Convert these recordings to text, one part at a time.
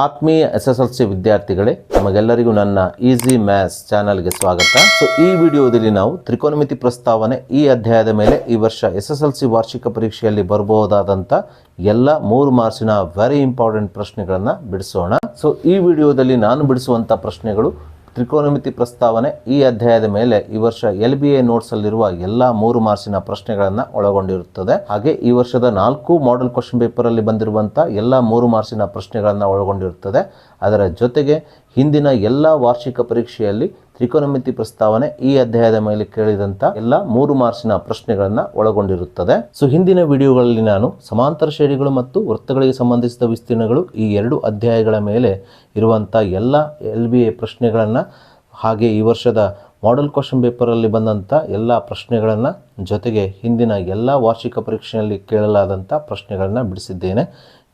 ಆತ್ಮೀಯ SSLC ವಿದ್ಯಾರ್ಥಿಗಳೇ, ನಮಗೆಲ್ಲರಿಗೂ ನನ್ನ ಈಸಿ ಮ್ಯಾಥ್ಸ್ ಚಾನಲ್ಗೆ ಸ್ವಾಗತ. ಈ ವಿಡಿಯೋದಲ್ಲಿ ನಾವು ತ್ರಿಕೋನಮಿತಿ ಪ್ರಸ್ತಾವನೆ ಈ ಅಧ್ಯಾಯದ ಮೇಲೆ ಈ ವರ್ಷ SSLC ವಾರ್ಷಿಕ ಪರೀಕ್ಷೆಯಲ್ಲಿ ಬರಬಹುದಾದಂಥ ಎಲ್ಲ 3 ಮಾರ್ಕ್ಸಿನ ವೆರಿ ಇಂಪಾರ್ಟೆಂಟ್ ಪ್ರಶ್ನೆಗಳನ್ನು ಬಿಡಿಸೋಣ. ಈ ವಿಡಿಯೋದಲ್ಲಿ ನಾನು ಬಿಡಿಸುವಂಥ ಪ್ರಶ್ನೆಗಳು ತ್ರಿಕೋನಮಿತಿ ಪ್ರಸ್ತಾವನೆ ಈ ಅಧ್ಯಾಯದ ಮೇಲೆ ಈ ವರ್ಷ LBA ನೋಟ್ಸ್ ಅಲ್ಲಿರುವ ಎಲ್ಲ 3 ಮಾರ್ಕ್ಸಿನ ಪ್ರಶ್ನೆಗಳನ್ನು ಒಳಗೊಂಡಿರುತ್ತದೆ. ಹಾಗೆ ಈ ವರ್ಷದ 4 ಮಾಡೆಲ್ ಕ್ವಶನ್ ಪೇಪರ್ ಅಲ್ಲಿ ಬಂದಿರುವಂಥ ಎಲ್ಲ 3 ಮಾರ್ಕ್ಸಿನ ಪ್ರಶ್ನೆಗಳನ್ನು ಒಳಗೊಂಡಿರುತ್ತದೆ. ಅದರ ಜೊತೆಗೆ ಹಿಂದಿನ ಎಲ್ಲ ವಾರ್ಷಿಕ ಪರೀಕ್ಷೆಯಲ್ಲಿ ತ್ರಿಕೋನಮಿತಿ ಪ್ರಸ್ತಾವನೆ ಈ ಅಧ್ಯಾಯದ ಮೇಲೆ ಕೇಳಿದಂಥ ಎಲ್ಲ 3 ಮಾರ್ಕ್ಸಿನ ಪ್ರಶ್ನೆಗಳನ್ನು ಒಳಗೊಂಡಿರುತ್ತದೆ. ಹಿಂದಿನ ವಿಡಿಯೋಗಳಲ್ಲಿ ನಾನು ಸಮಾಂತರ ಶ್ರೇಣಿಗಳು ಮತ್ತು ವೃತ್ತಗಳಿಗೆ ಸಂಬಂಧಿಸಿದ ವಿಸ್ತೀರ್ಣಗಳು ಈ 2 ಅಧ್ಯಾಯಗಳ ಮೇಲೆ ಇರುವಂಥ ಎಲ್ಲ LBA ಪ್ರಶ್ನೆಗಳನ್ನು, ಹಾಗೆ ಈ ವರ್ಷದ ಮಾಡೆಲ್ ಕ್ವಶನ್ ಪೇಪರಲ್ಲಿ ಬಂದಂಥ ಎಲ್ಲ ಪ್ರಶ್ನೆಗಳನ್ನು, ಜೊತೆಗೆ ಹಿಂದಿನ ಎಲ್ಲ ವಾರ್ಷಿಕ ಪರೀಕ್ಷೆಯಲ್ಲಿ ಕೇಳಲಾದಂಥ ಪ್ರಶ್ನೆಗಳನ್ನು ಬಿಡಿಸಿದ್ದೇನೆ.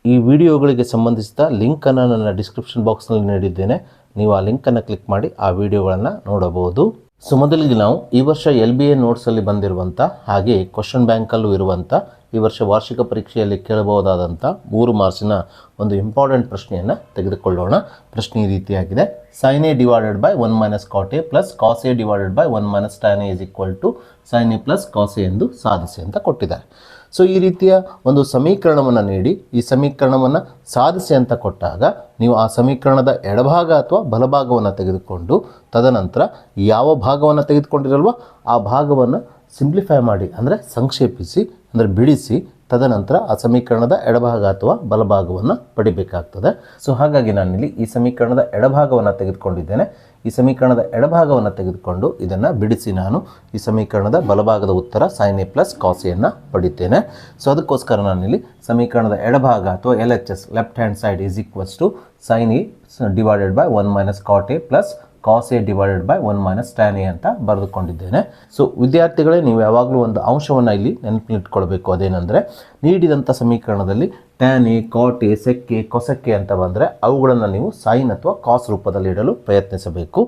ಈ ವಿಡಿಯೋಗಳಿಗೆ ಸಂಬಂಧಿಸಿದ ಲಿಂಕನ್ನು ನನ್ನ ಡಿಸ್ಕ್ರಿಪ್ಷನ್ ಬಾಕ್ಸ್ನಲ್ಲಿ ನೀಡಿದ್ದೇನೆ. ನೀವು ಆ ಲಿಂಕನ್ನು ಕ್ಲಿಕ್ ಮಾಡಿ ಆ ವಿಡಿಯೋಗಳನ್ನು ನೋಡಬಹುದು. ಮೊದಲಿಗೆ ನಾವು ಈ ವರ್ಷ LBA ನೋಟ್ಸಲ್ಲಿ ಬಂದಿರುವಂಥ ಹಾಗೆ ಕ್ವಶನ್ ಬ್ಯಾಂಕಲ್ಲೂ ಇರುವಂಥ ಈ ವರ್ಷ ವಾರ್ಷಿಕ ಪರೀಕ್ಷೆಯಲ್ಲಿ ಕೇಳಬಹುದಾದಂಥ 3 ಮಾರ್ಕ್ಸಿನ ಒಂದು ಇಂಪಾರ್ಟೆಂಟ್ ಪ್ರಶ್ನೆಯನ್ನು ತೆಗೆದುಕೊಳ್ಳೋಣ. ಪ್ರಶ್ನೆ ಈ ರೀತಿಯಾಗಿದೆ: sin a divided by 1 - cot a plus cos a divided by 1 - tan a is equal to sin a plus cos a ಎಂದು ಸಾಧಿಸಿ ಅಂತ ಕೊಟ್ಟಿದ್ದಾರೆ. ಈ ರೀತಿಯ ಒಂದು ಸಮೀಕರಣವನ್ನು ನೀಡಿ ಈ ಸಮೀಕರಣವನ್ನು ಸಾಧಿಸಿ ಅಂತ ಕೊಟ್ಟಾಗ ನೀವು ಆ ಸಮೀಕರಣದ ಎಡಭಾಗ ಅಥವಾ ಬಲಭಾಗವನ್ನು ತೆಗೆದುಕೊಂಡು ತದನಂತರ ಯಾವ ಭಾಗವನ್ನು ತೆಗೆದುಕೊಂಡಿರಲ್ವ ಆ ಭಾಗವನ್ನು ಸಿಂಪ್ಲಿಫೈ ಮಾಡಿ, ಅಂದರೆ ಸಂಕ್ಷೇಪಿಸಿ, ಅಂದರೆ ಬಿಡಿಸಿ, ತದನಂತರ ಆ ಸಮೀಕರಣದ ಎಡಭಾಗ ಅಥವಾ ಬಲಭಾಗವನ್ನು ಪಡಿಬೇಕಾಗ್ತದೆ. ಹಾಗಾಗಿ ನಾನಿಲ್ಲಿ ಈ ಸಮೀಕರಣದ ಎಡಭಾಗವನ್ನು ತೆಗೆದುಕೊಂಡಿದ್ದೇನೆ. ಈ ಸಮೀಕರಣದ ಎಡಭಾಗವನ್ನು ತೆಗೆದುಕೊಂಡು ಇದನ್ನು ಬಿಡಿಸಿ ನಾನು ಈ ಸಮೀಕರಣದ ಬಲಭಾಗದ ಉತ್ತರ sin a plus cos a ಅನ್ನು ಪಡಿತೇನೆ. ಅದಕ್ಕೋಸ್ಕರ ನಾನಿಲ್ಲಿ ಸಮೀಕರಣದ ಎಡಭಾಗ ಅಥವಾ LHS left hand side is equals to sin a divided by 1 - cot a plus cos a divided by 1 - tan a ಅಂತ ಬರೆದುಕೊಂಡಿದ್ದೇನೆ. ವಿದ್ಯಾರ್ಥಿಗಳೇ, ನೀವು ಯಾವಾಗಲೂ ಒಂದು ಅಂಶವನ್ನು ಇಲ್ಲಿ ನೆನಪಿಟ್ಕೊಳ್ಬೇಕು. ಅದೇನೆಂದರೆ, ನೀಡಿದಂಥ ಸಮೀಕರಣದಲ್ಲಿ tan a, cot a, sec a, cosec a ಅಂತ ಬಂದರೆ ಅವುಗಳನ್ನು ನೀವು sin ಅಥವಾ cos ರೂಪದಲ್ಲಿ ಇಡಲು ಪ್ರಯತ್ನಿಸಬೇಕು.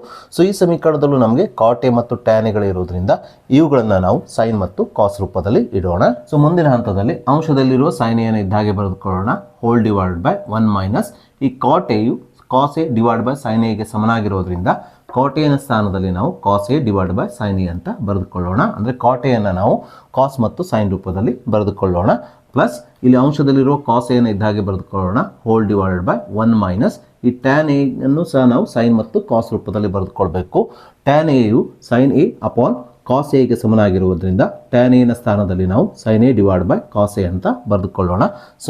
ಈ ಸಮೀಕರಣದಲ್ಲೂ ನಮಗೆ cot a ಮತ್ತು tan a ಗಳಿರೋದ್ರಿಂದ ಇವುಗಳನ್ನು ನಾವು sin ಮತ್ತು cos ರೂಪದಲ್ಲಿ ಇಡೋಣ. ಮುಂದಿನ ಹಂತದಲ್ಲಿ ಅಂಶದಲ್ಲಿರುವ sin a ಇದ್ದ ಹಾಗೆ ಬರೆದುಕೊಳ್ಳೋಣ. ಹೋಲ್ ಡಿವೈಡೆಡ್ ಬೈ 1 ಈ cot a ಯು cos a divide by sin a ಗೆ ಸಮನಾಗಿರೋದ್ರಿಂದ cot a ನ ಸ್ಥಾನದಲ್ಲಿ ನಾವು cos a divide by sin a ಅಂತ ಬರೆದುಕೊಳ್ಳೋಣ. ಅಂದರೆ cot a ಅನ್ನು ನಾವು cos ಮತ್ತು sin ರೂಪದಲ್ಲಿ ಬರೆದುಕೊಳ್ಳೋಣ. ಪ್ಲಸ್ ಇಲ್ಲಿ ಅಂಶದಲ್ಲಿರುವ cos a ಇದ್ದ ಹಾಗೆ ಬರೆದುಕೊಳ್ಳೋಣ. ಹೋಲ್ ಡಿವೈಡೆಡ್ ಬೈ 1 ಈ tan a ಅನ್ನು ಸಹ ನಾವು sin ಮತ್ತು cos ರೂಪದಲ್ಲಿ ಬರೆದುಕೊಳ್ಬೇಕು. tan a ಯು sin a upon cos a ಗೆ ಸಮನಾಗಿರುವುದರಿಂದ tan a ನ ಸ್ಥಾನದಲ್ಲಿ ನಾವು sin a divide by cos a ಅಂತ ಬರೆದುಕೊಳ್ಳೋಣ.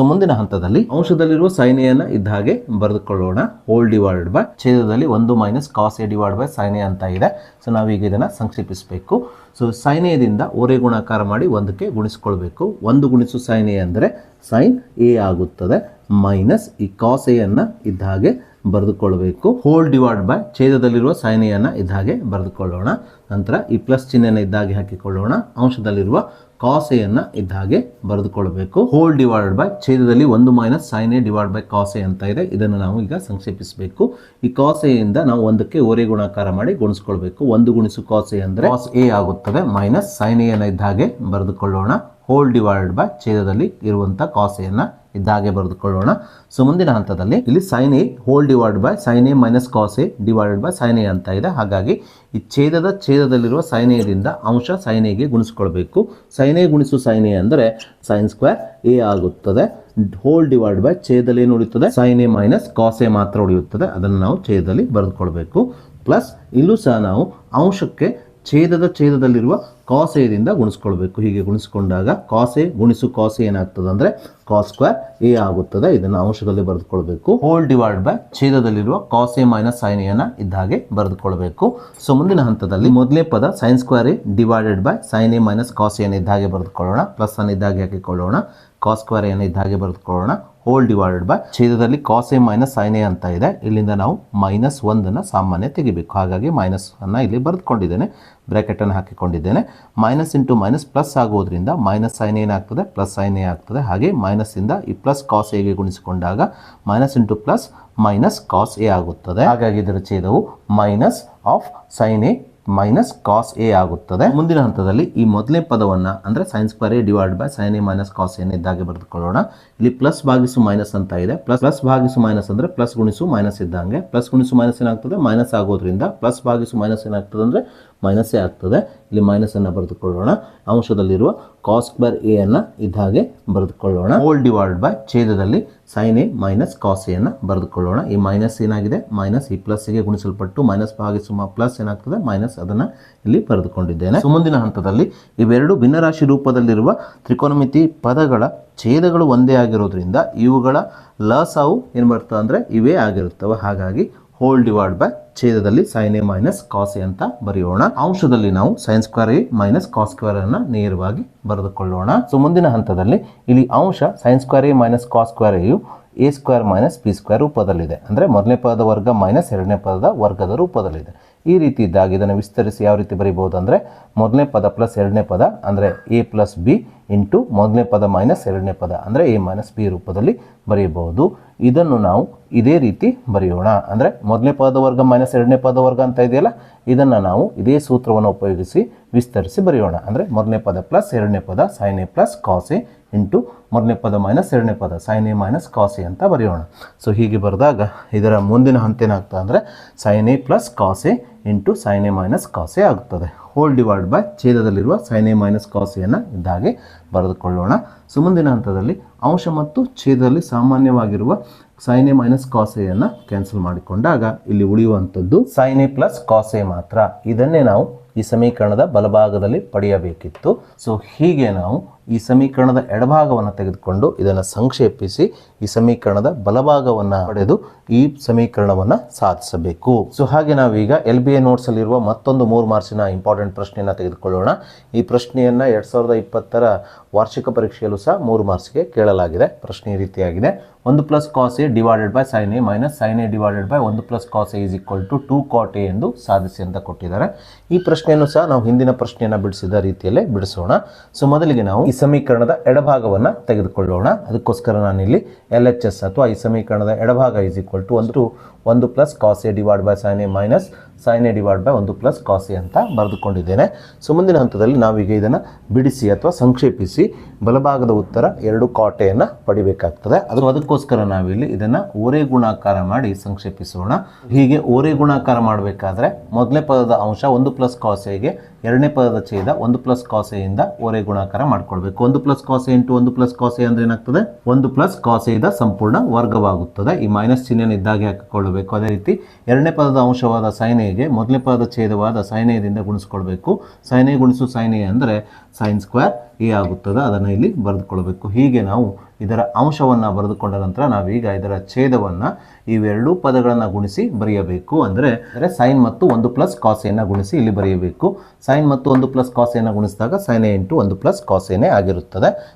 ಮುಂದಿನ ಹಂತದಲ್ಲಿ ಅಂಶದಲ್ಲಿರುವ sin a ಅನ್ನು ಇದ್ದ ಹಾಗೆ ಬರೆದುಕೊಳ್ಳೋಣ. ಹೋಲ್ ಡಿವೈಡೆಡ್ ಬೈ ಛೇದದಲ್ಲಿ 1 - cos a divide by sin a ಅಂತ ಇದೆ. ನಾವೀಗ ಇದನ್ನು ಸಂಕ್ಷೇಪಿಸಬೇಕು. sin a ದಿಂದ ಓರೆ ಗುಣಾಕಾರ ಮಾಡಿ 1ಕ್ಕೆ ಗುಣಿಸಿಕೊಳ್ಬೇಕು. 1 ಗುಣಿಸು sin a ಅಂದರೆ sin a ಆಗುತ್ತದೆ, ಮೈನಸ್ ಈ cos a ಅನ್ನು ಇದ್ದ ಹಾಗೆ ಬರೆದುಕೊಳ್ಳಬೇಕು. ಹೋಲ್ ಡಿವೈಡ್ ಬೈ ಛೇದದಲ್ಲಿರುವ sin a ಅನ್ನು ಇದ್ದ ಹಾಗೆ ಬರೆದುಕೊಳ್ಳೋಣ. ನಂತರ ಈ ಪ್ಲಸ್ ಚಿಹ್ನೆಯನ್ನು ಇದ್ದ ಹಾಗೆ ಹಾಕಿಕೊಳ್ಳೋಣ. ಅಂಶದಲ್ಲಿರುವ cos a ಅನ್ನು ಇದ್ದ ಹಾಗೆ ಬರೆದುಕೊಳ್ಳಬೇಕು. ಹೋಲ್ ಡಿವೈಡೆಡ್ ಬೈ ಛೇದದಲ್ಲಿ 1 - sin a divide by cos a ಅಂತ ಇದೆ. ಇದನ್ನು ನಾವು ಈಗ ಸಂಕ್ಷೇಪಿಸಬೇಕು. ಈ cos a ಇಂದ ನಾವು 1ಕ್ಕೆ ಓರೆ ಗುಣಾಕಾರ ಮಾಡಿ ಗುಣಿಸ್ಕೊಳ್ಬೇಕು. 1 ಗುಣಿಸು cos a ಅಂದರೆ cos a ಆಗುತ್ತದೆ, ಮೈನಸ್ sin a ಅನ್ನು ಇದ್ದ ಹಾಗೆ ಬರೆದುಕೊಳ್ಳೋಣ. ಹೋಲ್ ಡಿವೈಡೆಡ್ ಬೈ ಛೇದದಲ್ಲಿ ಇರುವಂಥ cos a ಅನ್ನು ಇದ್ದ ಹಾಗೆ ಬರೆದುಕೊಳ್ಳೋಣ. ಮುಂದಿನ ಹಂತದಲ್ಲಿ ಇಲ್ಲಿ sin a whole divide by sin a minus cos a divided by sin a ಅಂತ ಇದೆ. ಹಾಗಾಗಿ ಈ ಛೇದದಲ್ಲಿರುವ sin a ದಿಂದ ಅಂಶ sin a ಗೆ ಗುಣಿಸ್ಕೊಳ್ಬೇಕು. sin a ಗುಣಿಸು sin a ಅಂದರೆ sin ಸ್ಕ್ವೇರ್ a ಆಗುತ್ತದೆ. ಹೋಲ್ ಡಿವೈಡ್ ಬೈ ಛೇದದಲ್ಲಿ ಏನು ಉಳಿಯುತ್ತದೆ? sin a minus cos a ಮಾತ್ರ ಉಳಿಯುತ್ತದೆ. ಅದನ್ನು ನಾವು ಛೇದದಲ್ಲಿ ಬರೆದುಕೊಳ್ಬೇಕು. ಪ್ಲಸ್ ಇಲ್ಲೂ ಸಹ ನಾವು ಅಂಶಕ್ಕೆ ಛೇದದಲ್ಲಿರುವ cos a ದಿಂದ ಗುಣಿಸ್ಕೊಳ್ಬೇಕು. ಹೀಗೆ ಗುಣಿಸ್ಕೊಂಡಾಗ cos a ಗುಣಿಸು cos a ಏನಾಗ್ತದೆ ಅಂದರೆ cos ಸ್ಕ್ವೇರ್ a ಆಗುತ್ತದೆ. ಇದನ್ನು ಅಂಶದಲ್ಲಿ ಬರೆದುಕೊಳ್ಬೇಕು. ಹೋಲ್ ಡಿವೈಡ್ ಬೈ ಛೇದದಲ್ಲಿರುವ cos a minus sin a ಅನ್ನು ಇದ್ದ ಹಾಗೆ ಬರೆದುಕೊಳ್ಬೇಕು. ಮುಂದಿನ ಹಂತದಲ್ಲಿ ಮೊದಲನೇ ಪದ sin square a divided by sin a minus cos a ಅನ್ನು ಇದ್ದ ಹಾಗೆ ಬರೆದುಕೊಳ್ಳೋಣ. ಪ್ಲಸ್ ಅನ್ನು ಇದ್ದ ಹಾಗೆ ಹಾಕಿಕೊಳ್ಳೋಣ. cos ಸ್ಕ್ವೇರ್ a ಅನ್ನು ಇದ್ದ ಹಾಗೆ ಬರೆದುಕೊಳ್ಳೋಣ. ಹೋಲ್ ಡಿವೈಡೆಡ್ ಬೈ ಛೇದದಲ್ಲಿ cos a minus sin a ಅಂತ ಇದೆ. ಇಲ್ಲಿಂದ ನಾವು -1 ಸಾಮಾನ್ಯ ತೆಗಿಬೇಕು. ಹಾಗಾಗಿ ಮೈನಸ್ ಅನ್ನು ಇಲ್ಲಿ ಬರೆದುಕೊಂಡಿದ್ದೇನೆ, ಬ್ರಾಕೆಟನ್ನು ಹಾಕಿಕೊಂಡಿದ್ದೇನೆ. ಮೈನಸ್ ಇಂಟು ಮೈನಸ್ ಪ್ಲಸ್ ಆಗೋದ್ರಿಂದ ಮೈನಸ್ sin a ಏನಾಗ್ತದೆ? ಪ್ಲಸ್ sin a ಆಗ್ತದೆ. ಹಾಗೆ ಮೈನಸ್ಸಿಂದ ಈ ಪ್ಲಸ್ cos a ಗೆ ಗುಣಿಸಿಕೊಂಡಾಗ minus into plus minus cos a ಆಗುತ್ತದೆ. ಹಾಗಾಗಿ ಇದರ ಛೇದವು minus of sin a minus cos a ಆಗುತ್ತದೆ. ಮುಂದಿನ ಹಂತದಲ್ಲಿ ಈ ಮೊದಲನೇ ಪದವನ್ನು ಅಂದರೆ sine square a divide by sine a minus cos n ಇದ್ದಾಗೆ ಬರೆದುಕೊಳ್ಳೋಣ. ಇಲ್ಲಿ ಪ್ಲಸ್ ಭಾಗಿಸು ಮೈನಸ್ ಅಂತ ಇದೆ. ಪ್ಲಸ್ ಭಾಗಿಸು ಮೈನಸ್ ಅಂದರೆ ಪ್ಲಸ್ ಗುಣಿಸು ಮೈನಸ್ ಇದ್ದಂಗೆ. ಪ್ಲಸ್ ಗುಣಿಸು ಮೈನಸ್ ಏನಾಗ್ತದೆ, ಮೈನಸ್ ಆಗೋದ್ರಿಂದ ಪ್ಲಸ್ ಭಾಗಿಸು ಮೈನಸ್ ಏನಾಗ್ತದೆ ಅಂದರೆ ಮೈನಸ್ಸೇ ಆಗ್ತದೆ. ಇಲ್ಲಿ ಮೈನಸ್ ಅನ್ನು ಬರೆದುಕೊಳ್ಳೋಣ. ಅಂಶದಲ್ಲಿರುವ ಕಾಸ್ ಸ್ಕ್ವೇರ್ ಎ ಅನ್ನು ಇದ್ದ ಹಾಗೆ ಬರೆದುಕೊಳ್ಳೋಣ. ಹೋಲ್ ಡಿವೈಡ್ ಬೈ ಛೇದದಲ್ಲಿ sine a minus cos A ಅನ್ನು ಬರೆದುಕೊಳ್ಳೋಣ. ಈ ಮೈನಸ್ ಏನಾಗಿದೆ, ಮೈನಸ್ ಈ ಪ್ಲಸ್ಗೆ ಗುಣಿಸಲ್ಪಟ್ಟು ಮೈನಸ್ ಭಾಗಿಸು ಪ್ಲಸ್ ಏನಾಗ್ತದೆ ಮೈನಸ್, ಅದನ್ನು ಇಲ್ಲಿ ಬರೆದುಕೊಂಡಿದ್ದೇನೆ. ಮುಂದಿನ ಹಂತದಲ್ಲಿ ಇವೆರಡು ಭಿನ್ನರಾಶಿ ರೂಪದಲ್ಲಿರುವ ತ್ರಿಕೋನಮಿತಿ ಪದಗಳ ಛೇದಗಳು ಒಂದೇ ಆಗಿರೋದ್ರಿಂದ ಇವುಗಳ ಲಸಾವು ಏನು ಬರ್ತದೆ ಅಂದರೆ ಇವೇ ಆಗಿರುತ್ತವೆ. ಹಾಗಾಗಿ ಹೋಲ್ ಡಿವೈಡ್ ಬೈ ಛೇದದಲ್ಲಿ sine a minus cos a ಅಂತ ಬರೆಯೋಣ. ಅಂಶದಲ್ಲಿ ನಾವು sine square a minus cos square ಅನ್ನು ನೇರವಾಗಿ ಬರೆದುಕೊಳ್ಳೋಣ. ಮುಂದಿನ ಹಂತದಲ್ಲಿ ಇಲ್ಲಿ ಅಂಶ sine square a minus cos square ಎಯು a square minus b square ರೂಪದಲ್ಲಿದೆ. ಅಂದರೆ ಮೊದಲನೇ ಪದದ ವರ್ಗ ಮೈನಸ್ ಎರಡನೇ ಪದದ ವರ್ಗದ ರೂಪದಲ್ಲಿದೆ. ಈ ರೀತಿ ಇದ್ದಾಗ ಇದನ್ನು ವಿಸ್ತರಿಸಿ ಯಾವ ರೀತಿ ಬರೀಬಹುದು ಅಂದರೆ ಮೊದಲನೇ ಪದ ಪ್ಲಸ್ ಎರಡನೇ ಪದ ಅಂದರೆ ಎ ಪ್ಲಸ್ ಬಿ ಇಂಟು ಮೊದಲನೇ ಪದ ಮೈನಸ್ ಎರಡನೇ ಪದ ಅಂದರೆ ಎ ಮೈನಸ್ ಬಿ ರೂಪದಲ್ಲಿ ಬರೆಯಬಹುದು. ಇದನ್ನು ನಾವು ಇದೇ ರೀತಿ ಬರೆಯೋಣ. ಅಂದರೆ ಮೊದಲನೇ ಪದದ ವರ್ಗ ಮೈನಸ್ ಎರಡನೇ ಪದದ ವರ್ಗ ಅಂತ ಇದೆಯಲ್ಲ, ಇದನ್ನು ನಾವು ಇದೇ ಸೂತ್ರವನ್ನು ಉಪಯೋಗಿಸಿ ವಿಸ್ತರಿಸಿ ಬರೆಯೋಣ. ಅಂದರೆ ಮೊದಲನೇ ಪದ ಪ್ಲಸ್ ಎರಡನೇ ಪದ sine a plus cos A into ಮೊದಲನೇ ಪದ ಮೈನಸ್ ಎರಡನೇ ಪದ sine a minus cos a ಅಂತ ಬರೆಯೋಣ. ಹೀಗೆ ಬರೆದಾಗ ಇದರ ಮುಂದಿನ ಹಂತ ಏನಾಗ್ತದೆ ಅಂದರೆ sine a plus cos A into sine a minus cos a ಆಗುತ್ತದೆ. ಹೋಲ್ ಡಿವೈಡ್ ಬೈ ಛೇದದಲ್ಲಿರುವ ಸೈನ್ ಎ ಮೈನಸ್ ಕಾಸ್ ಎಯನ್ನು ಇದ್ದಾಗೆ ಬರೆದುಕೊಳ್ಳೋಣ. ಮುಂದಿನ ಹಂತದಲ್ಲಿ ಅಂಶ ಮತ್ತು ಛೇದದಲ್ಲಿ ಸಾಮಾನ್ಯವಾಗಿರುವ ಸೈನ್ ಎ ಮೈನಸ್ ಕಾಸ್ ಎಯನ್ನು ಕ್ಯಾನ್ಸಲ್ ಮಾಡಿಕೊಂಡಾಗ ಇಲ್ಲಿ ಉಳಿಯುವಂಥದ್ದು sine a plus cos A ಮಾತ್ರ. ಇದನ್ನೇ ನಾವು ಈ ಸಮೀಕರಣದ ಬಲಭಾಗದಲ್ಲಿ ಪಡೆಯಬೇಕಿತ್ತು. ಹೀಗೆ ನಾವು ಈ ಸಮೀಕರಣದ ಎಡಭಾಗವನ್ನು ತೆಗೆದುಕೊಂಡು ಇದನ್ನು ಸಂಕ್ಷೇಪಿಸಿ ಈ ಸಮೀಕರಣದ ಬಲಭಾಗವನ್ನು ಪಡೆದು ಈ ಸಮೀಕರಣವನ್ನು ಸಾಧಿಸಬೇಕು. ಹಾಗೆ ನಾವೀಗ LBA ನೋಟ್ಸಲ್ಲಿರುವ ಮತ್ತೊಂದು 3 ಮಾರ್ಕ್ಸಿನ ಇಂಪಾರ್ಟೆಂಟ್ ಪ್ರಶ್ನೆಯನ್ನು ತೆಗೆದುಕೊಳ್ಳೋಣ. ಈ ಪ್ರಶ್ನೆಯನ್ನು 2020ರ ವಾರ್ಷಿಕ ಪರೀಕ್ಷೆಯಲ್ಲೂ ಸಹ 3 ಮಾರ್ಕ್ಸ್ಗೆ ಕೇಳಲಾಗಿದೆ. ಪ್ರಶ್ನೆ ಈ ರೀತಿಯಾಗಿದೆ: 1 plus cos A divided by sine a minus sine a divided by 1 plus cos a is equal to 2 cot a ಎಂದು ಸಾಧಿಸಿ ಅಂತ ಕೊಟ್ಟಿದ್ದಾರೆ. ಈ ಪ್ರಶ್ನೆಯನ್ನು ಸಹ ನಾವು ಹಿಂದಿನ ಪ್ರಶ್ನೆಯನ್ನು ಬಿಡಿಸಿದ ರೀತಿಯಲ್ಲೇ ಬಿಡಿಸೋಣ. ಮೊದಲಿಗೆ ನಾವು ಈ ಸಮೀಕರಣದ ಎಡಭಾಗವನ್ನು ತೆಗೆದುಕೊಳ್ಳೋಣ. ಅದಕ್ಕೋಸ್ಕರ ನಾನಿಲ್ಲಿ LHS ಅಥವಾ ಈ ಸಮೀಕರಣದ ಎಡಭಾಗ is equal to 1 plus cos A divide by sine a minus sine a divide by 1 plus cos a ಅಂತ ಬರೆದುಕೊಂಡಿದ್ದೇನೆ. ಮುಂದಿನ ಹಂತದಲ್ಲಿ ನಾವೀಗ ಇದನ್ನು ಬಿಡಿಸಿ ಅಥವಾ ಸಂಕ್ಷೇಪಿಸಿ ಬಲಭಾಗದ ಉತ್ತರ 2 ಕಾಟ್ ಎಯನ್ನು ಪಡಿಬೇಕಾಗ್ತದೆ. ಅದಕ್ಕೋಸ್ಕರ ನಾವಿಲ್ಲಿ ಇದನ್ನು ಓರೆ ಗುಣಾಕಾರ ಮಾಡಿ ಸಂಕ್ಷೇಪಿಸೋಣ. ಹೀಗೆ ಓರೆ ಗುಣಾಕಾರ ಮಾಡಬೇಕಾದ್ರೆ ಮೊದಲನೇ ಪದದ ಅಂಶ 1 ಪ್ಲಸ್ ಕಾಸ್ ಎಗೆ ಎರಡನೇ ಪದದ ಛೇದ 1 ಪ್ಲಸ್ ಕಾಸ್ ಎ ಇಂದ ಓರೆ ಗುಣಾಕಾರ ಮಾಡ್ಕೊಳ್ಬೇಕು. 1 plus cos A into 1 plus cos a ಅಂದ್ರೆ ಏನಾಗ್ತದೆ, 1 ಪ್ಲಸ್ ಕಾಸ್ ಎ ದ ಸಂಪೂರ್ಣ ವರ್ಗವಾಗುತ್ತದೆ. ಈ ಮೈನಸ್ ಚಿಹ್ನೆಯನ್ನು ಇದ್ದಾಗೆ ಹಾಕಿಕೊಳ್ಳಬೇಕು. ಅದೇ ರೀತಿ ಎರಡನೇ ಪದದ ಅಂಶವಾದ ಸೈನ್ ಎಗೆ ಮೊದಲನೇ ಪದದ ಛೇದವಾದ ಸೈನ್ ಎದಿಂದ ಗುಣಿಸ್ಕೊಳ್ಬೇಕು. ಸೈನ್ ಎ ಗುಣಿಸು ಸೈನ್ ಎ ಅಂದರೆ ಸೈನ್ ಸ್ಕ್ವೇರ್ ಎ ಆಗುತ್ತದೆ. ಅದನ್ನು ಇಲ್ಲಿ ಬರೆದುಕೊಳ್ಬೇಕು. ಹೀಗೆ ನಾವು ಇದರ ಅಂಶವನ್ನು ಬರೆದುಕೊಂಡ ನಂತರ ನಾವೀಗ ಇದರ ಛೇದವನ್ನು ಇವೆರಡೂ ಪದಗಳನ್ನು ಗುಣಿಸಿ ಬರೆಯಬೇಕು. ಅಂದರೆ ಸೈನ್ ಮತ್ತು 1 ಪ್ಲಸ್ ಕಾಸ್ ಎನ್ನು ಗುಣಿಸಿ ಇಲ್ಲಿ ಬರೆಯಬೇಕು. ಸೈನ್ ಮತ್ತು 1 ಪ್ಲಸ್ ಕಾಸ್ ಎನ್ನು ಗುಣಿಸಿದಾಗ sine A into 1 plus cos ಎನೇ ಆಗಿರುತ್ತದೆ.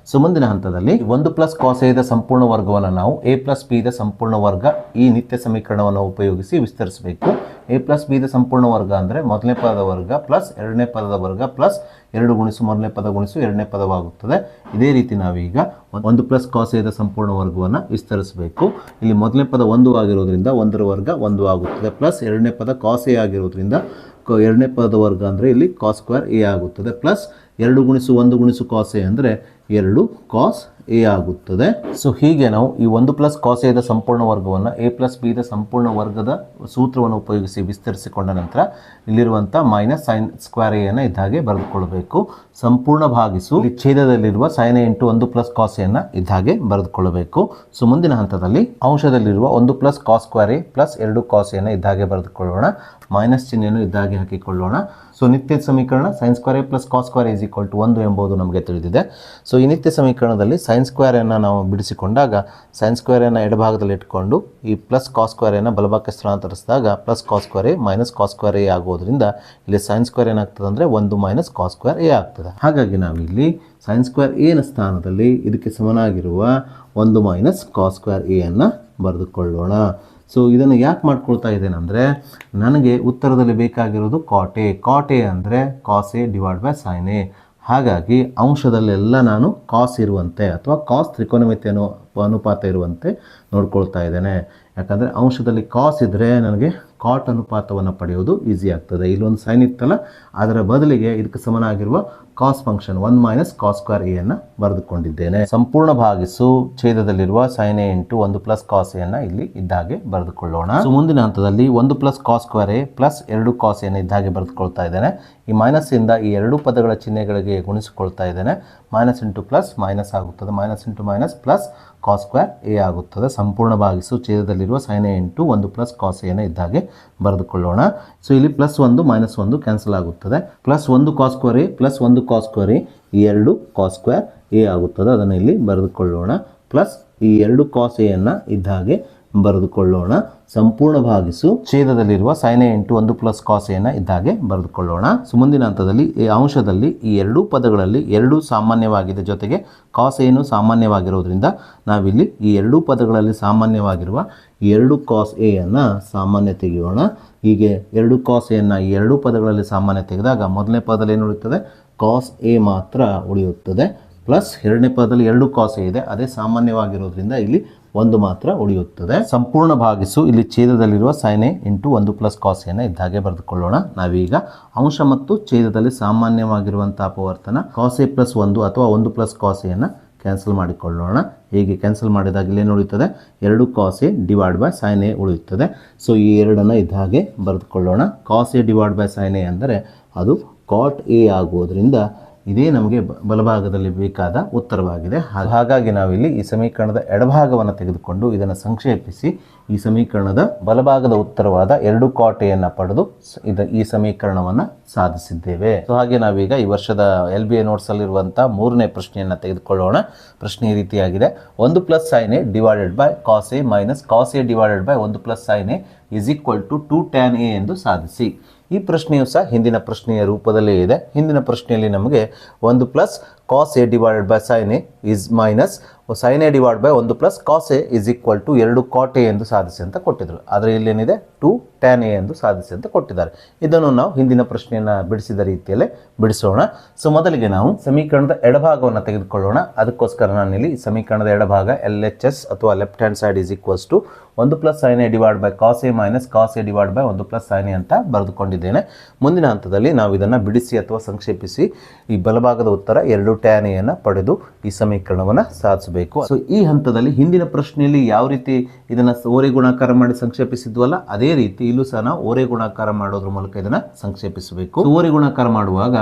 ಮುಂದಿನ ಹಂತದಲ್ಲಿ 1 ಪ್ಲಸ್ ಕಾಸ್ ಎ ದ ಸಂಪೂರ್ಣ ವರ್ಗವನ್ನು ನಾವು ಎ ಪ್ಲಸ್ ಬಿ ದ ಸಂಪೂರ್ಣ ವರ್ಗ ಈ ನಿತ್ಯ ಸಮೀಕರಣವನ್ನು ಉಪಯೋಗಿಸಿ ವಿಸ್ತರಿಸಬೇಕು. ಎ ಪ್ಲಸ್ ಬಿ ದ ಸಂಪೂರ್ಣ ವರ್ಗ ಅಂದರೆ ಮೊದಲನೇ ಪದದ ವರ್ಗ ಪ್ಲಸ್ ಎರಡನೇ ಪದದ ವರ್ಗ ಪ್ಲಸ್ 2 ಗುಣಿಸು ಮೊದಲನೇ ಪದ ಗುಣಿಸು ಎರಡನೇ ಪದವಾಗುತ್ತದೆ. ಇದೇ ರೀತಿ ನಾವೀಗ 1 ಪ್ಲಸ್ ಕಾಸ್ ಎ ದ ಸಂಪೂರ್ಣ ವರ್ಗವನ್ನು ವಿಸ್ತರಿಸಬೇಕು. ಇಲ್ಲಿ ಮೊದಲನೇ ಪದ 1 ಆಗಿರೋದ್ರಿಂದ 1ರ ವರ್ಗ 1 ಆಗುತ್ತದೆ. ಪ್ಲಸ್ ಎರಡನೇ ಪದ ಕಾಸ್ ಎ ಆಗಿರೋದ್ರಿಂದ ಎರಡನೇ ಪದದ ವರ್ಗ ಅಂದರೆ ಇಲ್ಲಿ ಕಾಸ್ ಸ್ಕ್ವೇರ್ ಎ ಆಗುತ್ತದೆ. ಪ್ಲಸ್ 2 ಗುಣಿಸು 1 ಗುಣಿಸು ಕಾಸ್ ಎ ಅಂದರೆ 2 ಕಾಸ್ ಎ ಆಗುತ್ತದೆ. ಹೀಗೆ ನಾವು ಈ 1 ಪ್ಲಸ್ ಕಾಸ್ ಎ ದ ಸಂಪೂರ್ಣ ವರ್ಗವನ್ನು ಎ ಪ್ಲಸ್ ಬಿ ದ ಸಂಪೂರ್ಣ ವರ್ಗದ ಸೂತ್ರವನ್ನು ಉಪಯೋಗಿಸಿ ವಿಸ್ತರಿಸಿಕೊಂಡ ನಂತರ ಇಲ್ಲಿರುವಂಥ ಮೈನಸ್ ಸೈನ್ ಸ್ಕ್ವೇರ್ ಎ ಅನ್ನು ಇದ್ದಾಗೆ ಬರೆದುಕೊಳ್ಳಬೇಕು. ಸಂಪೂರ್ಣ ಭಾಗಿಸು ಛೇದದಲ್ಲಿರುವ sine A into 1 plus cos A ಅನ್ನು ಇದ್ದಾಗೆ ಬರೆದುಕೊಳ್ಳಬೇಕು. ಮುಂದಿನ ಹಂತದಲ್ಲಿ ಅಂಶದಲ್ಲಿರುವ 1 plus cos square A plus 2 cos A ಅನ್ನು ಇದ್ದಾಗೆ ಬರೆದುಕೊಳ್ಳೋಣ. ಮೈನಸ್ ಚಿಹ್ನೆಯನ್ನು ಇದ್ದಾಗೆ ಹಾಕಿಕೊಳ್ಳೋಣ. ನಿತ್ಯ ಸಮೀಕರಣ sine square A plus cos square is equal to 1 ಎಂಬುದು ನಮಗೆ ತಿಳಿದಿದೆ. ಈ ನಿತ್ಯ ಸಮೀಕರಣದಲ್ಲಿ ಸೈನ್ ಸ್ಕ್ವೇರ್ ಅನ್ನು ನಾವು ಬಿಡಿಸಿಕೊಂಡಾಗ ಸೈನ್ ಸ್ಕ್ವೇರ್ ಅನ್ನು ಎಡಭಾಗದಲ್ಲಿ ಇಟ್ಕೊಂಡು ಈ ಪ್ಲಸ್ ಕಾಸ್ ಸ್ಕ್ವೇರ್ ಅನ್ನು ಬಲಭಾಗಕ್ಕೆ ಸ್ಥಳಾಂತರಿಸಿದಾಗ plus cos square a minus cos square a ಆಗೋದ್ರಿಂದ ಇಲ್ಲಿ ಸೈನ್ ಸ್ಕ್ವೇರ್ ಏನಾಗ್ತದೆ ಅಂದರೆ 1 ಮೈನಸ್ ಕಾಸ್ ಸ್ಕ್ವೇರ್ ಎ ಆಗ್ತದೆ. ಹಾಗಾಗಿ ನಾವಿಲ್ಲಿ ಸೈನ್ ಸ್ಕ್ವೇರ್ ಎನ ಸ್ಥಾನದಲ್ಲಿ ಇದಕ್ಕೆ ಸಮನಾಗಿರುವ 1 ಮೈನಸ್ ಕಾಸ್ ಸ್ಕ್ವೇರ್ ಎ ಅನ್ನು ಬರೆದುಕೊಳ್ಳೋಣ. ಇದನ್ನು ಯಾಕೆ ಮಾಡ್ಕೊಳ್ತಾ ಇದ್ದೇನೆ ಅಂದರೆ ನನಗೆ ಉತ್ತರದಲ್ಲಿ ಬೇಕಾಗಿರೋದು ಕಾಟ್ ಎ ಅಂದರೆ cos A divide by sine a. ಹಾಗಾಗಿ ಅಂಶದಲ್ಲೆಲ್ಲ ನಾನು ಕಾಸ್ ಇರುವಂತೆ ಅಥವಾ ಕಾಸ್ ತ್ರಿಕೋನಮಿತಿಯನ್ನು ಅನುಪಾತ ಇರುವಂತೆ ನೋಡ್ಕೊಳ್ತಾ ಇದ್ದೇನೆ. ಯಾಕಂದರೆ ಅಂಶದಲ್ಲಿ ಕಾಸ್ ಇದ್ದರೆ ನನಗೆ ಕಾಟ್ ಅನುಪಾತವನ್ನು ಪಡೆಯೋದು ಈಸಿ ಆಗ್ತದೆ. ಇಲ್ಲೊಂದು ಸೈನ್ ಇತ್ತಲ್ಲ, ಅದರ ಬದಲಿಗೆ ಇದಕ್ಕೆ ಸಮನಾಗಿರುವ cos function 1 - cos square a ಅನ್ನು ಬರೆದುಕೊಂಡಿದ್ದೇನೆ. ಸಂಪೂರ್ಣ ಭಾಗಿಸು ಛೇದದಲ್ಲಿರುವ sin a × 1 + cos a ಅನ್ನು ಇಲ್ಲಿ ಇದ್ದಾಗೆ ಬರೆದುಕೊಳ್ಳೋಣ. ಸೊ ಮುಂದಿನ ಹಂತದಲ್ಲಿ 1 + cos square a + 2 cos a ಇದ್ದಾಗೆ ಬರೆದುಕೊಳ್ತಾ ಇದ್ದೇನೆ. ಈ ಮೈನಸ್ ಇಂದ ಈ ಎರಡು ಪದಗಳ ಚಿಹ್ನೆಗಳಿಗೆ ಗುಣಿಸಿಕೊಳ್ತಾ ಇದ್ದೇನೆ. ಮೈನಸ್ ಇಂಟು ಪ್ಲಸ್ ಮೈನಸ್ ಆಗುತ್ತದೆ, minus into minus plus cos square A ಆಗುತ್ತದೆ. ಸಂಪೂರ್ಣ ಭಾಗಿಸು ಛೇದದಲ್ಲಿರುವ sin a × 1 + cos a ಇದ್ದಾಗೆ ಬರೆದುಕೊಳ್ಳೋಣ. ಸೊ ಇಲ್ಲಿ +1 -1 ಕ್ಯಾನ್ಸಲ್ ಆಗುತ್ತದೆ. +1 cos square a + 1 cos square a ಈ 2 cos ಸ್ಕ್ವೇರ್ a ಆಗುತ್ತದೆ. ಅದನ್ನು ಇಲ್ಲಿ ಬರೆದುಕೊಳ್ಳೋಣ. ಪ್ಲಸ್ ಈ 2 cos a ಅನ್ನು ಇದ್ದಾಗೆ ಬರೆದುಕೊಳ್ಳೋಣ. ಸಂಪೂರ್ಣ ಭಾಗಿಸು ಛೇದದಲ್ಲಿರುವ sin a × 1 + cos a ಇದ್ದಾಗೆ ಬರೆದುಕೊಳ್ಳೋಣ. ಸೊ ಮುಂದಿನ ಹಂತದಲ್ಲಿ ಈ ಅಂಶದಲ್ಲಿ ಈ ಎರಡೂ ಪದಗಳಲ್ಲಿ 2 ಸಾಮಾನ್ಯವಾಗಿದೆ, ಜೊತೆಗೆ cos a ಸಾಮಾನ್ಯವಾಗಿರೋದ್ರಿಂದ ನಾವಿಲ್ಲಿ ಈ ಎರಡೂ ಪದಗಳಲ್ಲಿ ಸಾಮಾನ್ಯವಾಗಿರುವ 2 cos a ಅನ್ನು ಸಾಮಾನ್ಯ ತೆಗೆಯೋಣ. ಹೀಗೆ 2 cos a ಅನ್ನು ಈ ಎರಡೂ ಪದಗಳಲ್ಲಿ ಸಾಮಾನ್ಯ ತೆಗೆದಾಗ ಮೊದಲನೇ ಪದದಲ್ಲಿ ಏನು ಉಳಿಯುತ್ತದೆ? cos a ಮಾತ್ರ ಉಳಿಯುತ್ತದೆ. ಪ್ಲಸ್ ಎರಡನೇ ಪದದಲ್ಲಿ 2 cos a ಇದೆ, ಅದೇ ಸಾಮಾನ್ಯವಾಗಿರೋದ್ರಿಂದ ಇಲ್ಲಿ 1 ಮಾತ್ರ ಉಳಿಯುತ್ತದೆ. ಸಂಪೂರ್ಣ ಭಾಗಿಸು ಇಲ್ಲಿ ಛೇದದಲ್ಲಿರುವ sin a × 1 + cos a ಇದ್ದಾಗೆ ಬರೆದುಕೊಳ್ಳೋಣ. ನಾವೀಗ ಅಂಶ ಮತ್ತು ಛೇದದಲ್ಲಿ ಸಾಮಾನ್ಯವಾಗಿರುವಂಥ ಅಪವರ್ತನ cos a + 1 ಅಥವಾ 1 + cos a ಕ್ಯಾನ್ಸಲ್ ಮಾಡಿಕೊಳ್ಳೋಣ. ಹೀಗೆ ಕ್ಯಾನ್ಸಲ್ ಮಾಡಿದಾಗ ಇಲ್ಲೇನು ಉಳಿಯುತ್ತದೆ? 2 cos a / sin a ಉಳಿಯುತ್ತದೆ. ಸೊ ಈ ಎರಡನ್ನು ಇದ್ದಾಗೆ ಬರೆದುಕೊಳ್ಳೋಣ. cos a / sin a ಅಂದರೆ ಅದು cot a ಆಗುವುದರಿಂದ ಇದೇ ನಮಗೆ ಬಲಭಾಗದಲ್ಲಿ ಬೇಕಾದ ಉತ್ತರವಾಗಿದೆ. ಹಾಗಾಗಿ ನಾವಿಲ್ಲಿ ಈ ಸಮೀಕರಣದ ಎಡಭಾಗವನ್ನು ತೆಗೆದುಕೊಂಡು ಇದನ್ನು ಸಂಕ್ಷೇಪಿಸಿ ಈ ಸಮೀಕರಣದ ಬಲಭಾಗದ ಉತ್ತರವಾದ 2 cot a ಅನ್ನು ಪಡೆದು ಈ ಸಮೀಕರಣವನ್ನು ಸಾಧಿಸಿದ್ದೇವೆ. ಸೊ ಹಾಗೆ ನಾವೀಗ ಈ ವರ್ಷದ LBA ನೋಟ್ಸಲ್ಲಿರುವಂಥ 3ನೇ ಪ್ರಶ್ನೆಯನ್ನು ತೆಗೆದುಕೊಳ್ಳೋಣ. ಪ್ರಶ್ನೆ ಈ ರೀತಿಯಾಗಿದೆ: 1 + sin a / cos a - cos a / 1 + sin a = 2 tan a ಎಂದು ಸಾಧಿಸಿ. ಈ ಪ್ರಶ್ನೆಯು ಸಹ ಹಿಂದಿನ ಪ್ರಶ್ನೆಯ ರೂಪದಲ್ಲೇ ಇದೆ. ಹಿಂದಿನ ಪ್ರಶ್ನೆಯಲ್ಲಿ ನಮಗೆ 1 + cos a / sin a sin a / 1 + cos a = 2 cot a ಎಂದು ಸಾಧಿಸಿ ಅಂತ ಕೊಟ್ಟಿದ್ರು. ಆದರೆ ಇಲ್ಲೇನಿದೆ 2 tan a ಎಂದು ಸಾಧಿಸಿ ಅಂತ ಕೊಟ್ಟಿದ್ದಾರೆ. ಇದನ್ನು ನಾವು ಹಿಂದಿನ ಪ್ರಶ್ನೆಯನ್ನು ಬಿಡಿಸಿದ ರೀತಿಯಲ್ಲೇ ಬಿಡಿಸೋಣ. ಸೊ ಮೊದಲಿಗೆ ನಾವು ಸಮೀಕರಣದ ಎಡಭಾಗವನ್ನು ತೆಗೆದುಕೊಳ್ಳೋಣ. ಅದಕ್ಕೋಸ್ಕರ ನಾನಿಲ್ಲಿ ಸಮೀಕರಣದ ಎಡಭಾಗ LHS ಅಥವಾ left hand side = 1 + sin a / cos a - cos a / 1 + sin a ಅಂತ ಬರೆದುಕೊಂಡಿದ್ದೇನೆ. ಮುಂದಿನ ಹಂತದಲ್ಲಿ ನಾವು ಇದನ್ನು ಬಿಡಿಸಿ ಅಥವಾ ಸಂಕ್ಷೇಪಿಸಿ ಈ ಬಲಭಾಗದ ಉತ್ತರ 2 tan a ಅನ್ನು ಪಡೆದು ಈ ಸಮೀಕರಣವನ್ನು ಸಾಧಿಸಬೇಕು. ಸೊ ಈ ಹಂತದಲ್ಲಿ ಹಿಂದಿನ ಪ್ರಶ್ನೆಯಲ್ಲಿ ಯಾವ ರೀತಿ ಇದನ್ನು ಓರೆ ಗುಣಾಕಾರ ಮಾಡಿ ಸಂಕ್ಷೇಪಿಸಿದ್ವಲ್ಲ, ಅದೇ ರೀತಿ ಇಲ್ಲೂ ಸಹ ನಾವು ಓರೆ ಗುಣಾಕಾರ ಮಾಡೋದ್ರ ಮೂಲಕ ಇದನ್ನು ಸಂಕ್ಷೇಪಿಸಬೇಕು. ಓರೆ ಗುಣಾಕಾರ ಮಾಡುವಾಗ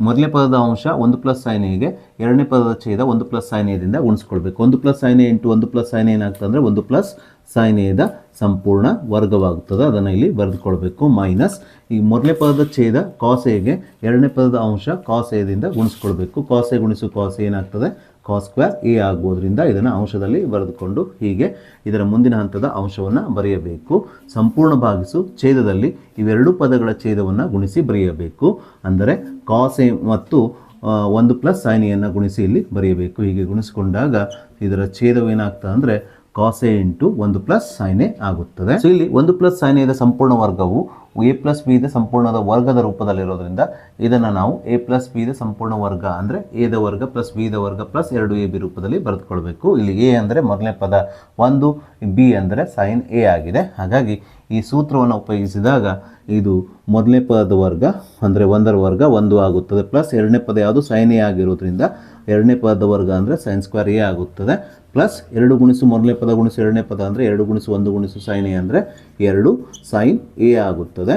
ಮೊದಲನೇ ಪದದ ಅಂಶ 1 + sin a ಗೆ ಎರಡನೇ ಪದದ ಛೇದ 1 + sin a ದಿಂದ ಗುಣಿಸ್ಕೊಳ್ಬೇಕು. 1 + sin a × 1 + sin a ಏನಾಗ್ತದೆ ಅಂದರೆ 1 + sin a ದ ಸಂಪೂರ್ಣ ವರ್ಗವಾಗುತ್ತದೆ. ಅದನ್ನು ಇಲ್ಲಿ ಬರೆದುಕೊಳ್ಬೇಕು. ಮೈನಸ್ ಈ ಮೊದಲನೇ ಪದದ ಛೇದ cos a ಗೆ ಎರಡನೇ ಪದದ ಅಂಶ cos a ದಿಂದ ಗುಣಿಸ್ಕೊಳ್ಬೇಕು. cos a × cos a ಏನಾಗ್ತದೆ? cos ಸ್ಕ್ವೇರ್ a ಆಗುವುದರಿಂದ ಇದನ್ನು ಅಂಶದಲ್ಲಿ ಬರೆದುಕೊಂಡು ಹೀಗೆ ಇದರ ಮುಂದಿನ ಹಂತದ ಅಂಶವನ್ನು ಬರೆಯಬೇಕು. ಸಂಪೂರ್ಣ ಭಾಗಿಸು ಛೇದದಲ್ಲಿ ಇವೆರಡು ಪದಗಳ ಛೇದವನ್ನು ಗುಣಿಸಿ ಬರೆಯಬೇಕು. ಅಂದರೆ cos a ಮತ್ತು 1 + sin a ಅನ್ನು ಗುಣಿಸಿ ಇಲ್ಲಿ ಬರೆಯಬೇಕು. ಹೀಗೆ ಗುಣಿಸಿಕೊಂಡಾಗ ಇದರ ಛೇದವೇನಾಗ್ತದೆ ಅಂದರೆ cos a × 1 + sin a ಆಗುತ್ತದೆ. ಸೊ ಇಲ್ಲಿ 1 + sin a ದ ಸಂಪೂರ್ಣ ವರ್ಗವು a + b ದ ಸಂಪೂರ್ಣದ ವರ್ಗದ ರೂಪದಲ್ಲಿರೋದ್ರಿಂದ ಇದನ್ನು ನಾವು a + b ದ ಸಂಪೂರ್ಣ ವರ್ಗ ಅಂದರೆ a ದ ವರ್ಗ + b ದ ವರ್ಗ + 2ab ರೂಪದಲ್ಲಿ ಬರೆದುಕೊಳ್ಬೇಕು. ಇಲ್ಲಿ a ಅಂದರೆ ಮೊದಲನೇ ಪದ 1, b ಅಂದರೆ sin a ಆಗಿದೆ. ಹಾಗಾಗಿ ಈ ಸೂತ್ರವನ್ನು ಉಪಯೋಗಿಸಿದಾಗ ಇದು ಮೊದಲನೇ ಪದದ ವರ್ಗ ಅಂದರೆ 1ರ ವರ್ಗ 1 ಆಗುತ್ತದೆ. ಪ್ಲಸ್ ಎರಡನೇ ಪದ ಯಾವುದು? sin a ಆಗಿರೋದ್ರಿಂದ ಎರಡನೇ ಪದದ ವರ್ಗ ಅಂದರೆ sin² a ಆಗುತ್ತದೆ. ಪ್ಲಸ್ 2 × ಮೊದಲನೇ ಪದ × ಎರಡನೇ ಪದ ಅಂದರೆ 2 × 1 × sin a ಅಂದರೆ 2 sin a ಆಗುತ್ತದೆ.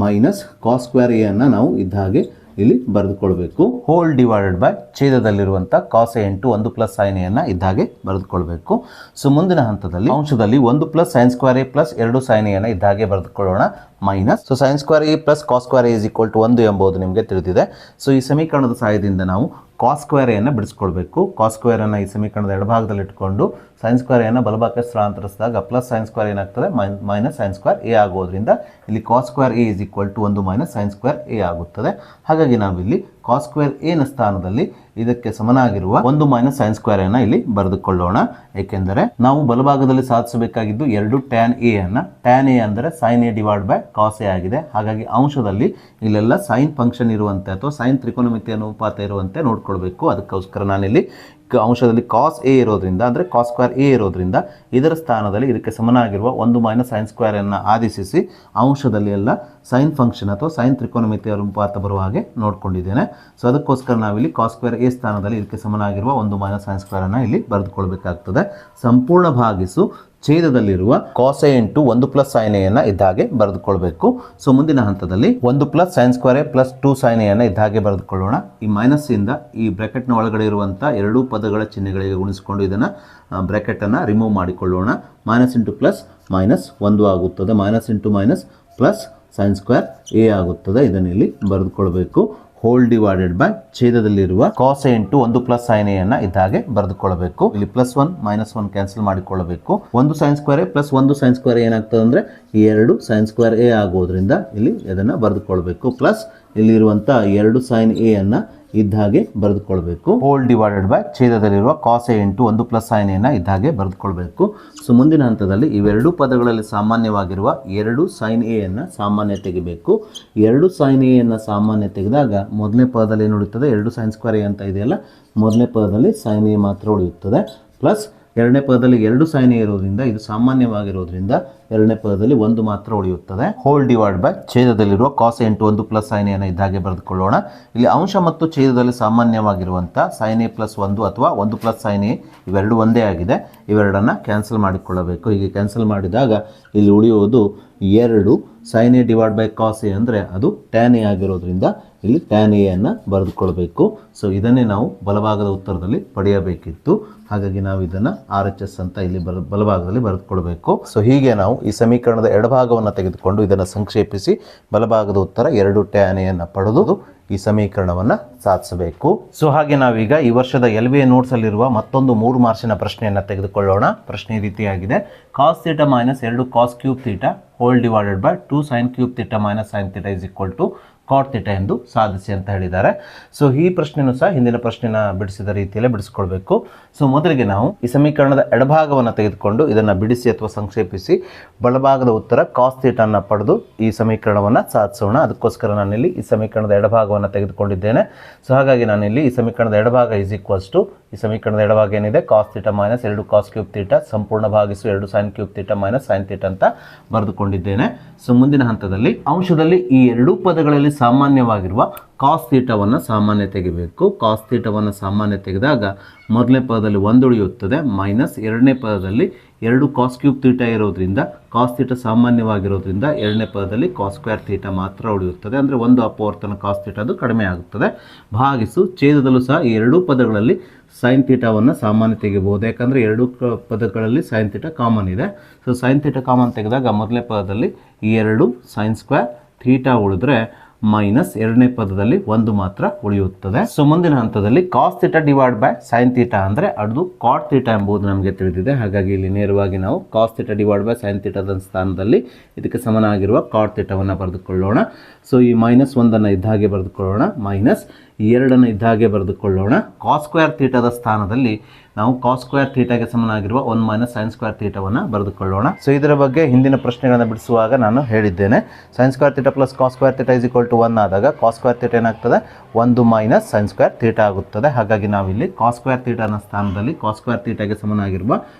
ಮೈನಸ್ cos² a ಅನ್ನು ನಾವು ಇದ್ದ ಹಾಗೆ ಇಲ್ಲಿ ಬರೆದುಕೊಳ್ಬೇಕು. ಹೋಲ್ ಡಿವೈಡೆಡ್ ಬೈ ಛೇದದಲ್ಲಿರುವಂಥ cos a × 1 + sin a ಅನ್ನು ಇದ್ದ ಹಾಗೆ ಬರೆದುಕೊಳ್ಬೇಕು. ಸೊ ಮುಂದಿನ ಹಂತದಲ್ಲಿ ಅಂಶದಲ್ಲಿ 1 + sin² a + 2 sin a ಅನ್ನು ಇದ್ದ ಹಾಗೆ ಬರೆದುಕೊಳ್ಳೋಣ. Minus so sin² a + cos² a = 1 ಎಂಬುದು ನಿಮಗೆ ತಿಳಿದಿದೆ. ಸೊ ಈ ಸಮೀಕರಣದ ಸಹಾಯದಿಂದ ನಾವು cos² a ಅನ್ನು ಬಿಡಿಸ್ಕೊಳ್ಬೇಕು. cos² ಅನ್ನು ಈ ಸಮೀಕರಣದ ಎಡಭಾಗದಲ್ಲಿ ಇಟ್ಕೊಂಡು sin² a ಅನ್ನು ಬಲಭಾಗಕ್ಕೆ ಸ್ಥಳಾಂತರಿಸಿದಾಗ ಪ್ಲಸ್ sin² ಏನಾಗ್ತದೆ ಮೈನಸ್ sin² a ಆಗೋದ್ರಿಂದ ಇಲ್ಲಿ cos² a = 1 - sin² a ಆಗುತ್ತದೆ. ಹಾಗಾಗಿ ನಾವಿಲ್ಲಿ cos² a ನ ಸ್ಥಾನದಲ್ಲಿ ಇದಕ್ಕೆ ಸಮನಾಗಿರುವ 1 - sin² ಅನ್ನು ಇಲ್ಲಿ ಬರೆದುಕೊಳ್ಳೋಣ. ಏಕೆಂದರೆ ನಾವು ಬಲಭಾಗದಲ್ಲಿ ಸಾಧಿಸಬೇಕಾಗಿದ್ದು 2 tan a ಅನ್ನು. tan a ಅಂದರೆ sin a / cos a ಆಗಿದೆ. ಹಾಗಾಗಿ ಅಂಶದಲ್ಲಿ ಇಲ್ಲೆಲ್ಲ ಸೈನ್ ಫಂಕ್ಷನ್ ಇರುವಂತೆ ಅಥವಾ ಸೈನ್ ತ್ರಿಕೋನಮಿತಿ ಅನುಪಾತ ಇರುವಂತೆ ನೋಡ್ಕೊಳ್ಬೇಕು. ಅದಕ್ಕೋಸ್ಕರ ನಾನಿಲ್ಲಿ ಅಂಶದಲ್ಲಿ ಕಾಸ್ ಎ ಇರೋದ್ರಿಂದ ಅಂದರೆ ಕಾಸ್ ಸ್ಕ್ವೇರ್ ಎ ಇರೋದ್ರಿಂದ ಇದರ ಸ್ಥಾನದಲ್ಲಿ ಇದಕ್ಕೆ ಸಮನಾಗಿರುವ 1 ಮೈನಸ್ ಸೈನ್ ಸ್ಕ್ವೇರನ್ನು ಆದೇಶಿಸಿ ಅಂಶದಲ್ಲಿ ಎಲ್ಲ ಸೈನ್ ಫಂಕ್ಷನ್ ಅಥವಾ ಸೈನ್ ತ್ರಿಕೋನಮಿತಿಯ ಅನುಪಾತ ಬರುವ ಹಾಗೆ ನೋಡ್ಕೊಂಡಿದ್ದೇನೆ. ಸೊ ಅದಕ್ಕೋಸ್ಕರ ನಾವಿಲ್ಲಿ ಕಾಸ್ ಸ್ಕ್ವೇರ್ ಎ ಸ್ಥಾನದಲ್ಲಿ ಇದಕ್ಕೆ ಸಮನಾಗಿರುವ 1 ಮೈನಸ್ ಸೈನ್ ಸ್ಕ್ವೇರನ್ನು ಇಲ್ಲಿ ಬರೆದುಕೊಳ್ಬೇಕಾಗ್ತದೆ. ಸಂಪೂರ್ಣ ಭಾಗಿಸು ಛೇದದಲ್ಲಿರುವ cos A into 1 plus sine ಎಯನ್ನು ಇದ್ದಾಗೆ ಬರೆದುಕೊಳ್ಬೇಕು. ಸೊ ಮುಂದಿನ ಹಂತದಲ್ಲಿ 1 plus sine square A plus 2 sine ಎಯನ್ನು ಇದ್ದಾಗೆ ಬರೆದುಕೊಳ್ಳೋಣ. ಈ ಮೈನಸ್ ಇಂದ ಈ ಬ್ರಾಕೆಟ್ನ ಒಳಗಡೆ ಇರುವಂಥ ಎರಡೂ ಪದಗಳ ಚಿಹ್ನೆಗಳಿಗೆ ಗುಣಿಸಿಕೊಂಡು ಇದನ್ನು ಬ್ರಾಕೆಟನ್ನು ರಿಮೂವ್ ಮಾಡಿಕೊಳ್ಳೋಣ. ಮೈನಸ್ ಇಂಟು ಪ್ಲಸ್ ಮೈನಸ್ 1 ಆಗುತ್ತದೆ. Minus into minus plus sine square A ಆಗುತ್ತದೆ. ಇದನ್ನು ಇಲ್ಲಿ ಬರೆದುಕೊಳ್ಬೇಕು. ಹೋಲ್ ಡಿವೈಡೆಡ್ ಬೈ ಛೇದದಲ್ಲಿರುವ cos A into 1 plus sine a ಅನ್ನು ಇದ್ದಾಗೆ ಬರೆದುಕೊಳ್ಳಬೇಕು. ಇಲ್ಲಿ ಪ್ಲಸ್ 1 ಮೈನಸ್ 1 ಕ್ಯಾನ್ಸಲ್ ಮಾಡಿಕೊಳ್ಳಬೇಕು. 1 sign square A plus 1 sine square ಏನಾಗ್ತದೆ ಅಂದರೆ 2 ಸೈನ್ ಸ್ಕ್ವೇರ್ ಎ ಆಗೋದ್ರಿಂದ ಇಲ್ಲಿ ಇದನ್ನು ಬರೆದುಕೊಳ್ಬೇಕು. ಪ್ಲಸ್ ಇಲ್ಲಿರುವಂಥ 2 ಸೈನ್ ಎ ಅನ್ನು ಇದ್ದ ಹಾಗೆ ಬರೆದುಕೊಳ್ಬೇಕು. ಹೋಲ್ ಡಿವೈಡೆಡ್ ಬೈ ಛೇದದಲ್ಲಿರುವ cos A into 1 plus sine ಎನ್ನು ಇದ್ದ ಹಾಗೆ ಬರೆದುಕೊಳ್ಬೇಕು. ಸೊ ಮುಂದಿನ ಹಂತದಲ್ಲಿ ಇವೆರಡು ಪದಗಳಲ್ಲಿ ಸಾಮಾನ್ಯವಾಗಿರುವ 2 ಸೈನ್ ಎ ಅನ್ನು ಸಾಮಾನ್ಯ ತೆಗಿಬೇಕು. 2 ಸೈನ್ ಎ ಅನ್ನು ಸಾಮಾನ್ಯ ತೆಗೆದಾಗ ಮೊದಲನೇ ಪದದಲ್ಲಿ ಏನು ಉಳಿಯುತ್ತದೆ? 2 ಸೈನ್ ಸ್ಕ್ವೇರ್ ಎ ಅಂತ ಇದೆಯಲ್ಲ, ಮೊದಲನೇ ಪದದಲ್ಲಿ ಸೈನ್ ಎ ಮಾತ್ರ ಉಳಿಯುತ್ತದೆ. ಪ್ಲಸ್ ಎರಡನೇ ಪದದಲ್ಲಿ 2 ಸೈನ್ ಎ ಇರೋದ್ರಿಂದ ಇದು ಸಾಮಾನ್ಯವಾಗಿರೋದ್ರಿಂದ ಎರಡನೇ ಪದದಲ್ಲಿ 1 ಮಾತ್ರ ಉಳಿಯುತ್ತದೆ. ಹೋಲ್ ಡಿವೈಡ್ ಬೈ ಛೇದದಲ್ಲಿರುವ cos A into 1 plus sine a ಅನ್ನು ಇದ್ದಾಗೆ ಬರೆದುಕೊಳ್ಳೋಣ. ಇಲ್ಲಿ ಅಂಶ ಮತ್ತು ಛೇದದಲ್ಲಿ ಸಾಮಾನ್ಯವಾಗಿರುವಂಥ ಸೈನ್ ಎ ಪ್ಲಸ್ 1 ಅಥವಾ 1 ಪ್ಲಸ್ ಸೈನ್ ಎ ಇವೆರಡು ಒಂದೇ ಆಗಿದೆ. ಇವೆರಡನ್ನು ಕ್ಯಾನ್ಸಲ್ ಮಾಡಿಕೊಳ್ಳಬೇಕು. ಹೀಗೆ ಕ್ಯಾನ್ಸಲ್ ಮಾಡಿದಾಗ ಇಲ್ಲಿ ಉಳಿಯುವುದು 2 sine a divide by cos a ಅಂದರೆ ಅದು ಟ್ಯಾನ್ ಎ ಆಗಿರೋದ್ರಿಂದ ಇಲ್ಲಿ ಟ್ಯಾನ್ ಎ ಅನ್ನು ಬರೆದುಕೊಳ್ಬೇಕು. ಸೊ ಇದನ್ನೇ ನಾವು ಬಲಭಾಗದ ಉತ್ತರದಲ್ಲಿ ಪಡೆಯಬೇಕಿತ್ತು. ಹಾಗಾಗಿ ನಾವು ಇದನ್ನು RHS ಅಂತ ಇಲ್ಲಿ ಬಲಭಾಗದಲ್ಲಿ ಬರೆದುಕೊಳ್ಬೇಕು. ಸೊ ಹೀಗೆ ನಾವು ಈ ಸಮೀಕರಣದ ಎಡಭಾಗವನ್ನು ತೆಗೆದುಕೊಂಡು ಇದನ್ನು ಸಂಕ್ಷೇಪಿಸಿ ಬಲಭಾಗದ ಉತ್ತರ 2 ಟ್ಯಾನ್ ಎ ಅನ್ನು ಪಡೆದು ಈ ಸಮೀಕರಣವನ್ನು ಸಾಧಿಸಬೇಕು. ಸೊ ಹಾಗೆ ನಾವೀಗ ಈ ವರ್ಷದ LBA ನೋಟ್ಸಲ್ಲಿರುವ ಮತ್ತೊಂದು 3 ಮಾರ್ಕ್ಸಿನ ಪ್ರಶ್ನೆಯನ್ನು ತೆಗೆದುಕೊಳ್ಳೋಣ. ಪ್ರಶ್ನೆ ಈ ರೀತಿಯಾಗಿದೆ. Cos theta minus 2 cos cube theta whole divided by 2 sine cube theta minus sine theta is equal to cot theta ಎಂದು ಸಾಧಿಸಿ ಅಂತ ಹೇಳಿದ್ದಾರೆ. ಸೊ ಈ ಪ್ರಶ್ನೆನೂ ಸಹ ಹಿಂದಿನ ಪ್ರಶ್ನೆನ ಬಿಡಿಸಿದ ರೀತಿಯಲ್ಲೇ ಬಿಡಿಸ್ಕೊಳ್ಬೇಕು. ಸೊ ಮೊದಲಿಗೆ ನಾವು ಈ ಸಮೀಕರಣದ ಎಡಭಾಗವನ್ನು ತೆಗೆದುಕೊಂಡು ಇದನ್ನು ಬಿಡಿಸಿ ಅಥವಾ ಸಂಕ್ಷೇಪಿಸಿ ಬಲಭಾಗದ ಉತ್ತರ ಕಾಸ್ ಥೀಟಾನ ಪಡೆದು ಈ ಸಮೀಕರಣವನ್ನು ಸಾಧಿಸೋಣ. ಅದಕ್ಕೋಸ್ಕರ ನಾನಿಲ್ಲಿ ಈ ಸಮೀಕರಣದ ಎಡಭಾಗವನ್ನು ತೆಗೆದುಕೊಂಡಿದ್ದೇನೆ. ಸೊ ಹಾಗಾಗಿ ನಾನಿಲ್ಲಿ ಈ ಸಮೀಕರಣದ ಎಡಭಾಗ ಈಸ್ ಈಕ್ವಲ್ಸ್ ಟು ಈ ಸಮೀಕರಣದ ಎಡಭಾಗ ಏನಿದೆ cos theta minus 2 cos cube theta ಸಂಪೂರ್ಣ ಭಾಗಿಸು 2 sine cube theta minus sine theta ಅಂತ ಬರೆದುಕೊಂಡಿದ್ದೇನೆ. ಸೊ ಮುಂದಿನ ಹಂತದಲ್ಲಿ ಅಂಶದಲ್ಲಿ ಈ ಎರಡೂ ಪದಗಳಲ್ಲಿ ಸಾಮಾನ್ಯವಾಗಿರುವ ಕಾಸ್ ಥೀಟಾವನ್ನು ಸಾಮಾನ್ಯ ತೆಗಿಬೇಕು. ಕಾಸ್ ಥೀಟಾವನ್ನು ಸಾಮಾನ್ಯ ತೆಗೆದಾಗ ಮೊದಲನೇ ಪದದಲ್ಲಿ 1 ಉಳಿಯುತ್ತದೆ. ಮೈನಸ್ ಎರಡನೇ ಪದದಲ್ಲಿ 2 ಕಾಸ್ ಕ್ಯೂಬ್ ಥೀಟಾ ಇರೋದ್ರಿಂದ ಕಾಸ್ ಥೀಟಾ ಸಾಮಾನ್ಯವಾಗಿರೋದ್ರಿಂದ ಎರಡನೇ ಪದದಲ್ಲಿ ಕಾಸ್ ಸ್ಕ್ವೇರ್ ಥೀಟಾ ಮಾತ್ರ ಉಳಿಯುತ್ತದೆ. ಅಂದರೆ 1 ಅಪವರ್ತನ ಕಾಸ್ ಥೀಟಾದು ಕಡಿಮೆ ಆಗುತ್ತದೆ. ಭಾಗಿಸು ಛೇದದಲ್ಲೂ ಸಹ ಈ ಎರಡೂ ಪದಗಳಲ್ಲಿ ಸೈನ್ ಥೀಟಾವನ್ನು ಸಾಮಾನ್ಯ ತೆಗಿಬಹುದು. ಯಾಕಂದರೆ ಎರಡೂ ಪದಗಳಲ್ಲಿ ಸೈನ್ ಥೀಟಾ ಕಾಮನ್ ಇದೆ. ಸೊ ಸೈನ್ ಥೀಟಾ ಕಾಮನ್ ತೆಗೆದಾಗ ಮೊದಲನೇ ಪದದಲ್ಲಿ 2 ಸೈನ್ ಸ್ಕ್ವೇರ್ ಥೀಟಾ ಉಳಿದ್ರೆ ಮೈನಸ್ ಎರಡನೇ ಪದದಲ್ಲಿ 1 ಮಾತ್ರ ಉಳಿಯುತ್ತದೆ. ಸೊ ಮುಂದಿನ ಹಂತದಲ್ಲಿ cos theta divide by sine theta ಅಂದರೆ ಅದು ಕಾಟ್ ಥೀಟಾ ಎಂಬುದು ನಮಗೆ ತಿಳಿದಿದೆ. ಹಾಗಾಗಿ ಇಲ್ಲಿ ನೇರವಾಗಿ ನಾವು cos theta divide by sine ಥೀಟಾದ ಸ್ಥಾನದಲ್ಲಿ ಇದಕ್ಕೆ ಸಮನಾಗಿರುವ ಕಾಟ್ ಥೀಟಾವನ್ನು ಬರೆದುಕೊಳ್ಳೋಣ. ಸೊ ಈ ಮೈನಸ್ 1 ಇದ್ದ ಹಾಗೆ ಬರೆದುಕೊಳ್ಳೋಣ. ಮೈನಸ್ 2 ಇದ್ದ ಹಾಗೆ ಬರೆದುಕೊಳ್ಳೋಣ. ಕಾಸ್ ಸ್ಕ್ವೇರ್ ಥೀಟಾದ ಸ್ಥಾನದಲ್ಲಿ ನಾವು ಕಾಸ್ ಸ್ಕ್ವೇರ್ ಥೀಟಾಗೆ ಸಮನಾಗಿರುವ 1 ಮೈನಸ್ ಸೈನ್ ಸ್ಕ್ವೇರ್ ಥೀಟಾವನ್ನು ಬರೆದುಕೊಳ್ಳೋಣ. ಸೊ ಇದರ ಬಗ್ಗೆ ಹಿಂದಿನ ಪ್ರಶ್ನೆಗಳನ್ನು ಬಿಡಿಸುವಾಗ ನಾನು ಹೇಳಿದ್ದೇನೆ. Sine square theta plus cos square theta is equal to 1 ಆದಾಗ ಕಾಸ್ ಸ್ಕ್ವೇರ್ ಥೀಟಾ ಏನಾಗ್ತದೆ? 1 ಮೈನಸ್ ಸೈನ್ ಸ್ಕ್ವೇರ್ ಥೀಟಾ ಆಗುತ್ತದೆ. ಹಾಗಾಗಿ ನಾವಿಲ್ಲಿ ಕಾಸ್ ಸ್ಕ್ವೇರ್ ಥೀಟಾನ ಸ್ಥಾನದಲ್ಲಿ ಕಾಸ್ ಸ್ಕ್ವೇರ್ ಥೀಟಾಗೆ ಸಮನಾಗಿರುವ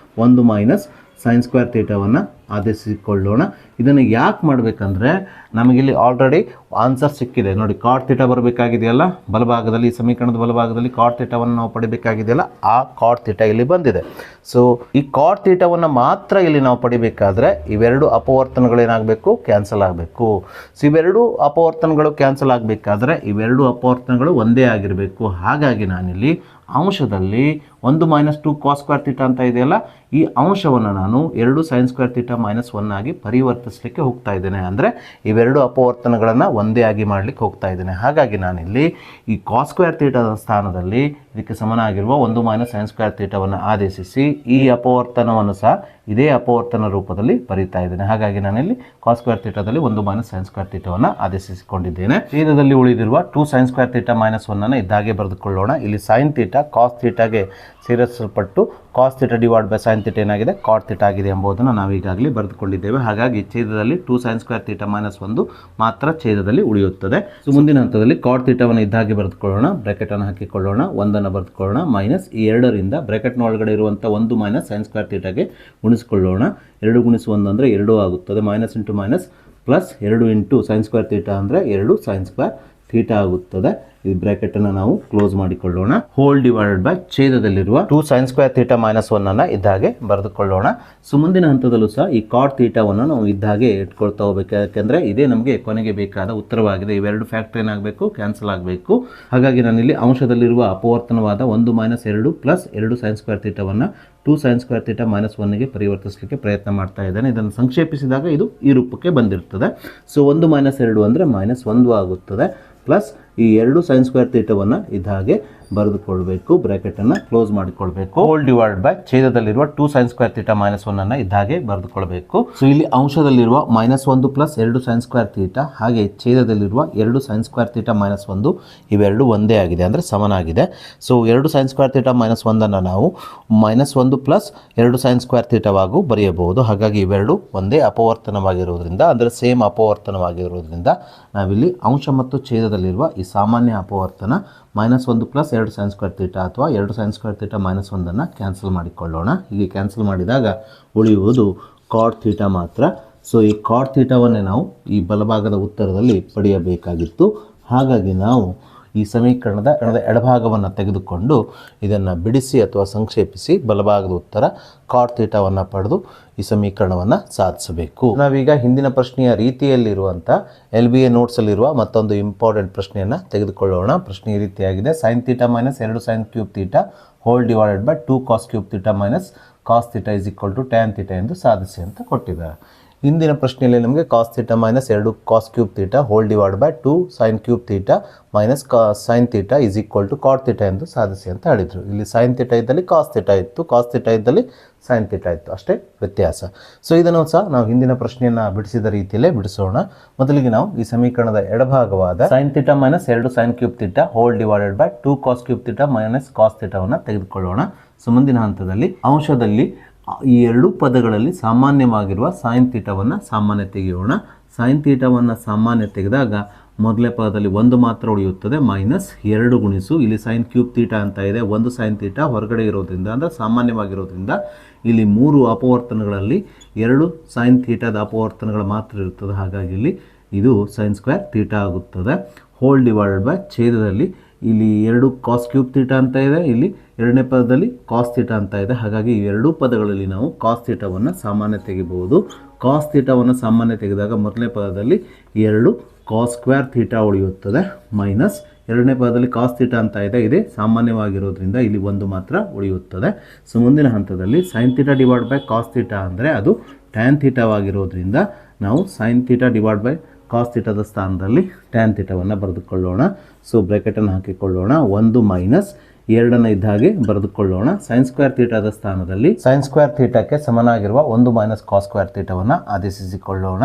1 ಮೈನಸ್ ಸೈನ್ ಸ್ಕ್ವೇರ್ ಥೀಟಾವನ್ನು ಆದೇಶಿಸಿಕೊಳ್ಳೋಣ. ಇದನ್ನು ಯಾಕೆ ಮಾಡಬೇಕಂದ್ರೆ ನಮಗಿಲ್ಲಿ ಆಲ್ರೆಡಿ ಆನ್ಸರ್ ಸಿಕ್ಕಿದೆ ನೋಡಿ. ಕಾಟ್ ಥೀಟಾ ಬರಬೇಕಾಗಿದೆಯಲ್ಲ ಬಲಭಾಗದಲ್ಲಿ, ಈ ಸಮೀಕರಣದ ಬಲಭಾಗದಲ್ಲಿ ಕಾಟ್ ಥೀಟಾವನ್ನು ನಾವು ಪಡಿಬೇಕಾಗಿದೆಯಲ್ಲ, ಆ ಕಾಟ್ ಥೀಟಾ ಇಲ್ಲಿ ಬಂದಿದೆ. ಸೊ ಈ ಕಾಟ್ ಥೀಟಾವನ್ನು ಮಾತ್ರ ಇಲ್ಲಿ ನಾವು ಪಡಿಬೇಕಾದ್ರೆ ಇವೆರಡು ಅಪವರ್ತನಗಳೇನಾಗಬೇಕು? ಕ್ಯಾನ್ಸಲ್ ಆಗಬೇಕು. ಸೊ ಇವೆರಡು ಅಪವರ್ತನಗಳು ಕ್ಯಾನ್ಸಲ್ ಆಗಬೇಕಾದ್ರೆ ಇವೆರಡು ಅಪವರ್ತನಗಳು ಒಂದೇ ಆಗಿರಬೇಕು. ಹಾಗಾಗಿ ನಾನಿಲ್ಲಿ ಅಂಶದಲ್ಲಿ 1 ಮೈನಸ್ 2 ಕಾಸ್ ಸ್ಕ್ವೇರ್ ಥೀಟಾ ಅಂತ ಇದೆಯಲ್ಲ, ಈ ಅಂಶವನ್ನು ನಾನು 2 ಸೈನ್ ಸ್ಕ್ವೇರ್ ಥೀಟಾ ಮೈನಸ್ 1 ಆಗಿ ಪರಿವರ್ತಿಸಲಿಕ್ಕೆ ಹೋಗ್ತಾ ಇದ್ದೇನೆ. ಅಂದರೆ ಇವೆರಡು ಅಪವರ್ತನಗಳನ್ನು ಒಂದೇ ಆಗಿ ಮಾಡಲಿಕ್ಕೆ ಹೋಗ್ತಾ ಇದ್ದೇನೆ. ಹಾಗಾಗಿ ನಾನಿಲ್ಲಿ ಈ ಕಾಸ್ ಸ್ಕ್ವೇರ್ ಥೀಟಾದ ಸ್ಥಾನದಲ್ಲಿ ಇದಕ್ಕೆ ಸಮನಾಗಿರುವ 1 ಮೈನಸ್ ಸೈನ್ ಸ್ಕ್ವೇರ್ ಥೀಟಾವನ್ನು ಆದೇಶಿಸಿ ಈ ಅಪವರ್ತನವನ್ನು ಸಹ ಇದೇ ಅಪವರ್ತನ ರೂಪದಲ್ಲಿ ಬರೀತಾ ಇದ್ದೇನೆ. ಹಾಗಾಗಿ ನಾನಿಲ್ಲಿ ಕಾಸ್ ಸ್ಕ್ವೇರ್ ಥೀಟಾದಲ್ಲಿ 1 ಮೈನಸ್ ಸೈನ್ ಸ್ಕ್ವೇರ್ ಥೀಟಾವನ್ನು ಆದೇಶಿಸಿಕೊಂಡಿದ್ದೇನೆ. ಛೇದದಲ್ಲಿ ಉಳಿದಿರುವ 2 ಸೈನ್ ಸ್ಕ್ವೇರ್ ಥೀಟಾ ಮೈನಸ್ 1 ಇದ್ದಾಗೆ ಬರೆದುಕೊಳ್ಳೋಣ. ಇಲ್ಲಿ ಸೈನ್ ಥೀಟಾ ಕಾಸ್ ಥೀಟಾಗೆ ಸೇರಿಸಲ್ಪಟ್ಟು cos theta divide by sine theta ಏನಾಗಿದೆ? ಕಾಟ್ ಥೀಟಾ ಆಗಿದೆ ಎಂಬುದನ್ನು ನಾವು ಈಗಾಗಲೇ ಬರೆದುಕೊಂಡಿದ್ದೇವೆ. ಹಾಗಾಗಿ ಛೇದದಲ್ಲಿ 2 ಸೈನ್ ಸ್ಕ್ವೇರ್ ಥೀಟಾ ಮೈನಸ್ 1 ಮಾತ್ರ ಛೇದದಲ್ಲಿ ಉಳಿಯುತ್ತದೆ. ಸೊ ಮುಂದಿನ ಹಂತದಲ್ಲಿ ಕಾಟ್ ಥೀಟಾವನ್ನು ಇದ್ದಾಗೆ ಬರೆದುಕೊಳ್ಳೋಣ. ಬ್ರಾಕೆಟನ್ನು ಹಾಕಿಕೊಳ್ಳೋಣ. 1 ಒಂದನ್ನು ಬರೆದುಕೊಳ್ಳೋಣ ಮೈನಸ್ ಈ 2ರಿಂದ ಬ್ರ್ಯಾಕೆಟ್ನ ಒಳಗಡೆ ಇರುವಂಥ 1 ಮೈನಸ್ ಸೈನ್ ಸ್ಕ್ವೇರ್ ಥೀಟಾಗೆ ಗುಣಿಸ್ಕೊಳ್ಳೋಣ. 2 ಗುಣಿಸು 1 ಅಂದರೆ 2 ಆಗುತ್ತದೆ. Minus into minus plus 2 into sine square theta ಅಂದರೆ 2 ಸೈನ್ ಸ್ಕ್ವೇರ್ ಥೀಟಾ ಆಗುತ್ತದೆ. ಈ ಬ್ರ್ಯಾಕೆಟನ್ನು ನಾವು ಕ್ಲೋಸ್ ಮಾಡಿಕೊಳ್ಳೋಣ. ಹೋಲ್ ಡಿವೈಡೆಡ್ ಬೈ ಛೇದದಲ್ಲಿರುವ 2 ಸೈನ್ ಸ್ಕ್ವೇರ್ ಥೀಟಾ ಮೈನಸ್ 1 ಇದ್ದಾಗೆ ಬರೆದುಕೊಳ್ಳೋಣ. ಸೊ ಮುಂದಿನ ಹಂತದಲ್ಲೂ ಸಹ ಈ ಕಾಟ್ ಥೀಟಾವನ್ನು ನಾವು ಇದ್ದಾಗೆ ಇಟ್ಕೊಳ್ತಾ ಹೋಗಬೇಕು. ಯಾಕೆಂದರೆ ಇದೇ ನಮಗೆ ಕೊನೆಗೆ ಬೇಕಾದ ಉತ್ತರವಾಗಿದೆ. ಇವೆರಡು ಫ್ಯಾಕ್ಟರ್ ಏನಾಗಬೇಕು, ಕ್ಯಾನ್ಸಲ್ ಆಗಬೇಕು. ಹಾಗಾಗಿ ನಾನಿಲ್ಲಿ ಅಂಶದಲ್ಲಿರುವ ಅಪವರ್ತನವಾದ 1 ಮೈನಸ್ 2 ಪ್ಲಸ್ 2 ಸೈನ್ ಸ್ಕ್ವೇರ್ ಥೀಟಾವನ್ನು 2 ಸೈನ್ ಸ್ಕ್ವೇರ್ ಥೀಟಾ ಮೈನಸ್ 1ಗೆ ಪರಿವರ್ತಿಸಲಿಕ್ಕೆ ಪ್ರಯತ್ನ ಮಾಡ್ತಾ ಇದ್ದೇನೆ. ಇದನ್ನು ಸಂಕ್ಷೇಪಿಸಿದಾಗ ಇದು ಈ ರೂಪಕ್ಕೆ ಬಂದಿರ್ತದೆ. ಸೊ 1 ಮೈನಸ್ 2 ಅಂದರೆ ಮೈನಸ್ 1 ಆಗುತ್ತದೆ. ಪ್ಲಸ್ ಈ 2 ಸೈನ್ ಸ್ಕ್ವೇರ್ ಥೀಟಾವನ್ನು ಇದಾಗೆ ಬರೆದುಕೊಳ್ಬೇಕು. ಬ್ರ್ಯಾಕೆಟನ್ನು ಕ್ಲೋಸ್ ಮಾಡಿಕೊಳ್ಬೇಕು. ಹೋಲ್ ಡಿವೈಡ್ ಬೈ ಛೇದದಲ್ಲಿರುವ 2 ಸೈನ್ ಸ್ಕ್ವೇರ್ ಥೀಟಾ ಮೈನಸ್ 1 ಇದಾಗೆ ಬರೆದುಕೊಳ್ಬೇಕು. ಸೊ ಇಲ್ಲಿ ಅಂಶದಲ್ಲಿರುವ minus 1 plus 2 sine square theta ಹಾಗೆ ಛೇದದಲ್ಲಿರುವ 2 ಸೈನ್ ಸ್ಕ್ವೇರ್ ಥೀಟಾ ಮೈನಸ್ 1 ಇವೆರಡು ಒಂದೇ ಆಗಿದೆ, ಅಂದರೆ ಸಮನಾಗಿದೆ. So 2 sine square theta minus 1 ನಾವು ಮೈನಸ್ 1 ಪ್ಲಸ್ 2 ಸೈನ್ ಸ್ಕ್ವೇರ್ ಥೀಟಾವಾಗೂ ಬರೆಯಬಹುದು. ಹಾಗಾಗಿ ಇವೆರಡು ಒಂದೇ ಅಪವರ್ತನವಾಗಿರುವುದರಿಂದ, ಅಂದರೆ ಸೇಮ್ ಅಪವರ್ತನವಾಗಿರುವುದರಿಂದ ನಾವಿಲ್ಲಿ ಅಂಶ ಮತ್ತು ಛೇದದಲ್ಲಿರುವ ಈ ಸಾಮಾನ್ಯ ಅಪವರ್ತನ minus 1 plus 2 sine square theta ಅಥವಾ 2 sine square theta minus 1 cancel ಮಾಡಿಕೊಳ್ಳೋಣ. ಹೀಗೆ ಕ್ಯಾನ್ಸಲ್ ಮಾಡಿದಾಗ ಉಳಿಯುವುದು ಕಾಟ್ ಥೀಟಾ ಮಾತ್ರ. ಸೊ ಈ ಕಾಟ್ ಥೀಟಾವನ್ನೇ ನಾವು ಈ ಬಲಭಾಗದ ಉತ್ತರದಲ್ಲಿ ಪಡೆಯಬೇಕಾಗಿತ್ತು. ಹಾಗಾಗಿ ನಾವು ಈ ಸಮೀಕರಣದ ಎಡಭಾಗವನ್ನು ತೆಗೆದುಕೊಂಡು ಇದನ್ನು ಬಿಡಿಸಿ ಅಥವಾ ಸಂಕ್ಷೇಪಿಸಿ ಬಲಭಾಗದ ಉತ್ತರ ಕಾಟ್ ಥೀಟಾವನ್ನು ಪಡೆದು ಈ ಸಮೀಕರಣವನ್ನು ಸಾಧಿಸಬೇಕು. ನಾವೀಗ ಹಿಂದಿನ ಪ್ರಶ್ನೆಯ ರೀತಿಯಲ್ಲಿರುವಂಥ LBA ನೋಟ್ಸಲ್ಲಿರುವ ಮತ್ತೊಂದು ಇಂಪಾರ್ಟೆಂಟ್ ಪ್ರಶ್ನೆಯನ್ನು ತೆಗೆದುಕೊಳ್ಳೋಣ. ಪ್ರಶ್ನೆ ಈ ರೀತಿಯಾಗಿದೆ: sine theta minus 2 sine cube theta whole divided by 2 cos cube theta minus cos theta is equal to tan theta ಎಂದು ಸಾಧಿಸಿ ಅಂತ ಕೊಟ್ಟಿದ್ದಾರೆ. ಹಿಂದಿನ ಪ್ರಶ್ನೆಯಲ್ಲಿ ನಮಗೆ cos theta minus 2 cos cube theta whole divide by 2 sine cube theta minus sine theta is equal to cot theta ಎಂದು ಸಾಧಿಸಿ ಅಂತ ಹೇಳಿದರು. ಇಲ್ಲಿ ಸೈನ್ ಥೀಟಾ ಇದ್ದಲ್ಲಿ ಕಾಸ್ ಥೀಟಾ ಇತ್ತು, ಕಾಸ್ ಥೀಟಾ ಇದ್ದಲ್ಲಿ ಸೈನ್ ಥೀಟಾ ಇತ್ತು, ಅಷ್ಟೇ ವ್ಯತ್ಯಾಸ. ಸೊ ಇದನ್ನು ಸಹ ನಾವು ಹಿಂದಿನ ಪ್ರಶ್ನೆಯನ್ನು ಬಿಡಿಸಿದ ರೀತಿಯಲ್ಲೇ ಬಿಡಿಸೋಣ. ಮೊದಲಿಗೆ ನಾವು ಈ ಸಮೀಕರಣದ ಎಡಭಾಗವಾದ sine theta minus 2 sine cube theta whole divided by 2 cos cube theta minus cos ಥೀಟಾವನ್ನು ತೆಗೆದುಕೊಳ್ಳೋಣ. ಸೊ ಮುಂದಿನ ಹಂತದಲ್ಲಿ ಅಂಶದಲ್ಲಿ ಈ ಎರಡು ಪದಗಳಲ್ಲಿ ಸಾಮಾನ್ಯವಾಗಿರುವ ಸೈನ್ ಥೀಟಾವನ್ನು ಸಾಮಾನ್ಯ ತೆಗೆಯೋಣ. ಸೈನ್ ಥೀಟಾವನ್ನು ಸಾಮಾನ್ಯ ತೆಗೆದಾಗ ಮೊದಲನೇ ಪದದಲ್ಲಿ 1 ಮಾತ್ರ ಉಳಿಯುತ್ತದೆ. ಮೈನಸ್ 2 ಗುಣಿಸು ಇಲ್ಲಿ ಸೈನ್ ಕ್ಯೂಬ್ ಥೀಟಾ ಅಂತ ಇದೆ, 1 ಸೈನ್ ಥೀಟಾ ಹೊರಗಡೆ ಇರೋದ್ರಿಂದ, ಅಂದರೆ ಸಾಮಾನ್ಯವಾಗಿರೋದ್ರಿಂದ ಇಲ್ಲಿ 3 ಅಪವರ್ತನಗಳಲ್ಲಿ 2 ಸೈನ್ ಥೀಟಾದ ಅಪವರ್ತನಗಳು ಮಾತ್ರ ಇರುತ್ತದೆ. ಹಾಗಾಗಿ ಇಲ್ಲಿ ಇದು ಸೈನ್ ಸ್ಕ್ವೇರ್ ಥೀಟಾ ಆಗುತ್ತದೆ. ಹೋಲ್ ಡಿವೈಡೆಡ್ ಬೈ ಛೇದದಲ್ಲಿ ಇಲ್ಲಿ 2 ಕಾಸ್ ಕ್ಯೂಬ್ ಥೀಟಾ ಅಂತ ಇದೆ, ಇಲ್ಲಿ ಎರಡನೇ ಪದದಲ್ಲಿ ಕಾಸ್ ಥೀಟಾ ಅಂತ ಇದೆ. ಹಾಗಾಗಿ ಈ ಎರಡೂ ಪದಗಳಲ್ಲಿ ನಾವು ಕಾಸ್ ಥೀಟಾವನ್ನು ಸಾಮಾನ್ಯ ತೆಗಿಬಹುದು. ಕಾಸ್ ಥೀಟಾವನ್ನು ಸಾಮಾನ್ಯ ತೆಗೆದಾಗ ಮೊದಲನೇ ಪದದಲ್ಲಿ 2 ಕಾಸ್ ಸ್ಕ್ವೇರ್ ಥೀಟಾ ಉಳಿಯುತ್ತದೆ. ಮೈನಸ್ ಎರಡನೇ ಪದದಲ್ಲಿ ಕಾಸ್ ಥೀಟಾ ಅಂತ ಇದೆ, ಇದೇ ಸಾಮಾನ್ಯವಾಗಿರೋದ್ರಿಂದ ಇಲ್ಲಿ 1 ಮಾತ್ರ ಉಳಿಯುತ್ತದೆ. ಸೊ ಮುಂದಿನ ಹಂತದಲ್ಲಿ sine theta divide by cos theta ಅಂದರೆ ಅದು ಟ್ಯಾನ್ ಥೀಟಾವಾಗಿರೋದ್ರಿಂದ ನಾವು sine theta divide by cos ಥೀಟಾದ ಸ್ಥಾನದಲ್ಲಿ ಟ್ಯಾನ್ ಥೀಟಾವನ್ನು ಬರೆದುಕೊಳ್ಳೋಣ. ಸೊ ಬ್ರ್ಯಾಕೆಟನ್ನು ಹಾಕಿಕೊಳ್ಳೋಣ. 1 ಮೈನಸ್ 2 ಇದ್ದ ಹಾಗೆ ಬರೆದುಕೊಳ್ಳೋಣ. ಸೈನ್ ಸ್ಕ್ವೇರ್ ಥೀಟಾದ ಸ್ಥಾನದಲ್ಲಿ ಸೈನ್ ಸ್ಕ್ವೇರ್ ಥೀಟಾಕ್ಕೆ ಸಮನಾಗಿರುವ 1 ಮೈನಸ್ ಕಾಸ್ ಸ್ಕ್ವೇರ್ ಥೀಟಾವನ್ನು ಆದೇಶಿಸಿಕೊಳ್ಳೋಣ.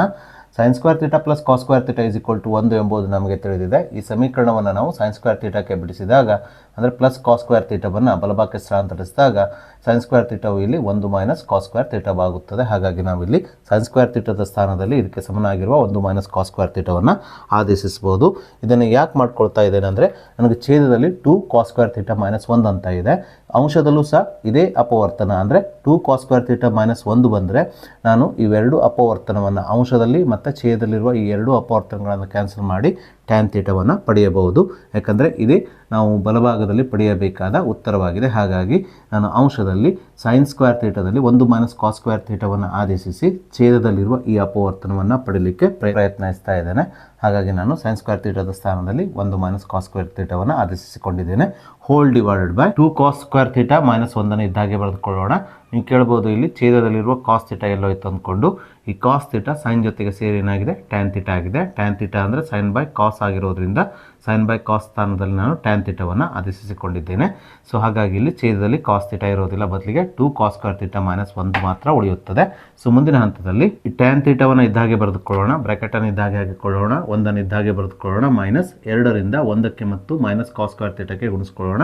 Sine square theta plus cos square theta is equal to 1 ಎಂಬುದು ನಮಗೆ ತಿಳಿದಿದೆ. ಈ ಸಮೀಕರಣವನ್ನು ನಾವು ಸೈನ್ ಸ್ಕ್ವೇರ್ ಥೀಟಾಕ್ಕೆ ಬಿಡಿಸಿದಾಗ, ಅಂದರೆ ಪ್ಲಸ್ ಕಾಸ್ ಸ್ಕ್ವೇರ್ ಥೀಟಾವನ್ನು ಬಲಭಾಗಕ್ಕೆ ಸ್ಥಳಾಂತರಿಸಿದಾಗ ಸೈನ್ ಸ್ಕ್ವೇರ್ ಥೀಟಾವು ಇಲ್ಲಿ 1 ಮೈನಸ್ ಕಾಸ್ ಸ್ಕ್ವೇರ್ ಥೀಟಾವಾಗುತ್ತದೆ. ಹಾಗಾಗಿ ನಾವಿಲ್ಲಿ ಸೈನ್ ಸ್ಕ್ವೇರ್ ಥೀಟಾದ ಸ್ಥಾನದಲ್ಲಿ ಇದಕ್ಕೆ ಸಮನಾಗಿರುವ 1 ಮೈನಸ್ ಕಾಸ್ ಸ್ಕ್ವೇರ್ ಥೀಟಾವನ್ನು ಆದೇಶಿಸಬಹುದು. ಇದನ್ನು ಯಾಕೆ ಮಾಡ್ಕೊಳ್ತಾ ಇದ್ದೇನೆ ಅಂದರೆ, ನನಗೆ ಛೇದದಲ್ಲಿ 2 ಕಾಸ್ ಸ್ಕ್ವೇರ್ ಥೀಟಾ ಮೈನಸ್ 1 ಅಂತ ಇದೆ. ಅಂಶದಲ್ಲೂ ಸಹ ಇದೇ ಅಪವರ್ತನ, ಅಂದರೆ 2 ಕಾಸ್ ಸ್ಕ್ವೇರ್ ಥೀಟಾ ಮೈನಸ್ 1 ಬಂದರೆ ನಾನು ಇವೆರಡು ಅಪವರ್ತನವನ್ನು ಅಂಶದಲ್ಲಿ ಮತ್ತು ಛೇದದಲ್ಲಿರುವ ಈ ಎರಡೂ ಅಪವರ್ತನಗಳನ್ನು ಕ್ಯಾನ್ಸಲ್ ಮಾಡಿ ಟ್ಯಾನ್ ಥೀಟಾವನ್ನು ಪಡೆಯಬಹುದು. ಯಾಕಂದರೆ ಇದೇ ನಾವು ಬಲಭಾಗದಲ್ಲಿ ಪಡೆಯಬೇಕಾದ ಉತ್ತರವಾಗಿದೆ. ಹಾಗಾಗಿ ನಾನು ಅಂಶದಲ್ಲಿ ಸೈನ್ ಸ್ಕ್ವೇರ್ ಥೀಟಾದಲ್ಲಿ 1 ಮೈನಸ್ ಕಾಸ್ ಸ್ಕ್ವೇರ್ ಥೀಟಾವನ್ನು ಆದೇಶಿಸಿ ಛೇದದಲ್ಲಿರುವ ಈ ಅಪವರ್ತನವನ್ನು ಪಡೆಯಲಿಕ್ಕೆ ಪ್ರಯತ್ನಿಸ್ತಾ ಇದ್ದೇನೆ. ಹಾಗಾಗಿ ನಾನು ಸೈನ್ ಸ್ಕ್ವೇರ್ ಥೀಟಾದ ಸ್ಥಾನದಲ್ಲಿ 1 ಮೈನಸ್ ಕಾಸ್ ಸ್ಕ್ವೇರ್ ಥೀಟಾವನ್ನು ಆದೇಶಿಸಿಕೊಂಡಿದ್ದೇನೆ. Whole divided by 2 cos square theta minus 1 ಇದ್ದಾಗೆ ಬರೆದುಕೊಳ್ಳೋಣ. ನೀವು ಕೇಳ್ಬೋದು ಇಲ್ಲಿ ಛೇದದಲ್ಲಿರುವ ಕಾಸ್ ಥೀಟಾ ಎಲ್ಲೋ ಇತ್ತು ಅಂದ್ಕೊಂಡು, ಈ ಕಾಸ್ ಥೀಟಾ ಸೈನ್ ಜೊತೆಗೆ ಸೇರಿ ಏನಾಗಿದೆ, ಟ್ಯಾನ್ ಥೀಟಾ ಆಗಿದೆ. ಟ್ಯಾನ್ ಥೀಟಾ ಅಂದರೆ ಸೈನ್ ಬೈ ಕಾಸ್ ಆಗಿರೋದ್ರಿಂದ ಸೈನ್ ಬೈ ಕಾಸ್ ಸ್ಥಾನದಲ್ಲಿ ನಾನು ಟ್ಯಾನ್ ಥೀಟಾವನ್ನು ಆದೇಶಿಸಿಕೊಂಡಿದ್ದೇನೆ. ಸೊ ಹಾಗಾಗಿ ಇಲ್ಲಿ ಛೇದದಲ್ಲಿ ಕಾಸ್ ಥೀಟಾ ಇರೋದಿಲ್ಲ, ಬದಲಿಗೆ 2 ಕಾಸ್ ಸ್ಕ್ವೇರ್ ಥೀಟಾ ಮೈನಸ್ 1 ಮಾತ್ರ ಉಳಿಯುತ್ತದೆ. ಸೊ ಮುಂದಿನ ಹಂತದಲ್ಲಿ ಈ ಟ್ಯಾನ್ ಥೀಟಾವನ್ನು ಇದ್ದಾಗೆ ಬರೆದುಕೊಳ್ಳೋಣ. ಬ್ರ್ಯಾಕೆಟನ್ನು ಇದ್ದಾಗೆ ಹಾಕಿಕೊಳ್ಳೋಣ. 1 ಇದ್ದಾಗೆ ಬರೆದುಕೊಳ್ಳೋಣ. ಮೈನಸ್ 2ರಿಂದ 1ಕ್ಕೆ ಮತ್ತು ಮೈನಸ್ ಕಾಸ್ ಸ್ಕ್ವೇರ್ ಥೀಟಾಕ್ಕೆ ಗುಣಿಸ್ಕೊಳ್ಳೋಣ.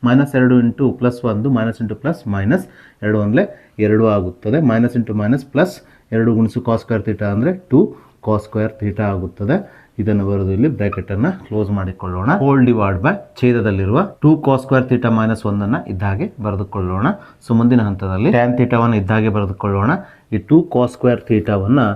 Minus 2 into plus 1 minus into plus minus 2 ಅಂದರೆ 2 ಆಗುತ್ತದೆ. ಮೈನಸ್ ಇಂಟು ಮೈನಸ್ ಪ್ಲಸ್ 2 ಗುಣಿಸು ಕಾಸ್ ಸ್ಕ್ವೇರ್ ಥೀಟಾ ಅಂದರೆ 2 ಕಾಸ್ ಸ್ಕ್ವೇರ್ ಥೀಟಾ ಆಗುತ್ತದೆ. ಇದನ್ನು ಬರೆದು ಇಲ್ಲಿ ಬ್ರಾಕೆಟನ್ನು ಕ್ಲೋಸ್ ಮಾಡಿಕೊಳ್ಳೋಣ. ಹೋಲ್ ಡಿವೈಡ್ ಬೈ ಛೇದದಲ್ಲಿರುವ 2 ಕಾಸ್ ಸ್ಕ್ವೇರ್ ಥೀಟಾ ಮೈನಸ್ 1 ಇದ್ದಾಗೆ ಬರೆದುಕೊಳ್ಳೋಣ. ಸೊ ಮುಂದಿನ ಹಂತದಲ್ಲಿ ಟ್ಯಾನ್ ಥೀಟಾವನ್ನು ಇದ್ದಾಗೆ ಬರೆದುಕೊಳ್ಳೋಣ. ಈ 2 ಕಾಸ್ ಸ್ಕ್ವೇರ್ ಥೀಟಾವನ್ನು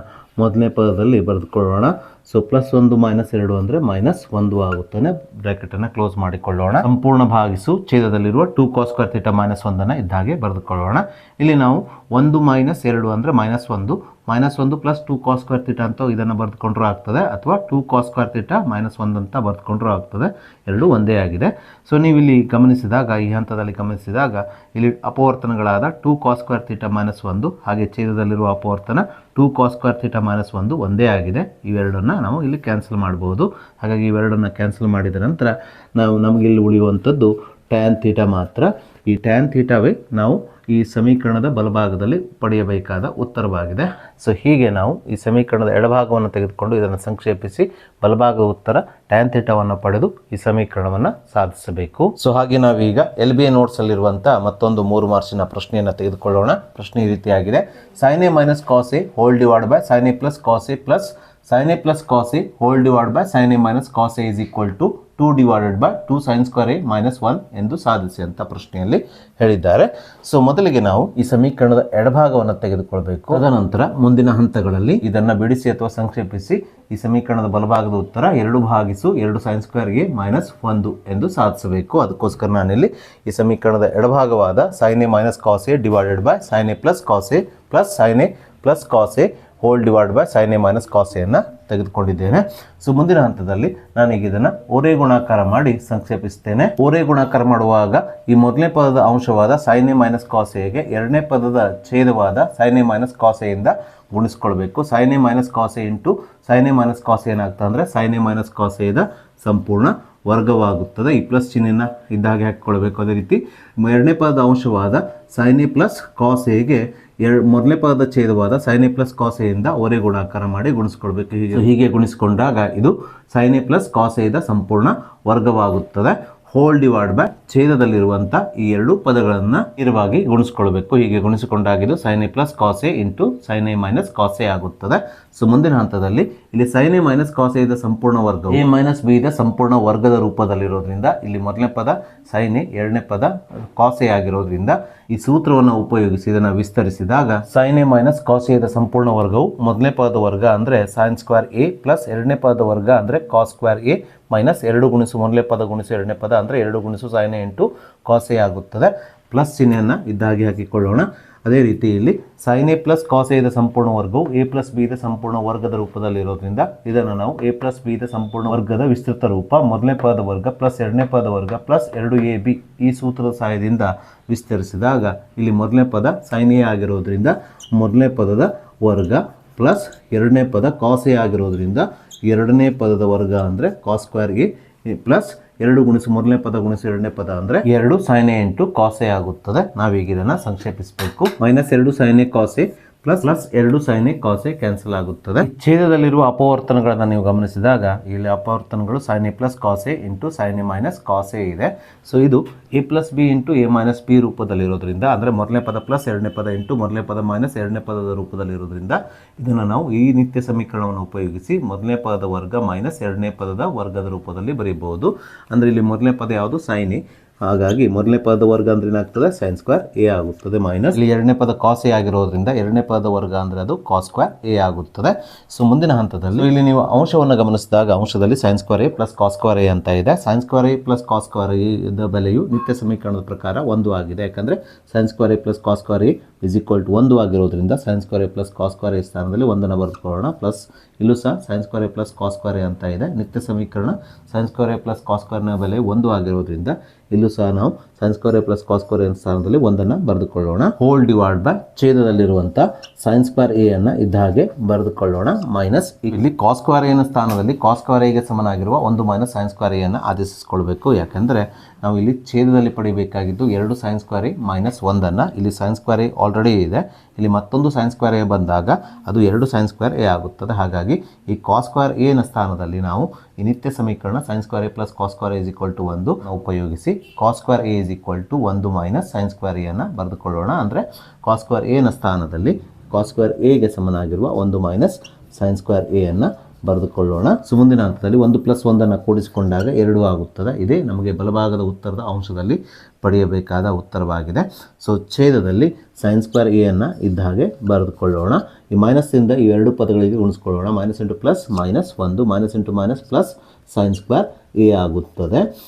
ಮೊದಲನೇ ಪದದಲ್ಲಿ ಬರೆದುಕೊಳ್ಳೋಣ. ಸೊ +1 -2 ಅಂದರೆ -1 ಆಗುತ್ತಾನೆ. ಬ್ರಾಕೆಟನ್ನು ಕ್ಲೋಸ್ ಮಾಡಿಕೊಳ್ಳೋಣ. ಸಂಪೂರ್ಣ ಭಾಗಿಸು ಛೇದದಲ್ಲಿರುವ 2 ಕಾಸ್ ಸ್ಕ್ವೇರ್ ಥೀಟಾ -1 ಇದ್ದಾಗೆ ಬರೆದುಕೊಳ್ಳೋಣ. ಇಲ್ಲಿ ನಾವು 1 - 2 ಅಂದರೆ -1 -1 + 2 ಕಾಸ್ ಸ್ಕ್ವೇರ್ ಥೀಟಾ ಅಂತ ಇದನ್ನು ಬರೆದುಕೊಂಡ್ರೂ ಆಗ್ತದೆ, ಅಥವಾ 2 ಕಾಸ್ ಸ್ಕ್ವೇರ್ ಥೀಟಾ -1 ಅಂತ ಬರೆದುಕೊಂಡ್ರೂ ಆಗ್ತದೆ. ಎರಡೂ ಒಂದೇ ಆಗಿದೆ. ಸೊ ನೀವು ಇಲ್ಲಿ ಗಮನಿಸಿದಾಗ, ಈ ಹಂತದಲ್ಲಿ ಗಮನಿಸಿದಾಗ ಇಲ್ಲಿ ಅಪವರ್ತನಗಳಾದ 2 ಕಾಸ್ ಸ್ಕ್ವೇರ್ ಥೀಟಾ -1 ಹಾಗೆ ಛೇದದಲ್ಲಿರುವ ಅಪವರ್ತನ 2 ಕಾಸ್ ಸ್ಕ್ವೇರ್ ಥೀಟಾ -1 ಒಂದೇ ಆಗಿದೆ. ಇವೆರಡನ್ನು ನಾವು ಇಲ್ಲಿ ಕ್ಯಾನ್ಸಲ್ ಮಾಡಬಹುದು. ಹಾಗಾಗಿ ಇವೆರಡನ್ನು ಕ್ಯಾನ್ಸಲ್ ಮಾಡಿದ ನಂತರ ನಮಗೆ ಇಲ್ಲಿ ಉಳಿಯುವಂಥದ್ದು ಟ್ಯಾನ್ ಥೀಟಾ ಮಾತ್ರ. ಈ ಟ್ಯಾನ್ ಥೀಟಾವೇ ನಾವು ಈ ಸಮೀಕರಣದ ಬಲಭಾಗದಲ್ಲಿ ಪಡೆಯಬೇಕಾದ ಉತ್ತರವಾಗಿದೆ. ಸೊ ಹೀಗೆ ನಾವು ಈ ಸಮೀಕರಣದ ಎಡಭಾಗವನ್ನು ತೆಗೆದುಕೊಂಡು ಇದನ್ನು ಸಂಕ್ಷೇಪಿಸಿ ಬಲಭಾಗದ ಉತ್ತರ ಟ್ಯಾನ್ ಥೀಟಾವನ್ನು ಪಡೆದು ಈ ಸಮೀಕರಣವನ್ನು ಸಾಧಿಸಬೇಕು. ಸೊ ಹಾಗೆ ನಾವೀಗ LBA ನೋಟ್ಸಲ್ಲಿರುವಂಥ ಮತ್ತೊಂದು 3 ಮಾರ್ಕ್ಸಿನ ಪ್ರಶ್ನೆಯನ್ನು ತೆಗೆದುಕೊಳ್ಳೋಣ. ಪ್ರಶ್ನೆ ಈ ರೀತಿಯಾಗಿದೆ: sin A - cos A whole divide by sin A + cos A plus sin A + cos A whole divide by sin A - cos A = 2 divided by 2 sin square A - 1 ಎಂದು ಸಾಧಿಸಿ ಅಂತ ಪ್ರಶ್ನೆಯಲ್ಲಿ ಹೇಳಿದ್ದಾರೆ. ಸೊ ಮೊದಲಿಗೆ ನಾವು ಈ ಸಮೀಕರಣದ ಎಡಭಾಗವನ್ನು ತೆಗೆದುಕೊಳ್ಬೇಕು. ತದನಂತರ ಮುಂದಿನ ಹಂತಗಳಲ್ಲಿ ಇದನ್ನು ಬಿಡಿಸಿ ಅಥವಾ ಸಂಕ್ಷೇಪಿಸಿ ಈ ಸಮೀಕರಣದ ಬಲಭಾಗದ ಉತ್ತರ 2/2 sin ಸ್ಕ್ವೇರ್ A - 1 ಎಂದು ಸಾಧಿಸಬೇಕು. ಅದಕ್ಕೋಸ್ಕರ ನಾನಿಲ್ಲಿ ಈ ಸಮೀಕರಣದ ಎಡಭಾಗವಾದ sin A - cos A divided by sin A + cos A plus sin A + cos A whole divide by sin A - cos A ಅನ್ನು ತೆಗೆದುಕೊಂಡಿದ್ದೇನೆ. ಸೊ ಮುಂದಿನ ಹಂತದಲ್ಲಿ ನಾನೀಗ ಇದನ್ನು ಓರೆ ಗುಣಾಕಾರ ಮಾಡಿ ಸಂಕ್ಷೇಪಿಸ್ತೇನೆ. ಓರೆ ಗುಣಾಕಾರ ಮಾಡುವಾಗ ಈ ಮೊದಲನೇ ಪದದ ಅಂಶವಾದ sin A - cos A ಗೆ ಎರಡನೇ ಪದದ ಛೇದವಾದ sin A - cos A ಇಂದ ಗುಣಿಸ್ಕೊಳ್ಬೇಕು. sin A - cos A into sin A - cos A ಏನಾಗ್ತದೆ ಅಂದರೆ sin A - cos A ದ ಸಂಪೂರ್ಣ ವರ್ಗವಾಗುತ್ತದೆ. ಈ ಪ್ಲಸ್ ಚಿಹ್ನೆಯನ್ನು ಇದ್ದಾಗೆ ಹಾಕಿಕೊಳ್ಬೇಕು. ಅದೇ ರೀತಿ ಎರಡನೇ ಪದದ ಅಂಶವಾದ sin A + cos A ಗೆ ಮೊದಲನೇ ಪದದ ಛೇದವಾದ sin A + cos A ಇಂದ ಓರೆ ಗುಣಾಕಾರ ಮಾಡಿ ಗುಣಿಸ್ಕೊಳ್ಬೇಕು. ಹೀಗೆ ಗುಣಿಸ್ಕೊಂಡಾಗ ಇದು sin A + cos A ದ ಸಂಪೂರ್ಣ ವರ್ಗವಾಗುತ್ತದೆ. ಹೋಲ್ ಡಿವೈಡ್ ಬೈ ಛೇದದಲ್ಲಿರುವಂಥ ಈ ಎರಡು ಪದಗಳನ್ನು ಇರುವಾಗಿ ಗುಣಿಸ್ಕೊಳ್ಬೇಕು. ಹೀಗೆ ಗುಣಿಸಿಕೊಂಡಾಗಿದ್ದು sin A + cos A into sin A - cos A ಆಗುತ್ತದೆ. ಸೊ ಮುಂದಿನ ಹಂತದಲ್ಲಿ ಇಲ್ಲಿ sin A - cos A ದ ಸಂಪೂರ್ಣ ವರ್ಗವು A - B ದ ಸಂಪೂರ್ಣ ವರ್ಗದ ರೂಪದಲ್ಲಿರೋದ್ರಿಂದ ಇಲ್ಲಿ ಮೊದಲನೇ ಪದ sin A, ಎರಡನೇ ಪದ cos A ಆಗಿರೋದ್ರಿಂದ ಈ ಸೂತ್ರವನ್ನು ಉಪಯೋಗಿಸಿ ಇದನ್ನು ವಿಸ್ತರಿಸಿದಾಗ sin A - cos A ದ ಸಂಪೂರ್ಣ ವರ್ಗವು ಮೊದಲನೇ ಪದದ ವರ್ಗ ಅಂದರೆ sin ಸ್ಕ್ವೇರ್ A ಪ್ಲಸ್ ಎರಡನೇ ಪದದ ವರ್ಗ ಅಂದರೆ cos ಸ್ಕ್ವೇರ್ A ಮೈನಸ್ 2 ಗುಣಿಸು ಮೊದಲನೇ ಪದ ಗುಣಿಸು ಎರಡನೇ ಪದ ಅಂದರೆ 2 ಗುಣಿಸು sin A into cos A ಆಗುತ್ತದೆ. ಪ್ಲಸ್ ಚಿಹ್ನೆಯನ್ನು ಇದ್ದಾಗಿ ಹಾಕಿಕೊಳ್ಳೋಣ. ಅದೇ ರೀತಿ ಇಲ್ಲಿ sin A + cos A ದ ಸಂಪೂರ್ಣ ವರ್ಗವು A + B ದ ಸಂಪೂರ್ಣ ವರ್ಗದ ರೂಪದಲ್ಲಿರೋದ್ರಿಂದ ಇದನ್ನು ನಾವು A + B ದ ಸಂಪೂರ್ಣ ವರ್ಗದ ವಿಸ್ತೃತ ರೂಪ ಮೊದಲನೇ ಪದದ ವರ್ಗ ಪ್ಲಸ್ ಎರಡನೇ ಪದದ ವರ್ಗ ಪ್ಲಸ್ 2AB ಈ ಸೂತ್ರದ ಸಹಾಯದಿಂದ ವಿಸ್ತರಿಸಿದಾಗ ಇಲ್ಲಿ ಮೊದಲನೇ ಪದ sin A ಆಗಿರೋದ್ರಿಂದ ಮೊದಲನೇ ಪದದ ವರ್ಗ ಪ್ಲಸ್ ಎರಡನೇ ಪದ cos A ಆಗಿರೋದ್ರಿಂದ ಎರಡನೇ ಪದದ ವರ್ಗ ಅಂದರೆ cos ಸ್ಕ್ವೇರ್ A ಪ್ಲಸ್ 2 ಗುಣಿಸು ಮೊದಲನೇ ಪದ ಗುಣಿಸು ಎರಡನೇ ಪದ ಅಂದರೆ 2 sin A into cos A ಆಗುತ್ತದೆ. ನಾವೀಗ ಇದನ್ನು ಸಂಕ್ಷೇಪಿಸಬೇಕು. -2 sin A cos A plus 2 sin A cos A cancel ಆಗುತ್ತದೆ. ಛೇದದಲ್ಲಿರುವ ಅಪವರ್ತನಗಳನ್ನು ನೀವು ಗಮನಿಸಿದಾಗ ಇಲ್ಲಿ ಅಪವರ್ತನಗಳು sin A + cos A into sin A - cos A ಇದೆ. ಸೊ ಇದು A + B into A - B ರೂಪದಲ್ಲಿರೋದ್ರಿಂದ ಅಂದರೆ ಮೊದಲನೇ ಪದ ಪ್ಲಸ್ ಎರಡನೇ ಪದ ಇಂಟು ಮೊದಲನೇ ಪದ ಮೈನಸ್ ಎರಡನೇ ಪದದ ರೂಪದಲ್ಲಿರೋದ್ರಿಂದ ಇದನ್ನು ನಾವು ಈ ನಿತ್ಯ ಸಮೀಕರಣವನ್ನು ಉಪಯೋಗಿಸಿ ಮೊದಲನೇ ಪದದ ವರ್ಗ ಮೈನಸ್ ಎರಡನೇ ಪದದ ವರ್ಗದ ರೂಪದಲ್ಲಿ ಬರೀಬಹುದು. ಅಂದರೆ ಇಲ್ಲಿ ಮೊದಲನೇ ಪದ ಯಾವುದು sin A, ಹಾಗಾಗಿ ಮೊದಲನೇ ಪದದ ವರ್ಗ ಅಂದ್ರೆ ಏನಾಗ್ತದೆ sin ಸ್ಕ್ವೇರ್ A ಆಗುತ್ತದೆ ಮೈನಸ್ ಇಲ್ಲಿ ಎರಡನೇ ಪದ cos A ಆಗಿರೋದ್ರಿಂದ ಎರಡನೇ ಪದದ ವರ್ಗ ಅಂದರೆ ಅದು cos ಸ್ಕ್ವೇರ್ A ಆಗುತ್ತದೆ. ಸೊ ಮುಂದಿನ ಹಂತದಲ್ಲಿ ಇಲ್ಲಿ ನೀವು ಅಂಶವನ್ನು ಗಮನಿಸಿದಾಗ ಅಂಶದಲ್ಲಿ sin square A + cos square A ಅಂತ ಇದೆ. sin square A + cos square A the ಬೆಲೆಯು ನಿತ್ಯ ಸಮೀಕರಣದ ಪ್ರಕಾರ 1 ಆಗಿದೆ. ಯಾಕಂದರೆ sin square A + cos square A = 1 ಆಗಿರೋದ್ರಿಂದ sin square A + cos square A ಸ್ಥಾನದಲ್ಲಿ 1 ಬರೆದುಕೊಳ್ಳೋಣ. ಪ್ಲಸ್ ಇಲ್ಲೂ ಸಹ sin square A + cos square A ಅಂತ ಇದೆ. ನಿತ್ಯ ಸಮೀಕರಣ sin square A + cos square ನ ಬೆಲೆ 1 ಆಗಿರೋದ್ರಿಂದ ಇಲ್ಲೂ ಸಹ ನಾವು sin square A + cos square A ಸ್ಥಾನದಲ್ಲಿ 1 ಬರೆದುಕೊಳ್ಳೋಣ. ಹೋಲ್ ಡಿವೈಡ್ ಬೈ ಛೇದದಲ್ಲಿರುವಂಥ sin ಸ್ಕ್ವೇರ್ A ಅನ್ನು ಇದ್ದ ಹಾಗೆ ಬರೆದುಕೊಳ್ಳೋಣ. ಮೈನಸ್ ಇಲ್ಲಿ cos ಸ್ಕ್ವೇರ್ A ನ ಸ್ಥಾನದಲ್ಲಿ cos ಸ್ಕ್ವೇರ್ A ಗೆ ಸಮನಾಗಿರುವ 1 - sin ಸ್ಕ್ವೇರ್ A ಅನ್ನು ಆದೇಶಿಸಿಕೊಳ್ಬೇಕು. ಯಾಕೆಂದರೆ ನಾವು ಇಲ್ಲಿ ಛೇದದಲ್ಲಿ ಪಡಿಬೇಕಾಗಿದ್ದು 2 sin ಸ್ಕ್ವೇರ್ A - 1 ಇಲ್ಲಿ sin ಸ್ಕ್ವೇರ್ A ಆಲ್ರೆಡಿ ಇದೆ. ಇಲ್ಲಿ ಮತ್ತೊಂದು sin ಸ್ಕ್ವೇರ್ A ಬಂದಾಗ ಅದು 2 sin ಸ್ಕ್ವೇರ್ A ಆಗುತ್ತದೆ. ಹಾಗಾಗಿ ಈ cos ಸ್ಕ್ವೇರ್ A ನ ಸ್ಥಾನದಲ್ಲಿ ನಾವು ಈ ನಿತ್ಯ ಸಮೀಕರಣ sin square A + cos square A = 1 ಉಪಯೋಗಿಸಿ cos square A = 1 - sin square A ಅನ್ನು ಬರೆದುಕೊಳ್ಳೋಣ. ಅಂದರೆ cos ಸ್ಕ್ವೇರ್ A ನ ಸ್ಥಾನದಲ್ಲಿ cos ಸ್ಕ್ವೇರ್ A ಗೆ ಸಮನಾಗಿರುವ 1 - ಸೈನ್ ಸ್ಕ್ವೇರ್ ಎ ಅನ್ನು ಬರೆದುಕೊಳ್ಳೋಣ. ಸೊ ಮುಂದಿನ ಹಂತದಲ್ಲಿ 1 + 1 ಕೂಡಿಸಿಕೊಂಡಾಗ 2 ಆಗುತ್ತದೆ. ಇದೇ ನಮಗೆ ಬಲಭಾಗದ ಉತ್ತರದ ಅಂಶದಲ್ಲಿ ಪಡೆಯಬೇಕಾದ ಉತ್ತರವಾಗಿದೆ. ಸೊ ಛೇದದಲ್ಲಿ ಸೈನ್ ಸ್ಕ್ವೇರ್ ಎ ಅನ್ನು ಇದ್ದ ಹಾಗೆ ಬರೆದುಕೊಳ್ಳೋಣ. ಈ ಮೈನಸ್ಸಿಂದ ಈ ಎರಡು ಪದಗಳಿಗೆ ಗುಣಿಸ್ಕೊಳ್ಳೋಣ. -× +-1 -× ಪ್ಲಸ್ ಸೈನ್ ಸ್ಕ್ವೇರ್ ಎ ಆಗುತ್ತದೆ.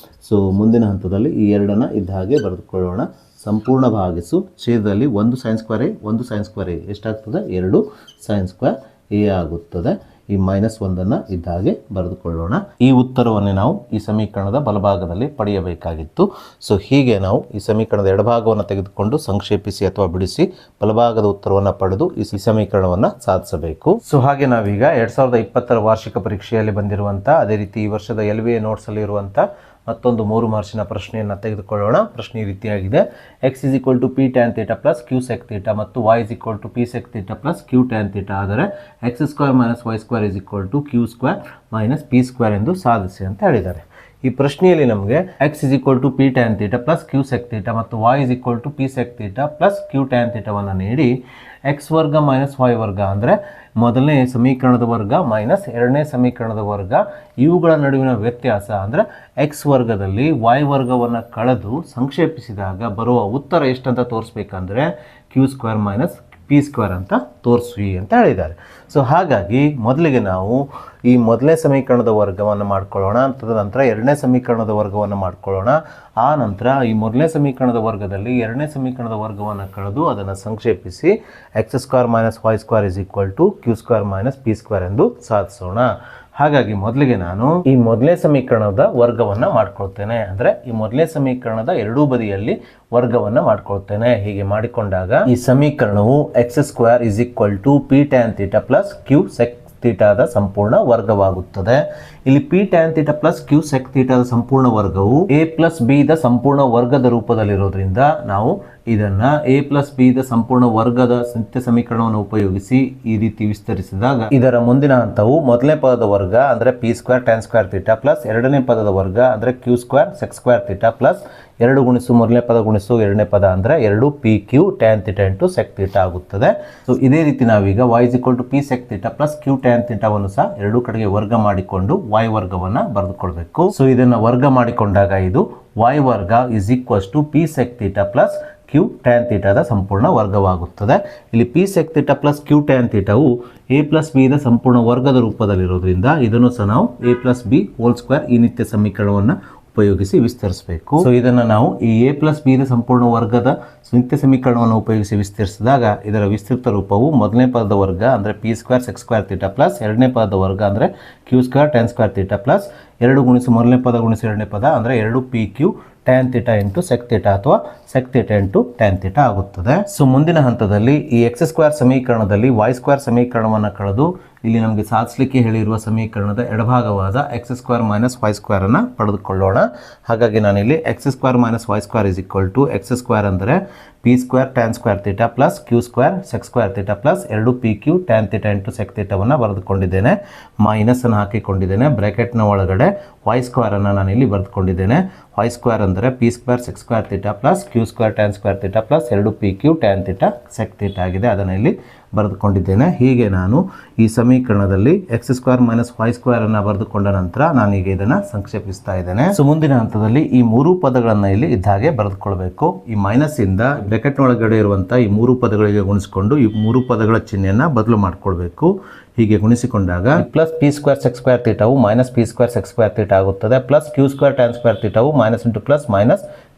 ಸೊ ಮುಂದಿನ ಹಂತದಲ್ಲಿ ಈ ಎರಡನ್ನು ಇದ್ದ ಹಾಗೆ ಬರೆದುಕೊಳ್ಳೋಣ. ಸಂಪೂರ್ಣ ಭಾಗಿಸು ಛೇದದಲ್ಲಿ 1 sign square A 1 sign square A ಎಷ್ಟಾಗ್ತದೆ? 2 ಸೈನ್ ಸ್ಕ್ವೇರ್ ಎ ಆಗುತ್ತದೆ. ಈ -1 ಇದ್ದ ಹಾಗೆ ಬರೆದುಕೊಳ್ಳೋಣ. ಈ ಉತ್ತರವನ್ನೇ ನಾವು ಈ ಸಮೀಕರಣದ ಬಲಭಾಗದಲ್ಲಿ ಪಡೆಯಬೇಕಾಗಿತ್ತು. ಸೊ ಹೀಗೆ ನಾವು ಈ ಸಮೀಕರಣದ ಎಡಭಾಗವನ್ನು ತೆಗೆದುಕೊಂಡು ಸಂಕ್ಷೇಪಿಸಿ ಅಥವಾ ಬಿಡಿಸಿ ಬಲಭಾಗದ ಉತ್ತರವನ್ನು ಪಡೆದು ಈ ಸಮೀಕರಣವನ್ನು ಸಾಧಿಸಬೇಕು. ಸೊ ಹಾಗೆ ನಾವೀಗ 2020 ವಾರ್ಷಿಕ ಪರೀಕ್ಷೆಯಲ್ಲಿ ಬಂದಿರುವಂಥ, ಅದೇ ರೀತಿ ಈ ವರ್ಷದ LVA ನೋಟ್ಸಲ್ಲಿ ಇರುವಂಥ ಮತ್ತೊಂದು 3 ಮಾರ್ಕ್ಸಿನ ಪ್ರಶ್ನೆಯನ್ನು ತೆಗೆದುಕೊಳ್ಳೋಣ. ಪ್ರಶ್ನೆ ಈ ರೀತಿಯಾಗಿದೆ. x = p tan θ + q sec θ ಮತ್ತು y = p sec θ + q tan θ ಆದರೆ x² - y² = q² - p² ಎಂದು ಸಾಧಿಸಿ ಅಂತ ಹೇಳಿದ್ದಾರೆ. ಈ ಪ್ರಶ್ನೆಯಲ್ಲಿ ನಮಗೆ x = p tan θ + q sec θ ಮತ್ತು y = p sec θ + q tan θವನ್ನು ನೀಡಿ x ವರ್ಗ - y ವರ್ಗ ಅಂದರೆ ಮೊದಲನೇ ಸಮೀಕರಣದ ವರ್ಗ ಮೈನಸ್ ಎರಡನೇ ಸಮೀಕರಣದ ವರ್ಗ ಇವುಗಳ ನಡುವಿನ ವ್ಯತ್ಯಾಸ ಅಂದರೆ x ವರ್ಗದಲ್ಲಿ y ವರ್ಗವನ್ನು ಕಳೆದು ಸಂಕ್ಷೇಪಿಸಿದಾಗ ಬರುವ ಉತ್ತರ ಎಷ್ಟಂತ ತೋರಿಸ್ಬೇಕಂದ್ರೆ q² - p² ಅಂತ ತೋರಿಸಿ ಅಂತ ಹೇಳಿದ್ದಾರೆ. ಸೊ ಹಾಗಾಗಿ ಮೊದಲಿಗೆ ನಾವು ಈ ಮೊದಲನೇ ಸಮೀಕರಣದ ವರ್ಗವನ್ನು ಮಾಡ್ಕೊಳ್ಳೋಣ. ತದನಂತರ ಎರಡನೇ ಸಮೀಕರಣದ ವರ್ಗವನ್ನು ಮಾಡ್ಕೊಳ್ಳೋಣ. ಆ ನಂತರ ಈ ಮೊದಲನೇ ಸಮೀಕರಣದ ವರ್ಗದಲ್ಲಿ ಎರಡನೇ ಸಮೀಕರಣದ ವರ್ಗವನ್ನು ಕಳೆದು ಅದನ್ನು ಸಂಕ್ಷೇಪಿಸಿ x² - y² = q² - p² ಎಂದು ಸಾಧಿಸೋಣ. ಹಾಗಾಗಿ ಮೊದಲಿಗೆ ನಾನು ಈ ಮೊದಲನೇ ಸಮೀಕರಣದ ವರ್ಗವನ್ನು ಮಾಡ್ಕೊಳ್ತೇನೆ. ಅಂದರೆ ಈ ಮೊದಲನೇ ಸಮೀಕರಣದ ಎರಡೂ ಬದಿಯಲ್ಲಿ ವರ್ಗವನ್ನು ಮಾಡ್ಕೊಳ್ತೇನೆ. ಹೀಗೆ ಮಾಡಿಕೊಂಡಾಗ ಈ ಸಮೀಕರಣವು x² = p tan θ + q sec ಥೀಟಾದ ಸಂಪೂರ್ಣ ವರ್ಗವಾಗುತ್ತದೆ. ಇಲ್ಲಿ p tan θ + q sec ಥೀಟಾದ ಸಂಪೂರ್ಣ ವರ್ಗವು a + b ದ ಸಂಪೂರ್ಣ ವರ್ಗದ ರೂಪದಲ್ಲಿರೋದ್ರಿಂದ ನಾವು ಇದನ್ನ a + b ದ ಸಂಪೂರ್ಣ ವರ್ಗದ ನಿತ್ಯ ಸಮೀಕರಣವನ್ನು ಉಪಯೋಗಿಸಿ ಈ ರೀತಿ ವಿಸ್ತರಿಸಿದಾಗ ಇದರ ಮುಂದಿನ ಹಂತವು ಮೊದಲನೇ ಪದದ ವರ್ಗ ಅಂದರೆ p² tan² θ + ಎರಡನೇ ಪದದ ವರ್ಗ ಅಂದರೆ q² sec² θ + 2 ಗುಣಿಸು ಮೊದಲನೇ ಪದ ಗುಣಿಸು ಎರಡನೇ ಪದ ಅಂದರೆ 2pq tan θ × sec θ ಆಗುತ್ತದೆ. ಸೊ ಇದೇ ರೀತಿ ನಾವೀಗ y = p sec θ + q tan θವನ್ನು ಸಹ ಎರಡೂ ಕಡೆಗೆ ವರ್ಗ ಮಾಡಿಕೊಂಡು y ವರ್ಗವನ್ನು ಬರೆದುಕೊಳ್ಬೇಕು. ಸೊ ಇದನ್ನು ವರ್ಗ ಮಾಡಿಕೊಂಡಾಗ ಇದು y ವರ್ಗ = p sec θ + q tan θದ ಸಂಪೂರ್ಣ ವರ್ಗವಾಗುತ್ತದೆ. ಇಲ್ಲಿ p sec θ + q tan θವು a + b the ಸಂಪೂರ್ಣ ವರ್ಗದ ರೂಪದಲ್ಲಿರೋದ್ರಿಂದ ಇದನ್ನು ಸಹ ನಾವು a + b² ಈ ನಿತ್ಯ ಸಮೀಕರಣವನ್ನು ಉಪಯೋಗಿಸಿ ವಿಸ್ತರಿಸಬೇಕು. ಸೊ ಇದನ್ನು ನಾವು ಈ a + b ದ ಸಂಪೂರ್ಣ ವರ್ಗದ ನಿತ್ಯ ಸಮೀಕರಣವನ್ನು ಉಪಯೋಗಿಸಿ ವಿಸ್ತರಿಸಿದಾಗ ಇದರ ವಿಸ್ತೃತ ರೂಪವು ಮೊದಲನೇ ಪದದ ವರ್ಗ ಅಂದರೆ p² sec² θ + ಎರಡನೇ ಪದದ ವರ್ಗ ಅಂದರೆ q² tan² θ + 2 ಗುಣಿಸು ಮೊದಲನೇ ಪದ ಗುಣಿಸು ಎರಡನೇ ಪದ ಅಂದರೆ 2pq tan θ × sec θ ಅಥವಾ sec θ × tan θ ಆಗುತ್ತದೆ. ಸೊ ಮುಂದಿನ ಹಂತದಲ್ಲಿ ಈ x² ಸಮೀಕರಣದಲ್ಲಿ y² ಸಮೀಕರಣವನ್ನು ಕಳೆದು ಇಲ್ಲಿ ನಮಗೆ ಸಾಧಿಸಲಿಕ್ಕೆ ಹೇಳಿರುವ ಸಮೀಕರಣದ ಎಡಭಾಗವಾದ x² - y² ಅನ್ನು ಪಡೆದುಕೊಳ್ಳೋಣ. ಹಾಗಾಗಿ ನಾನಿಲ್ಲಿ x² - y² = x² ಅಂದರೆ p² tan² θ + q² sec² θ + 2pq tan θ × sec θವನ್ನು ಬರೆದುಕೊಂಡಿದ್ದೇನೆ. Minus ಅನ್ನು ಹಾಕಿಕೊಂಡಿದ್ದೇನೆ. ಬ್ರ್ಯಾಕೆಟ್ನ ಒಳಗಡೆ y² ಅನ್ನು ನಾನಿಲ್ಲಿ ಬರೆದುಕೊಂಡಿದ್ದೇನೆ. y² ಅಂದರೆ p² sec² θ + q² tan² θ + 2pq tan θ sec θ ಆಗಿದೆ. ಅದನ್ನು ಇಲ್ಲಿ ಬರೆದುಕೊಂಡಿದ್ದೇನೆ. ಹೀಗೆ ನಾನು ಈ ಸಮೀಕರಣದಲ್ಲಿ x² - y² ಅನ್ನು ಬರೆದುಕೊಂಡ ನಂತರ ನಾನೀಗ ಇದನ್ನು ಸಂಕ್ಷೇಪಿಸ್ತಾ ಇದ್ದೇನೆ. ಸೊ ಮುಂದಿನ ಹಂತದಲ್ಲಿ ಈ ಮೂರು ಪದಗಳನ್ನು ಇಲ್ಲಿ ಇದ್ದ ಹಾಗೆ ಬರೆದುಕೊಳ್ಬೇಕು. ಈ ಮೈನಸ್ಸಿಂದ ಬ್ರ್ಯಾಕೆಟ್ ಒಳಗಡೆ ಇರುವಂಥ ಈ ಮೂರು ಪದಗಳಿಗೆ ಗುಣಿಸಿಕೊಂಡು ಈ ಮೂರು ಪದಗಳ ಚಿಹ್ನೆಯನ್ನು ಬದಲು ಮಾಡಿಕೊಳ್ಬೇಕು. ಹೀಗೆ ಗುಣಿಸಿಕೊಂಡಾಗ plus p² sec² θವು -p² sec² θ ಆಗುತ್ತದೆ. Plus q² tan² θವು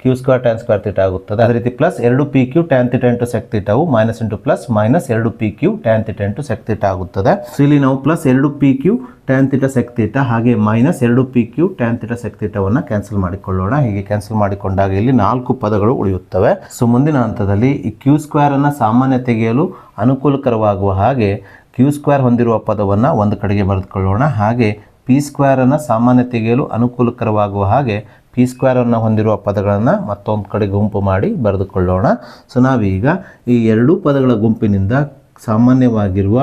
q² tan² θ ಆಗುತ್ತದೆ. ಅದೇ ರೀತಿ plus 2pq tan θ × sec θವು -2pq tan θ × sec θ ಆಗುತ್ತದೆ. ಸೊ ಇಲ್ಲಿ ನಾವು ಪ್ಲಸ್ 2pq tan θ sec θ ಹಾಗೆ -2pq tan θ sec θವನ್ನು ಕ್ಯಾನ್ಸಲ್ ಮಾಡಿಕೊಳ್ಳೋಣ. ಹೀಗೆ ಕ್ಯಾನ್ಸಲ್ ಮಾಡಿಕೊಂಡಾಗ ಇಲ್ಲಿ 4 ಪದಗಳು ಉಳಿಯುತ್ತವೆ. ಸೊ ಮುಂದಿನ ಹಂತದಲ್ಲಿ ಈ q² ಅನ್ನು ಸಾಮಾನ್ಯ ತೆಗೆಯಲು ಅನುಕೂಲಕರವಾಗುವ ಹಾಗೆ q² ಹೊಂದಿರುವ ಪದವನ್ನು ಒಂದು ಕಡೆಗೆ ಬರೆದುಕೊಳ್ಳೋಣ. ಹಾಗೆ p² ಅನ್ನು ಸಾಮಾನ್ಯ ತೆಗೆಯಲು ಅನುಕೂಲಕರವಾಗುವ ಹಾಗೆ p² ಅನ್ನು ಹೊಂದಿರುವ ಪದಗಳನ್ನು ಮತ್ತೊಂದು ಕಡೆ ಗುಂಪು ಮಾಡಿ ಬರೆದುಕೊಳ್ಳೋಣ. ಸೊ ನಾವೀಗ ಈ ಎರಡೂ ಪದಗಳ ಗುಂಪಿನಿಂದ ಸಾಮಾನ್ಯವಾಗಿರುವ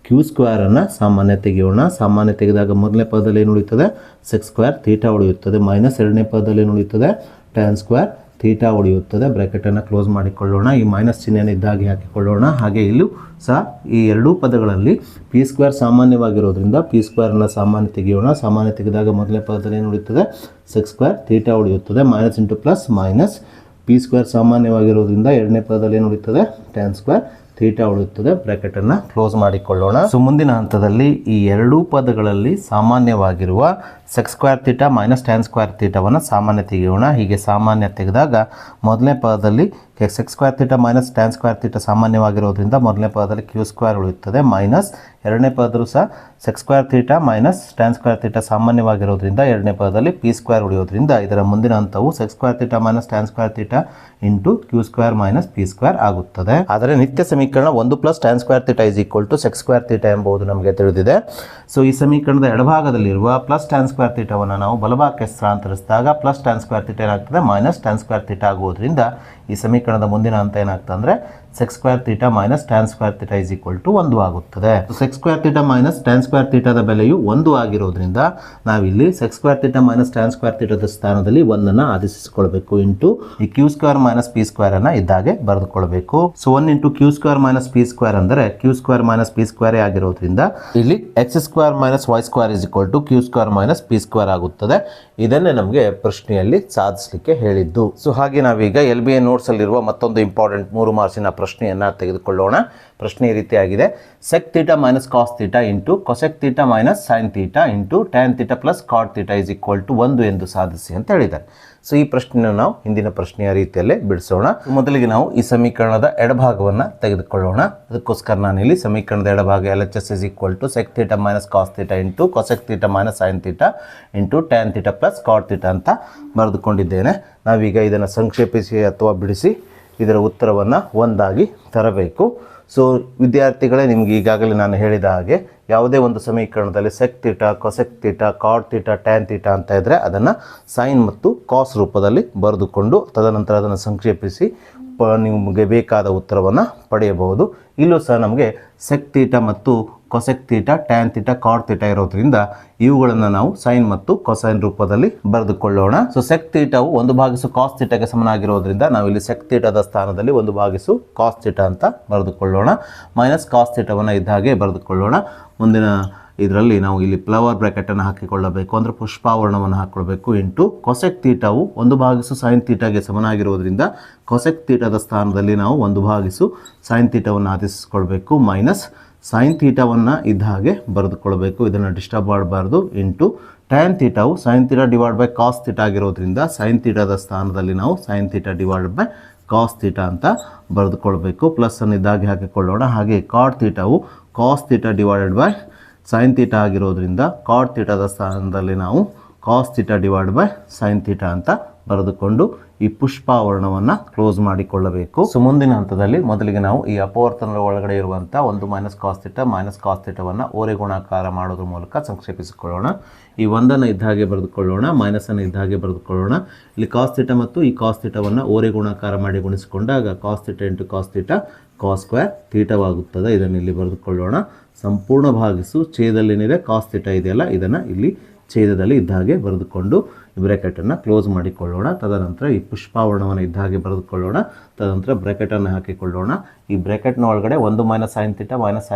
q² ಅನ್ನು ಸಾಮಾನ್ಯ ತೆಗೆಯೋಣ. ಸಾಮಾನ್ಯ ತೆಗೆದಾಗ ಮೊದಲನೇ ಪದದಲ್ಲಿ ಏನು ಉಳಿಯುತ್ತದೆ? sec² θ ಉಳಿಯುತ್ತದೆ. ಮೈನಸ್ ಎರಡನೇ ಪದದಲ್ಲಿ ಏನು ಉಳಿಯುತ್ತದೆ? tan² ಥೀಟಾ ಉಳಿಯುತ್ತದೆ. ಬ್ರ್ಯಾಕೆಟನ್ನು ಕ್ಲೋಸ್ ಮಾಡಿಕೊಳ್ಳೋಣ. ಈ ಮೈನಸ್ ಚಿಹ್ನೆಯನ್ನು ಇದ್ದಾಗಿ ಹಾಕಿಕೊಳ್ಳೋಣ. ಹಾಗೆ ಇಲ್ಲೂ ಸಹ ಈ ಎರಡೂ ಪದಗಳಲ್ಲಿ ಪಿ ಸ್ಕ್ವೇರ್ ಸಾಮಾನ್ಯವಾಗಿರೋದ್ರಿಂದ ಪಿ ಸ್ಕ್ವೇರ್ನ ಸಾಮಾನ್ಯ ತೆಗೆಯೋಣ. ಸಾಮಾನ್ಯ ತೆಗೆದಾಗ ಮೊದಲನೇ ಪದದಲ್ಲಿ ಏನು ಉಳಿಯುತ್ತದೆ? ಸೆಕ್ ಸ್ಕ್ವೇರ್ ಥೀಟಾ ಉಳಿಯುತ್ತದೆ. Minus into plus minus P square ಸಾಮಾನ್ಯವಾಗಿರೋದ್ರಿಂದ ಎರಡನೇ ಪದದಲ್ಲಿ ಏನು ಉಳಿಯುತ್ತದೆ? ಟ್ಯಾನ್ ಸ್ಕ್ವೇರ್ ಥೀಟಾ ಉಳಿಯುತ್ತದೆ. ಬ್ರ್ಯಾಕೆಟನ್ನು ಕ್ಲೋಸ್ ಮಾಡಿಕೊಳ್ಳೋಣ. ಸೊ ಮುಂದಿನ ಹಂತದಲ್ಲಿ ಈ ಎರಡೂ ಪದಗಳಲ್ಲಿ ಸಾಮಾನ್ಯವಾಗಿರುವ sec square theta minus tan square ಥೀಟಾವನ್ನು ಸಾಮಾನ್ಯ ತೆಗೆಯೋಣ. ಹೀಗೆ ಸಾಮಾನ್ಯ ತೆಗೆದಾಗ ಮೊದಲನೇ ಪದದಲ್ಲಿ sec square theta minus tan square theta ಸಾಮಾನ್ಯವಾಗಿರೋದ್ರಿಂದ ಮೊದಲನೇ ಪದದಲ್ಲಿ ಕ್ಯೂ ಸ್ಕ್ವೇರ್ ಉಳಿಯುತ್ತದೆ. ಮೈನಸ್ ಎರಡನೇ ಪದದಲ್ಲೂ ಸಹ sec square theta minus tan square theta ಸಾಮಾನ್ಯವಾಗಿರೋದ್ರಿಂದ ಎರಡನೇ ಪದದಲ್ಲಿ ಪಿ ಸ್ಕ್ವೇರ್ ಉಳಿಯೋದ್ರಿಂದ ಇದರ ಮುಂದಿನ ಹಂತವು sec square theta minus tan square theta into Q square minus P square ಆಗುತ್ತದೆ. ಆದರೆ ನಿತ್ಯ ಸಮೀಕರಣ 1 plus tan square theta is equal to sec square theta ಎಂಬುದು ನಮಗೆ ತಿಳಿದಿದೆ. ಸೊ ಈ ಸಮೀಕರಣದ ಎಡಭಾಗದಲ್ಲಿರುವ ಪ್ಲಸ್ ಟ್ಯಾನ್ ಸ್ಕ್ವೇರ್ ಥೀಟಾವನ್ನು ನಾವು ಬಲಭಾಗಕ್ಕೆ ಸ್ಥಳಾಂತರಿಸಿದಾಗ ಪ್ಲಸ್ ಟ್ಯಾನ್ ಸ್ಕ್ವೇರ್ ಥೀಟಾ ಏನಾಗ್ತದೆ? ಮೈನಸ್ ಟ್ಯಾನ್ ಸ್ಕ್ವೇರ್ ಥೀಟಾ ಆಗುವುದರಿಂದ ಈ ಸಮೀಕರಣದ ಮುಂದಿನ ಹಂತ ಏನಾಗ್ತದೆ ಅಂದರೆ sec square theta minus tan square theta is equal to 1 ಆಗುತ್ತದೆ. Sec square theta minus tan square ಥೀಟಾದ ಬೆಲೆಯು 1 ಆಗಿರೋದ್ರಿಂದ ನಾವಿಲ್ಲಿ sec square theta minus tan square ಥೀಟಾದ ಸ್ಥಾನದಲ್ಲಿ 1 ಆದೇಶಿಸಿಕೊಳ್ಬೇಕು. ಇಂಟು ಈ Q square minus P square ಅನ್ನ ಇದ್ದಾಗೆ ಬರೆದುಕೊಳ್ಬೇಕು. So 1 into Q square minus P square ಅಂದರೆ q square minus P square ಆಗಿರೋದ್ರಿಂದ ಇಲ್ಲಿ x square minus y square is equal to q square minus P square ಆಗುತ್ತದೆ. ಇದನ್ನೇ ನಮಗೆ ಪ್ರಶ್ನೆಯಲ್ಲಿ ಸಾಧಿಸಲಿಕ್ಕೆ ಹೇಳಿದ್ದು. ಸೊ ಹಾಗೆ ನಾವೀಗ LBA ನೋಟ್ಸ್ ಅಲ್ಲಿರುವ ಮತ್ತೊಂದು ಇಂಪಾರ್ಟೆಂಟ್ 3 ಮಾರ್ಕ್ಸಿನ ಪ್ರಶ್ನೆಯನ್ನ ತೆಗೆದುಕೊಳ್ಳೋಣ. ಪ್ರಶ್ನೆ ಈ ರೀತಿಯಾಗಿದೆ: sec theta minus cos theta into cosec theta minus sine theta into tan theta plus cot theta is equal to 1 ಎಂದು ಸಾಧಿಸಿ ಅಂತ ಹೇಳಿದ್ದಾರೆ. ಸೊ ಈ ಪ್ರಶ್ನೆಯನ್ನು ನಾವು ಹಿಂದಿನ ಪ್ರಶ್ನೆಯ ರೀತಿಯಲ್ಲೇ ಬಿಡಿಸೋಣ. ಮೊದಲಿಗೆ ನಾವು ಈ ಸಮೀಕರಣದ ಎಡಭಾಗವನ್ನು ತೆಗೆದುಕೊಳ್ಳೋಣ. ಅದಕ್ಕೋಸ್ಕರ ನಾನು ಇಲ್ಲಿ ಸಮೀಕರಣದ ಎಡಭಾಗ LHS is equal to sec theta minus cos theta into cosec theta minus sine theta into tan theta plus cot theta ಅಂತ ಬರೆದುಕೊಂಡಿದ್ದೇನೆ. ನಾವೀಗ ಇದನ್ನು ಸಂಕ್ಷೇಪಿಸಿ ಅಥವಾ ಬಿಡಿಸಿ ಇದರ ಉತ್ತರವನ್ನು ಒಂದಾಗಿ ತರಬೇಕು. ಸೊ ವಿದ್ಯಾರ್ಥಿಗಳೇ, ನಿಮಗೆ ಈಗಾಗಲೇ ನಾನು ಹೇಳಿದ ಹಾಗೆ ಯಾವುದೇ ಒಂದು ಸಮೀಕರಣದಲ್ಲಿ sec theta, cosec theta, cot theta, tan theta ಅಂತ ಇದ್ದರೆ ಅದನ್ನು ಸೈನ್ ಮತ್ತು ಕಾಸ್ ರೂಪದಲ್ಲಿ ಬರೆದುಕೊಂಡು ತದನಂತರ ಅದನ್ನು ಸಂಕ್ಷೇಪಿಸಿ ನಿಮಗೆ ಬೇಕಾದ ಉತ್ತರವನ್ನು ಪಡೆಯಬಹುದು. ಇಲ್ಲೂ ಸಹ ನಮಗೆ ಸೆಕ್ ಥೀಟಾ ಮತ್ತು cosec theta, tan theta, cot theta ಇರೋದ್ರಿಂದ ಇವುಗಳನ್ನು ನಾವು ಸೈನ್ ಮತ್ತು ಕೊಸೈನ್ ರೂಪದಲ್ಲಿ ಬರೆದುಕೊಳ್ಳೋಣ. ಸೊ ಸೆಕ್ ಥೀಟಾವು 1 ಕಾಸ್ ಥೀಟಾಗೆ ಸಮನಾಗಿರೋದ್ರಿಂದ ನಾವಿಲ್ಲಿ ಸೆಕ್ ಥೀಟಾದ ಸ್ಥಾನದಲ್ಲಿ 1 ಕಾಸ್ ಥೀಟಾ ಅಂತ ಬರೆದುಕೊಳ್ಳೋಣ. ಮೈನಸ್ ಕಾಸ್ ಥೀಟಾವನ್ನು ಇದ್ದ ಹಾಗೆ ಬರೆದುಕೊಳ್ಳೋಣ. ಮುಂದಿನ ಇದರಲ್ಲಿ ನಾವು ಇಲ್ಲಿ ಫ್ಲವರ್ ಬ್ರ್ಯಾಕೆಟನ್ನು ಹಾಕಿಕೊಳ್ಳಬೇಕು, ಅಂದರೆ ಪುಷ್ಪಾವರಣವನ್ನು ಹಾಕಿಕೊಳ್ಬೇಕು. ಇಂಟು ಕೊಸೆಕ್ ಥೀಟಾವು 1 ಸೈನ್ ಥೀಟಾಗೆ ಸಮನಾಗಿರೋದ್ರಿಂದ ಕೊಸೆಕ್ ಥೀಟಾದ ಸ್ಥಾನದಲ್ಲಿ ನಾವು 1 ಸೈನ್ ಥೀಟಾವನ್ನು ಆದೇಶಿಸಿಕೊಳ್ಬೇಕು. ಮೈನಸ್ ಸೈನ್ ಥೀಟಾವನ್ನು ಇದ್ದ ಹಾಗೆ ಬರೆದುಕೊಳ್ಬೇಕು, ಇದನ್ನು ಡಿಸ್ಟರ್ಬ್ ಮಾಡಬಾರ್ದು. ಇಂಟು ಟ್ಯಾನ್ ಥೀಟಾವು sine theta divide by cos theta ಆಗಿರೋದ್ರಿಂದ ಸೈನ್ ಥೀಟಾದ ಸ್ಥಾನದಲ್ಲಿ ನಾವು sine theta divide by cos theta ಅಂತ ಬರೆದುಕೊಳ್ಬೇಕು. ಪ್ಲಸ್ಸನ್ನು ಇದ್ದಾಗೆ ಹಾಕಿಕೊಳ್ಳೋಣ. ಹಾಗೆ ಕಾಟ್ ಥೀಟಾವು cos theta divided by sine theta ಆಗಿರೋದ್ರಿಂದ ಕಾಟ್ ಥೀಟಾದ ಸ್ಥಾನದಲ್ಲಿ ನಾವು cos theta divide by sine theta ಅಂತ ಬರೆದುಕೊಂಡು ಈ ಪುಷ್ಪಾವರಣವನ್ನು ಕ್ಲೋಸ್ ಮಾಡಿಕೊಳ್ಳಬೇಕು. ಸೊ ಮುಂದಿನ ಹಂತದಲ್ಲಿ ಮೊದಲಿಗೆ ನಾವು ಈ ಅಪವರ್ತನದ ಒಳಗಡೆ ಇರುವಂಥ 1 ಕಾಸ್ ಥೀಟಾವನ್ನು ಓರೆ ಗುಣಾಕಾರ ಮಾಡೋದ್ರ ಮೂಲಕ ಸಂಕ್ಷೇಪಿಸಿಕೊಳ್ಳೋಣ. ಈ 1 ಇದ್ದ ಹಾಗೆ ಬರೆದುಕೊಳ್ಳೋಣ, ಮೈನಸನ್ನು ಇದ್ದ ಹಾಗೆ ಬರೆದುಕೊಳ್ಳೋಣ. ಇಲ್ಲಿ ಕಾಸ್ ಥೀಟಾ ಮತ್ತು ಈ ಕಾಸ್ ಥೀಟಾವನ್ನು ಓರೆ ಗುಣಾಕಾರ ಮಾಡಿ ಗುಣಿಸಿಕೊಂಡಾಗ cos theta into cos theta cos square ಥೀಟಾವಾಗುತ್ತದೆ. ಇದನ್ನು ಇಲ್ಲಿ ಬರೆದುಕೊಳ್ಳೋಣ. ಸಂಪೂರ್ಣ ಭಾಗಿಸು ಛೇದದಲ್ಲೇನಿದೆ ಕಾಸ್ ಥೀಟಾ ಇದೆಯಲ್ಲ, ಇದನ್ನು ಇಲ್ಲಿ ಛೇದದಲ್ಲಿ ಇದ್ದ ಹಾಗೆ ಬರೆದುಕೊಂಡು ಬ್ರ್ಯಾಕೆಟನ್ನು ಕ್ಲೋಸ್ ಮಾಡಿಕೊಳ್ಳೋಣ. ತದನಂತರ ಈ ಪುಷ್ಪಾವರಣವನ್ನು ಇದ್ದ ಹಾಗೆ ಬರೆದುಕೊಳ್ಳೋಣ. ತದನಂತರ ಬ್ರ್ಯಾಕೆಟನ್ನು ಹಾಕಿಕೊಳ್ಳೋಣ. ಈ ಬ್ರ್ಯಾಕೆಟ್ನ ಒಳಗಡೆ 1 ಸೈನ್ ಥೀಟಾ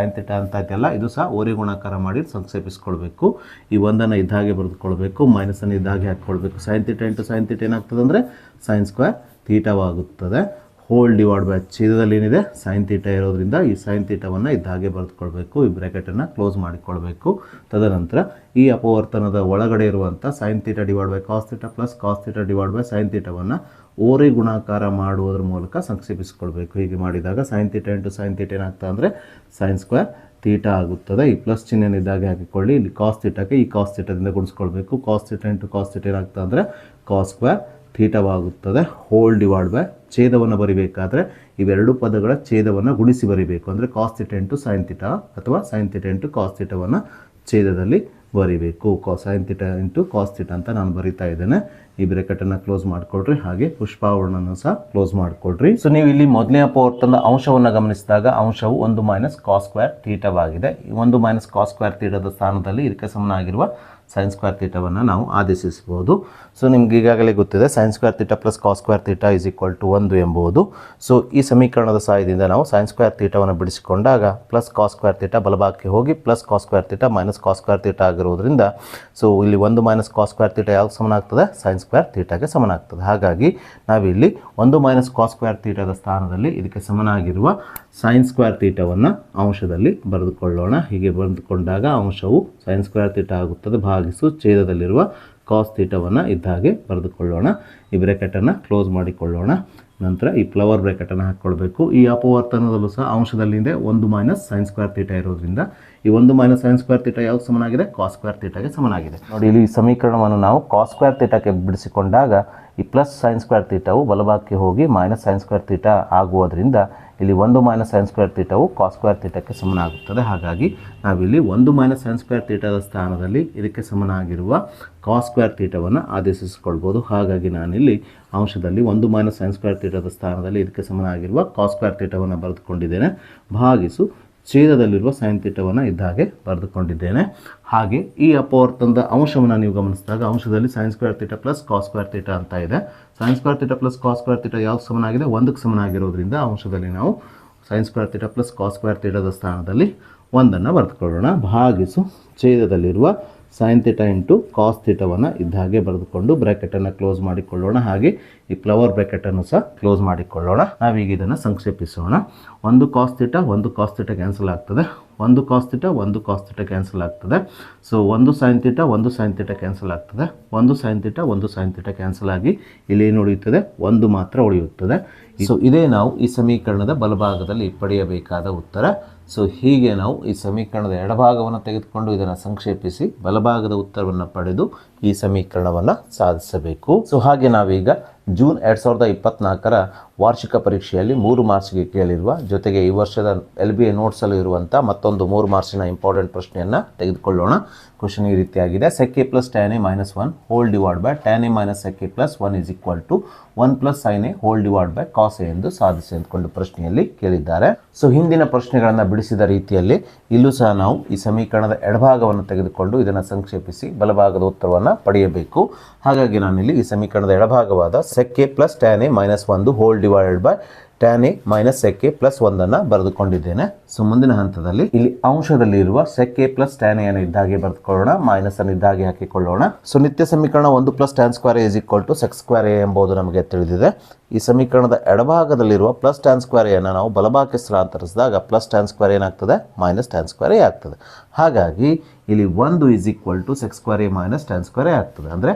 ಅಂತ ಇದೆಯಲ್ಲ, ಇದು ಸಹ ಓರೆ ಗುಣಾಕಾರ ಮಾಡಿ ಸಂಕ್ಷೇಪಿಸ್ಕೊಳ್ಬೇಕು. ಈ 1 ಇದ್ದ ಹಾಗೆ ಬರೆದುಕೊಳ್ಬೇಕು, ಮೈನಸನ್ನು ಇದ್ದ ಹಾಗೆ ಹಾಕಿಕೊಳ್ಬೇಕು. Sine theta into sine theta ಏನಾಗ್ತದೆ ಅಂದರೆ ಸೈನ್ ಸ್ಕ್ವೇರ್ ಥೀಟಾವಾಗುತ್ತದೆ. ಹೋಲ್ ಡಿವೈಡ್ ಬೈ ಛೇದದಲ್ಲಿ ಏನಿದೆ ಸೈನ್ ಥೀಟಾ ಇರೋದ್ರಿಂದ ಈ ಸೈನ್ ಥೀಟಾವನ್ನು ಇದ್ದ ಹಾಗೆ ಬರೆದುಕೊಳ್ಬೇಕು. ಈ ಬ್ರ್ಯಾಕೆಟನ್ನು ಕ್ಲೋಸ್ ಮಾಡಿಕೊಳ್ಬೇಕು. ತದನಂತರ ಈ ಅಪವರ್ತನದ ಒಳಗಡೆ ಇರುವಂಥ sine theta divide by cos theta plus cos theta divide by sine ಥೀಟಾವನ್ನು ಓರೆ ಗುಣಾಕಾರ ಮಾಡುವುದರ ಮೂಲಕ ಸಂಕ್ಷೇಪಿಸಿಕೊಳ್ಬೇಕು. ಹೀಗೆ ಮಾಡಿದಾಗ sine theta into sine theta ಏನಾಗ್ತದೆ ಅಂದರೆ ಸೈನ್ ಸ್ಕ್ವೇರ್ ಥೀಟಾ ಆಗುತ್ತದೆ. ಈ ಪ್ಲಸ್ ಚಿಹ್ನೆಯನ್ನು ಇದ್ದಾಗೆ ಹಾಕಿಕೊಳ್ಳಿ. ಇಲ್ಲಿ ಕಾಸ್ ಥೀಟಾಕ್ಕೆ ಈ ಕಾಸ್ ಥೀಟಾದಿಂದ ಗುಣಿಸ್ಕೊಳ್ಬೇಕು. Cos theta into cos theta ಏನಾಗ್ತದೆ ಅಂದರೆ ಕಾಸ್ ಸ್ಕ್ವೇರ್ ಥೀಟಾವಾಗುತ್ತದೆ. ಹೋಲ್ ಡಿವೈಡ್ ಬೈ ಛೇದವನ್ನು ಬರಿಬೇಕಾದ್ರೆ ಇವೆರಡು ಪದಗಳ ಛೇದವನ್ನು ಗುಣಿಸಿ ಬರಿಬೇಕು. ಅಂದರೆ cos theta into sine theta ಅಥವಾ ಸೈನ್ ಥೀಟಾ ಇಂಟು ಕಾಸ್ ಥೀಟಾವನ್ನು ಛೇದದಲ್ಲಿ ಬರಿಬೇಕು. Sine theta into cos theta ಅಂತ ನಾನು ಬರಿತಾ ಇದ್ದೇನೆ. ಈ ಬ್ರ್ಯಾಕೆಟನ್ನು ಕ್ಲೋಸ್ ಮಾಡಿಕೊಡ್ರಿ. ಹಾಗೆ ಪುಷ್ಪಾವರಣವನ್ನು ಸಹ ಕ್ಲೋಸ್ ಮಾಡಿಕೊಡ್ರಿ. ಸೊ ನೀವು ಇಲ್ಲಿ ಮೊದಲನೇ ಅಪವರ್ತನದ ಅಂಶವನ್ನು ಗಮನಿಸಿದಾಗ ಅಂಶವು 1 ಕಾಸ್ ಸ್ಕ್ವೇರ್ ಥೀಟಾವಾಗಿದೆ. ಈ 1 ಕಾಸ್ ಸ್ಕ್ವೇರ್ ಥೀಟಾದ ಸ್ಥಾನದಲ್ಲಿ ಇದಕ್ಕೆ ಸಮನಾಗಿರುವ ಸೈನ್ ಸ್ಕ್ವೇರ್ ಥೀಟಾವನ್ನು ನಾವು ಆದೇಶಿಸಬಹುದು. ಸೊ ನಿಮ್ಗೆ ಈಗಾಗಲೇ ಗೊತ್ತಿದೆ sine square theta plus cos square theta is equal to 1 ಎಂಬುದು. ಸೊ ಈ ಸಮೀಕರಣದ ಸಹಾಯದಿಂದ ನಾವು ಸೈನ್ ಸ್ಕ್ವೇರ್ ಥೀಟಾವನ್ನು ಬಿಡಿಸಿಕೊಂಡಾಗ ಪ್ಲಸ್ ಕಾಸ್ ಸ್ಕ್ವೇರ್ ಥೀಟಾ ಬಲಭಾಗಕ್ಕೆ ಹೋಗಿ plus cos square theta minus cos square theta ಆಗಿರೋದ್ರಿಂದ ಸೊ ಇಲ್ಲಿ 1 ಮೈನಸ್ ಕಾಸ್ ಸ್ಕ್ವೇರ್ ಥೀಟಾ ಯಾವಾಗ ಸಮನಾಗ್ತದೆ? Sine square ಥೀಟಾಗೆ ಸಮನಾಗ್ತದೆ. ಹಾಗಾಗಿ ನಾವಿಲ್ಲಿ 1 ಮೈನಸ್ ಕಾಸ್ ಸ್ಕ್ವೇರ್ ಥೀಟಾದ ಸ್ಥಾನದಲ್ಲಿ ಇದಕ್ಕೆ ಸಮನಾಗಿರುವ ಸೈನ್ ಸ್ಕ್ವೇರ್ ಥೀಟಾವನ್ನು ಅಂಶದಲ್ಲಿ ಬರೆದುಕೊಳ್ಳೋಣ. ಹೀಗೆ ಬರೆದುಕೊಂಡಾಗ ಅಂಶವು ಸೈನ್ ಸ್ಕ್ವೇರ್ ಥೀಟಾ ಆಗುತ್ತದೆ ಭಾಗಿಸು ಛೇದದಲ್ಲಿರುವ ಕಾಸ್ ಥೀಟಾವನ್ನು ಇದ್ದ ಹಾಗೆ ಬರೆದುಕೊಳ್ಳೋಣ. ಈ ಬ್ರ್ಯಾಕೆಟನ್ನು ಕ್ಲೋಸ್ ಮಾಡಿಕೊಳ್ಳೋಣ. ನಂತರ ಈ ಫ್ಲವರ್ ಬ್ರ್ಯಾಕೆಟನ್ನು ಹಾಕ್ಕೊಳ್ಬೇಕು. ಈ ಅಪವರ್ತನದಲ್ಲೂ ಸಹ ಅಂಶದಲ್ಲಿದೆ 1 ಮೈನಸ್ ಸೈನ್ ಸ್ಕ್ವೇರ್ ಥೀಟಾ ಇರೋದ್ರಿಂದ ಈ 1 ಮೈನಸ್ ಸೈನ್ ಸ್ಕ್ವೇರ್ ಥೀಟಾ ಯಾವಾಗ ಸಮನಾಗಿದೆ? ಕಾಸ್ ಸ್ಕ್ವೇರ್ ಥೀಟಾಗೆ ಸಮನಾಗಿದೆ. ನೋಡಿ ಇಲ್ಲಿ ಈ ಸಮೀಕರಣವನ್ನು ನಾವು ಕಾಸ್ ಸ್ಕ್ವೇರ್ ಥೀಟಾಕ್ಕೆ ಬಿಡಿಸಿಕೊಂಡಾಗ ಈ ಪ್ಲಸ್ ಸೈನ್ ಸ್ಕ್ವೇರ್ ಥೀಟಾವು ಬಲಭಾಗಕ್ಕೆ ಹೋಗಿ ಮೈನಸ್ ಸೈನ್ ಸ್ಕ್ವೇರ್ ಥೀಟಾ ಆಗುವುದರಿಂದ ಇಲ್ಲಿ 1 ಮೈನಸ್ ಸೈನ್ ಸ್ಕ್ವೇರ್ ಥೀಟಾವು ಕಾಸ್ ಸ್ಕ್ವೇರ್ ಥೀಟಾಕ್ಕೆ ಸಮನಾಗುತ್ತದೆ. ಹಾಗಾಗಿ ನಾವಿಲ್ಲಿ 1 ಮೈನಸ್ ಸೈನ್ ಸ್ಕ್ವೇರ್ ಥೀಟಾದ ಸ್ಥಾನದಲ್ಲಿ ಇದಕ್ಕೆ ಸಮನಾಗಿರುವ ಕಾಸ್ ಸ್ಕ್ವೇರ್ ಥೀಟಾವನ್ನು ಆದೇಶಿಸಿಕೊಳ್ಬೋದು. ಹಾಗಾಗಿ ನಾನಿಲ್ಲಿ ಅಂಶದಲ್ಲಿ 1 ಮೈನಸ್ ಸೈನ್ ಸ್ಕ್ವೇರ್ ಥೀಟಾದ ಸ್ಥಾನದಲ್ಲಿ ಇದಕ್ಕೆ ಸಮನಾಗಿರುವ ಕಾಸ್ ಸ್ಕ್ವೇರ್ ಥೀಟಾವನ್ನು ಬರೆದುಕೊಂಡಿದ್ದೇನೆ ಭಾಗಿಸು ಛೇದದಲ್ಲಿರುವ ಸೈನ್ ಥೀಟಾವನ್ನು ಇದ್ದ ಹಾಗೆ ಬರೆದುಕೊಂಡಿದ್ದೇನೆ. ಹಾಗೆ ಈ ಅಪವರ್ತನದ ಅಂಶವನ್ನು ನೀವು ಗಮನಿಸಿದಾಗ ಅಂಶದಲ್ಲಿ sine square theta plus cos square theta ಅಂತ ಇದೆ. Sine square theta plus cos square theta ಯಾವ ಸಮನಾಗಿದೆ? 1ಕ್ಕೆ ಸಮನಾಗಿರೋದ್ರಿಂದ ಅಂಶದಲ್ಲಿ ನಾವು sine square theta plus cos square ಥೀಟಾದ ಸ್ಥಾನದಲ್ಲಿ 1ಅನ್ನು ಬರೆದುಕೊಳ್ಳೋಣ ಭಾಗಿಸು ಛೇದದಲ್ಲಿರುವ ಸೈನ್ ಥೀಟಾ ಇಂಟು ಕಾಸ್ ಥೀಟಾವನ್ನು ಇದ್ದ ಹಾಗೆ ಬರೆದುಕೊಂಡು ಬ್ರ್ಯಾಕೆಟನ್ನು ಕ್ಲೋಸ್ ಮಾಡಿಕೊಳ್ಳೋಣ. ಹಾಗೆ ಈ ಫ್ಲವರ್ ಬ್ರ್ಯಾಕೆಟನ್ನು ಸಹ ಕ್ಲೋಸ್ ಮಾಡಿಕೊಳ್ಳೋಣ. ನಾವೀಗ ಇದನ್ನು ಸಂಕ್ಷೇಪಿಸೋಣ. 1 cos theta 1 cos theta cancel ಆಗ್ತದೆ, 1 cos theta 1 cos theta cancel ಆಗ್ತದೆ. So 1 sine theta 1 sine theta cancel ಆಗ್ತದೆ, 1 sine theta 1 sine theta cancel ಆಗಿ ಇಲ್ಲಿ ಏನು ಉಳಿಯುತ್ತದೆ? 1 ಮಾತ್ರ ಉಳಿಯುತ್ತದೆ. ಸೊ ಇದೇ ನಾವು ಈ ಸಮೀಕರಣದ ಬಲಭಾಗದಲ್ಲಿ ಪಡೆಯಬೇಕಾದ ಉತ್ತರ. ಸೊ ಹೀಗೆ ನಾವು ಈ ಸಮೀಕರಣದ ಎಡಭಾಗವನ್ನು ತೆಗೆದುಕೊಂಡು ಇದನ್ನು ಸಂಕ್ಷೇಪಿಸಿ ಬಲಭಾಗದ ಉತ್ತರವನ್ನು ಪಡೆದು ಈ ಸಮೀಕರಣವನ್ನು ಸಾಧಿಸಬೇಕು. ಸೊ ಹಾಗೆ ನಾವೀಗ ಜೂನ್ 2024ರ ವಾರ್ಷಿಕ ಪರೀಕ್ಷೆಯಲ್ಲಿ 3 ಮಾರ್ಕ್ಸ್ಗೆ ಕೇಳಿರುವ ಜೊತೆಗೆ ಈ ವರ್ಷದ LBA ನೋಟ್ಸಲ್ಲೂ ಇರುವಂಥ ಮತ್ತೊಂದು 3 ಮಾರ್ಕ್ಸಿನ ಇಂಪಾರ್ಟೆಂಟ್ ಪ್ರಶ್ನೆಯನ್ನು ತೆಗೆದುಕೊಳ್ಳೋಣ. ಕ್ವಶನ್ ಈ ರೀತಿಯಾಗಿದೆ. sec a plus tan a minus 1 whole divided by tan a minus sec a plus 1 is equal to 1 plus sin a whole divided by cos a ಎಂದು ಸಾಧಿಸಿ ಅಂದ್ಕೊಂಡು ಪ್ರಶ್ನೆಯಲ್ಲಿ ಕೇಳಿದ್ದಾರೆ. ಸೊ ಹಿಂದಿನ ಪ್ರಶ್ನೆಗಳನ್ನು ಬಿಡಿಸಿದ ರೀತಿಯಲ್ಲಿ ಇಲ್ಲೂ ಸಹ ನಾವು ಈ ಸಮೀಕರಣದ ಎಡಭಾಗವನ್ನು ತೆಗೆದುಕೊಂಡು ಇದನ್ನು ಸಂಕ್ಷೇಪಿಸಿ ಬಲಭಾಗದ ಉತ್ತರವನ್ನು ಪಡೆಯಬೇಕು. ಹಾಗಾಗಿ ನಾನಿಲ್ಲಿ ಈ ಸಮೀಕರಣದ ಎಡಭಾಗವಾದ sec a plus tan a minus 1 whole divided by tan a minus sec a plus 1ಅನ್ನು ಬರೆದುಕೊಂಡಿದ್ದೇನೆ. ಸೊ ಮುಂದಿನ ಹಂತದಲ್ಲಿ ಇಲ್ಲಿ ಅಂಶದಲ್ಲಿ ಇರುವ sec a plus tan a ಅನ್ನು ಇದ್ದಾಗೆ ಬರೆದುಕೊಳ್ಳೋಣ, ಮೈನಸ್ ಅನ್ನು ಇದ್ದಾಗೆ ಹಾಕಿಕೊಳ್ಳೋಣ. ಸೊ ನಿತ್ಯ ಸಮೀಕರಣ 1 plus tan square a is equal to sec square a ಎಂಬುದು ನಮಗೆ ತಿಳಿದಿದೆ. ಈ ಸಮೀಕರಣದ ಎಡಭಾಗದಲ್ಲಿರುವ ಪ್ಲಸ್ ಟ್ಯಾನ್ ಸ್ಕ್ವೇರ್ ಎನ್ನು ನಾವು ಬಲಭಾಗಕ್ಕೆ ಸ್ಥಳಾಂತರಿಸಿದಾಗ ಪ್ಲಸ್ ಟ್ಯಾನ್ ಸ್ಕ್ವೇರ್ ಏನಾಗ್ತದೆ? ಮೈನಸ್ ಟ್ಯಾನ್ ಸ್ಕ್ವೇರ್ ಎ ಆಗ್ತದೆ. ಹಾಗಾಗಿ ಇಲ್ಲಿ 1 is equal to sec square a minus tan square A ಆಗ್ತದೆ. ಅಂದರೆ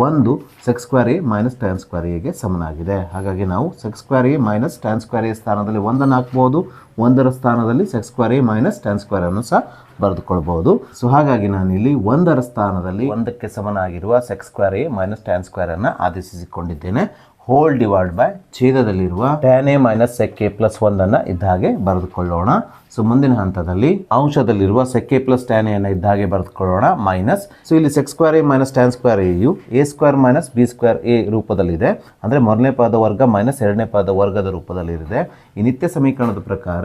1 sec square a minus tan square ಎಗೆ ಸಮನಾಗಿದೆ. ಹಾಗಾಗಿ ನಾವು sec square a minus tan square A ಸ್ಥಾನದಲ್ಲಿ 1ಅನ್ನು ಹಾಕ್ಬೋದು, 1ರ ಸ್ಥಾನದಲ್ಲಿ sec square a minus tan square ಅನ್ನು ಸಹ ಬರೆದುಕೊಳ್ಬಹುದು. ಸೊ ಹಾಗಾಗಿ ನಾನಿಲ್ಲಿ 1ರ ಸ್ಥಾನದಲ್ಲಿ 1ಕ್ಕೆ ಸಮನಾಗಿರುವ sec square a minus tan square ಅನ್ನು ಆದೇಶಿಸಿಕೊಂಡಿದ್ದೇನೆ. ಹೋಲ್ ಡಿವೈಡ್ ಬೈ ಛೇದದಲ್ಲಿರುವ tan a minus sec a plus 1ಅನ್ನು ಇದ್ದ ಹಾಗೆ ಬರೆದುಕೊಳ್ಳೋಣ. ಸೊ ಮುಂದಿನ ಹಂತದಲ್ಲಿ ಅಂಶದಲ್ಲಿರುವ sec a plus tan a ಅನ್ನು ಇದ್ದ ಹಾಗೆ ಬರೆದುಕೊಳ್ಳೋಣ ಮೈನಸ್. ಸೊ ಇಲ್ಲಿ sec square a minus tan square a ಯು a square minus b square a ರೂಪದಲ್ಲಿದೆ. ಅಂದರೆ ಮೊದಲನೇ ಪದ ವರ್ಗ ಮೈನಸ್ ಎರಡನೇ ಪದ ವರ್ಗದ ರೂಪದಲ್ಲಿದೆ. ಈ ನಿತ್ಯ ಸಮೀಕರಣದ ಪ್ರಕಾರ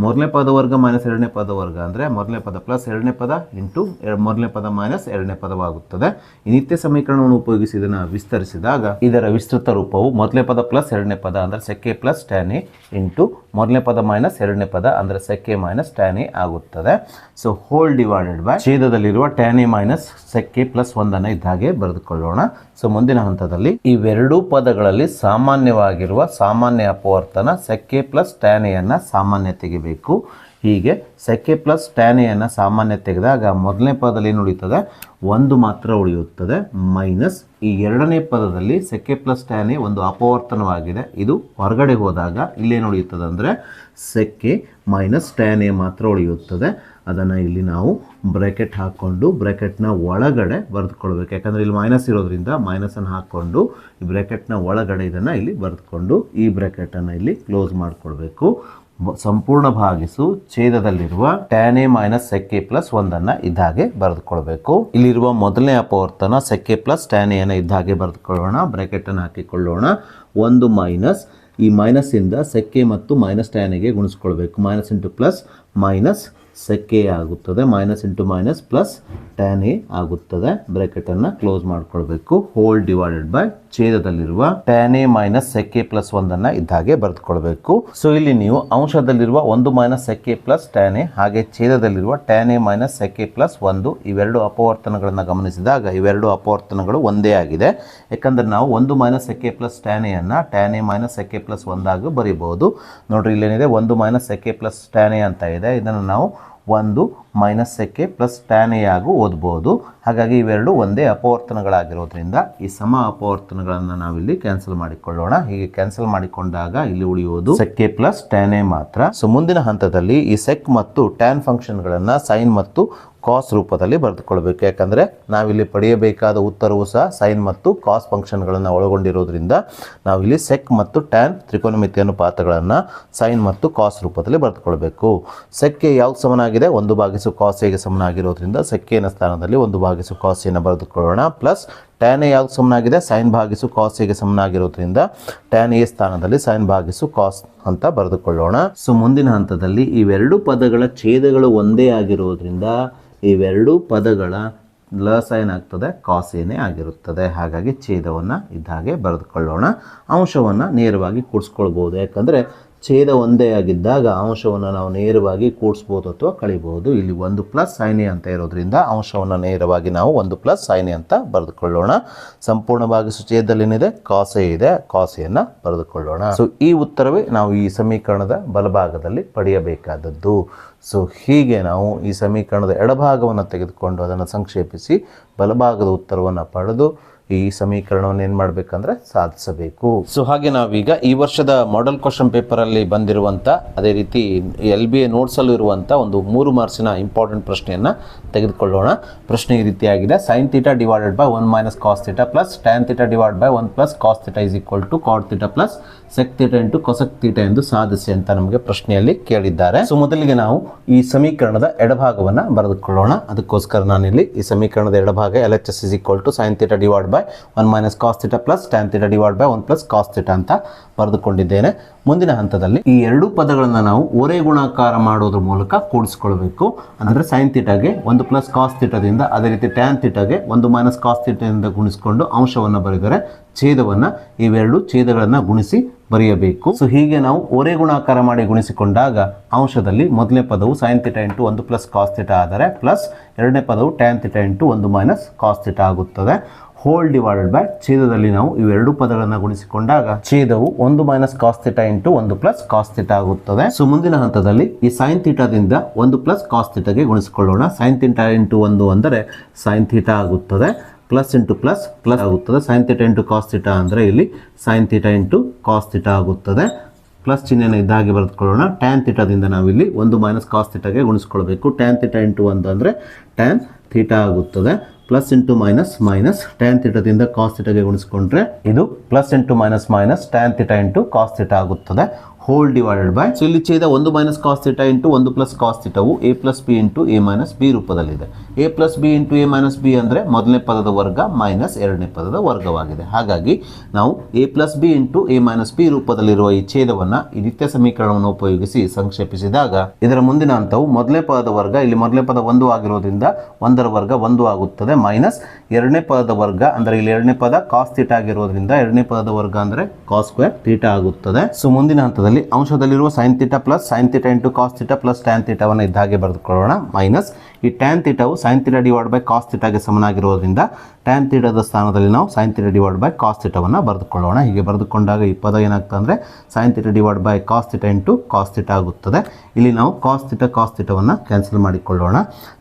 ಮೊದಲನೇ ಪದ ವರ್ಗ ಮೈನಸ್ ಎರಡನೇ ಪದ ವರ್ಗ ಅಂದರೆ ಮೊದಲನೇ ಪದ ಪ್ಲಸ್ ಎರಡನೇ ಪದ ಇಂಟು ಮೊದಲನೇ ಪದ ಮೈನಸ್ ಎರಡನೇ ಪದವಾಗುತ್ತದೆ. ಈ ನಿತ್ಯ ಸಮೀಕರಣವನ್ನು ಉಪಯೋಗಿಸಿ ಇದನ್ನು ವಿಸ್ತರಿಸಿದಾಗ ಇದರ ವಿಸ್ತೃತ ರೂಪವು ಮೊದಲನೇ ಪದ ಪ್ಲಸ್ ಎರಡನೇ ಪದ ಅಂದರೆ sec a plus tan a into ಮೊದಲನೇ ಪದ ಮೈನಸ್ ಎರಡನೇ ಪದ ಅಂದರೆ sec a minus tan a ಆಗುತ್ತದೆ. ಸೊ ಹೋಲ್ ಡಿವೈಡೆಡ್ ಬೈ ಛೇದದಲ್ಲಿರುವ tan a minus sec a plus 1ಅನ್ನು ಇದ್ದ ಹಾಗೆ ಬರೆದುಕೊಳ್ಳೋಣ. ಸೊ ಮುಂದಿನ ಹಂತದಲ್ಲಿ ಇವೆರಡೂ ಪದಗಳಲ್ಲಿ ಸಾಮಾನ್ಯವಾಗಿರುವ ಸಾಮಾನ್ಯ ಅಪವರ್ತನ sec a plus tan a ಅನ್ನು ಸಾಮಾನ್ಯ ತೆಗಿಬೇಕು. ಹೀಗೆ sec a plus tan a ಅನ್ನು ಸಾಮಾನ್ಯ ತೆಗೆದಾಗ ಮೊದಲನೇ ಪದದಲ್ಲಿ ಏನು ಉಳಿಯುತ್ತದೆ? 1 ಮಾತ್ರ ಉಳಿಯುತ್ತದೆ ಮೈನಸ್ ಈ ಎರಡನೇ ಪದದಲ್ಲಿ sec a plus tan a ಒಂದು ಅಪವರ್ತನವಾಗಿದೆ. ಇದು ಹೊರಗಡೆ ಹೋದಾಗ ಇಲ್ಲೇನು ಉಳಿಯುತ್ತದೆ ಅಂದರೆ sec a minus tan a ಮಾತ್ರ ಉಳಿಯುತ್ತದೆ. ಅದನ್ನು ಇಲ್ಲಿ ನಾವು ಬ್ರ್ಯಾಕೆಟ್ ಹಾಕ್ಕೊಂಡು ಬ್ರ್ಯಾಕೆಟ್ನ ಒಳಗಡೆ ಬರೆದುಕೊಳ್ಬೇಕು. ಯಾಕಂದರೆ ಇಲ್ಲಿ ಮೈನಸ್ ಇರೋದ್ರಿಂದ ಮೈನಸನ್ನು ಹಾಕ್ಕೊಂಡು ಈ ಬ್ರ್ಯಾಕೆಟ್ನ ಒಳಗಡೆ ಇದನ್ನು ಇಲ್ಲಿ ಬರೆದುಕೊಂಡು ಈ ಬ್ರ್ಯಾಕೆಟನ್ನು ಇಲ್ಲಿ ಕ್ಲೋಸ್ ಮಾಡಿಕೊಳ್ಬೇಕು. ಸಂಪೂರ್ಣ ಭಾಗಿಸು ಛೇದದಲ್ಲಿರುವ tan a minus sec a plus 1ಅನ್ನು ಇದ್ದ ಹಾಗೆ ಬರೆದುಕೊಳ್ಬೇಕು. ಇಲ್ಲಿರುವ ಮೊದಲನೇ ಅಪವರ್ತನ sec a plus tan a ಅನ್ನು ಇದ್ದ ಹಾಗೆ ಬರೆದುಕೊಳ್ಳೋಣ. ಬ್ರ್ಯಾಕೆಟನ್ನು ಹಾಕಿಕೊಳ್ಳೋಣ. 1 ಮೈನಸ್ ಈ ಮೈನಸ್ಸಿಂದ sec a ಮತ್ತು ಮೈನಸ್ tan a ಗೆ ಗುಣಿಸ್ಕೊಳ್ಬೇಕು. Minus into plus minus sec a ಆಗುತ್ತದೆ. Minus into minus plus tan a ಆಗುತ್ತದೆ. ಬ್ರಾಕೆಟ್ ಅನ್ನ ಕ್ಲೋಸ್ ಮಾಡ್ಕೊಳ್ಬೇಕು. ಹೋಲ್ ಡಿವೈಡೆಡ್ ಬೈ ಛೇದದಲ್ಲಿರುವ tan a minus sec a plus 1 ಅನ್ನ ಇದ್ದಾಗೆ ಬರೆದುಕೊಳ್ಬೇಕು. ಸೊ ಇಲ್ಲಿ ನೀವು ಅಂಶದಲ್ಲಿರುವ 1 minus sec a plus tan a ಹಾಗೆ ಛೇದದಲ್ಲಿರುವ tan a minus sec a plus 1 ಇವೆರಡು ಅಪವರ್ತನಗಳನ್ನು ಗಮನಿಸಿದಾಗ ಇವೆರಡು ಅಪವರ್ತನಗಳು ಒಂದೇ ಆಗಿದೆ. ಯಾಕಂದ್ರೆ ನಾವು 1 minus sec a plus tan a ಅನ್ನ tan a minus sec a plus 1 ಆಗಿ ಬರೀಬಹುದು. ನೋಡ್ರಿ ಇಲ್ಲೇನಿದೆ 1 minus sec a plus tan a ಅಂತ ಇದೆ. ಇದನ್ನು ನಾವು 1 minus sec a plus tan a ಆಗಿ ಓದಬಹುದು. ಹಾಗಾಗಿ ಇವೆರಡು ಒಂದೇ ಅಪವರ್ತನಗಳಾಗಿರೋದ್ರಿಂದ ಈ ಸಮ ಅಪವರ್ತನಗಳನ್ನು ನಾವಿಲ್ಲಿ ಕ್ಯಾನ್ಸಲ್ ಮಾಡಿಕೊಳ್ಳೋಣ. ಹೀಗೆ ಕ್ಯಾನ್ಸಲ್ ಮಾಡಿಕೊಂಡಾಗ ಇಲ್ಲಿ ಉಳಿಯುವುದು sec a plus tan a ಮಾತ್ರ. ಸೊ ಮುಂದಿನ ಹಂತದಲ್ಲಿ ಈ sec ಮತ್ತು tan ಫಂಕ್ಷನ್ಗಳನ್ನು ಸೈನ್ ಮತ್ತು ಕಾಸ್ ರೂಪದಲ್ಲಿ ಬರೆದುಕೊಳ್ಬೇಕು. ಯಾಕಂದರೆ ನಾವಿಲ್ಲಿ ಪಡೆಯಬೇಕಾದ ಉತ್ತರವು ಸಹ ಸೈನ್ ಮತ್ತು ಕಾಸ್ ಫಂಕ್ಷನ್ಗಳನ್ನು ಒಳಗೊಂಡಿರೋದ್ರಿಂದ ನಾವಿಲ್ಲಿ ಸೆಕ್ ಮತ್ತು ಟ್ಯಾನ್ ತ್ರಿಕೋನಮಿತಿ ಅನುಪಾತಗಳನ್ನು ಸೈನ್ ಮತ್ತು ಕಾಸ್ ರೂಪದಲ್ಲಿ ಬರೆದುಕೊಳ್ಬೇಕು. ಸೆಕ್ಕೆ ಯಾವ್ದು ಸಮನಾಗಿದೆ 1 ಭಾಗಿಸು ಕಾಸ್ ಎಗೆ ಸಮನಾಗಿರೋದ್ರಿಂದ ಸೆಕ್ಕೆನ ಸ್ಥಾನದಲ್ಲಿ 1 ಭಾಗಿಸು ಕಾಸ್ ಎನ ಬರೆದುಕೊಳ್ಳೋಣ. ಪ್ಲಸ್ ಟ್ಯಾನ್ ಎ ಯಾವ್ದು ಸಮನಾಗಿದೆ ಸೈನ್ ಭಾಗಿಸು ಕಾಸ್ ಎಗೆ ಸಮನಾಗಿರೋದ್ರಿಂದ ಟ್ಯಾನ್ ಎ ಸ್ಥಾನದಲ್ಲಿ ಸೈನ್ ಭಾಗಿಸು ಕಾಸ್ ಅಂತ ಬರೆದುಕೊಳ್ಳೋಣ. ಸೊ ಮುಂದಿನ ಹಂತದಲ್ಲಿ ಇವೆರಡು ಪದಗಳ ಛೇದಗಳು ಒಂದೇ ಆಗಿರೋದ್ರಿಂದ ಇವೆರಡು ಪದಗಳ ಲಸ ಏನಾಗ್ತದೆ ಕಾಸ್ ಏನೇ ಆಗಿರುತ್ತದೆ. ಹಾಗಾಗಿ ಛೇದವನ್ನು ಇದ್ದ ಹಾಗೆ ಬರೆದುಕೊಳ್ಳೋಣ. ಅಂಶವನ್ನು ನೇರವಾಗಿ ಕೂಡಿಸ್ಕೊಳ್ಬೋದು. ಯಾಕಂದರೆ ಛೇದ ಒಂದೇ ಆಗಿದ್ದಾಗ ಅಂಶವನ್ನು ನಾವು ನೇರವಾಗಿ ಕೂಡಿಸ್ಬೋದು ಅಥವಾ ಕಳಿಬಹುದು. ಇಲ್ಲಿ 1 ಪ್ಲಸ್ ಸೈನ್ ಎ ಅಂತ ಇರೋದ್ರಿಂದ ಅಂಶವನ್ನು ನೇರವಾಗಿ ನಾವು 1 ಪ್ಲಸ್ ಸೈನ್ ಎ ಅಂತ ಬರೆದುಕೊಳ್ಳೋಣ. ಸಂಪೂರ್ಣ ಭಾಗಿಸು ಛೇದದಲ್ಲಿ ಏನಿದೆ ಕಾಸ್ ಎ ಇದೆ, ಕಾಸ್ ಎಯನ್ನು ಬರೆದುಕೊಳ್ಳೋಣ. ಸೊ ಈ ಉತ್ತರವೇ ನಾವು ಈ ಸಮೀಕರಣದ ಬಲಭಾಗದಲ್ಲಿ ಪಡೆಯಬೇಕಾದದ್ದು. ಸೊ ಹೀಗೆ ನಾವು ಈ ಸಮೀಕರಣದ ಎಡಭಾಗವನ್ನು ತೆಗೆದುಕೊಂಡು ಅದನ್ನು ಸಂಕ್ಷೇಪಿಸಿ ಬಲಭಾಗದ ಉತ್ತರವನ್ನು ಪಡೆದು ಈ ಸಮೀಕರಣವನ್ನು ಏನು ಮಾಡಬೇಕಂದ್ರೆ ಸಾಧಿಸಬೇಕು. ಸೊ ಹಾಗೆ ನಾವೀಗ ಈ ವರ್ಷದ ಮಾಡೆಲ್ ಕ್ವಶನ್ ಪೇಪರಲ್ಲಿ ಬಂದಿರುವಂಥ ಅದೇ ರೀತಿ LBA ನೋಟ್ಸಲ್ಲೂ ಇರುವಂಥ ಒಂದು 3 ಮಾರ್ಕ್ಸಿನ ಇಂಪಾರ್ಟೆಂಟ್ ಪ್ರಶ್ನೆಯನ್ನು ತೆಗೆದುಕೊಳ್ಳೋಣ. ಪ್ರಶ್ನೆ ಈ ರೀತಿಯಾಗಿದೆ. Sine theta divided by 1 minus cos theta plus tan theta divide by 1 plus cos theta is equal to cot theta plus sec theta into cosec theta ಎಂದು ಸಾಧಿಸಿ ಅಂತ ನಮಗೆ ಪ್ರಶ್ನೆಯಲ್ಲಿ ಕೇಳಿದ್ದಾರೆ. ಸೊ ಮೊದಲಿಗೆ ನಾವು ಈ ಸಮೀಕರಣದ ಎಡಭಾಗವನ್ನು ಬರೆದುಕೊಳ್ಳೋಣ. ಅದಕ್ಕೋಸ್ಕರ ನಾನಿಲ್ಲಿ ಈ ಸಮೀಕರಣದ ಎಡಭಾಗ LHS is equal to sine theta divide by 1 minus cos theta plus tan theta divide by 1 plus cos theta ಅಂತ ಬರೆದುಕೊಂಡಿದ್ದೇನೆ. ಮುಂದಿನ ಹಂತದಲ್ಲಿ ಈ ಎರಡು ಪದಗಳನ್ನು ನಾವು ಒರೆ ಗುಣಾಕಾರ ಮಾಡೋದ್ರ ಮೂಲಕ ಕೂಡಿಸ್ಕೊಳ್ಬೇಕು. ಅಂದರೆ ಸೈನ್ ಥೀಟಾಗೆ 1 ಪ್ಲಸ್ ಕಾಸ್ ಥೀಟಾದಿಂದ ಅದೇ ರೀತಿ ಟ್ಯಾನ್ ಥೀಟಾಗೆ 1 ಮೈನಸ್ ಕಾಸ್ ಥೀಟಾದಿಂದ ಗುಣಿಸಿಕೊಂಡು ಅಂಶವನ್ನು ಬರೆದರೆ ಛೇದವನ್ನು ಇವೆರಡು ಛೇದಗಳನ್ನು ಗುಣಿಸಿ ಬರೆಯಬೇಕು. ಸೊ ಹೀಗೆ ನಾವು ಒರೆ ಗುಣಾಕಾರ ಮಾಡಿ ಗುಣಿಸಿಕೊಂಡಾಗ ಅಂಶದಲ್ಲಿ ಮೊದಲನೇ ಪದವು sine theta into 1 plus cos theta ಆದರೆ ಪ್ಲಸ್ ಎರಡನೇ ಪದವು tan theta into 1 minus cos theta ಆಗುತ್ತದೆ. ಹೋಲ್ ಡಿವೈಡೆಡ್ ಬೈ ಛೇದದಲ್ಲಿ ನಾವು ಇವೆರಡು ಪದಗಳನ್ನು ಗುಣಿಸಿಕೊಂಡಾಗ ಛೇದವು 1 minus cos theta into 1 plus cos theta ಆಗುತ್ತದೆ. ಸೊ ಮುಂದಿನ ಹಂತದಲ್ಲಿ ಈ ಸೈನ್ ಥೀಟಾದಿಂದ 1 ಪ್ಲಸ್ ಕಾಸ್ ಥೀಟಾಗೆ ಗುಣಿಸಿಕೊಳ್ಳೋಣ. ಸೈನ್ ಥೀಟಾ ಇಂಟು 1 ಅಂದರೆ ಸೈನ್ ಥೀಟಾ ಆಗುತ್ತದೆ. ಪ್ಲಸ್ ಇಂಟು ಪ್ಲಸ್ ಪ್ಲಸ್ ಆಗುತ್ತದೆ. Sine theta into cos theta ಅಂದರೆ ಇಲ್ಲಿ sine theta into cos theta ಆಗುತ್ತದೆ. ಪ್ಲಸ್ ಚಿಹ್ನೆಯನ್ನು ಇದ್ದಾಗೆ ಬರೆದುಕೊಳ್ಳೋಣ. ಟ್ಯಾನ್ ಥೀಟಾದಿಂದ ನಾವಿಲ್ಲಿ 1 ಮೈನಸ್ ಕಾಸ್ ಥೀಟಾಗೆ ಗುಣಿಸ್ಕೊಳ್ಬೇಕು. ಟ್ಯಾನ್ ಥೀಟಾ ಇಂಟು 1 ಅಂದರೆ ಟ್ಯಾನ್ ಥೀಟಾ ಆಗುತ್ತದೆ. Plus into minus minus tan ಥೀಟಾದಿಂದ ಕಾಸ್ ಥೀಟಾಗೆ ಗುಣಿಸ್ಕೊಂಡ್ರೆ ಇದು plus into minus minus tan theta into cos theta ಆಗುತ್ತದೆ. ಹೋಲ್ ಡಿವೈಡೆಡ್ ಬೈ ಸೊ ಇಲ್ಲಿ ಛೇದ 1 minus cos theta into 1 plus cos ಥೀಟಾವು a plus B into a minus B ರೂಪದಲ್ಲಿದೆ. a plus B into a minus B ಅಂದರೆ ಮೊದಲನೇ ಪದದ ವರ್ಗ minus ಎರಡನೇ ಪದದ ವರ್ಗವಾಗಿದೆ. ಹಾಗಾಗಿ ನಾವು a plus B into a minus B ರೂಪದಲ್ಲಿರುವ ಈ ಛೇದವನ್ನು ಈ ನಿತ್ಯ ಸಮೀಕರಣವನ್ನು ಉಪಯೋಗಿಸಿ ಸಂಕ್ಷೇಪಿಸಿದಾಗ ಇದರ ಮುಂದಿನ ಹಂತವು ಮೊದಲನೇ ಪದದ ವರ್ಗ, ಇಲ್ಲಿ ಮೊದಲನೇ ಪದ 1 ಆಗಿರೋದ್ರಿಂದ 1ರ ವರ್ಗ 1 ಆಗುತ್ತದೆ, ಮೈನಸ್ ಎರಡನೇ ಪದದ ವರ್ಗ ಅಂದರೆ ಇಲ್ಲಿ ಎರಡನೇ ಪದ ಕಾಸ್ ಥೀಟಾ ಆಗಿರೋದ್ರಿಂದ ಎರಡನೇ ಪದದ ವರ್ಗ ಅಂದರೆ ಕಾಸ್ ಸ್ಕ್ವೇರ್ ಥೀಟಾ ಆಗುತ್ತದೆ. ಸೊ ಮುಂದಿನ ಹಂತದಲ್ಲಿ ಅಂಶದಲ್ಲಿರುವ sine theta plus sine theta into cos theta plus tan ಥೀಟಾವನ್ನು ಇದ್ದ ಹಾಗೆ ಬರೆದುಕೊಳ್ಳೋಣ. ಮೈನಸ್ ಈ ಟ್ಯಾನ್ ಥೀಟಾವು sine theta divide by cos ಥೀಟಾಗೆ ಸಮನಾಗಿರೋದ್ರಿಂದ ಟ್ಯಾನ್ ಥೀಟಾದ ಸ್ಥಾನದಲ್ಲಿ ನಾವು sine theta divide by cos ಥೀಟಾವನ್ನು ಬರೆದುಕೊಳ್ಳೋಣ. ಹೀಗೆ ಬರೆದುಕೊಂಡಾಗ ಈ ಪದ ಏನಾಗ್ತದೆ ಅಂದರೆ sine theta divide by cos theta into cos theta ಆಗುತ್ತದೆ. ಇಲ್ಲಿ ನಾವು ಕಾಸ್ ಥೀಟಾವನ್ನು ಕ್ಯಾನ್ಸಲ್ ಮಾಡಿಕೊಳ್ಳೋಣ.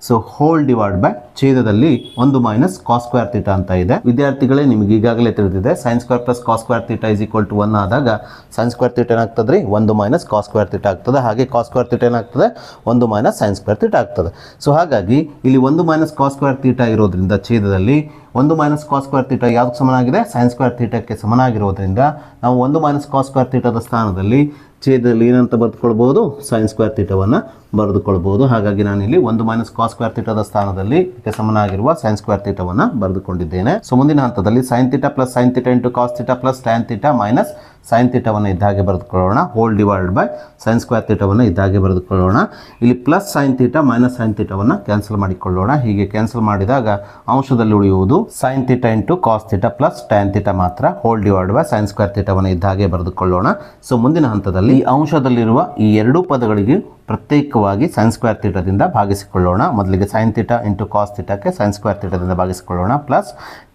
ಸೊ ಹೋಲ್ ಡಿವೈಡ್ ಬೈ ಛೇದದಲ್ಲಿ 1 ಮೈನಸ್ ಕಾಸ್ ಸ್ಕ್ವೇರ್ ಥೀಟಾ ಅಂತ ಇದೆ. ವಿದ್ಯಾರ್ಥಿಗಳೇ ನಿಮಗೆ ಈಗಾಗಲೇ ತಿಳಿದಿದೆ sine square plus cos square theta is equal to 1 ಆದಾಗ ಸೈನ್ ಸ್ಕ್ವೇರ್ ಥೀಟಾ ಏನಾಗ್ತದೆ ರೀ 1 ಮೈನಸ್ ಕಾಸ್ ಸ್ಕ್ವೇರ್ ಥೀಟಾ ಆಗ್ತದೆ. ಹಾಗೆ ಕಾಸ್ ಸ್ಕ್ವೇರ್ ಥೀಟಾ ಏನಾಗ್ತದೆ 1 ಮೈನಸ್ ಸೈನ್ ಸ್ಕ್ವೇರ್ ಥೀಟಾ ಆಗ್ತದೆ. ಸೊ ಹಾಗಾಗಿ ಇಲ್ಲಿ 1 ಮೈನಸ್ ಕಾಸ್ ಸ್ಕ್ವೇರ್ ಥೀಟಾ ಇರೋದ್ರಿಂದ ಛೇದದಲ್ಲಿ 1 ಮೈನಸ್ ಕಾಸ್ ಸ್ಕ್ವೇರ್ ಥೀಟಾ ಯಾವುದಕ್ಕೆ ಸಮನಾಗಿದೆ ಸೈನ್ ಸ್ಕ್ವೇರ್ ಥೀಟಾಕ್ಕೆ ಸಮನಾಗಿರೋದ್ರಿಂದ ನಾವು 1 ಮೈನಸ್ ಕಾಸ್ ಸ್ಕ್ವೇರ್ ಥೀಟಾದ ಸ್ಥಾನದಲ್ಲಿ ಛೇದದಲ್ಲಿ ಏನಂತ ಬರೆದುಕೊಳ್ಬೋದು, ಸೈನ್ ಸ್ಕ್ವೇರ್ ಥೀಟಾವನ್ನು ಬರೆದುಕೊಳ್ಬೋದು. ಹಾಗಾಗಿ ನಾನಿಲ್ಲಿ 1 ಮೈನಸ್ ಕಾಸ್ ಸ್ಕ್ವೇರ್ ಥೀಟಾದ ಸ್ಥಾನದಲ್ಲಿ ಇದಕ್ಕೆ ಸಮನಾಗಿರುವ ಸೈನ್ ಸ್ಕ್ವೇರ್ ಥೀಟಾವನ್ನು ಬರೆದುಕೊಂಡಿದ್ದೇನೆ. ಸೊ ಮುಂದಿನ ಹಂತದಲ್ಲಿ sine theta plus sine theta into cos theta plus tan theta minus sine ಥೀಟಾವನ್ನು ಇದ್ದಾಗೆ ಬರೆದುಕೊಳ್ಳೋಣ. Whole divide by sine square ಥೀಟಾವನ್ನು ಇದ್ದಾಗೆ ಬರೆದುಕೊಳ್ಳೋಣ. ಇಲ್ಲಿ plus sine theta minus sine ಥೀಟಾವನ್ನು ಕ್ಯಾನ್ಸಲ್ ಮಾಡಿಕೊಳ್ಳೋಣ. ಹೀಗೆ ಕ್ಯಾನ್ಸಲ್ ಮಾಡಿದಾಗ ಅಂಶದಲ್ಲಿ ಉಳಿಯುವುದು sine theta into cos theta plus tan theta ಮಾತ್ರ. Whole divide by sine square ಥೀಟಾವನ್ನು ಇದ್ದಾಗೆ ಬರೆದುಕೊಳ್ಳೋಣ. ಸೊ ಮುಂದಿನ ಹಂತದಲ್ಲಿ ಈ ಅಂಶದಲ್ಲಿರುವ ಈ ಎರಡೂ ಪದಗಳಿಗೆ ಪ್ರತ್ಯೇಕವಾಗಿ ಸೈನ್ ಸ್ಕ್ವೇರ್ ಥೀಟಾದಿಂದ ಭಾಗಿಸಿಕೊಳ್ಳೋಣ. ಮೊದಲಿಗೆ ಸೈನ್ ಥೀಟಾ ಇಂಟು ಕಾಸ್ ಥೀಟಾಕ್ಕೆ ಸೈನ್ ಸ್ಕ್ವೇರ್ ಥೀಟಾದಿಂದ ಭಾಗಿಸಿಕೊಳ್ಳೋಣ. ಪ್ಲಸ್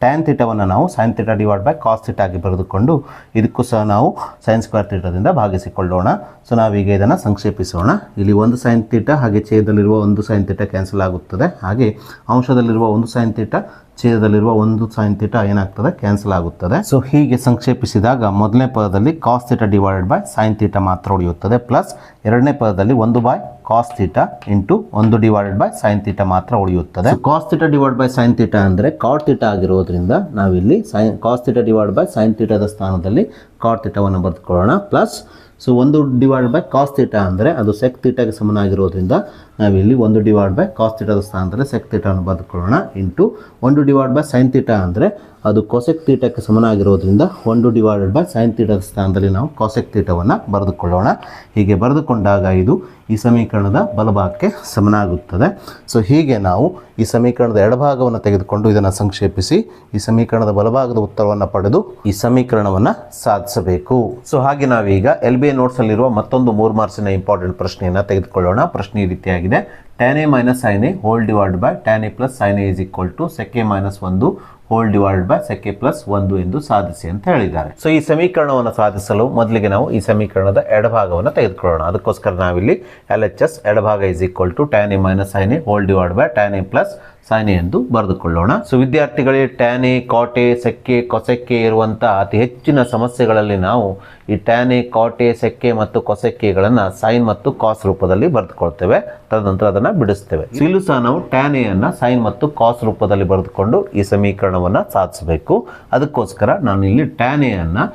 ಟ್ಯಾನ್ ಥೀಟಾವನ್ನು ನಾವು sine theta divide by cos ಥೀಟಾಗಿ ಬರೆದುಕೊಂಡು ಇದಕ್ಕೂ ಸಹ ನಾವು ಸೈನ್ ಸ್ಕ್ವೇರ್ ಥೀಟಾದಿಂದ ಭಾಗಿಸಿಕೊಳ್ಳೋಣ. ಸೊ ನಾವೀಗ ಇದನ್ನು ಸಂಕ್ಷೇಪಿಸೋಣ. ಇಲ್ಲಿ ಒಂದು ಸೈನ್ ಥೀಟಾ ಹಾಗೆ ಛೇದದಲ್ಲಿರುವ ಒಂದು ಸೈನ್ ಥೀಟಾ ಕ್ಯಾನ್ಸಲ್ ಆಗುತ್ತದೆ. ಹಾಗೆ ಅಂಶದಲ್ಲಿರುವ ಒಂದು ಸೈನ್ ಥೀಟಾ ಛೇದದಲ್ಲಿರುವ ಒಂದು ಸೈನ್ ಥೀಟಾ ಏನಾಗ್ತದೆ, ಕ್ಯಾನ್ಸಲ್ ಆಗುತ್ತದೆ. ಸೊ ಹೀಗೆ ಸಂಕ್ಷೇಪಿಸಿದಾಗ ಮೊದಲನೇ ಪದದಲ್ಲಿ cos theta divided by sine theta ಮಾತ್ರ ಉಳಿಯುತ್ತದೆ. ಪ್ಲಸ್ ಎರಡನೇ ಪದದಲ್ಲಿ 1 by cos theta into 1 divided by sine theta ಮಾತ್ರ ಉಳಿಯುತ್ತದೆ. Cos theta divide by sine theta ಅಂದರೆ ಕಾಟ್ ಥೀಟಾ ಆಗಿರೋದ್ರಿಂದ ನಾವಿಲ್ಲಿ cos theta divide by sine ಥೀಟಾದ ಸ್ಥಾನದಲ್ಲಿ ಕಾಟ್ ಥೀಟಾವನ್ನು ಬರೆದುಕೊಳ್ಳೋಣ. Plus so 1 divide by cos theta ಅಂದರೆ ಅದು ಸೆಕ್ ಥೀಟಾಗೆ ಸಮನಾಗಿರೋದ್ರಿಂದ ನಾವಿಲ್ಲಿ 1 ಡಿವೈಡ್ ಬೈ ಕಾಸ್ ಥೀಟಾದ ಸ್ಥಾನದಲ್ಲಿ ಸೆಕ್ ಥೀಟಾವನ್ನು ಬರೆದುಕೊಳ್ಳೋಣ. Into 1 divide by sine theta ಅಂದರೆ ಅದು ಕೊಸೆಕ್ ಥೀಟಾಕ್ಕೆ ಸಮನಾಗಿರೋದ್ರಿಂದ 1 ಡಿವೈಡೆಡ್ ಬೈ ಸೈನ್ ಥೀಟಾದ ಸ್ಥಾನದಲ್ಲಿ ನಾವು ಕಾಸೆಕ್ ಥೀಟಾವನ್ನು ಬರೆದುಕೊಳ್ಳೋಣ. ಹೀಗೆ ಬರೆದುಕೊಂಡಾಗ ಇದು ಈ ಸಮೀಕರಣದ ಬಲಭಾಗಕ್ಕೆ ಸಮನಾಗುತ್ತದೆ. ಸೊ ಹೀಗೆ ನಾವು ಈ ಸಮೀಕರಣದ ಎಡಭಾಗವನ್ನು ತೆಗೆದುಕೊಂಡು ಇದನ್ನು ಸಂಕ್ಷೇಪಿಸಿ ಈ ಸಮೀಕರಣದ ಬಲಭಾಗದ ಉತ್ತರವನ್ನು ಪಡೆದು ಈ ಸಮೀಕರಣವನ್ನು ಸಾಧಿಸಬೇಕು. ಸೊ ಹಾಗೆ ನಾವೀಗ LBA ನೋಟ್ಸಲ್ಲಿರುವ ಮತ್ತೊಂದು 3 ಮಾರ್ಕ್ಸಿನ ಇಂಪಾರ್ಟೆಂಟ್ ಪ್ರಶ್ನೆಯನ್ನು ತೆಗೆದುಕೊಳ್ಳೋಣ. ಪ್ರಶ್ನೆ ಈ ರೀತಿಯಾಗಿದೆ. tan a minus sin a whole divide by tan a plus sin a is equal to sec a minus 1 whole divide by sec a plus 1 ಎಂದು ಸಾಧಿಸಿ ಅಂತ ಹೇಳಿದ್ದಾರೆ. ಸೊ ಈ ಸಮೀಕರಣವನ್ನು ಸಾಧಿಸಲು ಮೊದಲಿಗೆ ನಾವು ಈ ಸಮೀಕರಣದ ಎಡಭಾಗವನ್ನು ತೆಗೆದುಕೊಳ್ಳೋಣ. ಅದಕ್ಕೋಸ್ಕರ ನಾವಿಲ್ಲಿ LHS ಎಡಭಾಗ is equal to tan a minus sin a whole divide by tan a plus sin a ಎಂದು ಬರೆದುಕೊಳ್ಳೋಣ. ಸೊ ವಿದ್ಯಾರ್ಥಿಗಳೇ, tan a, cot a, sec a, cosec a ಇರುವಂಥ ಅತಿ ಹೆಚ್ಚಿನ ಸಮಸ್ಯೆಗಳಲ್ಲಿ ನಾವು ಈ tan a, cot a, sec a ಮತ್ತು cosec a ಗಳನ್ನು sin ಮತ್ತು cos ರೂಪದಲ್ಲಿ ಬರೆದುಕೊಳ್ತೇವೆ. ತದನಂತರ ಅದನ್ನು ಬಿಡಿಸ್ತೇವೆ. ಇಲ್ಲೂ ಸಹ ನಾವು tan a ಅನ್ನು sin ಮತ್ತು cos ರೂಪದಲ್ಲಿ ಬರೆದುಕೊಂಡು ಈ ಸಮೀಕರಣವನ್ನು ಸಾಧಿಸಬೇಕು. ಅದಕ್ಕೋಸ್ಕರ ನಾನು ಇಲ್ಲಿ tan a ಅನ್ನು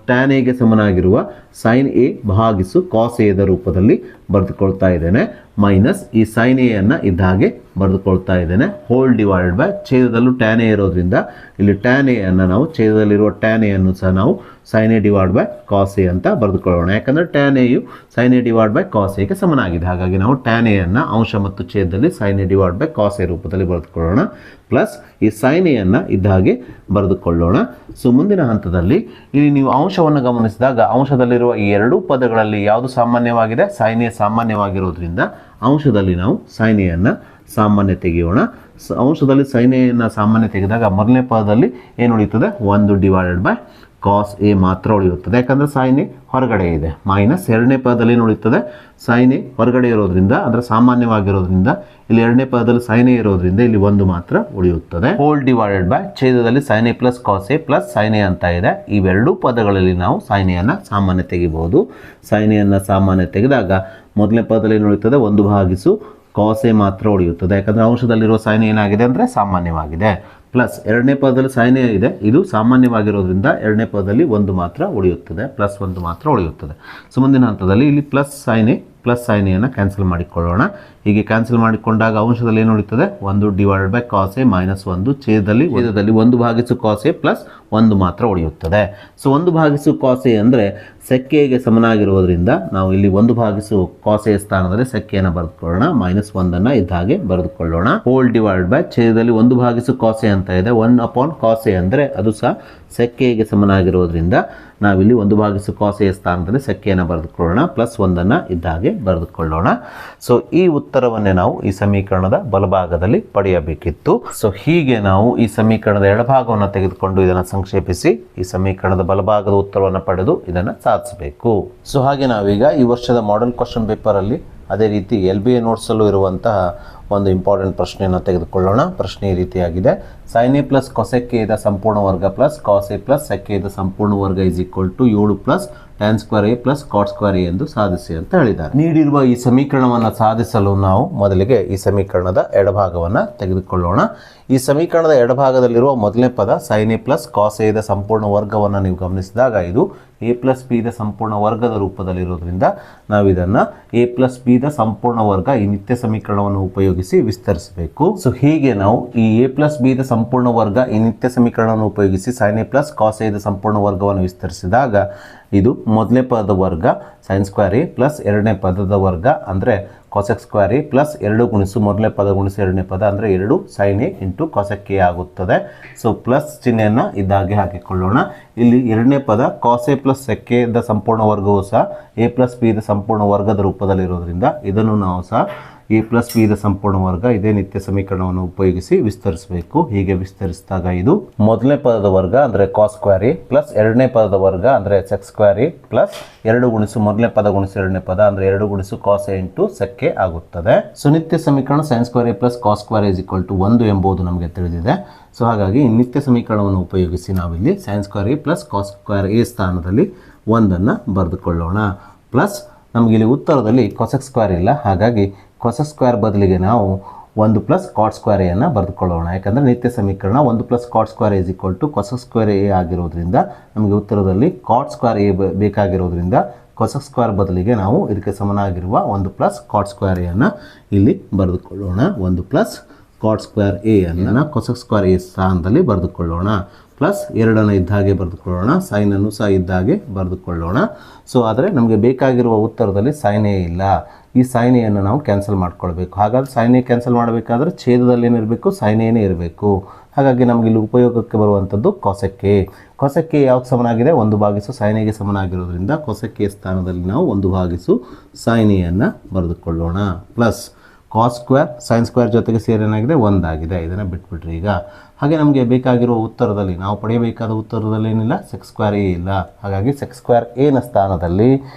tan a ಗೆ ಸಮನಾಗಿರುವ sin a ಭಾಗಿಸು cos a ದ ರೂಪದಲ್ಲಿ ಬರೆದುಕೊಳ್ತಾ ಇದ್ದೇನೆ. ಮೈನಸ್ ಈ sin a ಅನ್ನು ಇದ್ದ ಹಾಗೆ ಬರೆದುಕೊಳ್ತಾ ಇದ್ದೇನೆ. ಹೋಲ್ ಡಿವೈಡೆಡ್ ಬೈ ಛೇದದಲ್ಲೂ tan a ಇರೋದ್ರಿಂದ ಇಲ್ಲಿ tan a ಅನ್ನು ನಾವು ಛೇದದಲ್ಲಿರುವ tan a ಅನ್ನು ಸಹ ನಾವು sin a divide by cos a ಅಂತ ಬರೆದುಕೊಳ್ಳೋಣ. ಯಾಕಂದರೆ tan a ಯು sin a divide by cos a ಗೆ ಸಮನಾಗಿದೆ. ಹಾಗಾಗಿ ನಾವು tan a ಅನ್ನು ಅಂಶ ಮತ್ತು ಛೇದದಲ್ಲಿ sin a divide by cos a ರೂಪದಲ್ಲಿ ಬರೆದುಕೊಳ್ಳೋಣ. ಪ್ಲಸ್ ಈ sin a ಅನ್ನು ಇದ್ದ ಹಾಗೆ ಬರೆದುಕೊಳ್ಳೋಣ. ಸೊ ಮುಂದಿನ ಹಂತದಲ್ಲಿ ಇಲ್ಲಿ ನೀವು ಅಂಶವನ್ನು ಗಮನಿಸಿದಾಗ ಅಂಶದಲ್ಲಿರುವ ಈ ಎರಡೂ ಪದಗಳಲ್ಲಿ ಯಾವುದು ಸಾಮಾನ್ಯವಾಗಿದೆ, sin a ಸಾಮಾನ್ಯವಾಗಿರೋದ್ರಿಂದ ಅಂಶದಲ್ಲಿ ನಾವು sin a ಅನ್ನು ಸಾಮಾನ್ಯ ತೆಗೆಯೋಣ. ಅಂಶದಲ್ಲಿ sin a ಅನ್ನು ಸಾಮಾನ್ಯ ತೆಗೆದಾಗ ಮೊದಲನೇ ಪದದಲ್ಲಿ ಏನು ಉಳಿಯುತ್ತದೆ, 1 ಡಿವೈಡೆಡ್ ಬೈ cos a ಮಾತ್ರ ಉಳಿಯುತ್ತದೆ. ಯಾಕಂದರೆ sin a ಹೊರಗಡೆ ಇದೆ. ಮೈನಸ್ ಎರಡನೇ ಪದದಲ್ಲಿ ಏನು ಉಳಿಯುತ್ತದೆ, sin a ಹೊರಗಡೆ ಇರೋದ್ರಿಂದ ಅಂದರೆ ಸಾಮಾನ್ಯವಾಗಿರೋದ್ರಿಂದ ಇಲ್ಲಿ ಎರಡನೇ ಪದದಲ್ಲಿ sin a ಇರೋದ್ರಿಂದ ಇಲ್ಲಿ 1 ಮಾತ್ರ ಉಳಿಯುತ್ತದೆ. ಹೋಲ್ ಡಿವೈಡೆಡ್ ಬೈ ಛೇದದಲ್ಲಿ sin a plus cos a plus sin a ಅಂತ ಇದೆ. ಇವೆರಡೂ ಪದಗಳಲ್ಲಿ ನಾವು sin a ಅನ್ನು ಸಾಮಾನ್ಯ ತೆಗಿಬಹುದು. sin a ಅನ್ನು ಸಾಮಾನ್ಯ ತೆಗೆದಾಗ ಮೊದಲನೇ ಪದದಲ್ಲಿ ಏನು ಉಳಿಯುತ್ತದೆ, 1 ಭಾಗಿಸು cos a ಮಾತ್ರ ಉಳಿಯುತ್ತದೆ. ಯಾಕಂದರೆ ಅಂಶದಲ್ಲಿರುವ sin a ಏನಾಗಿದೆ ಅಂದರೆ ಸಾಮಾನ್ಯವಾಗಿದೆ. ಪ್ಲಸ್ ಎರಡನೇ ಪದದಲ್ಲಿ sin a ಇದೆ, ಇದು ಸಾಮಾನ್ಯವಾಗಿರೋದ್ರಿಂದ ಎರಡನೇ ಪದದಲ್ಲಿ 1 ಮಾತ್ರ ಉಳಿಯುತ್ತದೆ, ಪ್ಲಸ್ 1 ಮಾತ್ರ ಉಳಿಯುತ್ತದೆ. ಸೊ ಮುಂದಿನ ಹಂತದಲ್ಲಿ ಇಲ್ಲಿ ಪ್ಲಸ್ sin a ಅನ್ನು ಕ್ಯಾನ್ಸಲ್ ಮಾಡಿಕೊಳ್ಳೋಣ. ಹೀಗೆ ಕ್ಯಾನ್ಸಲ್ ಮಾಡಿಕೊಂಡಾಗ ಅಂಶದಲ್ಲಿ ಏನು ಉಳಿಯುತ್ತದೆ, 1 divided by cos a minus 1 ಛೇದದಲ್ಲಿ 1 ಭಾಗಿಸು cos a ಪ್ಲಸ್ 1 ಮಾತ್ರ ಉಳಿಯುತ್ತದೆ. ಸೊ 1 ಭಾಗಿಸು cos a ಅಂದರೆ sec a ಗೆ ಸಮನಾಗಿರುವುದರಿಂದ ನಾವು ಇಲ್ಲಿ 1 ಭಾಗಿಸು cos a ಸ್ಥಾನದಲ್ಲಿ sec a ನ ಬರೆದುಕೊಳ್ಳೋಣ. ಮೈನಸ್ 1 ಅನ್ನು ಇದ್ದ ಹಾಗೆ ಬರೆದುಕೊಳ್ಳೋಣ. ಹೋಲ್ ಡಿವೈಡ್ ಬೈ ಛೇದದಲ್ಲಿ 1 ಭಾಗಿಸು cos a ಅಂತ ಇದೆ. 1 ಅಪಾನ್ cos a ಅಂದರೆ ಅದು ಸಹ sec a ಗೆ ಸಮನಾಗಿರೋದ್ರಿಂದ ನಾವಿಲ್ಲಿ 1 ಭಾಗಿಸು cos a ಸ್ಥಾನದಲ್ಲಿ sec a ನ ಬರೆದುಕೊಳ್ಳೋಣ. ಪ್ಲಸ್ 1 ಅನ್ನು ಇದ್ದ ಹಾಗೆ ಬರೆದುಕೊಳ್ಳೋಣ. ಸೊ ಈ ಉತ್ತರವನ್ನೇ ನಾವು ಈ ಸಮೀಕರಣದ ಬಲಭಾಗದಲ್ಲಿ ಪಡೆಯಬೇಕಿತ್ತು. ಸೊ ಹೀಗೆ ನಾವು ಈ ಸಮೀಕರಣದ ಎಡಭಾಗವನ್ನು ತೆಗೆದುಕೊಂಡು ಇದನ್ನು ಸಂಕ್ಷೇಪಿಸಿ ಈ ಸಮೀಕರಣದ ಬಲಭಾಗದ ಉತ್ತರವನ್ನು ಪಡೆದು ಇದನ್ನು ಸಾಧಿಸಬೇಕು. ಸೊ ಹಾಗೆ ನಾವೀಗ ಈ ವರ್ಷದ ಮಾಡೆಲ್ ಕ್ವಶನ್ ಪೇಪರಲ್ಲಿ ಅದೇ ರೀತಿ LBA ನೋಟ್ಸಲ್ಲೂ ಇರುವಂತಹ ಒಂದು ಇಂಪಾರ್ಟೆಂಟ್ ಪ್ರಶ್ನೆಯನ್ನು ತೆಗೆದುಕೊಳ್ಳೋಣ. ಪ್ರಶ್ನೆ ಈ ರೀತಿಯಾಗಿದೆ. sin a plus cosec a ದ ಸಂಪೂರ್ಣ ವರ್ಗ plus cos a plus sec a ದ ಸಂಪೂರ್ಣ ವರ್ಗ is equal to 7 plus tan square A plus cot square a ಎಂದು ಸಾಧಿಸಿ ಅಂತ ಹೇಳಿದ್ದಾರೆ. ನೀಡಿರುವ ಈ ಸಮೀಕರಣವನ್ನು ಸಾಧಿಸಲು ನಾವು ಮೊದಲಿಗೆ ಈ ಸಮೀಕರಣದ ಎಡಭಾಗವನ್ನು ತೆಗೆದುಕೊಳ್ಳೋಣ. ಈ ಸಮೀಕರಣದ ಎಡಭಾಗದಲ್ಲಿರುವ ಮೊದಲನೇ ಪದ sin a plus cos a ದ ಸಂಪೂರ್ಣ ವರ್ಗವನ್ನು ನೀವು ಗಮನಿಸಿದಾಗ ಇದು a ಪ್ಲಸ್ ಬಿ ದ ಸಂಪೂರ್ಣ ವರ್ಗದ ರೂಪದಲ್ಲಿರೋದ್ರಿಂದ ನಾವು ಇದನ್ನು a ಪ್ಲಸ್ ಬಿ ದ ಸಂಪೂರ್ಣ ವರ್ಗ ಈ ನಿತ್ಯ ಸಮೀಕರಣವನ್ನು ಉಪಯೋಗಿಸಿ ವಿಸ್ತರಿಸಬೇಕು. ಸೊ ಹೀಗೆ ನಾವು ಈ a ಪ್ಲಸ್ ಬಿ ದ ಸಂಪೂರ್ಣ ವರ್ಗ ಈ ನಿತ್ಯ ಸಮೀಕರಣವನ್ನು ಉಪಯೋಗಿಸಿ sin a plus cos a ದ ಸಂಪೂರ್ಣ ವರ್ಗವನ್ನು ವಿಸ್ತರಿಸಿದಾಗ ಇದು ಮೊದಲನೇ ಪದದ ವರ್ಗ sin ಸ್ಕ್ವೇರ್ ಎ ಪ್ಲಸ್ ಎರಡನೇ ಪದದ ವರ್ಗ ಅಂದರೆ ಕಾಸೆಕ್ ಸ್ಕ್ವೇರ್ ಎ ಪ್ಲಸ್ 2 ಗುಣಿಸು ಮೊದಲನೇ ಪದ ಗುಣಿಸು ಎರಡನೇ ಪದ ಅಂದರೆ 2 sin a into cosec a ಆಗುತ್ತದೆ. ಸೊ ಪ್ಲಸ್ ಚಿಹ್ನೆಯನ್ನು ಇದ್ದಾಗೆ ಹಾಕಿಕೊಳ್ಳೋಣ. ಇಲ್ಲಿ ಎರಡನೇ ಪದ cos a plus sec a ದ ಸಂಪೂರ್ಣ ವರ್ಗವು ಸಹ ಎ ಪ್ಲಸ್ ಬಿ ದ ಸಂಪೂರ್ಣ ವರ್ಗದ ರೂಪದಲ್ಲಿರೋದ್ರಿಂದ ಇದನ್ನು ನಾವು ಸಹ ಎ ಪ್ಲಸ್ ಬಿ ದ ಸಂಪೂರ್ಣ ವರ್ಗ ಇದೇ ನಿತ್ಯ ಸಮೀಕರಣವನ್ನು ಉಪಯೋಗಿಸಿ ವಿಸ್ತರಿಸಬೇಕು. ಹೀಗೆ ವಿಸ್ತರಿಸಿದಾಗ ಇದು ಮೊದಲನೇ ಪದದ ವರ್ಗ ಅಂದರೆ ಕಾಸ್ ಸ್ಕ್ವೇರ್ ಎ ಪ್ಲಸ್ ಎರಡನೇ ಪದದ ವರ್ಗ ಅಂದರೆ ಸೆಕ್ ಸ್ಕ್ವೇರ್ ಎ ಪ್ಲಸ್ 2 ಗುಣಿಸು ಮೊದಲನೇ ಪದ ಗುಣಿಸು ಎರಡನೇ ಪದ ಅಂದರೆ 2 ಗುಣಿಸು cos A into sec a ಆಗುತ್ತದೆ. ಸೊ ನಿತ್ಯ ಸಮೀಕರಣ sin square A plus cos square A = 1 ಎಂಬುದು ನಮಗೆ ತಿಳಿದಿದೆ. ಸೊ ಹಾಗಾಗಿ ಈ ನಿತ್ಯ ಸಮೀಕರಣವನ್ನು ಉಪಯೋಗಿಸಿ ನಾವಿಲ್ಲಿ sin square A plus cos square A ಸ್ಥಾನದಲ್ಲಿ 1 ಬರೆದುಕೊಳ್ಳೋಣ. ಪ್ಲಸ್ ನಮಗೆ ಇಲ್ಲಿ ಉತ್ತರದಲ್ಲಿ ಕಾಸೆಕ್ ಸ್ಕ್ವೇರ್ ಇಲ್ಲ, ಹಾಗಾಗಿ ಕಾಸೆಕ್ ಸ್ಕ್ವೇರ್ ಬದಲಿಗೆ ನಾವು 1 ಪ್ಲಸ್ ಕಾಟ್ ಸ್ಕ್ವೇರ್ ಎನ್ನು ಬರೆದುಕೊಳ್ಳೋಣ. ಯಾಕಂದರೆ ನಿತ್ಯ ಸಮೀಕರಣ 1 plus cot square A = cosec square A ಆಗಿರೋದ್ರಿಂದ ನಮಗೆ ಉತ್ತರದಲ್ಲಿ ಕಾಟ್ ಸ್ಕ್ವೇರ್ ಎ ಬೇಕಾಗಿರೋದ್ರಿಂದ ಕಾಸೆಕ್ ಸ್ಕ್ವೇರ್ ಬದಲಿಗೆ ನಾವು ಇದಕ್ಕೆ ಸಮನಾಗಿರುವ 1 ಪ್ಲಸ್ ಕಾಟ್ ಸ್ಕ್ವೇರ್ ಎನ್ನು ಇಲ್ಲಿ ಬರೆದುಕೊಳ್ಳೋಣ. 1 ಪ್ಲಸ್ ಕಾಟ್ ಸ್ಕ್ವೇರ್ ಎ ಅನ್ನು ಕಾಸೆಕ್ ಸ್ಕ್ವೇರ್ ಎ ಸ್ಥಾನದಲ್ಲಿ ಬರೆದುಕೊಳ್ಳೋಣ. ಪ್ಲಸ್ 2 ಇದ್ದ ಹಾಗೆ ಬರೆದುಕೊಳ್ಳೋಣ, ಸೈನನ್ನು ಸಹ ಇದ್ದ ಹಾಗೆ ಬರೆದುಕೊಳ್ಳೋಣ. ಸೊ ಆದರೆ ನಮಗೆ ಬೇಕಾಗಿರುವ ಉತ್ತರದಲ್ಲಿ sin ಎ ಇಲ್ಲ. ಈ sin ಎಯನ್ನು ನಾವು ಕ್ಯಾನ್ಸಲ್ ಮಾಡ್ಕೊಳ್ಬೇಕು. ಹಾಗಾದ್ರೆ sin ಎ ಕ್ಯಾನ್ಸಲ್ ಮಾಡಬೇಕಾದ್ರೆ ಛೇದದಲ್ಲಿ ಏನಿರಬೇಕು, sin ಎನೇ ಇರಬೇಕು. ಹಾಗಾಗಿ ನಮಗೆ ಇಲ್ಲಿ ಉಪಯೋಗಕ್ಕೆ ಬರುವಂಥದ್ದು ಕಾಸೆಕ್ ಎ. ಕಾಸೆಕ್ ಎ ಯಾವಾಗ ಸಮನಾಗಿದೆ, 1/sin ಎಗೆ ಸಮನಾಗಿರೋದ್ರಿಂದ ಕಾಸೆಕ್ ಎ ಸ್ಥಾನದಲ್ಲಿ ನಾವು 1/sin ಎಯನ್ನು ಬರೆದುಕೊಳ್ಳೋಣ. Plus cos square sin square ಜೊತೆಗೆ ಸೇರೇನಾಗಿದೆ 1 ಆಗಿದೆ. ಇದನ್ನು ಬಿಟ್ಬಿಟ್ರಿ ಈಗ. ಹಾಗೆ ನಮಗೆ ಬೇಕಾಗಿರುವ ಉತ್ತರದಲ್ಲಿ ನಾವು ಪಡೆಯಬೇಕಾದ ಉತ್ತರದಲ್ಲಿ ಏನಿಲ್ಲ, ಸೆಕ್ ಸ್ಕ್ವೇರ್ ಎ ಇಲ್ಲ. ಹಾಗಾಗಿ ಸೆಕ್ ಸ್ಕ್ವೇರ್ ಎನ ಸ್ಥಾನದಲ್ಲಿ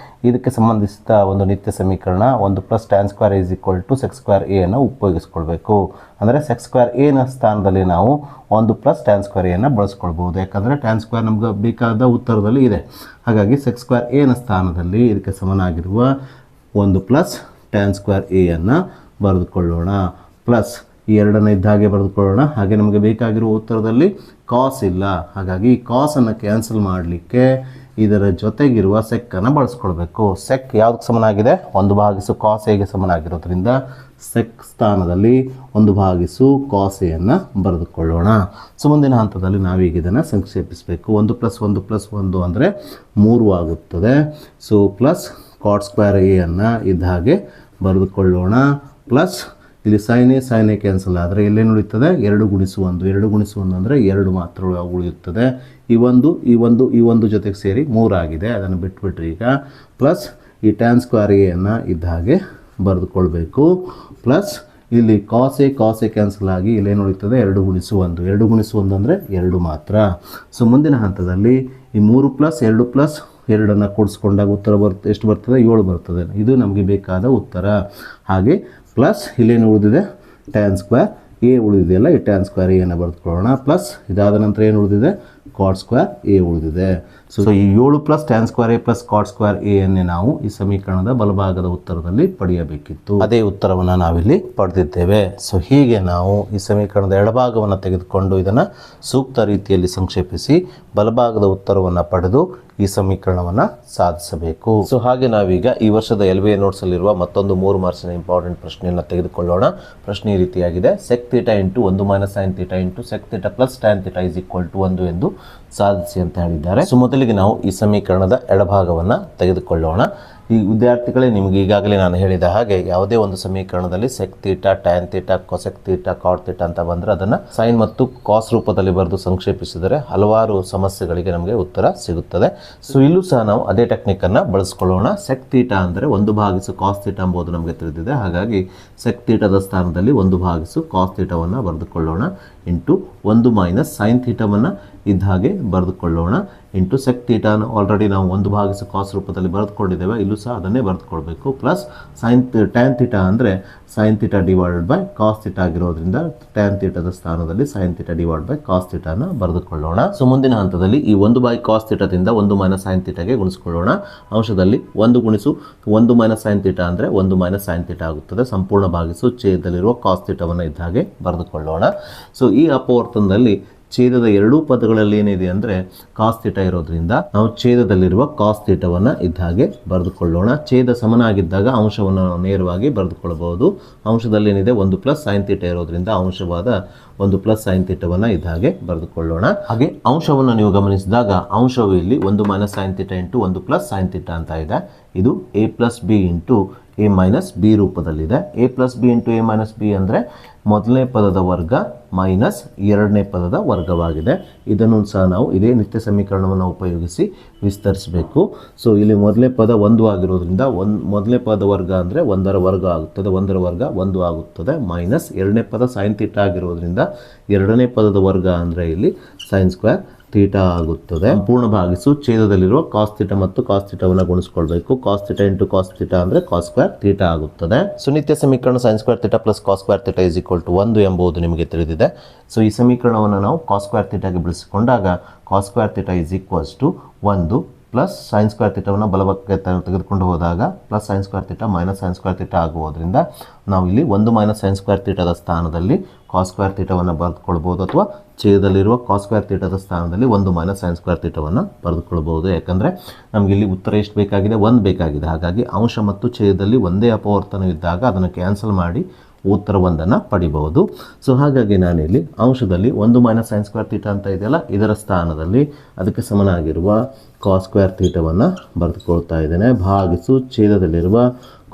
ಇದಕ್ಕೆ ಸಂಬಂಧಿಸಿದ ಒಂದು ನಿತ್ಯ ಸಮೀಕರಣ 1 plus tan square = sec square a ಅನ್ನು ಉಪಯೋಗಿಸ್ಕೊಳ್ಬೇಕು. ಅಂದರೆ ಸೆಕ್ ಸ್ಕ್ವೇರ್ ಎನ ಸ್ಥಾನದಲ್ಲಿ ನಾವು 1 ಪ್ಲಸ್ tan ಸ್ಕ್ವೇರ್ ಎನ್ನು ಬಳಸ್ಕೊಳ್ಬೋದು. ಯಾಕಂದರೆ tan ಸ್ಕ್ವೇರ್ ನಮ್ಗೆ ಬೇಕಾದ ಉತ್ತರದಲ್ಲಿ ಇದೆ. ಹಾಗಾಗಿ ಸೆಕ್ ಸ್ಕ್ವೇರ್ ಎನ ಸ್ಥಾನದಲ್ಲಿ ಇದಕ್ಕೆ ಸಮನಾಗಿರುವ 1 ಪ್ಲಸ್ tan ಸ್ಕ್ವೇರ್ ಎ ಅನ್ನು ಬರೆದುಕೊಳ್ಳೋಣ. ಪ್ಲಸ್ ಈ 2 ಇದ್ದ ಹಾಗೆ ಬರೆದುಕೊಳ್ಳೋಣ. ಹಾಗೆ ನಮಗೆ ಬೇಕಾಗಿರುವ ಉತ್ತರದಲ್ಲಿ ಕಾಸ್ ಇಲ್ಲ, ಹಾಗಾಗಿ ಈ ಕಾಸನ್ನು ಕ್ಯಾನ್ಸಲ್ ಮಾಡಲಿಕ್ಕೆ ಇದರ ಜೊತೆಗಿರುವ ಸೆಕ್ಕನ್ನು ಬಳಸ್ಕೊಳ್ಬೇಕು. ಸೆಕ್ ಯಾವುದಕ್ಕೆ ಸಮನಾಗಿದೆ, 1 ಕಾಸ್ ಎಗೆ ಸಮನಾಗಿರೋದ್ರಿಂದ ಸೆಕ್ ಸ್ಥಾನದಲ್ಲಿ 1 ಕಾಸ್ ಎಯನ್ನು ಬರೆದುಕೊಳ್ಳೋಣ. ಸೊ ಮುಂದಿನ ಹಂತದಲ್ಲಿ ನಾವೀಗ ಇದನ್ನು ಸಂಕ್ಷೇಪಿಸಬೇಕು. 1 ಪ್ಲಸ್ 1 ಪ್ಲಸ್ 1 ಅಂದರೆ 3 ಆಗುತ್ತದೆ. So plus cot square a ಅನ್ನು ಇದ್ದ ಹಾಗೆ ಬರೆದುಕೊಳ್ಳೋಣ. ಪ್ಲಸ್ ಇಲ್ಲಿ sin ಎ ಕ್ಯಾನ್ಸಲ್ ಆದರೆ ಇಲ್ಲೇನು ಉಳಿಯುತ್ತದೆ, 2 ಗುಣಿಸು 1. 2 ಗುಣಿಸು 1 ಅಂದರೆ 2 ಮಾತ್ರ ಉಳಿಯುತ್ತದೆ. ಈ ಒಂದು ಜೊತೆಗೆ ಸೇರಿ 3 ಆಗಿದೆ. ಅದನ್ನು ಬಿಟ್ಬಿಟ್ರಿ ಈಗ. ಪ್ಲಸ್ ಈ tan ಸ್ಕ್ವೇರ್ ಎ ಅನ್ನು ಇದ್ದ ಹಾಗೆ ಬರೆದುಕೊಳ್ಬೇಕು. ಪ್ಲಸ್ ಇಲ್ಲಿ ಕಾಸ್ ಎ ಕ್ಯಾನ್ಸಲ್ ಆಗಿ ಇಲ್ಲೇನು ಉಳಿಯುತ್ತದೆ, 2 ಗುಣಿಸು 1. 2 ಗುಣಿಸು 1 ಅಂದರೆ 2 ಮಾತ್ರ. ಸೊ ಮುಂದಿನ ಹಂತದಲ್ಲಿ ಈ 3 ಪ್ಲಸ್ 2 ಪ್ಲಸ್ 2 ಕೂಡಿಸ್ಕೊಂಡಾಗ ಉತ್ತರ ಎಷ್ಟು ಬರ್ತದೆ, 7 ಬರ್ತದೆ. ಇದು ನಮಗೆ ಬೇಕಾದ ಉತ್ತರ. ಹಾಗೆ ಪ್ಲಸ್ ಇಲ್ಲೇನು ಉಳಿದಿದೆ, tan ಸ್ಕ್ವೇರ್ ಎ ಉಳಿದಿದೆಯಲ್ಲ, ಈ tan ಸ್ಕ್ವೇರ್ ಎನ್ನು ಬರೆದುಕೊಳ್ಳೋಣ. ಪ್ಲಸ್ ಇದಾದ ನಂತರ ಏನು ಉಳಿದಿದೆ, ಕಾಟ್ ಸ್ಕ್ವೇರ್ ಎ ಉಳಿದಿದೆ. ಸೊ ಈ 7 plus tan square A plus cot square a ಅನ್ನೇ ನಾವು ಈ ಸಮೀಕರಣದ ಬಲಭಾಗದ ಉತ್ತರದಲ್ಲಿ ಪಡೆಯಬೇಕಿತ್ತು. ಅದೇ ಉತ್ತರವನ್ನು ನಾವಿಲ್ಲಿ ಪಡೆದಿದ್ದೇವೆ. ಸೊ ಹೀಗೆ ನಾವು ಈ ಸಮೀಕರಣದ ಎಡಭಾಗವನ್ನು ತೆಗೆದುಕೊಂಡು ಇದನ್ನು ಸೂಕ್ತ ರೀತಿಯಲ್ಲಿ ಸಂಕ್ಷೇಪಿಸಿ ಬಲಭಾಗದ ಉತ್ತರವನ್ನು ಪಡೆದು ಈ ಸಮೀಕರಣವನ್ನು ಸಾಧಿಸಬೇಕು. ಸೊ ಹಾಗೆ ನಾವೀಗ ಈ ವರ್ಷದ LBA ನೋಟ್ಸಲ್ಲಿರುವ ಮತ್ತೊಂದು 3 ಮಾರ್ಕ್ಸಿನ ಇಂಪಾರ್ಟೆಂಟ್ ಪ್ರಶ್ನೆಯನ್ನು ತೆಗೆದುಕೊಳ್ಳೋಣ. ಪ್ರಶ್ನೆ ಈ ರೀತಿಯಾಗಿದೆ, sec theta into 1 - sin theta into sec theta plus tan theta = 1 ಎಂದು ಸಾಧಿಸಿ ಅಂತ ಹೇಳಿದ್ದಾರೆ. ಸೊ ಮೊದಲಿಗೆ ನಾವು ಈ ಸಮೀಕರಣದ ಎಡಭಾಗವನ್ನು ತೆಗೆದುಕೊಳ್ಳೋಣ. ಈ ವಿದ್ಯಾರ್ಥಿಗಳೇ, ನಿಮಗೆ ಈಗಾಗಲೇ ನಾನು ಹೇಳಿದ ಹಾಗೆ ಯಾವುದೇ ಒಂದು ಸಮೀಕರಣದಲ್ಲಿ sec theta, tan theta, cosec theta, cot theta ಅಂತ ಬಂದರೆ ಅದನ್ನು ಸೈನ್ ಮತ್ತು ಕಾಸ್ ರೂಪದಲ್ಲಿ ಬರೆದು ಸಂಕ್ಷೇಪಿಸಿದರೆ ಹಲವಾರು ಸಮಸ್ಯೆಗಳಿಗೆ ನಮಗೆ ಉತ್ತರ ಸಿಗುತ್ತದೆ. ಸೊ ಇಲ್ಲೂ ಸಹ ನಾವು ಅದೇ ಟೆಕ್ನಿಕನ್ನು ಬಳಸ್ಕೊಳ್ಳೋಣ. ಸೆಕ್ ಥೀಟಾ ಅಂದರೆ 1 ಕಾಸ್ ಥೀಟಾ ಎಂಬುದು ನಮಗೆ ತಿಳಿದಿದೆ. ಹಾಗಾಗಿ ಸೆಕ್ ಥೀಟಾದ ಸ್ಥಾನದಲ್ಲಿ 1 ಕಾಸ್ ಥೀಟಾವನ್ನು ಬರೆದುಕೊಳ್ಳೋಣ. ಇಂಟು 1 - sin ಥೀಟಾವನ್ನು ಇದ್ದ ಹಾಗೆ ಬರೆದುಕೊಳ್ಳೋಣ. ಇಂಟು ಸೆಕ್ ಥೀಟಾನ ಆಲ್ರೆಡಿ ನಾವು 1 ಕಾಸ್ ರೂಪದಲ್ಲಿ ಬರೆದುಕೊಂಡಿದ್ದೇವೆ, ಇಲ್ಲೂ ಸಹ ಅದನ್ನೇ ಬರೆದುಕೊಳ್ಬೇಕು. ಪ್ಲಸ್ ಟ್ಯಾನ್ ಥೀಟಾ ಅಂದರೆ sine theta divided by cos theta ಆಗಿರೋದ್ರಿಂದ ಟ್ಯಾನ್ ಥೀಟಾದ ಸ್ಥಾನದಲ್ಲಿ sine theta divide by cos ಥೀಟಾನ ಬರೆದುಕೊಳ್ಳೋಣ. ಸೊ ಮುಂದಿನ ಹಂತದಲ್ಲಿ ಈ 1 ಕಾಸ್ ಥೀಟಾದಿಂದ 1 ಸೈನ್ ಥೀಟಾಗೆ ಗುಣಿಸ್ಕೊಳ್ಳೋಣ. ಅಂಶದಲ್ಲಿ 1 ಗುಣಿಸು 1 ಸೈನ್ ಥೀಟಾ ಅಂದರೆ 1 ಸೈನ್ ಥೀಟಾ ಆಗುತ್ತದೆ. ಸಂಪೂರ್ಣ ಭಾಗಿಸು ಛೇದದಲ್ಲಿರುವ ಕಾಸ್ ಥೀಟಾವನ್ನು ಇದ್ದ ಹಾಗೆ ಬರೆದುಕೊಳ್ಳೋಣ. ಸೊ ಈ ಅಪವರ್ತನದಲ್ಲಿ ಛೇದದ ಎರಡೂ ಪದಗಳಲ್ಲಿ ಏನಿದೆ ಅಂದರೆ ಕಾಸ್ ಥೀಟಾ ಇರೋದ್ರಿಂದ ನಾವು ಛೇದದಲ್ಲಿರುವ ಕಾಸ್ ಥೀಟಾವನ್ನು ಇದ್ದ ಹಾಗೆ ಬರೆದುಕೊಳ್ಳೋಣ. ಛೇದ ಸಮನಾಗಿದ್ದಾಗ ಅಂಶವನ್ನು ನಾವು ನೇರವಾಗಿ ಬರೆದುಕೊಳ್ಳಬಹುದು. ಅಂಶದಲ್ಲಿ ಏನಿದೆ 1 ಸೈನ್ ಥೀಟಾ ಇರೋದ್ರಿಂದ ಅಂಶವಾದ 1 ಸೈನ್ ಥೀಟಾವನ್ನು ಇದ್ದ ಹಾಗೆ ಬರೆದುಕೊಳ್ಳೋಣ. ಹಾಗೆ ಅಂಶವನ್ನು ನೀವು ಗಮನಿಸಿದಾಗ ಅಂಶವು ಇಲ್ಲಿ 1 sine theta into 1 sine theta ಅಂತ ಇದೆ. ಇದು a plus B into a minus B ರೂಪದಲ್ಲಿದೆ. a plus B into a minus B ಅಂದರೆ ಮೊದಲನೇ ಪದದ ವರ್ಗ ಮೈನಸ್ ಎರಡನೇ ಪದದ ವರ್ಗವಾಗಿದೆ. ಇದನ್ನು ಸಹ ನಾವು ಇದೇ ನಿತ್ಯ ಸಮೀಕರಣವನ್ನು ಉಪಯೋಗಿಸಿ ವಿಸ್ತರಿಸಬೇಕು. ಸೊ ಇಲ್ಲಿ ಮೊದಲನೇ ಪದ 1 ಆಗಿರೋದ್ರಿಂದ ಮೊದಲನೇ ಪದ ವರ್ಗ ಅಂದರೆ 1ರ ವರ್ಗ ಆಗುತ್ತದೆ, 1ರ ವರ್ಗ 1 ಆಗುತ್ತದೆ. ಮೈನಸ್ ಎರಡನೇ ಪದ ಸೈನ್ ಥೀಟಾ ಆಗಿರೋದ್ರಿಂದ ಎರಡನೇ ಪದದ ವರ್ಗ ಅಂದರೆ ಇಲ್ಲಿ ಸೈನ್ ಸ್ಕ್ವೇರ್ ಥೀಟಾ ಆಗುತ್ತದೆ. ಪೂರ್ಣ ಭಾಗಿಸು ಛೇದದಲ್ಲಿರುವ ಕಾಸ್ ಥೀಟಾ ಮತ್ತು ಕಾಸ್ ಥೀಟಾವನ್ನು ಗುಣಿಸ್ಕೊಳ್ಬೇಕು. Cos theta into cos theta ಅಂದರೆ ಕಾಸ್ ಸ್ಕ್ವೇರ್ ಥೀಟಾ ಆಗುತ್ತದೆ. ಸೊ ನಿತ್ಯ ಸಮೀಕರಣ sine square theta plus cos square theta is equal to 1 ಎಂಬುದು ನಿಮಗೆ ತಿಳಿದಿದೆ. ಸೊ ಈ ಸಮೀಕರಣವನ್ನು ನಾವು ಕಾಸ್ ಸ್ಕ್ವೇರ್ ಥೀಟಾಗೆ ಬಿಡಿಸಿಕೊಂಡಾಗ cos square theta is equals to 1 plus sine square ಥೀಟಾವನ್ನು ಬಲಭಾಗಕ್ಕೆ ತೆಗೆದುಕೊಂಡು ಹೋದಾಗ plus sine square theta minus sine square theta ಆಗುವುದರಿಂದ ನಾವು ಇಲ್ಲಿ 1 ಸೈನ್ ಸ್ಕ್ವೇರ್ ಥೀಟಾದ ಸ್ಥಾನದಲ್ಲಿ ಕಾಸ್ ಸ್ಕ್ವೇರ್ ಥೀಟಾವನ್ನು ಬರೆದುಕೊಳ್ಬೋದು, ಅಥವಾ ಛೇದದಲ್ಲಿರುವ ಕಾಸ್ ಸ್ಕ್ವೇರ್ ಥೀಟಾದ ಸ್ಥಾನದಲ್ಲಿ 1 ಸೈನ್ ಸ್ಕ್ವೇರ್ ಥೀಟಾವನ್ನು ಬರೆದುಕೊಳ್ಬೋದು. ಯಾಕಂದರೆ ನಮಗೆ ಇಲ್ಲಿ ಉತ್ತರ ಎಷ್ಟು ಬೇಕಾಗಿದೆ? 1 ಬೇಕಾಗಿದೆ. ಹಾಗಾಗಿ ಅಂಶ ಮತ್ತು ಛೇದದಲ್ಲಿ ಒಂದೇ ಅಪವರ್ತನವಿದ್ದಾಗ ಅದನ್ನು ಕ್ಯಾನ್ಸಲ್ ಮಾಡಿ ಉತ್ತರ 1 ಪಡಿಬಹುದು. ಸೊ ಹಾಗಾಗಿ ನಾನಿಲ್ಲಿ ಅಂಶದಲ್ಲಿ 1 ಸೈನ್ ಸ್ಕ್ವೇರ್ ಥೀಟಾ ಅಂತ ಇದೆಯಲ್ಲ, ಇದರ ಸ್ಥಾನದಲ್ಲಿ ಅದಕ್ಕೆ ಸಮನಾಗಿರುವ ಕಾಸ್ ಸ್ಕ್ವೇರ್ ಥೀಟಾವನ್ನು ಬರೆದುಕೊಳ್ತಾ ಇದ್ದೇನೆ. ಭಾಗಿಸು ಛೇದದಲ್ಲಿರುವ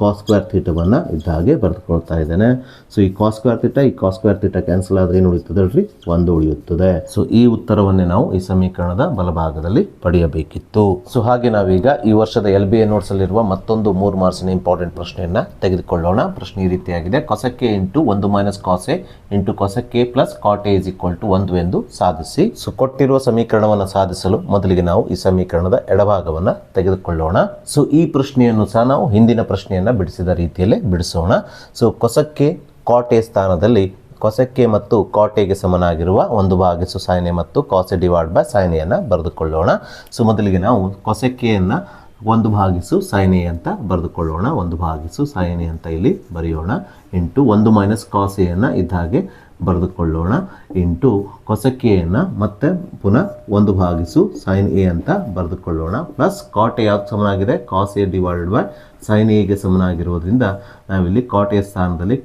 ಕಾಸ್ ಸ್ಕ್ವೇರ್ ಥೀಟಾವನ್ನು ಇದ್ದ ಹಾಗೆ ಬರೆದುಕೊಳ್ತಾ ಇದ್ದೇನೆ. ಸೊ ಈ ಕಾಸ್ ಸ್ಕ್ವೇರ್ ಥೀಟಾ ಕ್ಯಾನ್ಸಲ್ ಆದರೆ ಏನು ಉಳಿಯುತ್ತದೆ ಹೇಳ್ರಿ? 1 ಉಳಿಯುತ್ತದೆ. ಸೊ ಈ ಉತ್ತರವನ್ನೇ ನಾವು ಈ ಸಮೀಕರಣದ ಬಲಭಾಗದಲ್ಲಿ ಪಡೆಯಬೇಕಿತ್ತು. ಸೊ ಹಾಗೆ ನಾವೀಗ ಈ ವರ್ಷದ LBA ನೋಟ್ಸಲ್ಲಿರುವ ಮತ್ತೊಂದು 3 ಮಾರ್ಕ್ಸಿನ ಇಂಪಾರ್ಟೆಂಟ್ ಪ್ರಶ್ನೆಯನ್ನು ತೆಗೆದುಕೊಳ್ಳೋಣ. ಪ್ರಶ್ನೆ ಈ ರೀತಿಯಾಗಿದೆ: cosec a into 1 cos A into cosec a plus cot a is equal to 1 ಎಂದು ಸಾಧಿಸಿ. ಸೊ ಕೊಟ್ಟಿರುವ ಸಮೀಕರಣವನ್ನು ಸಾಧಿಸಲು ಮೊದಲಿಗೆ ನಾವು ಈ ಸಮೀಕರಣದ ಎಡಭಾಗವನ್ನು ತೆಗೆದುಕೊಳ್ಳೋಣ. ಸೊ ಈ ಪ್ರಶ್ನೆಯನ್ನು ಸಹ ನಾವು ಹಿಂದಿನ ಪ್ರಶ್ನೆಯನ್ನು ಬಿಡಿಸಿದ ರೀತಿಯಲ್ಲೇ ಬಿಡಿಸೋಣ. So cosec A cot A ಸ್ಥಾನದಲ್ಲಿ ಕೊಸೆಕ್ ಎ ಮತ್ತು ಕಾಟ್ ಎಗೆ ಸಮನಾಗಿರುವ 1 ಸೈನ್ ಎ ಮತ್ತು cos A divide by sine ಎಯನ್ನು ಬರೆದುಕೊಳ್ಳೋಣ. ಸೊ ಮೊದಲಿಗೆ ನಾವು ಕೊಸೆಕ್ ಎಯನ್ನು 1 ಸೈನ್ ಎ ಅಂತ ಬರೆದುಕೊಳ್ಳೋಣ. 1 ಸೈನ್ ಎ ಅಂತ ಇಲ್ಲಿ ಬರೆಯೋಣ. ಇಂಟು 1 ಕಾಸ್ ಎಯನ್ನು ಇದ್ದ ಹಾಗೆ ಬರೆದುಕೊಳ್ಳೋಣ. ಇಂಟು ಕೊಸೆಕ್ ಎಯನ್ನು ಮತ್ತೆ ಪುನಃ 1 ಸೈನ್ ಎ ಅಂತ ಬರೆದುಕೊಳ್ಳೋಣ. ಪ್ಲಸ್ ಕಾಟ್ ಎ ಯಾವ್ದು ಸಮನಾಗಿದೆ? Cos A divided by sine ಎಗೆ ಸಮನಾಗಿರೋದ್ರಿಂದ ನಾವಿಲ್ಲಿ ಕಾಟ್ ಎ ಸ್ಥಾನದಲ್ಲಿ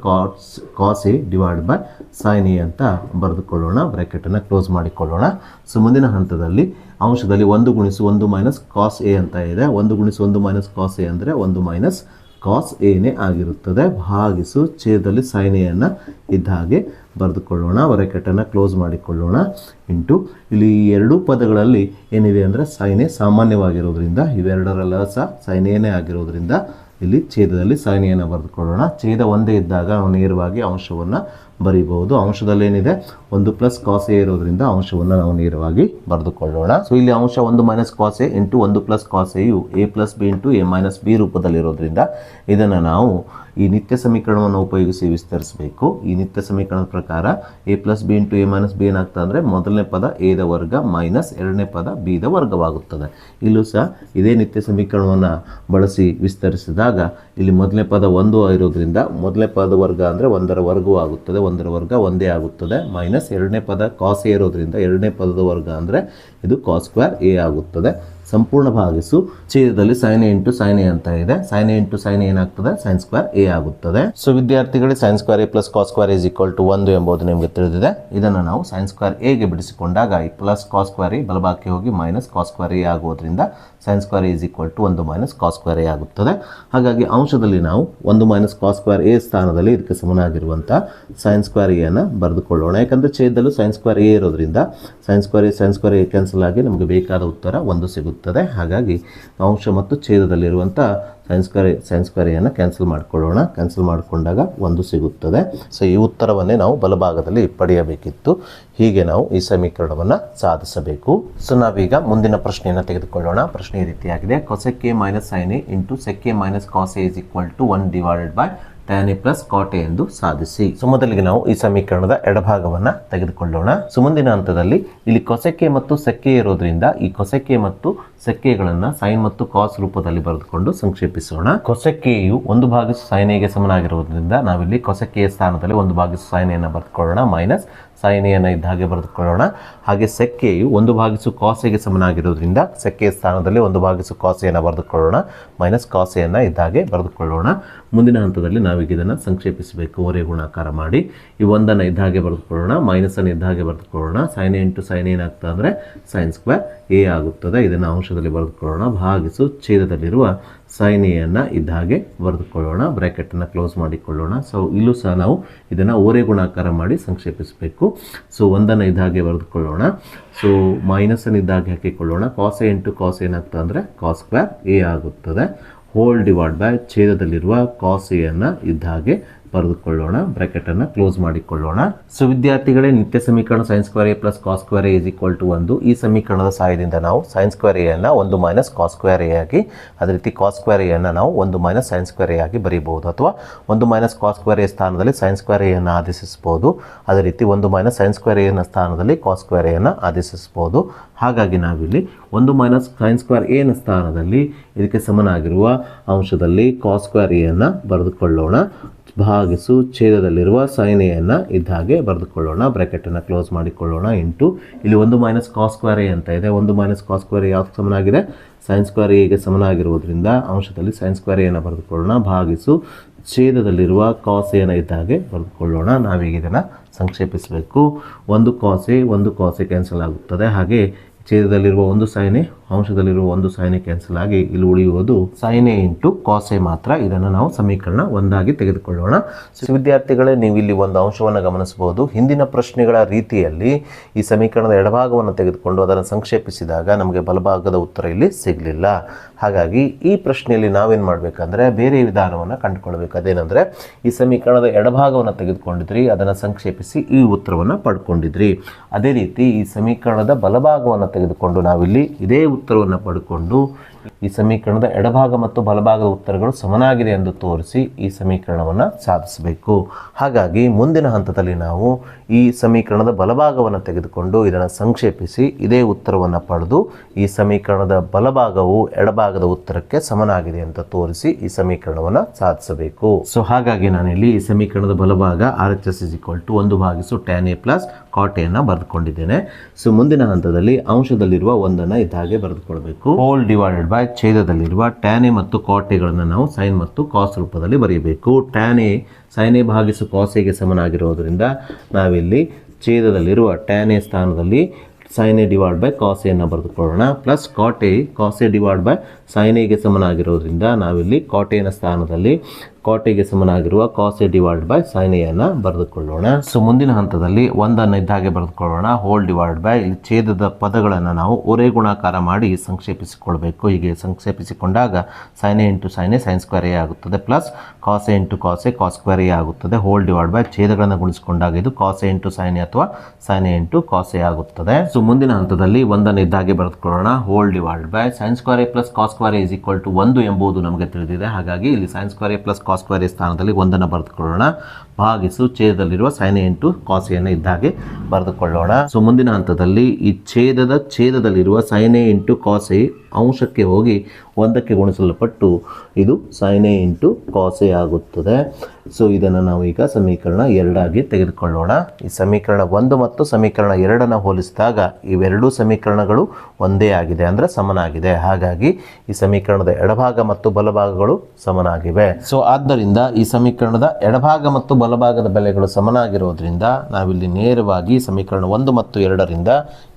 cos A divide by sine A ಅಂತ ಬರೆದುಕೊಳ್ಳೋಣ. ಬ್ರ್ಯಾಕೆಟನ್ನು ಕ್ಲೋಸ್ ಮಾಡಿಕೊಳ್ಳೋಣ. ಸೊ ಮುಂದಿನ ಹಂತದಲ್ಲಿ ಅಂಶದಲ್ಲಿ 1 ಕಾಸ್ ಎ ಅಂತ ಇದೆ. 1 ಕಾಸ್ ಎ ಅಂದರೆ 1 ಕಾಸ್ ಎನೇ ಆಗಿರುತ್ತದೆ. ಭಾಗಿಸು ಛೇದದಲ್ಲಿ ಸೈನ್ ಎಯನ್ನು ಇದ್ದ ಹಾಗೆ ಬರೆದುಕೊಳ್ಳೋಣ. ಬ್ರ್ಯಾಕೆಟನ್ನು ಕ್ಲೋಸ್ ಮಾಡಿಕೊಳ್ಳೋಣ. ಇಂಟು ಇಲ್ಲಿ ಈ ಎರಡೂ ಪದಗಳಲ್ಲಿ ಏನಿದೆ ಅಂದರೆ ಸೈನ್ ಎ ಸಾಮಾನ್ಯವಾಗಿರೋದ್ರಿಂದ ಇವೆರಡರೆಲ್ಲ ಸಹ ಸೈನ್ ಎನೇ ಆಗಿರೋದ್ರಿಂದ ಇಲ್ಲಿ ಛೇದದಲ್ಲಿ ಸೈನ್ ಎಯನ್ನು ಬರೆದುಕೊಳ್ಳೋಣ. ಛೇದ ಒಂದೇ ಇದ್ದಾಗ ನಾವು ನೇರವಾಗಿ ಅಂಶವನ್ನು ಬರೀಬಹುದು. ಅಂಶದಲ್ಲಿ ಏನಿದೆ 1 ಕಾಸ್ ಎ ಇರೋದ್ರಿಂದ ಅಂಶವನ್ನು ನಾವು ನೇರವಾಗಿ ಬರೆದುಕೊಳ್ಳೋಣ. ಸೊ ಇಲ್ಲಿ ಅಂಶ 1 ಕಾಸ್ ಎ ಇಂಟು 1 ಕಾಸ್ ಎಯು a plus B into a minus B ರೂಪದಲ್ಲಿರೋದ್ರಿಂದ ಇದನ್ನು ನಾವು ಈ ನಿತ್ಯ ಸಮೀಕರಣವನ್ನು ಉಪಯೋಗಿಸಿ ವಿಸ್ತರಿಸಬೇಕು. ಈ ನಿತ್ಯ ಸಮೀಕರಣದ ಪ್ರಕಾರ a plus B into a minus B ಏನಾಗ್ತದೆ ಅಂದರೆ ಮೊದಲನೇ ಪದ ಎದ ವರ್ಗ ಮೈನಸ್ ಎರಡನೇ ಪದ ಬಿದ ವರ್ಗವಾಗುತ್ತದೆ. ಇಲ್ಲೂ ಸಹ ಇದೇ ನಿತ್ಯ ಸಮೀಕರಣವನ್ನು ಬಳಸಿ ವಿಸ್ತರಿಸಿದಾಗ ಇಲ್ಲಿ ಮೊದಲನೇ ಪದ 1 ಇರೋದ್ರಿಂದ ಮೊದಲನೇ ಪದ ವರ್ಗ ಅಂದರೆ 1ರ ವರ್ಗವೂ ಆಗುತ್ತದೆ, 1ರ ವರ್ಗ 1 ಆಗುತ್ತದೆ. ಮೈನಸ್ ಎರಡನೇ ಪದ ಕಾಸ್ ಎ ಇರೋದ್ರಿಂದ ಎರಡನೇ ಪದದ ವರ್ಗ ಅಂದರೆ ಇದು ಕಾಸ್ ಸ್ಕ್ವೇರ್ ಎ ಆಗುತ್ತದೆ. ಸಂಪೂರ್ಣ ಭಾಗಿಸು ಛೇದದಲ್ಲಿ sine A into sine A ಅಂತ ಇದೆ. Sine A into sine a ಏನಾಗ್ತದೆ? ಸೈನ್ ಸ್ಕ್ವೇರ್ ಎ ಆಗುತ್ತದೆ. ಸೊ ವಿದ್ಯಾರ್ಥಿಗಳಿಗೆ sine square A plus cos square is equal to 1 ಎಂಬುದು ನಿಮಗೆ ತಿಳಿದಿದೆ. ಇದನ್ನು ನಾವು ಸೈನ್ ಸ್ಕ್ವೇರ್ ಎಗೆ ಬಿಡಿಸಿಕೊಂಡಾಗ ಈ ಪ್ಲಸ್ ಕಾಸ್ ಸ್ಕ್ವೇರ್ ಎ ಬಲಭಾಗಕ್ಕೆ ಹೋಗಿ ಮೈನಸ್ ಕಾಸ್ ಸ್ಕ್ವೇರ್ ಎ ಆಗುವುದರಿಂದ sine square a is equal to 1 cos square A ಆಗುತ್ತದೆ. ಹಾಗಾಗಿ ಅಂಶದಲ್ಲಿ ನಾವು 1 ಕಾಸ್ ಸ್ಕ್ವೇರ್ ಎ ಸ್ಥಾನದಲ್ಲಿ ಇದಕ್ಕೆ ಸಮನಾಗಿರುವಂಥ ಸೈನ್ ಸ್ಕ್ವೇರ್ ಎ ಅನ್ನು ಬರೆದುಕೊಳ್ಳೋಣ. ಯಾಕಂದರೆ ಛೇದದಲ್ಲೂ ಸೈನ್ ಸ್ಕ್ವೇರ್ ಎ ಇರೋದ್ರಿಂದ ಸೈನ್ ಸ್ಕ್ವೇರ್ ಎ ಕ್ಯಾನ್ಸಲ್ ಆಗಿ ನಮಗೆ ಬೇಕಾದ ಉತ್ತರ 1 ಸಿಗುತ್ತದೆ. ಹಾಗಾಗಿ ಅಂಶ ಮತ್ತು ಛೇದದಲ್ಲಿರುವಂಥ ಸೈನ್ ಸ್ಕ್ವೇರ್ ಎಯನ್ನು ಕ್ಯಾನ್ಸಲ್ ಮಾಡಿಕೊಳ್ಳೋಣ. ಕ್ಯಾನ್ಸಲ್ ಮಾಡಿಕೊಂಡಾಗ 1 ಸಿಗುತ್ತದೆ. ಸೊ ಈ ಉತ್ತರವನ್ನೇ ನಾವು ಬಲಭಾಗದಲ್ಲಿ ಪಡೆಯಬೇಕಿತ್ತು. ಹೀಗೆ ನಾವು ಈ ಸಮೀಕರಣವನ್ನು ಸಾಧಿಸಬೇಕು. ಸೊ ನಾವೀಗ ಮುಂದಿನ ಪ್ರಶ್ನೆಯನ್ನು ತೆಗೆದುಕೊಳ್ಳೋಣ. ಪ್ರಶ್ನೆ ಈ ರೀತಿಯಾಗಿದೆ: cosec a minus sin a into sec a minus cos a is equal to 1 divided by tan a plus cot a ಎಂದು ಸಾಧಿಸಿ. ಸೊ ಮೊದಲಿಗೆ ನಾವು ಈ ಸಮೀಕರಣದ ಎಡಭಾಗವನ್ನು ತೆಗೆದುಕೊಳ್ಳೋಣ. ಸೊ ಮುಂದಿನ ಹಂತದಲ್ಲಿ ಇಲ್ಲಿ cosec a ಮತ್ತು sec a ಇರೋದ್ರಿಂದ ಈ cosec a ಮತ್ತು sec a ಗಳನ್ನು sin ಮತ್ತು cos ರೂಪದಲ್ಲಿ ಬರೆದುಕೊಂಡು ಸಂಕ್ಷೇಪಿಸೋಣ. cosec a ಯು 1/sin a ಗೆ ಸಮನಾಗಿರುವುದರಿಂದ ನಾವಿಲ್ಲಿ cosec a ಸ್ಥಾನದಲ್ಲಿ 1/sin a ಅನ್ನು ಬರೆದುಕೊಳ್ಳೋಣ, ಮೈನಸ್ sin a ಅನ್ನು ಇದ್ದ ಹಾಗೆ ಬರೆದುಕೊಳ್ಳೋಣ. ಹಾಗೆ sec a you 1/cos a ಗೆ ಸಮನಾಗಿರೋದ್ರಿಂದ sec a ಸ್ಥಾನದಲ್ಲಿ 1/cos a ಅನ್ನು ಬರೆದುಕೊಳ್ಳೋಣ, ಮೈನಸ್ cos a ಅನ್ನು ಇದ್ದ ಹಾಗೆ ಬರೆದುಕೊಳ್ಳೋಣ. ಮುಂದಿನ ಹಂತದಲ್ಲಿ ನಾವೀಗ ಇದನ್ನು ಸಂಕ್ಷೇಪಿಸಬೇಕು. ಓರೆ ಗುಣಾಕಾರ ಮಾಡಿ ಈ 1 ಇದ್ದ ಹಾಗೆ ಬರೆದುಕೊಳ್ಳೋಣ, ಮೈನಸ್ ಅನ್ನು ಇದ್ದ ಹಾಗೆ ಬರೆದುಕೊಳ್ಳೋಣ. sin a into sin a ಏನಾಗ್ತದೆ ಅಂದರೆ sin ಸ್ಕ್ವೇರ್ a ಆಗುತ್ತದೆ. ಇದನ್ನು ಅಂಶದಲ್ಲಿ ಬರೆದುಕೊಳ್ಳೋಣ. ಭಾಗಿಸು ಛೇದದಲ್ಲಿರುವ sin a ಅನ್ನು ಇದ್ದ ಹಾಗೆ ಬರೆದುಕೊಳ್ಳೋಣ. ಬ್ರ್ಯಾಕೆಟನ್ನು ಕ್ಲೋಸ್ ಮಾಡಿಕೊಳ್ಳೋಣ. ಸೊ ಇಲ್ಲೂ ಸಹ ನಾವು ಇದನ್ನು ಓರೆ ಗುಣಾಕಾರ ಮಾಡಿ ಸಂಕ್ಷೇಪಿಸಬೇಕು. ಸೊ 1 ಇದ್ದ ಹಾಗೆ ಬರೆದುಕೊಳ್ಳೋಣ. ಸೊ ಮೈನಸನ್ನು ಇದ್ದ ಹಾಗೆ ಹಾಕಿಕೊಳ್ಳೋಣ. cos a ಇಂಟು cos ಏನಾಗ್ತದೆ ಅಂದರೆ cos ಸ್ಕ್ವೇರ್ a ಆಗುತ್ತದೆ. ಹೋಲ್ ಡಿವೈಡ್ ಬೈ ಛೇದದಲ್ಲಿರುವ cos a ಅನ್ನು ಇದ್ದ ಹಾಗೆ ಬರೆದುಕೊಳ್ಳೋಣ. ಬ್ರ್ಯಾಕೆಟನ್ನು ಕ್ಲೋಸ್ ಮಾಡಿಕೊಳ್ಳೋಣ. ಸೊ ವಿದ್ಯಾರ್ಥಿಗಳೇ, ನಿತ್ಯ ಸಮೀಕರಣ sin square a plus cos square a is equal to 1. ಈ ಸಮೀಕರಣದ ಸಹಾಯದಿಂದ ನಾವು sin ಸ್ಕ್ವೇರ್ a ಅನ್ನು 1 ಮೈನಸ್ cos ಸ್ಕ್ವೇರ್ a ಆಗಿ, ಅದೇ ರೀತಿ cos ಸ್ಕ್ವೇರ್ a ಅನ್ನು ನಾವು 1 ಮೈನಸ್ sin ಸ್ಕ್ವೇರ್ a ಆಗಿ ಬರೀಬಹುದು, ಅಥವಾ 1 ಮೈನಸ್ cos ಸ್ಕ್ವೇರ್ a ಸ್ಥಾನದಲ್ಲಿ sin ಸ್ಕ್ವೇರ್ a ಅನ್ನು ಆದೇಶಿಸಬಹುದು. ಅದೇ ರೀತಿ 1 ಮೈನಸ್ sin ಸ್ಕ್ವೇರ್ a ನ ಸ್ಥಾನದಲ್ಲಿ cos ಸ್ಕ್ವೇರ್ a ಅನ್ನು ಆದೇಶಿಸಬಹುದು. ಹಾಗಾಗಿ ನಾವಿಲ್ಲಿ 1 ಮೈನಸ್ sin ಸ್ಕ್ವೇರ್ a ನ ಸ್ಥಾನದಲ್ಲಿ ಇದಕ್ಕೆ ಸಮನಾಗಿರುವ ಅಂಶದಲ್ಲಿ cos ಸ್ಕ್ವೇರ್ a ಅನ್ನು ಬರೆದುಕೊಳ್ಳೋಣ. ಭಾಗಿಸು ಛೇದದಲ್ಲಿರುವ sin a ಅನ್ನು ಇದ್ದ ಹಾಗೆ ಬರೆದುಕೊಳ್ಳೋಣ. ಬ್ರ್ಯಾಕೆಟನ್ನು ಕ್ಲೋಸ್ ಮಾಡಿಕೊಳ್ಳೋಣ. ಇಂಟು ಇಲ್ಲಿ 1 ಮೈನಸ್ cos ಸ್ಕ್ವೇರ್ a ಅಂತ ಇದೆ. 1 ಮೈನಸ್ cos ಸ್ಕ್ವೇರ್ a ಯಾವ್ದು ಸಮನಾಗಿದೆ? sin ಸ್ಕ್ವೇರ್ a ಗೆ ಸಮನಾಗಿರುವುದರಿಂದ ಅಂಶದಲ್ಲಿ sin ಸ್ಕ್ವೇರ್ a ಅನ್ನು ಬರೆದುಕೊಳ್ಳೋಣ. ಭಾಗಿಸು ಛೇದದಲ್ಲಿರುವ cos a ಅನ್ನು ಇದ್ದ ಹಾಗೆ ಬರೆದುಕೊಳ್ಳೋಣ. ನಾವೀಗ ಇದನ್ನು ಸಂಕ್ಷೇಪಿಸಬೇಕು. 1 cos a 1 cos a cancel ಆಗುತ್ತದೆ. ಹಾಗೆ ಛೇದದಲ್ಲಿರುವ 1 sin a, ಅಂಶದಲ್ಲಿರುವ 1 sin a cancel ಆಗಿ ಇಲ್ಲಿ ಉಳಿಯುವುದು sin a into cos a ಮಾತ್ರ. ಇದನ್ನು ನಾವು ಸಮೀಕರಣ 1 ಆಗಿ ತೆಗೆದುಕೊಳ್ಳೋಣ. ಸೊ ವಿದ್ಯಾರ್ಥಿಗಳೇ, ನೀವು ಇಲ್ಲಿ ಒಂದು ಅಂಶವನ್ನು ಗಮನಿಸಬಹುದು. ಹಿಂದಿನ ಪ್ರಶ್ನೆಗಳ ರೀತಿಯಲ್ಲಿ ಈ ಸಮೀಕರಣದ ಎಡಭಾಗವನ್ನು ತೆಗೆದುಕೊಂಡು ಅದನ್ನು ಸಂಕ್ಷೇಪಿಸಿದಾಗ ನಮಗೆ ಬಲಭಾಗದ ಉತ್ತರ ಇಲ್ಲಿ ಸಿಗಲಿಲ್ಲ. ಹಾಗಾಗಿ ಈ ಪ್ರಶ್ನೆಯಲ್ಲಿ ನಾವೇನು ಮಾಡಬೇಕಂದ್ರೆ ಬೇರೆ ವಿಧಾನವನ್ನು ಕಂಡುಕೊಳ್ಬೇಕು. ಅದೇನೆಂದರೆ, ಈ ಸಮೀಕರಣದ ಎಡಭಾಗವನ್ನು ತೆಗೆದುಕೊಂಡಿದ್ರಿ, ಅದನ್ನು ಸಂಕ್ಷೇಪಿಸಿ ಈ ಉತ್ತರವನ್ನು ಪಡ್ಕೊಂಡಿದ್ರಿ. ಅದೇ ರೀತಿ ಈ ಸಮೀಕರಣದ ಬಲಭಾಗವನ್ನು ತೆಗೆದುಕೊಂಡು ನಾವಿಲ್ಲಿ ಇದೇ ಉತ್ತರವನ್ನು ಪಡ್ಕೊಂಡು ಈ ಸಮೀಕರಣದ ಎಡಭಾಗ ಮತ್ತು ಬಲಭಾಗದ ಉತ್ತರಗಳು ಸಮನಾಗಿದೆ ಎಂದು ತೋರಿಸಿ ಈ ಸಮೀಕರಣವನ್ನು ಸಾಧಿಸಬೇಕು. ಹಾಗಾಗಿ ಮುಂದಿನ ಹಂತದಲ್ಲಿ ನಾವು ಈ ಸಮೀಕರಣದ ಬಲಭಾಗವನ್ನು ತೆಗೆದುಕೊಂಡು ಇದನ್ನು ಸಂಕ್ಷೇಪಿಸಿ ಇದೇ ಉತ್ತರವನ್ನು ಪಡೆದು ಈ ಸಮೀಕರಣದ ಬಲಭಾಗವು ಎಡಭಾಗದ ಉತ್ತರಕ್ಕೆ ಸಮನಾಗಿದೆ ಅಂತ ತೋರಿಸಿ ಈ ಸಮೀಕರಣವನ್ನು ಸಾಧಿಸಬೇಕು. ಸೊ ಹಾಗಾಗಿ ನಾನಿಲ್ಲಿ ಈ ಸಮೀಕರಣದ ಬಲಭಾಗ RHS is equal to 1 tan a plus cot a ಅನ್ನು ಬರೆದುಕೊಂಡಿದ್ದೇನೆ. ಸೊ ಮುಂದಿನ ಹಂತದಲ್ಲಿ ಅಂಶದಲ್ಲಿರುವ 1 ಇದ್ದ ಹಾಗೆ ಬರೆದುಕೊಳ್ಬೇಕು. ಹೋಲ್ ಡಿವೈಡೆಡ್ ಬೈ ಛೇದದಲ್ಲಿರುವ tan a ಮತ್ತು cot a ಗಳನ್ನು ನಾವು sin ಮತ್ತು cos ರೂಪದಲ್ಲಿ ಬರೆಯಬೇಕು. tan a sin a ಭಾಗಿಸು cos a ಗೆ ಸಮನಾಗಿರೋದ್ರಿಂದ ನಾವಿಲ್ಲಿ ಛೇದದಲ್ಲಿರುವ tan a ಸ್ಥಾನದಲ್ಲಿ sin a divide by cos a ಅನ್ನು ಬರೆದುಕೊಳ್ಳೋಣ. Plus cot a cos a divide by sin a ಗೆ ಸಮನಾಗಿರೋದ್ರಿಂದ ನಾವಿಲ್ಲಿ cot a ನ ಸ್ಥಾನದಲ್ಲಿ cot a ಗೆ ಸಮನಾಗಿರುವ cos a divide by sin a ಅನ್ನು ಬರೆದುಕೊಳ್ಳೋಣ. ಸೊ ಮುಂದಿನ ಹಂತದಲ್ಲಿ 1 ಇದ್ದ ಹಾಗೆ ಬರೆದುಕೊಳ್ಳೋಣ. ಹೋಲ್ ಡಿವೈಡ್ ಬೈ ಇಲ್ಲಿ ಛೇದದ ಪದಗಳನ್ನು ನಾವು ಒರೆ ಗುಣಾಕಾರ ಮಾಡಿ ಸಂಕ್ಷೇಪಿಸಿಕೊಳ್ಬೇಕು. ಹೀಗೆ ಸಂಕ್ಷೇಪಿಸಿಕೊಂಡಾಗ sin a into sin a sin square a ಆಗುತ್ತದೆ. Plus cos a into cos a cos square a ಆಗುತ್ತದೆ. ಹೋಲ್ ಡಿವೈಡ್ ಬೈ ಛೇದಗಳನ್ನು ಗುಣಿಸಿಕೊಂಡಾಗ ಇದು cos a into sin a ಅಥವಾ sin a into cos a ಆಗುತ್ತದೆ. ಸೊ ಮುಂದಿನ ಹಂತದಲ್ಲಿ 1 ಇದ್ದ ಹಾಗೆ ಬರೆದುಕೊಳ್ಳೋಣ. Whole divide by sin square a plus cos square a is equal to 1 ಎಂಬುದು ನಮಗೆ ತಿಳಿದಿದೆ. ಹಾಗಾಗಿ ಇಲ್ಲಿ sin square a plus cos square a ಸ್ಥಾನದಲ್ಲಿ 1 ಬರೆದುಕೊಳ್ಳೋಣ. ಭಾಗಿಸು ಛೇದದಲ್ಲಿರುವ sin a into cos a ಅನ್ನು ಇದ್ದ ಹಾಗೆ ಬರೆದುಕೊಳ್ಳೋಣ. ಸೊ ಮುಂದಿನ ಹಂತದಲ್ಲಿ ಈ ಛೇದದಲ್ಲಿರುವ sin a into cos a ಅಂಶಕ್ಕೆ ಹೋಗಿ 1ಕ್ಕೆ ಗುಣಿಸಲ್ಪಟ್ಟು ಇದು sin a into cos a ಆಗುತ್ತದೆ. ಸೊ ಇದನ್ನು ನಾವು ಈಗ ಸಮೀಕರಣ 2 ಆಗಿ ತೆಗೆದುಕೊಳ್ಳೋಣ. ಈ ಸಮೀಕರಣ 1 ಮತ್ತು ಸಮೀಕರಣ 2 ಹೋಲಿಸಿದಾಗ ಇವೆರಡೂ ಸಮೀಕರಣಗಳು ಒಂದೇ ಆಗಿದೆ, ಅಂದರೆ ಸಮನಾಗಿದೆ. ಹಾಗಾಗಿ ಈ ಸಮೀಕರಣದ ಎಡಭಾಗ ಮತ್ತು ಬಲಭಾಗಗಳು ಸಮನಾಗಿವೆ. ಸೊ ಆದ್ದರಿಂದ ಈ ಸಮೀಕರಣದ ಎಡಭಾಗ ಮತ್ತು ಬಲಭಾಗದ ಬೆಲೆಗಳು ಸಮನಾಗಿರೋದ್ರಿಂದ ನಾವಿಲ್ಲಿ ನೇರವಾಗಿ ಸಮೀಕರಣ 1 ಮತ್ತು 2ರಿಂದ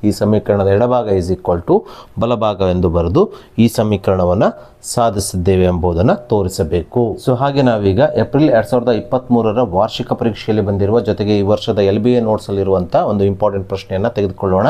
ಈ ಸಮೀಕರಣದ ಎಡಭಾಗ is equal to ಬಲಭಾಗ ಎಂದು ಬರೆದು ಈ ಸಮೀಕರಣವನ್ನು ಸಾಧಿಸಿದ್ದೇವೆ ಎಂಬುದನ್ನು ತೋರಿಸಬೇಕು. ಸೊ ಹಾಗೆ ನಾವೀಗ ಏಪ್ರಿಲ್ 2023ರ ವಾರ್ಷಿಕ ಪರೀಕ್ಷೆಯಲ್ಲಿ ಬಂದಿರುವ ಜೊತೆಗೆ ಈ ವರ್ಷದ LBA ನೋಟ್ಸಲ್ಲಿರುವಂಥ ಒಂದು ಇಂಪಾರ್ಟೆಂಟ್ ಪ್ರಶ್ನೆಯನ್ನು ತೆಗೆದುಕೊಳ್ಳೋಣ.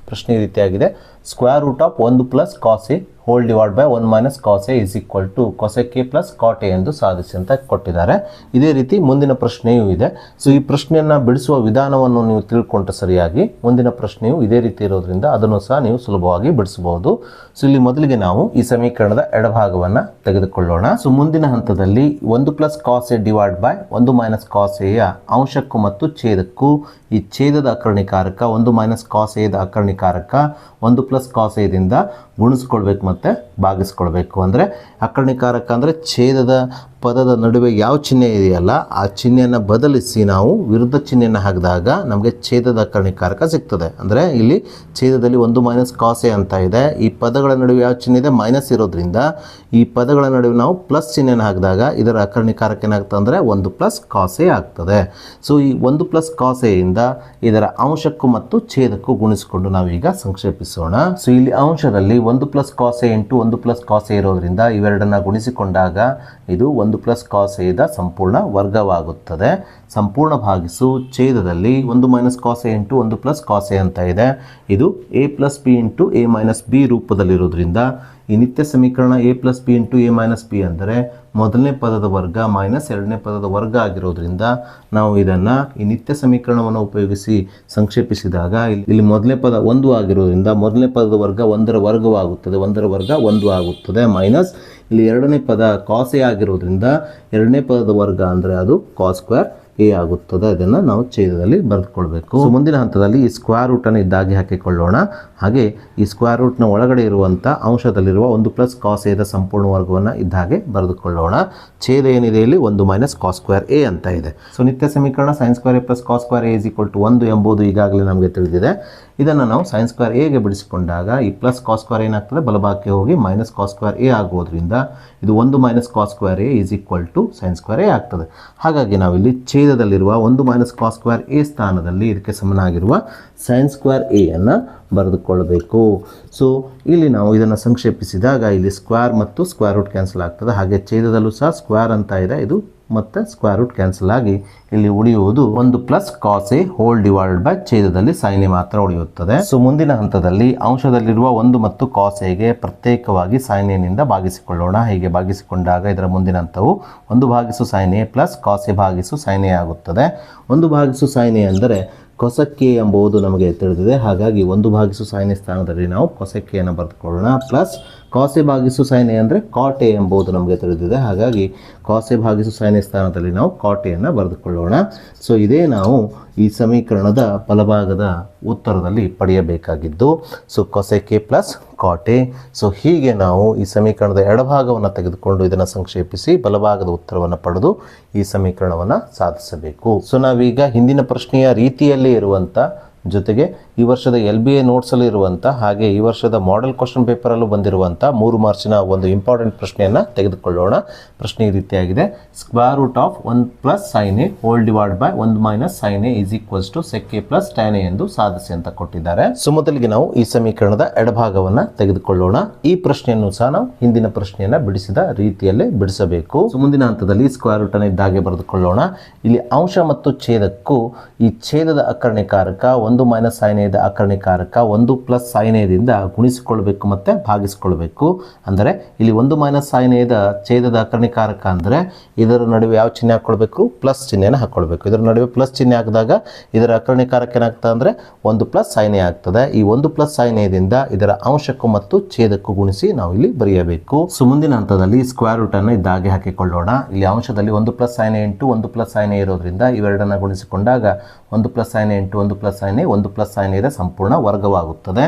ಪ್ರಶ್ನೆ ಈ ರೀತಿಯಾಗಿದೆ. Square root of 1 + cos A whole divide by 1 - cos A is equal to cosec A + cot A ಎಂದು ಸಾಧಿಸಿ ಅಂತ ಕೊಟ್ಟಿದ್ದಾರೆ. ಇದೇ ರೀತಿ ಮುಂದಿನ ಪ್ರಶ್ನೆಯೂ ಇದೆ. ಸೊ ಈ ಪ್ರಶ್ನೆಯನ್ನು ಬಿಡಿಸುವ ವಿಧಾನವನ್ನು ನೀವು ತಿಳ್ಕೊಂಡ್ರೆ ಸರಿಯಾಗಿ ಮುಂದಿನ ಪ್ರಶ್ನೆಯು ಇದೇ ರೀತಿ ಇರೋದ್ರಿಂದ ಅದನ್ನು ಸಹ ನೀವು ಸುಲಭವಾಗಿ ಬಿಡಿಸಬಹುದು. ಸೊ ಇಲ್ಲಿ ಮೊದಲಿಗೆ ನಾವು ಈ ಸಮೀಕರಣದ ಎಡಭಾಗವನ್ನು ತೆಗೆದುಕೊಳ್ಳೋಣ. ಸೊ ಮುಂದಿನ ಹಂತದಲ್ಲಿ 1 + cos A divide by 1 - cos A ಯ ಅಂಶಕ್ಕೂ ಮತ್ತು ಛೇದಕ್ಕೂ ಈ ಛೇದದ ಅಕರ್ಣಿಕಾರಕ 1 - cos A the ಅಕರ್ಣಿಕಾರಕ 1 + cos A ದಿಂದ ಗುಣಿಸ್ಕೊಳ್ಬೇಕು ಮತ್ತು ಭಾಗಿಸ್ಕೊಳ್ಬೇಕು. ಅಂದರೆ ಅಕರ್ಣಿಕಾರಕ ಅಂದರೆ ಛೇದದ ಪದದ ನಡುವೆ ಯಾವ ಚಿಹ್ನೆ ಇದೆಯಲ್ಲ ಆ ಚಿಹ್ನೆಯನ್ನು ಬದಲಿಸಿ ನಾವು ವಿರುದ್ಧ ಚಿಹ್ನೆಯನ್ನು ಹಾಕಿದಾಗ ನಮಗೆ ಛೇದದ ಅಕರ್ಣಿಕಾರಕ ಸಿಗ್ತದೆ. ಅಂದರೆ ಇಲ್ಲಿ ಛೇದದಲ್ಲಿ 1 - cos A ಅಂತ ಇದೆ. ಈ ಪದಗಳ ನಡುವೆ ಯಾವ ಚಿಹ್ನೆ ಇದೆ ಮೈನಸ್ ಇರೋದ್ರಿಂದ ಈ ಪದಗಳ ನಡುವೆ ನಾವು ಪ್ಲಸ್ ಚಿಹ್ನೆಯನ್ನು ಹಾಕಿದಾಗ ಇದರ ಅಕರ್ಣಿಕಾರಕ ಏನಾಗ್ತದೆ ಅಂದರೆ 1 + cos A ಆಗ್ತದೆ. ಸೊ ಈ 1 + cos A ಇಂದ ಇದರ ಅಂಶಕ್ಕೂ ಮತ್ತು ಛೇದಕ್ಕೂ ಗುಣಿಸಿಕೊಂಡು ನಾವೀಗ ಸಂಕ್ಷೇಪಿಸೋಣ. ಸೊ ಇಲ್ಲಿ ಅಂಶದಲ್ಲಿ 1 + cos A × 1 + cos A ಇರೋದ್ರಿಂದ ಇವೆರಡನ್ನು ಗುಣಿಸಿಕೊಂಡಾಗ ಇದು 1 + cos A ದ ಸಂಪೂರ್ಣ ವರ್ಗವಾಗುತ್ತದೆ. ಸಂಪೂರ್ಣ ಭಾಗಿಸು ಛೇದದಲ್ಲಿ 1 - cos A × 1 + cos A ಅಂತ ಇದೆ. ಇದು A + B × A - B ರೂಪದಲ್ಲಿರೋದ್ರಿಂದ ಈ ನಿತ್ಯ ಸಮೀಕರಣ A + B × A - B ಅಂದರೆ ಮೊದಲನೇ ಪದದ ವರ್ಗ ಮೈನಸ್ ಎರಡನೇ ಪದದ ವರ್ಗ ಆಗಿರೋದ್ರಿಂದ ನಾವು ಇದನ್ನು ಈ ನಿತ್ಯ ಸಮೀಕರಣವನ್ನು ಉಪಯೋಗಿಸಿ ಸಂಕ್ಷೇಪಿಸಿದಾಗ ಇಲ್ಲಿ ಮೊದಲನೇ ಪದ 1 ಆಗಿರೋದ್ರಿಂದ ಮೊದಲನೇ ಪದದ ವರ್ಗ 1ರ ವರ್ಗವಾಗುತ್ತದೆ. 1ರ ವರ್ಗ 1 ಆಗುತ್ತದೆ. ಮೈನಸ್ ಇಲ್ಲಿ ಎರಡನೇ ಪದ cos A ಆಗಿರೋದ್ರಿಂದ ಎರಡನೇ ಪದದ ವರ್ಗ ಅಂದರೆ ಅದು cos² A ಆಗುತ್ತದೆ. ಅದನ್ನು ನಾವು ಛೇದದಲ್ಲಿ ಬರೆದುಕೊಳ್ಬೇಕು. ಸೊ ಮುಂದಿನ ಹಂತದಲ್ಲಿ ಈ ಸ್ಕ್ವೇರ್ ರೂಟನ್ನು ಇದ್ದಾಗಿ ಹಾಕಿಕೊಳ್ಳೋಣ. ಹಾಗೆ ಈ ಸ್ಕ್ವೇರ್ ರೂಟ್ನ ಒಳಗಡೆ ಇರುವಂಥ ಅಂಶದಲ್ಲಿರುವ 1 + cos A ದ ಸಂಪೂರ್ಣ ವರ್ಗವನ್ನು ಇದ್ದಾಗೆ ಬರೆದುಕೊಳ್ಳೋಣ. ಛೇದ ಏನಿದೆ ಇಲ್ಲಿ 1 - cos² A ಅಂತ ಇದೆ. ಸೊ ನಿತ್ಯ ಸಮೀಕರಣ sin² A + cos² A = 1 ಎಂಬುದು ಈಗಾಗಲೇ ನಮಗೆ ತಿಳಿದಿದೆ. ಇದನ್ನು ನಾವು sin² A ಗೆ ಬಿಡಿಸಿಕೊಂಡಾಗ ಈ ಪ್ಲಸ್ cos² ಏನಾಗ್ತದೆ ಬಲಭಾಗಕ್ಕೆ ಹೋಗಿ ಮೈನಸ್ cos² A ಆಗೋದ್ರಿಂದ ಇದು 1 - cos² A = sin² A ಆಗ್ತದೆ. ಹಾಗಾಗಿ ನಾವಿಲ್ಲಿ ಛೇದದಲ್ಲಿರುವ 1 - cos² A ಸ್ಥಾನದಲ್ಲಿ ಇದಕ್ಕೆ ಸಮನಾಗಿರುವ sin² A ಅನ್ನು ಬರೆದುಕೊಳ್ಳಬೇಕು. ಸೊ ಇಲ್ಲಿ ನಾವು ಇದನ್ನು ಸಂಕ್ಷೇಪಿಸಿದಾಗ ಇಲ್ಲಿ ಸ್ಕ್ವೇರ್ ಮತ್ತು ಸ್ಕ್ವೇರ್ ರೂಟ್ ಕ್ಯಾನ್ಸಲ್ ಆಗ್ತದೆ. ಹಾಗೆ ಛೇದದಲ್ಲೂ ಸಹ ಸ್ಕ್ವೇರ್ ಅಂತ ಇದೆ, ಇದು ಮತ್ತು ಸ್ಕ್ವೇರ್ ರೂಟ್ ಕ್ಯಾನ್ಸಲ್ ಆಗಿ ಇಲ್ಲಿ ಉಳಿಯುವುದು 1 + cos A hole divided by ಛೇದದಲ್ಲಿ sin A ಮಾತ್ರ ಉಳಿಯುತ್ತದೆ. ಸೊ ಮುಂದಿನ ಹಂತದಲ್ಲಿ ಅಂಶದಲ್ಲಿರುವ 1 ಮತ್ತು cos A ಗೆ ಪ್ರತ್ಯೇಕವಾಗಿ sin A ನಿಂದ ಭಾಗಿಸಿಕೊಳ್ಳೋಣ. ಹೀಗೆ ಭಾಗಿಸಿಕೊಂಡಾಗ ಇದರ ಮುಂದಿನ ಹಂತವು 1/sin A + cos A/sin A ಆಗುತ್ತದೆ. 1/sin A ಅಂದರೆ cosec A ಎಂಬುದು ನಮಗೆ ತಿಳಿದಿದೆ. ಹಾಗಾಗಿ 1/sin A ಸ್ಥಾನದಲ್ಲಿ ನಾವು cosec A ಅನ್ನು ಬರೆದುಕೊಳ್ಳೋಣ. ಪ್ಲಸ್ cos A/sin A ಅಂದರೆ cot A ಎಂಬುದು ನಮಗೆ ತಿಳಿದಿದೆ. ಹಾಗಾಗಿ cos A/sin A ಸ್ಥಾನದಲ್ಲಿ ನಾವು cot A ಅನ್ನು ಬರೆದುಕೊಳ್ಳೋಣ. ಸೊ ಇದೇ ನಾವು ಈ ಸಮೀಕರಣದ ಬಲಭಾಗದ ಉತ್ತರದಲ್ಲಿ ಪಡೆಯಬೇಕಾಗಿದ್ದು. So cosec A + cot A. So ಹೀಗೆ ನಾವು ಈ ಸಮೀಕರಣದ ಎಡಭಾಗವನ್ನು ತೆಗೆದುಕೊಂಡು ಇದನ್ನು ಸಂಕ್ಷೇಪಿಸಿ ಬಲಭಾಗದ ಉತ್ತರವನ್ನು ಪಡೆದು ಈ ಸಮೀಕರಣವನ್ನು ಸಾಧಿಸಬೇಕು. ಸೊ ನಾವೀಗ ಹಿಂದಿನ ಪ್ರಶ್ನೆಯ ರೀತಿಯಲ್ಲಿ ಇರುವಂಥ ಜೊತೆಗೆ ಈ ವರ್ಷದ LBA ನೋಟ್ಸಲ್ಲಿ ಇರುವಂಥ ಹಾಗೆ ಈ ವರ್ಷದ ಮಾಡೆಲ್ ಕ್ವಶನ್ ಪೇಪರಲ್ಲೂ ಬಂದಿರುವಂಥ 3 ಮಾರ್ಕ್ಸಿನ ಒಂದು ಇಂಪಾರ್ಟೆಂಟ್ ಪ್ರಶ್ನೆಯನ್ನು ತೆಗೆದುಕೊಳ್ಳೋಣ. ಪ್ರಶ್ನೆ ಈ ರೀತಿಯಾಗಿದೆ. Square root of 1 + sin A whole divide by 1 - sin A = sec A + tan A ಎಂದು ಸಾಧಿಸಿ ಅಂತ ಕೊಟ್ಟಿದ್ದಾರೆ. ಸೊ ಮೊದಲಿಗೆ ನಾವು ಈ ಸಮೀಕರಣದ ಎಡಭಾಗವನ್ನು ತೆಗೆದುಕೊಳ್ಳೋಣ. ಈ ಪ್ರಶ್ನೆಯನ್ನು ಸಹ ನಾವು ಹಿಂದಿನ ಪ್ರಶ್ನೆಯನ್ನು ಬಿಡಿಸಿದ ರೀತಿಯಲ್ಲೇ ಬಿಡಿಸಬೇಕು. ಸೊ ಮುಂದಿನ ಹಂತದಲ್ಲಿ ಸ್ಕ್ವೇರ್ ರೂಟನ್ನು ಇದ್ದಾಗೆ ಬರೆದುಕೊಳ್ಳೋಣ. ಇಲ್ಲಿ ಅಂಶ ಮತ್ತು ಛೇದಕ್ಕೂ ಈ ಛೇದದ ಅಕರ್ಣಿಕಾರಕ 1 - sin A the ಅಕರ್ಣಿಕಾರಕ 1 + sin A ದಿಂದ ಗುಣಿಸಿಕೊಳ್ಬೇಕು ಮತ್ತು ಭಾಗಿಸಿಕೊಳ್ಬೇಕು. ಅಂದರೆ ಇಲ್ಲಿ 1 - sin A ದ ಛೇದದ ಅಕರ್ಣಿಕಾರಕ ಅಂದರೆ ಇದರ ನಡುವೆ ಯಾವ ಚಿಹ್ನೆ ಹಾಕ್ಕೊಳ್ಬೇಕು ಪ್ಲಸ್ ಚಿಹ್ನೆಯನ್ನು ಹಾಕ್ಕೊಳ್ಬೇಕು. ಇದರ ನಡುವೆ ಪ್ಲಸ್ ಚಿಹ್ನೆ ಹಾಕಿದಾಗ ಇದರ ಅಕರ್ಣಿಕಾರಕ ಏನಾಗ್ತದೆ ಅಂದರೆ 1 + sin A ಆಗ್ತದೆ. ಈ 1 + sin A ದಿಂದ ಇದರ ಅಂಶಕ್ಕೂ ಮತ್ತು ಛೇದಕ್ಕೂ ಗುಣಿಸಿ ನಾವು ಇಲ್ಲಿ ಬರೆಯಬೇಕು. ಸೊ ಮುಂದಿನ ಹಂತದಲ್ಲಿ ಸ್ಕ್ವೇರ್ ರೂಟನ್ನು ಇದ್ದಾಗೆ ಹಾಕಿಕೊಳ್ಳೋಣ. ಇಲ್ಲಿ ಅಂಶದಲ್ಲಿ 1 + sin A × 1 + sin A ಇರೋದ್ರಿಂದ ಇವೆರಡನ್ನು ಗುಣಿಸಿಕೊಂಡಾಗ 1 + sin A × 1 + sin A 1 + sin A ದ ಸಂಪೂರ್ಣ ವರ್ಗವಾಗುತ್ತದೆ.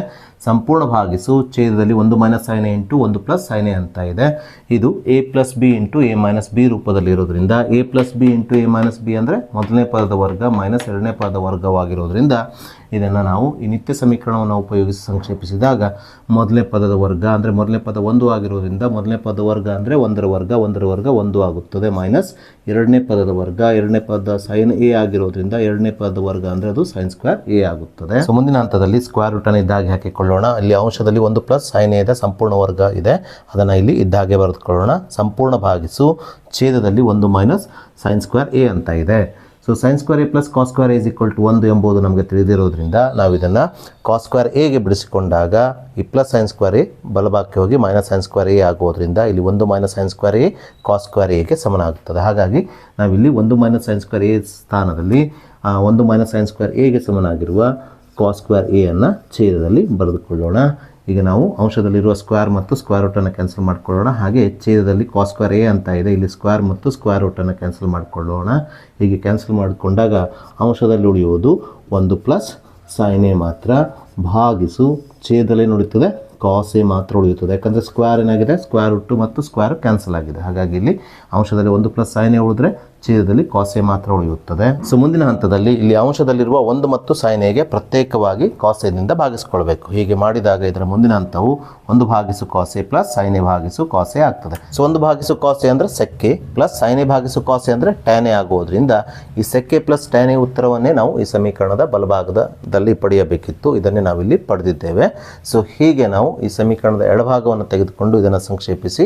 ಸಂಪೂರ್ಣ ಭಾಗಿಸು ಛೇದದಲ್ಲಿ 1 - sin A × 1 + sin A ಅಂತ ಇದೆ. ಇದು A + B × A - B ರೂಪದಲ್ಲಿ ಇರೋದ್ರಿಂದ A + B × A - B ಅಂದರೆ ಮೊದಲನೇ ಪದದ ವರ್ಗ ಮೈನಸ್ ಎರಡನೇ ಪದದ ವರ್ಗವಾಗಿರೋದ್ರಿಂದ ಇದನ್ನು ನಾವು ಈ ನಿತ್ಯ ಸಮೀಕರಣವನ್ನು ಉಪಯೋಗಿಸಿ ಸಂಕ್ಷೇಪಿಸಿದಾಗ ಮೊದಲನೇ ಪದದ ವರ್ಗ ಅಂದರೆ ಮೊದಲನೇ ಪದ 1 ಆಗಿರೋದ್ರಿಂದ ಮೊದಲನೇ ಪದ ವರ್ಗ ಅಂದರೆ 1ರ ವರ್ಗ 1 ಆಗುತ್ತದೆ, ಮೈನಸ್ ಎರಡನೇ ಪದದ ವರ್ಗ, ಎರಡನೇ ಪದ ಸೈನ್ ಎ ಆಗಿರೋದ್ರಿಂದ ಎರಡನೇ ಪದದ ವರ್ಗ ಅಂದರೆ ಅದು ಸೈನ್ ಸ್ಕ್ವೇರ್ ಎ ಆಗುತ್ತದೆ. ಸೊ ಮುಂದಿನ ಹಂತದಲ್ಲಿ ಸ್ಕ್ವೇರ್ ರೂಟನ್ನು ಇದ್ದಾಗೆ ಹಾಕಿಕೊಳ್ಳೋಣ. ಇಲ್ಲಿ ಅಂಶದಲ್ಲಿ 1 ಪ್ಲಸ್ ಸೈನ್ ಎ ಇದೆ, ಸಂಪೂರ್ಣ ವರ್ಗ ಇದೆ, ಅದನ್ನು ಇಲ್ಲಿ ಇದ್ದಾಗೆ ಬರೆದುಕೊಳ್ಳೋಣ. ಸಂಪೂರ್ಣ ಭಾಗಿಸು ಛೇದದಲ್ಲಿ 1 ಮೈನಸ್ ಸೈನ್ ಸ್ಕ್ವೇರ್ ಎ ಅಂತ ಇದೆ. So sine square A plus cos square a is equal to 1 ಎಂಬುದು ನಮಗೆ ತಿಳಿದಿರೋದ್ರಿಂದ ನಾವು ಇದನ್ನು ಕಾಸ್ ಸ್ಕ್ವೇರ್ ಎಗೆ ಬಿಡಿಸಿಕೊಂಡಾಗ ಈ ಪ್ಲಸ್ ಸೈನ್ ಸ್ಕ್ವೇರ್ ಎ ಬಲಭಾಗಕ್ಕೆ ಹೋಗಿ ಮೈನಸ್ ಸೈನ್ ಸ್ಕ್ವೇರ್ ಎ ಆಗೋದ್ರಿಂದ ಇಲ್ಲಿ 1 minus sine square A cos square ಎಗೆ ಸಮನಾಗುತ್ತದೆ. ಹಾಗಾಗಿ ನಾವಿಲ್ಲಿ 1 ಮೈನಸ್ ಸೈನ್ ಸ್ಕ್ವೇರ್ ಎ ಸ್ಥಾನದಲ್ಲಿ 1 ಮೈನಸ್ ಸೈನ್ ಸ್ಕ್ವೇರ್ ಎಗೆ ಸಮನಾಗಿರುವ ಕಾಸ್ ಸ್ಕ್ವೇರ್ ಎ ಅನ್ನು ಛೇದದಲ್ಲಿ ಬರೆದುಕೊಳ್ಳೋಣ. ಈಗ ನಾವು ಅಂಶದಲ್ಲಿರುವ ಸ್ಕ್ವೇರ್ ಮತ್ತು ಸ್ಕ್ವೇರ್ ರೂಟನ್ನು ಕ್ಯಾನ್ಸಲ್ ಮಾಡಿಕೊಳ್ಳೋಣ. ಹಾಗೆ ಛೇದದಲ್ಲಿ ಕಾಸ್ ಸ್ಕ್ವೇರ್ ಎ ಅಂತ ಇದೆ, ಇಲ್ಲಿ ಸ್ಕ್ವೇರ್ ಮತ್ತು ಸ್ಕ್ವೇರ್ ರೂಟನ್ನು ಕ್ಯಾನ್ಸಲ್ ಮಾಡಿಕೊಳ್ಳೋಣ. ಹೀಗೆ ಕ್ಯಾನ್ಸಲ್ ಮಾಡಿಕೊಂಡಾಗ ಅಂಶದಲ್ಲಿ ಉಳಿಯುವುದು 1 ಪ್ಲಸ್ ಸೈನ್ ಎ ಮಾತ್ರ ಭಾಗಿಸು ಛೇದದಲ್ಲಿ ಉಳಿಯುತ್ತದೆ ಕಾಸ್ ಎ ಮಾತ್ರ ಉಳಿಯುತ್ತದೆ. ಯಾಕಂದರೆ ಸ್ಕ್ವೇರ್ ಏನಾಗಿದೆ, ಸ್ಕ್ವೇರ್ ರೂಟು ಮತ್ತು ಸ್ಕ್ವೇರ್ ಕ್ಯಾನ್ಸಲ್ ಆಗಿದೆ. ಹಾಗಾಗಿ ಇಲ್ಲಿ ಅಂಶದಲ್ಲಿ 1 ಪ್ಲಸ್ ಸೈನ್ ಎ ಉಳಿದ್ರೆ ಛೇದದಲ್ಲಿ ಕಾಸ್ ಎ ಮಾತ್ರ ಉಳಿಯುತ್ತದೆ. ಸೊ ಮುಂದಿನ ಹಂತದಲ್ಲಿ ಇಲ್ಲಿ ಅಂಶದಲ್ಲಿರುವ 1 ಮತ್ತು ಸೈನ್ ಎಗೆ ಪ್ರತ್ಯೇಕವಾಗಿ ಕಾಸ್ ಎನಿಂದ ಭಾಗಿಸಿಕೊಳ್ಬೇಕು. ಹೀಗೆ ಮಾಡಿದಾಗ ಇದರ ಮುಂದಿನ ಹಂತವು 1 ಭಾಗಿಸು cos a plus sine a ಭಾಗಿಸು ಕಾಸ್ ಎ ಆಗ್ತದೆ. ಸೊ 1 ಭಾಗಿಸು ಕಾಸ್ ಎ ಅಂದರೆ ಸೆಕ್ಕೆ ಪ್ಲಸ್ ಸೈನ್ ಎ ಭಾಗಿಸು ಕಾಸ್ ಎ ಅಂದರೆ ಟ್ಯಾನ್ ಎ ಆಗುವುದರಿಂದ ಈ ಸೆಕ್ಕೆ ಪ್ಲಸ್ ಟ್ಯಾನ್ ಎ ಉತ್ತರವನ್ನೇ ನಾವು ಈ ಸಮೀಕರಣದ ಬಲಭಾಗದಲ್ಲಿ ಪಡೆಯಬೇಕಿತ್ತು. ಇದನ್ನೇ ನಾವಿಲ್ಲಿ ಪಡೆದಿದ್ದೇವೆ. ಸೊ ಹೀಗೆ ನಾವು ಈ ಸಮೀಕರಣದ ಎಡಭಾಗವನ್ನು ತೆಗೆದುಕೊಂಡು ಇದನ್ನು ಸಂಕ್ಷೇಪಿಸಿ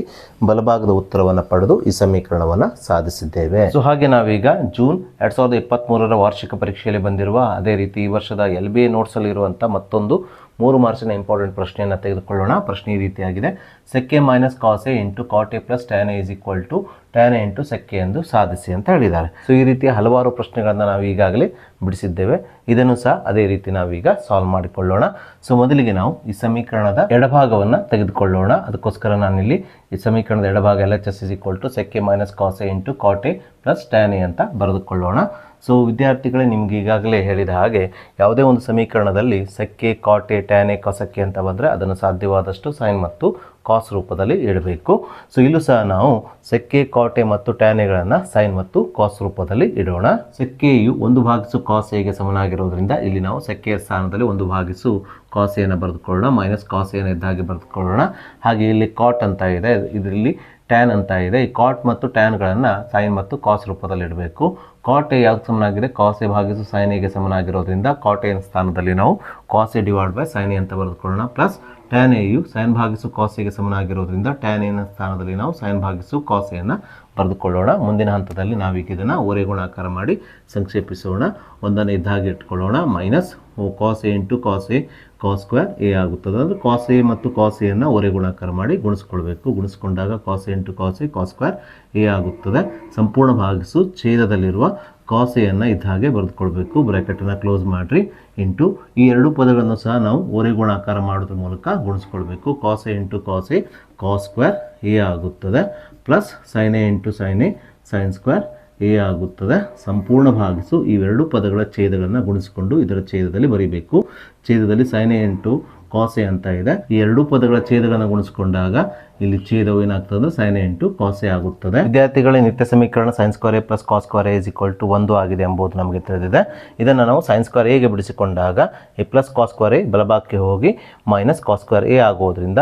ಬಲಭಾಗದ ಉತ್ತರವನ್ನು ಪಡೆದು ಈ ಸಮೀಕರಣವನ್ನು ಸಾಧಿಸಿದ್ದೇವೆ. ಸೊ ಹಾಗೆ ನಾವೀಗ ಜೂನ್ 2023ರ ವಾರ್ಷಿಕ ಪರೀಕ್ಷೆಯಲ್ಲಿ ಬಂದಿರುವ ಅದೇ ರೀತಿ ಈ ವರ್ಷದ LBA ನೋಟ್ಸಲ್ಲಿ ಇರುವಂಥ ಮತ್ತೊಂದು 3 ಮಾರ್ಕ್ಸಿನ ಇಂಪಾರ್ಟೆಂಟ್ ಪ್ರಶ್ನೆಯನ್ನು ತೆಗೆದುಕೊಳ್ಳೋಣ. ಪ್ರಶ್ನೆ ಈ ರೀತಿಯಾಗಿದೆ: sec A minus cos A into cot A plus tan A is equal to tan A into sec A ಎಂದು ಸಾಧಿಸಿ ಅಂತ ಹೇಳಿದ್ದಾರೆ. ಸೊ ಈ ರೀತಿಯ ಹಲವಾರು ಪ್ರಶ್ನೆಗಳನ್ನು ನಾವು ಈಗಾಗಲೇ ಬಿಡಿಸಿದ್ದೇವೆ. ಇದನ್ನು ಸಹ ಅದೇ ರೀತಿ ನಾವೀಗ ಸಾಲ್ವ್ ಮಾಡಿಕೊಳ್ಳೋಣ. ಸೊ ಮೊದಲಿಗೆ ನಾವು ಈ ಸಮೀಕರಣದ ಎಡಭಾಗವನ್ನು ತೆಗೆದುಕೊಳ್ಳೋಣ. ಅದಕ್ಕೋಸ್ಕರ ನಾನಿಲ್ಲಿ ಈ ಸಮೀಕರಣದ ಎಡಭಾಗ LHS is equal to sec A minus cos A into cot A plus tan A ಅಂತ ಬರೆದುಕೊಳ್ಳೋಣ. ಸೊ ವಿದ್ಯಾರ್ಥಿಗಳೇ, ನಿಮ್ಗೆ ಈಗಾಗಲೇ ಹೇಳಿದ ಹಾಗೆ ಯಾವುದೇ ಒಂದು ಸಮೀಕರಣದಲ್ಲಿ ಸೆಕ್ಕೆ ಕಾಟ್ ಎ ಟ್ಯಾನ್ ಎ ಕಾಸಕ್ಕೆ ಅಂತ ಬಂದರೆ ಅದನ್ನು ಸಾಧ್ಯವಾದಷ್ಟು ಸೈನ್ ಮತ್ತು ಕಾಸ್ ರೂಪದಲ್ಲಿ ಇಡಬೇಕು. ಸೊ ಇಲ್ಲೂ ಸಹ ನಾವು ಸೆಕ್ಕೆ ಕಾಟ್ ಎ ಮತ್ತು ಟ್ಯಾನ್ ಎಗಳನ್ನು ಸೈನ್ ಮತ್ತು ಕಾಸ್ ರೂಪದಲ್ಲಿ ಇಡೋಣ. ಸೆಕ್ಕೆಯು 1 ಭಾಗಿಸು ಕಾಸ್ ಎಗೆ ಸಮನಾಗಿರೋದ್ರಿಂದ ಇಲ್ಲಿ ನಾವು ಸೆಕ್ಕೆಯ ಸ್ಥಾನದಲ್ಲಿ 1 ಭಾಗಿಸು ಕಾಸ್ ಎನ ಬರೆದುಕೊಳ್ಳೋಣ, ಮೈನಸ್ ಕಾಸ್ ಎನ ಇದ್ದಾಗೆ ಬರೆದುಕೊಳ್ಳೋಣ. ಹಾಗೆ ಇಲ್ಲಿ ಕಾಟ್ ಅಂತ ಇದೆ, ಇದರಲ್ಲಿ ಟ್ಯಾನ್ ಅಂತ ಇದೆ. ಈ ಕಾಟ್ ಮತ್ತು ಟ್ಯಾನ್ಗಳನ್ನು ಸೈನ್ ಮತ್ತು ಕಾಸ್ ರೂಪದಲ್ಲಿ ಇಡಬೇಕು. ಕಾಟ್ ಎ ಯಾವ್ದು ಸಮನಾಗಿದೆ, ಕಾಸ್ ಎ ಭಾಗಿಸು ಸೈನ್ ಎಗೆ ಸಮನಾಗಿರೋದ್ರಿಂದ ಕಾಟ್ ಎ ಸ್ಥಾನದಲ್ಲಿ ನಾವು cos A divide by sine A ಅಂತ ಬರೆದುಕೊಳ್ಳೋಣ. ಪ್ಲಸ್ ಟ್ಯಾನ್ ಎಯು ಸೈನ್ ಭಾಗಿಸು ಕಾಸ್ ಎಗೆ ಸಮನಾಗಿರೋದ್ರಿಂದ ಟ್ಯಾನ್ ಎನ ಸ್ಥಾನದಲ್ಲಿ ನಾವು ಸೈನ್ ಭಾಗಿಸು ಕಾಸ್ ಎಯನ್ನು ಬರೆದುಕೊಳ್ಳೋಣ. ಮುಂದಿನ ಹಂತದಲ್ಲಿ ನಾವೀಗ ಇದನ್ನು ಓರೆ ಗುಣಾಕಾರ ಮಾಡಿ ಸಂಕ್ಷೇಪಿಸೋಣ. ಒಂದನ್ನು ಇದ್ದಾಗೆ ಇಟ್ಕೊಳ್ಳೋಣ. Minus cos A into cos A cos square A ಆಗುತ್ತದೆ. ಅಂದರೆ ಕಾಸ್ ಎ ಮತ್ತು ಕಾಸ್ ಎಯನ್ನು ಓರೆ ಗುಣಾಕಾರ ಮಾಡಿ ಗುಣಿಸ್ಕೊಳ್ಬೇಕು. ಗುಣಿಸ್ಕೊಂಡಾಗ cos A into cos A cos square A ಆಗುತ್ತದೆ. ಸಂಪೂರ್ಣ ಭಾಗಿಸು ಛೇದದಲ್ಲಿರುವ ಕಾಸ್ ಎಯನ್ನು ಇದ್ದ ಹಾಗೆ ಬರೆದುಕೊಳ್ಬೇಕು. ಬ್ರ್ಯಾಕೆಟನ್ನು ಕ್ಲೋಸ್ ಮಾಡಿರಿ. ಇಂಟು ಈ ಎರಡು ಪದಗಳನ್ನು ಸಹ ನಾವು ಓರೆ ಗುಣಾಕಾರ ಮಾಡೋದ್ರ ಮೂಲಕ ಗುಣಿಸ್ಕೊಳ್ಬೇಕು. Cos A into cos A cos square A ಆಗುತ್ತದೆ. Plus sine A into sine A sine square A ಆಗುತ್ತದೆ. ಸಂಪೂರ್ಣ ಭಾಗಿಸು ಇವೆರಡು ಪದಗಳ ಛೇದಗಳನ್ನು ಗುಣಿಸಿಕೊಂಡು ಇದರ ಛೇದದಲ್ಲಿ ಬರೀಬೇಕು. ಛೇದದಲ್ಲಿ sine A into cos a ಅಂತ ಇದೆ. ಈ ಎರಡೂ ಪದಗಳ ಛೇದಗಳನ್ನು ಗುಣಿಸಿಕೊಂಡಾಗ ಇಲ್ಲಿ ಛೇದವು ಏನಾಗ್ತದೆ ಅಂದರೆ sine A into cos a ಆಗುತ್ತದೆ. ವಿದ್ಯಾರ್ಥಿಗಳ ನಿತ್ಯ ಸಮೀಕರಣ sine square A plus cos square a is equal to 1 ಆಗಿದೆ ಎಂಬುದು ನಮಗೆ ತಿಳಿದಿದೆ. ಇದನ್ನು ನಾವು ಸೈನ್ ಸ್ಕ್ವೇರ್ ಎಗೆ ಬಿಡಿಸಿಕೊಂಡಾಗ ಈ ಪ್ಲಸ್ ಕಾಸ್ ಸ್ಕ್ವೇರ್ ಎ ಬಲಭಾಗಕ್ಕೆ ಹೋಗಿ ಮೈನಸ್ ಕಾಸ್ ಸ್ಕ್ವೇರ್ ಎ ಆಗೋದ್ರಿಂದ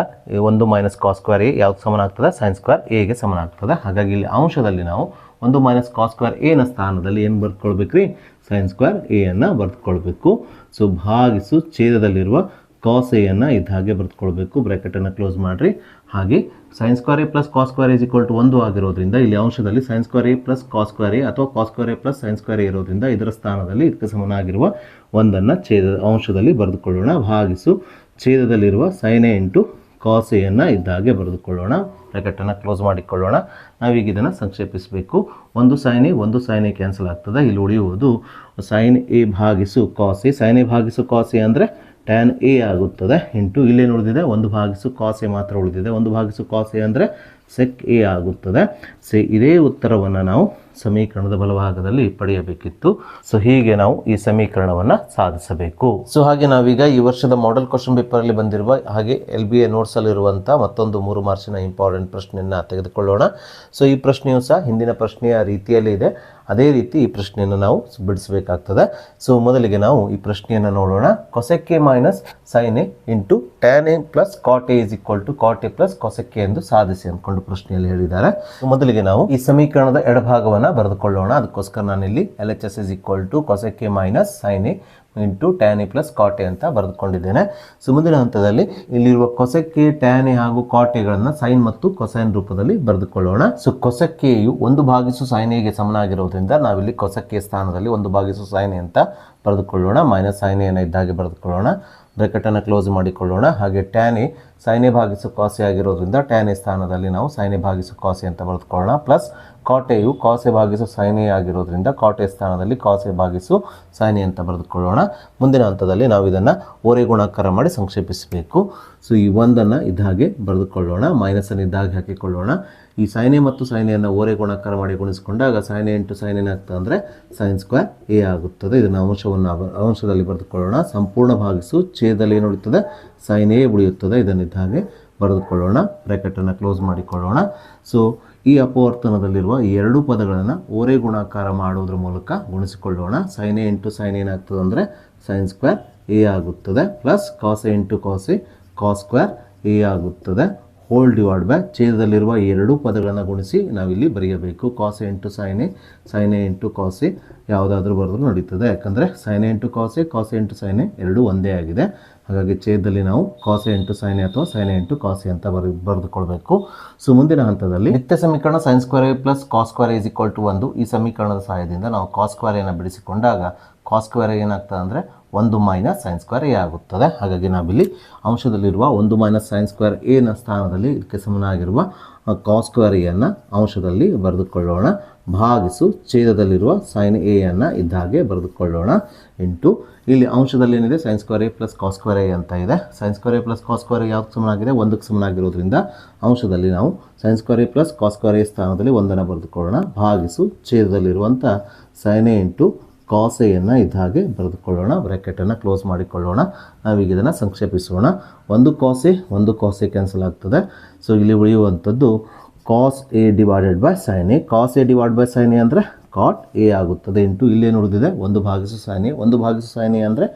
1 ಮೈನಸ್ ಕಾಸ್ ಸ್ಕ್ವೇರ್ ಎ ಯಾವ್ದು ಸಮನಾಗ್ತದೆ, ಸೈನ್ ಸ್ಕ್ವೇರ್ ಎಗೆ ಸಮನಾಗ್ತದೆ. ಹಾಗಾಗಿ ಇಲ್ಲಿ ಅಂಶದಲ್ಲಿ ನಾವು 1 ಮೈನಸ್ ಕಾಸ್ ಸ್ಕ್ವೇರ್ ಎ ನ ಸ್ಥಾನದಲ್ಲಿ ಏನು ಬರ್ಕೊಳ್ಬೇಕು ರೀ, ಸೈನ್ ಸ್ಕ್ವೇರ್ ಎ ಅನ್ನು ಬರ್ಕೊಳ್ಬೇಕು. ಸೊ ಭಾಗಿಸು ಛೇದದಲ್ಲಿರುವ ಕಾಸ್ ಎ ಅನ್ನು ಇದ್ದ ಹಾಗೆ ಬರ್ಕೊಳ್ಬೇಕು. ಬ್ರ್ಯಾಕೆಟನ್ನು ಕ್ಲೋಸ್ ಮಾಡಿರಿ. ಹಾಗೆ sine square A plus cos square is equal to 1 ಆಗಿರೋದ್ರಿಂದ ಇಲ್ಲಿ ಅಂಶದಲ್ಲಿ sine square A plus cos square A ಅಥವಾ cos square A plus sine square A ಇರೋದ್ರಿಂದ ಇದರ ಸ್ಥಾನದಲ್ಲಿ ಇದಕ್ಕೆ ಸಮನಾಗಿರುವ 1ಅನ್ನು ಛೇದ ಅಂಶದಲ್ಲಿ ಬರೆದುಕೊಳ್ಳೋಣ. ಭಾಗಿಸು ಛೇದದಲ್ಲಿರುವ sine A into cos A ಅನ್ನು ಇದ್ದ ಹಾಗೆ ಬರೆದುಕೊಳ್ಳೋಣ. ಬ್ರ್ಯಾಕೆಟನ್ನು ಕ್ಲೋಸ್ ಮಾಡಿಕೊಳ್ಳೋಣ. ನಾವೀಗ ಇದನ್ನು ಸಂಕ್ಷೇಪಿಸಬೇಕು. ಒಂದು ಸೈನ್ ಎ ಕ್ಯಾನ್ಸಲ್ ಆಗ್ತದೆ. ಇಲ್ಲಿ ಉಳಿಯುವುದು ಸೈನ್ ಎ ಭಾಗಿಸು ಕಾಸ್ ಎ. ಸೈನ್ ಎ ಭಾಗಿಸು ಕಾಸ್ ಎ ಅಂದರೆ ಟ್ಯಾನ್ ಎ ಆಗುತ್ತದೆ. ಇಂಟು ಇಲ್ಲೇನು ಉಳಿದಿದೆ, 1 ಭಾಗಿಸು ಕಾಸ್ ಎ ಮಾತ್ರ ಉಳಿದಿದೆ. 1 ಭಾಗಿಸು ಕಾಸ್ ಎ ಅಂದರೆ ಸೆಕ್ ಎ ಆಗುತ್ತದೆ. ಇದೇ ಉತ್ತರವನ್ನು ನಾವು ಸಮೀಕರಣದ ಬಲಭಾಗದಲ್ಲಿ ಪಡೆಯಬೇಕಿತ್ತು. ಸೊ ಹೀಗೆ ನಾವು ಈ ಸಮೀಕರಣವನ್ನು ಸಾಧಿಸಬೇಕು. ಸೊ ಹಾಗೆ ನಾವೀಗ ಈ ವರ್ಷದ ಮಾಡೆಲ್ ಕ್ವಶನ್ ಪೇಪರಲ್ಲಿ ಬಂದಿರುವ ಹಾಗೆ LBA ನೋಟ್ಸಲ್ಲಿರುವಂಥ ಮತ್ತೊಂದು 3 ಮಾರ್ಕ್ಸಿನ ಇಂಪಾರ್ಟೆಂಟ್ ಪ್ರಶ್ನೆಯನ್ನು ತೆಗೆದುಕೊಳ್ಳೋಣ. ಸೊ ಈ ಪ್ರಶ್ನೆಯು ಸಹ ಹಿಂದಿನ ಪ್ರಶ್ನೆಯ ರೀತಿಯಲ್ಲಿ ಇದೆ. ಅದೇ ರೀತಿ ಈ ಪ್ರಶ್ನೆಯನ್ನು ನಾವು ಬಿಡಿಸಬೇಕಾಗ್ತದೆ. ಸೊ ಮೊದಲಿಗೆ ನಾವು ಈ ಪ್ರಶ್ನೆಯನ್ನು ನೋಡೋಣ. cosec a minus sin a into tan a plus cot a is equal to cot a plus cosec a ಎಂದು ಸಾಧಿಸಿ ಅಂದ್ಕೊಂಡು ಪ್ರಶ್ನೆಯಲ್ಲಿ ಹೇಳಿದ್ದಾರೆ. ಮೊದಲಿಗೆ ನಾವು ಈ ಸಮೀಕರಣದ ಎಡಭಾಗವನ್ನು ಬರೆದುಕೊಳ್ಳೋಣ. ಅದಕ್ಕೋಸ್ಕರ ನಾನಿಲ್ಲಿ LHS is equal to cosec a minus sin a into tan a plus cot a ಅಂತ ಬರೆದುಕೊಂಡಿದ್ದೇನೆ. ಸೊ ಮುಂದಿನ ಹಂತದಲ್ಲಿ ಇಲ್ಲಿರುವ cosec a, tan a ಹಾಗೂ cot a ಗಳನ್ನು ಸೈನ್ ಮತ್ತು ಕೊಸೈನ್ ರೂಪದಲ್ಲಿ ಬರೆದುಕೊಳ್ಳೋಣ. ಸೊ cosec a ಯು 1/sin a ಗೆ ಸಮನಾಗಿರೋದ್ರಿಂದ ನಾವಿಲ್ಲಿ cosec a ಸ್ಥಾನದಲ್ಲಿ 1/sin a ಅಂತ ಬರೆದುಕೊಳ್ಳೋಣ. ಮೈನಸ್ sin a ಅನ್ನು ಇದ್ದಾಗೆ ಬರೆದುಕೊಳ್ಳೋಣ. ಬ್ರಾಕೆಟನ್ನು ಕ್ಲೋಸ್ ಮಾಡಿಕೊಳ್ಳೋಣ. ಹಾಗೆ tan a sin a ಭಾಗಿಸು cos a ಆಗಿರೋದ್ರಿಂದ tan a ಸ್ಥಾನದಲ್ಲಿ ನಾವು sin a ಭಾಗಿಸು cos a ಅಂತ ಬರೆದುಕೊಳ್ಳೋಣ. ಪ್ಲಸ್ cot a ಯು cos a ಭಾಗಿಸು sin a ಆಗಿರೋದ್ರಿಂದ cot a ಸ್ಥಾನದಲ್ಲಿ cos a ಭಾಗಿಸು sin a ಅಂತ ಬರೆದುಕೊಳ್ಳೋಣ. ಮುಂದಿನ ಹಂತದಲ್ಲಿ ನಾವು ಇದನ್ನು ಓರೆ ಗುಣಾಕಾರ ಮಾಡಿ ಸಂಕ್ಷೇಪಿಸಬೇಕು. ಸೊ ಈ ಒಂದನ್ನು ಇದ್ದಾಗೆ ಬರೆದುಕೊಳ್ಳೋಣ. ಮೈನಸನ್ನು ಇದ್ದಾಗೆ ಹಾಕಿಕೊಳ್ಳೋಣ. ಈ sin a ಮತ್ತು sin a ಅನ್ನು ಓರೆ ಗುಣಾಕಾರ ಮಾಡಿ ಗುಣಿಸಿಕೊಂಡಾಗ sin a into sin a ಏನಾಗ್ತದೆ ಅಂದರೆ sin ಸ್ಕ್ವೇರ್ a ಆಗುತ್ತದೆ. ಇದನ್ನು ಅಂಶದಲ್ಲಿ ಬರೆದುಕೊಳ್ಳೋಣ. ಸಂಪೂರ್ಣ ಭಾಗಿಸು ಛೇದದಲ್ಲಿ ಏನು ಉಳಿಯುತ್ತದೆ, sin a ಉಳಿಯುತ್ತದೆ. ಇದನ್ನು ಇದ್ದಾಗೆ ಬರೆದುಕೊಳ್ಳೋಣ. ಬ್ರಾಕೆಟನ್ನು ಕ್ಲೋಸ್ ಮಾಡಿಕೊಳ್ಳೋಣ. ಸೊ ಈ ಅಪವರ್ತನದಲ್ಲಿರುವ ಈ ಎರಡೂ ಪದಗಳನ್ನು ಓರೆ ಗುಣಾಕಾರ ಮಾಡುವುದರ ಮೂಲಕ ಗುಣಿಸಿಕೊಳ್ಳೋಣ. sin a ಇಂಟು sin ಏನಾಗ್ತದೆ ಅಂದರೆ sin ಸ್ಕ್ವೇರ್ a ಆಗುತ್ತದೆ. Plus cos a into cos a cos square a ಆಗುತ್ತದೆ. ಹೋಲ್ ಡಿವೈಡ್ ಬೈ ಛೇದದಲ್ಲಿರುವ ಈ ಎರಡೂ ಪದಗಳನ್ನು ಗುಣಿಸಿ ನಾವಿಲ್ಲಿ ಬರೆಯಬೇಕು. cos a into sin a into cos a ಯಾವುದಾದ್ರೂ ಬರೆದ್ರೂ ನಡೀತದೆ. ಯಾಕಂದರೆ sin a into cos a into sin a ಎರಡೂ ಒಂದೇ ಆಗಿದೆ. ಹಾಗಾಗಿ ಛೇದದಲ್ಲಿ ನಾವು cos a into sin a ಅಥವಾ sin a into cos a ಅಂತ ಬರೆದುಕೊಳ್ಬೇಕು. ಸೊ ಮುಂದಿನ ಹಂತದಲ್ಲಿ ನಿತ್ಯ ಸಮೀಕರಣ sin square a plus cos square a is equal to 1 ಈ ಸಮೀಕರಣದ ಸಹಾಯದಿಂದ ನಾವು cos ಸ್ಕ್ವೇರ್ a ನ ಬಿಡಿಸಿಕೊಂಡಾಗ cos ಸ್ಕ್ವೇರ್ a ಏನಾಗ್ತದೆ ಅಂದರೆ 1 ಮೈನಸ್ sin ಸ್ಕ್ವೇರ್ a ಆಗುತ್ತದೆ. ಹಾಗಾಗಿ ನಾವಿಲ್ಲಿ ಅಂಶದಲ್ಲಿರುವ 1 ಮೈನಸ್ sin ಸ್ಕ್ವೇರ್ a ನ ಸ್ಥಾನದಲ್ಲಿ ಇದಕ್ಕೆ ಸಮನಾಗಿರುವ cos ಸ್ಕ್ವೇರ್ a ಅನ್ನು ಅಂಶದಲ್ಲಿ ಬರೆದುಕೊಳ್ಳೋಣ. ಭಾಗಿಸು ಛೇದದಲ್ಲಿರುವ sin a ಅನ್ನು ಇದ್ದಾಗೆ ಬರೆದುಕೊಳ್ಳೋಣ. ಇಂಟು ಇಲ್ಲಿ ಅಂಶದಲ್ಲಿ ಏನಿದೆ sin square a plus cos square a ಅಂತ ಇದೆ. sin square a plus cos square a ಯಾವ್ದಕ್ಕೆ ಸಮನಾಗಿದೆ, 1ಕ್ಕೆ ಸಮನಾಗಿರೋದ್ರಿಂದ ಅಂಶದಲ್ಲಿ ನಾವು sin square a plus cos square a ಸ್ಥಾನದಲ್ಲಿ 1ಅನ್ನು ಬರೆದುಕೊಳ್ಳೋಣ. ಭಾಗಿಸು ಛೇದದಲ್ಲಿರುವಂಥ sin a into cos a ಅನ್ನು ಇದ್ದಾಗೆ ಬರೆದುಕೊಳ್ಳೋಣ. ಬ್ರ್ಯಾಕೆಟನ್ನು ಕ್ಲೋಸ್ ಮಾಡಿಕೊಳ್ಳೋಣ. ನಾವೀಗ ಇದನ್ನು ಸಂಕ್ಷೇಪಿಸೋಣ. ಒಂದು cos a ಕ್ಯಾನ್ಸಲ್ ಆಗ್ತದೆ. ಸೊ ಇಲ್ಲಿ ಉಳಿಯುವಂಥದ್ದು cos a divided by sin a. cos a divide by sin a ಅಂದರೆ cot a ಆಗುತ್ತದೆ. ಇಂಟು ಇಲ್ಲೇನು ಉಳಿದಿದೆ 1/sin a. 1/sin a ಅಂದರೆ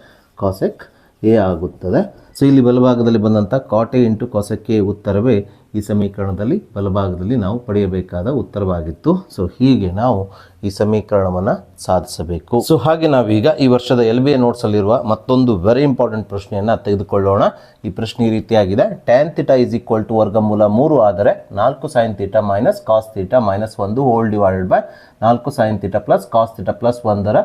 cosec a ಆಗುತ್ತದೆ. ಸೊ ಇಲ್ಲಿ ಬಲಭಾಗದಲ್ಲಿ ಬಂದಂಥ cot a into cosec a ಉತ್ತರವೇ ಈ ಸಮೀಕರಣದಲ್ಲಿ ಬಲಭಾಗದಲ್ಲಿ ನಾವು ಪಡೆಯಬೇಕಾದ ಉತ್ತರವಾಗಿತ್ತು. ಸೊ ಹೀಗೆ ನಾವು ಈ ಸಮೀಕರಣವನ್ನು ಸಾಧಿಸಬೇಕು. ಸೊ ಹಾಗೆ ನಾವೀಗ ಈ ವರ್ಷದ LBA ನೋಟ್ಸಲ್ಲಿರುವ ಮತ್ತೊಂದು ವೆರಿ ಇಂಪಾರ್ಟೆಂಟ್ ಪ್ರಶ್ನೆಯನ್ನು ತೆಗೆದುಕೊಳ್ಳೋಣ. ಈ ಪ್ರಶ್ನೆ ಈ ರೀತಿಯಾಗಿದೆ. tan θ ಇಸ್ ಈಕ್ವಲ್ ಟು ವರ್ಗಮೂಲ 3 ಆದರೆ 4 sin θ minus cos θ minus 1 whole divided by 4 sin θ plus cos θ plus 1ರ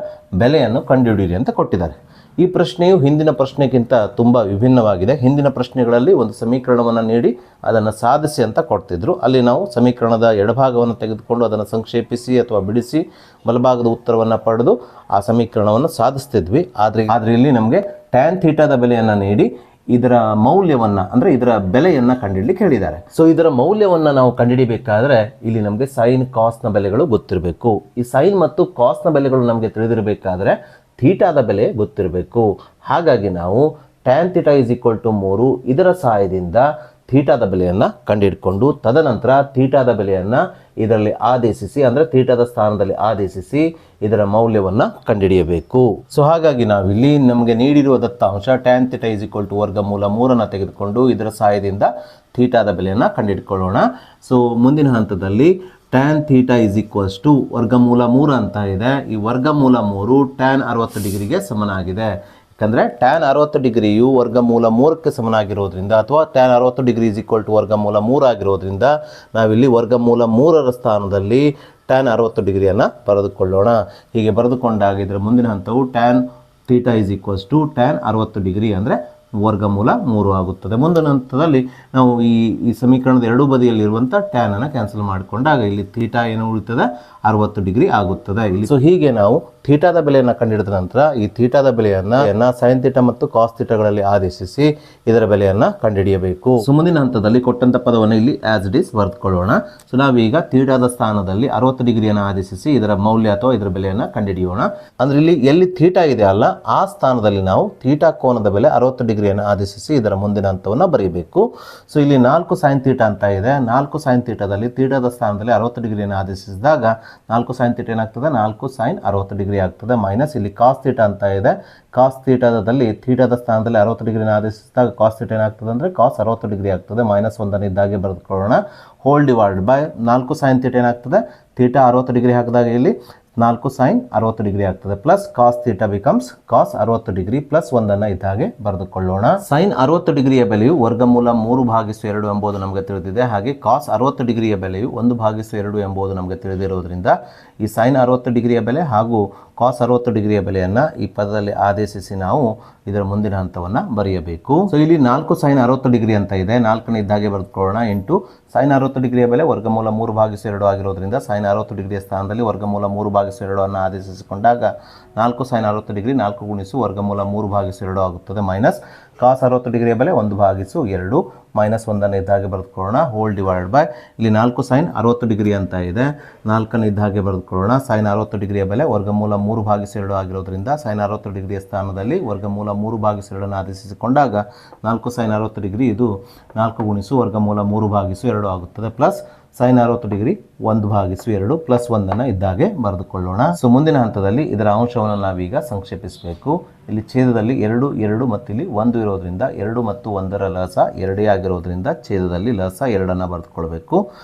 ಬೆಲೆಯನ್ನು ಕಂಡುಹಿಡಿಯಿರಿ ಅಂತ ಕೊಟ್ಟಿದ್ದಾರೆ. ಈ ಪ್ರಶ್ನೆಯು ಹಿಂದಿನ ಪ್ರಶ್ನೆಗಿಂತ ತುಂಬ ವಿಭಿನ್ನವಾಗಿದೆ. ಹಿಂದಿನ ಪ್ರಶ್ನೆಗಳಲ್ಲಿ ಒಂದು ಸಮೀಕರಣವನ್ನು ನೀಡಿ ಅದನ್ನು ಸಾಧಿಸಿ ಅಂತ ಕೊಡ್ತಿದ್ರು. ಅಲ್ಲಿ ನಾವು ಸಮೀಕರಣದ ಎಡಭಾಗವನ್ನು ತೆಗೆದುಕೊಂಡು ಅದನ್ನು ಸಂಕ್ಷೇಪಿಸಿ ಅಥವಾ ಬಿಡಿಸಿ ಬಲಭಾಗದ ಉತ್ತರವನ್ನು ಪಡೆದು ಆ ಸಮೀಕರಣವನ್ನು ಸಾಧಿಸ್ತಿದ್ವಿ. ಆದರೆ ಇಲ್ಲಿ ನಮಗೆ tan θದ ಬೆಲೆಯನ್ನು ನೀಡಿ ಇದರ ಮೌಲ್ಯವನ್ನು ಅಂದರೆ ಇದರ ಬೆಲೆಯನ್ನು ಕಂಡುಹಿಡಲಿಕ್ಕೆ ಹೇಳಿದ್ದಾರೆ. ಸೊ ಇದರ ಮೌಲ್ಯವನ್ನು ನಾವು ಕಂಡುಹಿಡಿಬೇಕಾದ್ರೆ ಇಲ್ಲಿ ನಮಗೆ ಸೈನ್ ಕಾಸ್ನ ಬೆಲೆಗಳು ಗೊತ್ತಿರಬೇಕು. ಈ ಸೈನ್ ಮತ್ತು ಕಾಸ್ನ ಬೆಲೆಗಳು ನಮಗೆ ತಿಳಿದಿರಬೇಕಾದ್ರೆ ಥೀಟಾದ ಬೆಲೆ ಗೊತ್ತಿರಬೇಕು. ಹಾಗಾಗಿ ನಾವು tan θ ಇಸ್ ಈಕ್ವಲ್ ಟು 3 ಇದರ ಸಹಾಯದಿಂದ ಥೀಟಾದ ಬೆಲೆಯನ್ನು ಕಂಡುಹಿಡ್ಕೊಂಡು ತದನಂತರ ಥೀಟಾದ ಬೆಲೆಯನ್ನು ಇದರಲ್ಲಿ ಆದೇಶಿಸಿ ಅಂದರೆ ಥೀಟಾದ ಸ್ಥಾನದಲ್ಲಿ ಆದೇಶಿಸಿ ಇದರ ಮೌಲ್ಯವನ್ನು ಕಂಡುಹಿಡಿಯಬೇಕು. ಸೊ ಹಾಗಾಗಿ ನಾವಿಲ್ಲಿ ನಮಗೆ ನೀಡಿರುವ ದತ್ತಾಂಶ tan θ ಇಸ್ ಈಕ್ವಲ್ ಟು ವರ್ಗಮೂಲ 3ಅನ್ನು ತೆಗೆದುಕೊಂಡು ಇದರ ಸಹಾಯದಿಂದ ಥೀಟಾದ ಬೆಲೆಯನ್ನು ಕಂಡುಹಿಡ್ಕೊಳ್ಳೋಣ. ಸೊ ಮುಂದಿನ ಹಂತದಲ್ಲಿ tan θ ಇಸ್ ಈಕ್ವಲ್ಸ್ ಟು ವರ್ಗಮೂಲ 3 ಅಂತ ಇದೆ. ಈ ವರ್ಗಮೂಲ 3 tan 60 ಡಿಗ್ರಿಗೆ ಸಮನಾಗಿದೆ. ಯಾಕಂದರೆ tan 60 ಡಿಗ್ರಿಯು ವರ್ಗಮೂಲ 3ಕ್ಕೆ ಸಮನಾಗಿರೋದ್ರಿಂದ ಅಥವಾ tan 60 degree is equal to ವರ್ಗಮೂಲ 3 ಆಗಿರೋದ್ರಿಂದ ನಾವಿಲ್ಲಿ ವರ್ಗಮೂಲ 3ರ ಸ್ಥಾನದಲ್ಲಿ tan 60 ಡಿಗ್ರಿಯನ್ನು ಬರೆದುಕೊಳ್ಳೋಣ. ಹೀಗೆ ಬರೆದುಕೊಂಡಾಗ ಇದರ ಮುಂದಿನ ಹಂತವು tan θ is equals to tan 60 degree ಅಂದರೆ ವರ್ಗಮೂಲ 3 ಆಗುತ್ತದೆ. ಮುಂದಿನ ಹಂತದಲ್ಲಿ ನಾವು ಈ ಸಮೀಕರಣದ ಎರಡೂ ಬದಿಯಲ್ಲಿರುವಂಥ ಟ್ಯಾನ್ ಅನ್ನು ಕ್ಯಾನ್ಸಲ್ ಮಾಡಿಕೊಂಡಾಗ ಇಲ್ಲಿ ಥೀಟಾ ಏನು ಉಳಿತದೆ 60 ಡಿಗ್ರಿ ಆಗುತ್ತದೆ ಇಲ್ಲಿ. ಸೊ ಹೀಗೆ ನಾವು ಥೀಟಾದ ಬೆಲೆಯನ್ನು ಕಂಡುಹಿಡಿದ ನಂತರ ಈ ಥೀಟಾದ ಬೆಲೆಯನ್ನು ಸೈನ್ ಥೀಟಾ ಮತ್ತು ಕಾಸ್ ಥೀಟಾಗಳಲ್ಲಿ ಆದೇಶಿಸಿ ಇದರ ಬೆಲೆಯನ್ನು ಕಂಡುಹಿಡಿಯಬೇಕು. ಸೊ ಮುಂದಿನ ಹಂತದಲ್ಲಿ ಕೊಟ್ಟಂತ ಪದವನ್ನು ಇಲ್ಲಿ ಆಸ್ ಇಟ್ ಈಸ್ ಬರೆದುಕೊಳ್ಳೋಣ. ಸೊ ನಾವೀಗ ಥೀಟಾದ ಸ್ಥಾನದಲ್ಲಿ 60 ಡಿಗ್ರಿಯನ್ನು ಆದೇಶಿಸಿ ಇದರ ಮೌಲ್ಯ ಅಥವಾ ಇದರ ಬೆಲೆಯನ್ನು ಕಂಡುಹಿಡಿಯೋಣ. ಅಂದ್ರೆ ಇಲ್ಲಿ ಎಲ್ಲಿ ಥೀಟಾ ಇದೆ ಅಲ್ಲ ಆ ಸ್ಥಾನದಲ್ಲಿ ನಾವು ಥೀಟಾ ಕೋನದ ಬೆಲೆ 60 ಡಿಗ್ರಿ ಡಿಗ್ರಿಯನ್ನು ಆದೇಶಿಸಿ ಇದರ ಮುಂದಿನ ಹಂತವನ್ನು ಬರೀಬೇಕು. ಸೊ ಇಲ್ಲಿ 4 sin ಥೀಟಾ ಅಂತ ಇದೆ. 4 sin ಥೀಟಾದಲ್ಲಿ ಥೀಟಾದ ಸ್ಥಾನದಲ್ಲಿ 60 ಡಿಗ್ರಿಯನ್ನು ಆದೇಶಿಸಿದಾಗ 4 sin ಥೀಟಾ ಏನಾಗ್ತದೆ, 4 sin 60 ಡಿಗ್ರಿ ಆಗ್ತದೆ. ಮೈನಸ್ ಇಲ್ಲಿ ಕಾಸ್ ಥೀಟಾ ಅಂತ ಇದೆ. ಕಾಸ್ ಥೀಟಾದಲ್ಲಿ ಥೀಟಾದ ಸ್ಥಾನದಲ್ಲಿ 60 ಡಿಗ್ರಿನ ಆದೇಶಿಸಿದಾಗ ಕಾಸ್ ಥೀಟಾ ಏನಾಗ್ತದೆ ಅಂದರೆ ಕಾಸ್ 60 ಡಿಗ್ರಿ ಆಗ್ತದೆ. -1 ಇದ್ದಾಗೆ ಬರೆದುಕೊಳ್ಳೋಣ. Whole divide by 4 sin theta ಏನಾಗ್ತದೆ, ಥೀಟಾ 60 ಡಿಗ್ರಿ ಹಾಕಿದಾಗ ಇಲ್ಲಿ 4 sin 60 ಡಿಗ್ರಿ ಆಗ್ತದೆ. Plus cos theta becomes cos 60 degree plus 1 ಇದ್ದಾಗೆ ಬರೆದುಕೊಳ್ಳೋಣ. sin 60 ಡಿಗ್ರಿಯ ಬೆಲೆಯು ವರ್ಗಮೂಲ 3/2 ಎಂಬುದು ನಮಗೆ ತಿಳಿದಿದೆ. ಹಾಗೆ ಕಾಸ್ 60 ಡಿಗ್ರಿಯ ಬೆಲೆಯು 1/2 ಎಂಬುದು ನಮಗೆ ತಿಳಿದಿರುವುದರಿಂದ ಈ sin 60 ಡಿಗ್ರಿಯ ಬೆಲೆ ಹಾಗೂ ಕಾಸ್ 60 ಡಿಗ್ರಿಯ ಬೆಲೆಯನ್ನು ಈ ಪದದಲ್ಲಿ ಆದೇಶಿಸಿ ನಾವು ಇದರ ಮುಂದಿನ ಹಂತವನ್ನು ಬರೆಯಬೇಕು. ಸೊ ಇಲ್ಲಿ 4 sin 60 ಡಿಗ್ರಿ ಅಂತ ಇದೆ. 4 ಇದ್ದಾಗೆ ಬರೆದುಕೊಳ್ಳೋಣ. ಇಂಟು sin 60 ಡಿಗ್ರಿಯ ಬೆಲೆ ವರ್ಗಮೂಲ 3/2 ಆಗಿರೋದ್ರಿಂದ sin 60 ಡಿಗ್ರಿಯ ಸ್ಥಾನದಲ್ಲಿ ವರ್ಗಮೂಲ 3/2 ಅನ್ನು ಆದೇಶಿಸಿಕೊಂಡಾಗ 4 sin 60 ಡಿಗ್ರಿ 4 ಗುಣಿಸು ವರ್ಗಮೂಲ 3/2 ಆಗುತ್ತದೆ. ಮೈನಸ್ ಕಾಸ್ 60 ಡಿಗ್ರಿಯ ಬೆಲೆ 1/2 -1 ಇದ್ದಾಗೆ ಬರೆದುಕೊಳ್ಳೋಣ. ಹೋಲ್ ಡಿವೈಡ್ ಬೈ ಇಲ್ಲಿ 4 sin 60 ಡಿಗ್ರಿ ಅಂತ ಇದೆ. 4 ಇದ್ದಾಗೆ ಬರೆದುಕೊಳ್ಳೋಣ. sin 60 ಡಿಗ್ರಿಯ ಬೆಲೆ ವರ್ಗಮೂಲ 3/2 ಆಗಿರೋದ್ರಿಂದ sin 60 ಡಿಗ್ರಿಯ ಸ್ಥಾನದಲ್ಲಿ ವರ್ಗಮೂಲ 3/2 ಆದೇಶಿಸಿಕೊಂಡಾಗ 4 sin 60 ಡಿಗ್ರಿ ಇದು 4 ಗುಣಿಸು ವರ್ಗಮೂಲ 3/2 ಆಗುತ್ತದೆ. ಪ್ಲಸ್ sin 60 ಡಿಗ್ರಿ 1/2 ಪ್ಲಸ್ 1 ಇದ್ದಾಗೆ ಬರೆದುಕೊಳ್ಳೋಣ. ಸೊ ಮುಂದಿನ ಹಂತದಲ್ಲಿ ಇದರ ಅಂಶವನ್ನು ನಾವೀಗ ಸಂಕ್ಷೇಪಿಸಬೇಕು. ಇಲ್ಲಿ ಛೇದದಲ್ಲಿ 2 2 ಮತ್ತು ಇಲ್ಲಿ 1 ಇರೋದ್ರಿಂದ 2 ಮತ್ತು 1ರ ಲಸ 2 ಆಗಿರೋದ್ರಿಂದ ಛೇದದಲ್ಲಿ ಲಸ 2 ಬರೆದುಕೊಳ್ಬೇಕು.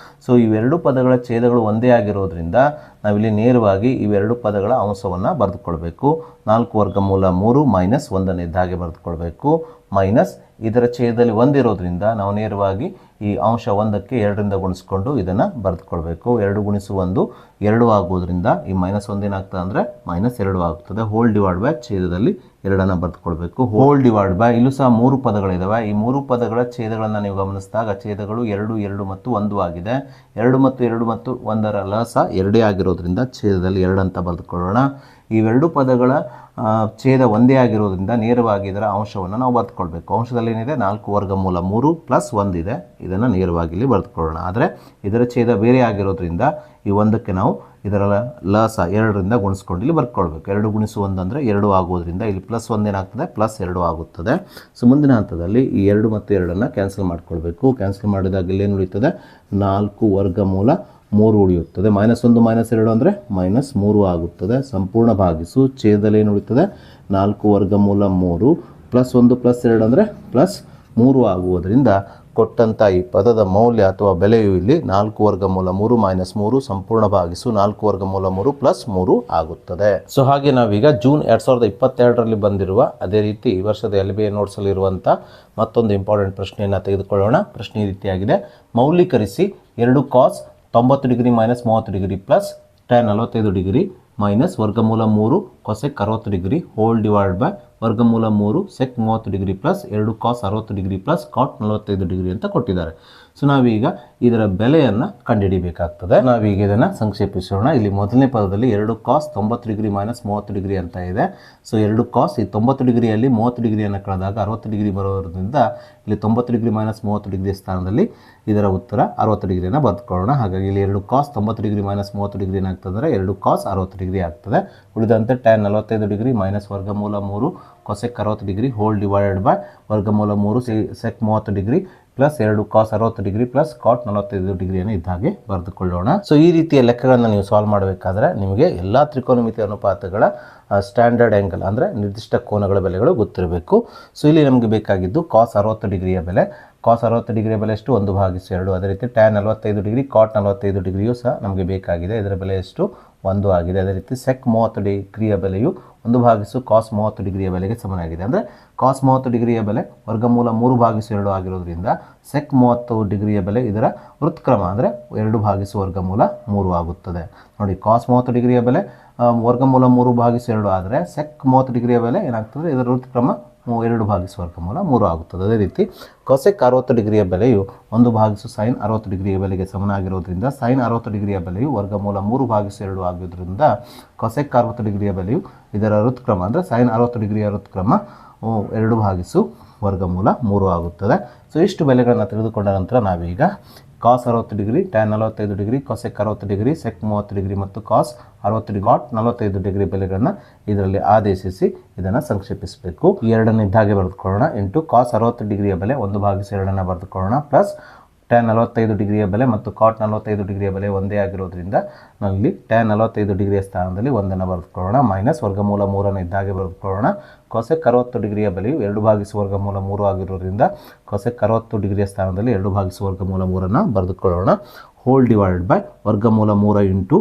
ಸೊ ಇವೆರಡು ಪದಗಳ ಛೇದಗಳು ಒಂದೇ ಆಗಿರೋದ್ರಿಂದ ನಾವಿಲ್ಲಿ ನೇರವಾಗಿ ಇವೆರಡು ಪದಗಳ ಅಂಶವನ್ನು ಬರೆದುಕೊಳ್ಬೇಕು. 4 ವರ್ಗಮೂಲ 3 -1 ಇದ್ದಾಗೆ ಬರೆದುಕೊಳ್ಬೇಕು. ಮೈನಸ್ ಇದರ ಛೇದದಲ್ಲಿ 1 ಇರೋದ್ರಿಂದ ನಾವು ನೇರವಾಗಿ ಈ ಅಂಶ 1ಕ್ಕೆ 2ರಿಂದ ಗುಣಿಸ್ಕೊಂಡು ಇದನ್ನು ಬರೆದುಕೊಳ್ಬೇಕು. 2 ಗುಣಿಸು 1 2 ಆಗೋದ್ರಿಂದ ಈ -1 ಏನಾಗ್ತದೆ ಅಂದರೆ -2 ಆಗುತ್ತದೆ. ಹೋಲ್ ಡಿವೈಡ್ ಬೈ ಛೇದದಲ್ಲಿ 2 ಬರೆದುಕೊಳ್ಬೇಕು. ಹೋಲ್ ಡಿವೈಡ್ ಬೈ ಇಲ್ಲೂ ಸಹ 3 ಪದಗಳಿದ್ದಾವೆ. ಈ 3 ಪದಗಳ ಛೇದಗಳನ್ನು ನೀವು ಗಮನಿಸಿದಾಗ ಛೇದಗಳು 2 2 ಮತ್ತು 1 ಆಗಿದೆ. 2 ಮತ್ತು 2 ಮತ್ತು 1ರ ಲಸ 2 ಆಗಿರೋದ್ರಿಂದ ಛೇದದಲ್ಲಿ 2 ಅಂತ ಬರೆದುಕೊಳ್ಳೋಣ. ಇವೆರಡು ಪದಗಳ ಛೇದ ಒಂದೇ ಆಗಿರೋದ್ರಿಂದ ನೇರವಾಗಿ ಇದರ ಅಂಶವನ್ನು ನಾವು ಬರೆದುಕೊಳ್ಬೇಕು. ಅಂಶದಲ್ಲಿ ಏನಿದೆ 4 ವರ್ಗಮೂಲ 3 ಪ್ಲಸ್ 1 ಇದೆ. ಇದನ್ನು ನೇರವಾಗಿ ಇಲ್ಲಿ ಬರೆದುಕೊಳ್ಳೋಣ. ಆದರೆ ಇದರ ಛೇದ ಬೇರೆ ಆಗಿರೋದ್ರಿಂದ ಈ 1ಕ್ಕೆ ನಾವು ಇದರ ಲಸ 2ರಿಂದ ಗುಣಿಸ್ಕೊಂಡು ಇಲ್ಲಿ ಬರ್ಕೊಳ್ಬೇಕು. 2 ಗುಣಿಸು 1 ಅಂದರೆ 2 ಆಗೋದ್ರಿಂದ ಇಲ್ಲಿ ಪ್ಲಸ್ 1 ಏನಾಗ್ತದೆ, ಪ್ಲಸ್ 2 ಆಗುತ್ತದೆ. ಸೊ ಮುಂದಿನ ಹಂತದಲ್ಲಿ ಈ 2 ಮತ್ತು 2 ಕ್ಯಾನ್ಸಲ್ ಮಾಡ್ಕೊಳ್ಬೇಕು. ಕ್ಯಾನ್ಸಲ್ ಮಾಡಿದಾಗ ಇಲ್ಲೇನು ಉಳಿಯುತ್ತದೆ, 4 ವರ್ಗಮೂಲ 3 ಉಳಿಯುತ್ತದೆ. -1 -2 ಅಂದರೆ -3 ಆಗುತ್ತದೆ. ಸಂಪೂರ್ಣ ಭಾಗಿಸು ಛೇದದಲ್ಲಿ ಏನು ಉಳಿಯುತ್ತದೆ, 4 ವರ್ಗಮೂಲ 3 ಪ್ಲಸ್ 1 ಪ್ಲಸ್ 2 ಅಂದರೆ ಪ್ಲಸ್ 3 ಆಗುವುದರಿಂದ ಕೊಟ್ಟಂಥ ಈ ಪದದ ಮೌಲ್ಯ ಅಥವಾ ಬೆಲೆಯು ಇಲ್ಲಿ 4 ವರ್ಗಮೂಲ 3 -3 ಸಂಪೂರ್ಣ ಭಾಗಿಸು 4 ವರ್ಗಮೂಲ 3 ಪ್ಲಸ್ 3 ಆಗುತ್ತದೆ. ಸೊ ಹಾಗೆ ನಾವೀಗ ಜೂನ್ 2022ರಲ್ಲಿ ಬಂದಿರುವ ಅದೇ ರೀತಿ ಈ ವರ್ಷದ LBA ನೋಟ್ಸಲ್ಲಿರುವಂಥ ಮತ್ತೊಂದು ಇಂಪಾರ್ಟೆಂಟ್ ಪ್ರಶ್ನೆಯನ್ನು ತೆಗೆದುಕೊಳ್ಳೋಣ. ಪ್ರಶ್ನೆ ಈ ರೀತಿಯಾಗಿದೆ. ಮೌಲ್ಯೀಕರಿಸಿ 2 cos 90 degree -30 degree plus tan 45 degree minus ವರ್ಗಮೂಲ 3 cosec 60 degree hole divide by ವರ್ಗಮೂಲ 3 sec 30 degree plus 2 cos 60 degree plus cot 45 degree ಅಂತ ಕೊಟ್ಟಿದ್ದಾರೆ. ಸೊ ನಾವೀಗ ಇದರ ಬೆಲೆಯನ್ನು ಕಂಡುಹಿಡಿಯಬೇಕಾಗ್ತದೆ. ನಾವೀಗ ಇದನ್ನು ಸಂಕ್ಷೇಪಿಸೋಣ. ಇಲ್ಲಿ ಮೊದಲನೇ ಪದದಲ್ಲಿ 2 cos 90 ಡಿಗ್ರಿ -30 ಡಿಗ್ರಿ ಅಂತ ಇದೆ. ಸೊ 2 cos ಈ 90 ಡಿಗ್ರಿಯಲ್ಲಿ 30 ಡಿಗ್ರಿಯನ್ನು ಕಳೆದಾಗ 60 ಡಿಗ್ರಿ ಬರೋದ್ರಿಂದ ಇಲ್ಲಿ 90 ಡಿಗ್ರಿ -30 ಡಿಗ್ರಿ ಸ್ಥಾನದಲ್ಲಿ ಇದರ ಉತ್ತರ 60 ಡಿಗ್ರಿಯನ್ನು ಬರೆದುಕೊಳ್ಳೋಣ. ಹಾಗಾಗಿ ಇಲ್ಲಿ 2 cos 90 ಡಿಗ್ರಿ -30 ಡಿಗ್ರಿ ಏನಾಗ್ತದೆ ಅಂದರೆ 2 cos 60 ಡಿಗ್ರಿ ಆಗ್ತದೆ. ಉಳಿದಂತೆ tan 45 ಡಿಗ್ರಿ ಮೈನಸ್ ವರ್ಗಮೂಲ 3 cosec 60 degree hole divided by ವರ್ಗಮೂಲ 3 sec 30 degree plus 2 cos 60 degree plus cot 45 ಡಿಗ್ರಿಯನ್ನು ಇದ್ದಾಗೆ ಬರೆದುಕೊಳ್ಳೋಣ. ಸೊ ಈ ರೀತಿಯ ಲೆಕ್ಕಗಳನ್ನು ನೀವು ಸಾಲ್ವ್ ಮಾಡಬೇಕಾದ್ರೆ ನಿಮಗೆ ಎಲ್ಲ ತ್ರಿಕೋನಮಿತಿ ಅನುಪಾತಗಳ ಸ್ಟ್ಯಾಂಡರ್ಡ್ ಆ್ಯಂಗಲ್ ಅಂದರೆ ನಿರ್ದಿಷ್ಟ ಕೋನಗಳ ಬೆಲೆಗಳು ಗೊತ್ತಿರಬೇಕು. ಸೊ ಇಲ್ಲಿ ನಮಗೆ ಬೇಕಾಗಿದ್ದು cos 60 ಡಿಗ್ರಿಯ ಬೆಲೆ. cos 60 ಡಿಗ್ರಿಯ ಬೆಲೆ ಎಷ್ಟು, 1/2. ಅದೇ ರೀತಿ tan 45 ಡಿಗ್ರಿ cot 45 ಡಿಗ್ರಿಯೂ ಸಹ ನಮಗೆ ಬೇಕಾಗಿದೆ. ಇದರ ಬೆಲೆ ಎಷ್ಟು, 1 ಆಗಿದೆ. ಅದೇ ರೀತಿ sec 30 ಡಿಗ್ರಿಯ ಬೆಲೆಯು 1/2 cos 30 ಡಿಗ್ರಿಯ ಬೆಲೆಗೆ ಸಮನಾಗಿದೆ. ಅಂದರೆ cos 30 ಡಿಗ್ರಿಯ ಬೆಲೆ ವರ್ಗಮೂಲ 3/2 ಆಗಿರೋದ್ರಿಂದ sec 30 ಡಿಗ್ರಿಯ ಬೆಲೆ ಇದರ ವೃತ್ಕ್ರಮ ಅಂದರೆ 2 ವರ್ಗಮೂಲ 3 ಆಗುತ್ತದೆ. ನೋಡಿ, cos 30 ಡಿಗ್ರಿಯ ಬೆಲೆ ವರ್ಗಮೂಲ 3/2 ಆದರೆ sec 30 ಡಿಗ್ರಿಯ ಬೆಲೆ ಏನಾಗ್ತದೆ, ಇದರ ವೃತ್ಕ್ರಮ 2 ವರ್ಗಮೂಲ 3 ಆಗುತ್ತದೆ. ಅದೇ ರೀತಿ cosec 60 ಡಿಗ್ರಿಯ ಬೆಲೆಯು 1 sin 60 ಡಿಗ್ರಿಯ ಬೆಲೆಗೆ ಸಮನಾಗಿರೋದ್ರಿಂದ sin 60 ಡಿಗ್ರಿಯ ಬೆಲೆಯು ವರ್ಗಮೂಲ 3/2 ಆಗಿರೋದ್ರಿಂದ cosec 60 ಡಿಗ್ರಿಯ ಬೆಲೆಯು ಇದರ ವೃತ್ಕ್ರಮ ಅಂದರೆ sin 60 ಡಿಗ್ರಿಯ ವೃತ್ಕ್ರಮ 2 ವರ್ಗಮೂಲ 3 ಆಗುತ್ತದೆ. ಸೊ ಇಷ್ಟು ಬೆಲೆಗಳನ್ನು ತೆಗೆದುಕೊಂಡ ನಂತರ ನಾವೀಗ ಕಾಸ್ 60 degree, tan 45 degree, cosec 60 degree, sec 30 degree ಮತ್ತು ಕಾಸ್ 60 ಡಿಗ್ರಿ, ಕಾಟ್ 45 ಡಿಗ್ರಿ ಬೆಲೆಗಳನ್ನು ಇದರಲ್ಲಿ ಆದೇಶಿಸಿ ಇದನ್ನು ಸಂಕ್ಷೇಪಿಸಬೇಕು. ಈ ಎರಡನ್ನು ಇದ್ದಾಗೆ ಬರೆದುಕೊಳ್ಳೋಣ. ಇಂಟು ಕಾಸ್ 60 ಡಿಗ್ರಿಯ ಬೆಲೆ 1/2 ಬರೆದುಕೊಳ್ಳೋಣ, ಪ್ಲಸ್ ಟ್ಯಾನ್ 45 ಡಿಗ್ರಿಯ ಬೆಲೆ ಮತ್ತು ಕಾಟ್ 45 ಡಿಗ್ರಿಯ ಬೆಲೆ ಒಂದೇ ಆಗಿರೋದ್ರಿಂದ ನಾವಿಲ್ಲಿ ಟ್ಯಾನ್ 45 ಡಿಗ್ರಿಯ ಸ್ಥಾನದಲ್ಲಿ 1 ಬರೆದುಕೊಳ್ಳೋಣ, ಮೈನಸ್ ವರ್ಗಮೂಲ 3 ಇದ್ದಾಗೆ ಬರೆದುಕೊಳ್ಳೋಣ. ಕೊಸೆಕ್ 60 ಡಿಗ್ರಿಯ ಬೆಲೆಯು 2/ವರ್ಗಮೂಲ 3 ಆಗಿರೋದ್ರಿಂದ ಕೊಸೆಕ್ 60 ಡಿಗ್ರಿಯ ಸ್ಥಾನದಲ್ಲಿ 2/ವರ್ಗಮೂಲ 3 ಬರೆದುಕೊಳ್ಳೋಣ. ಹೋಲ್ ಡಿವೈಡೆಡ್ ಬೈ ವರ್ಗಮೂಲ 3 ಇಂಟು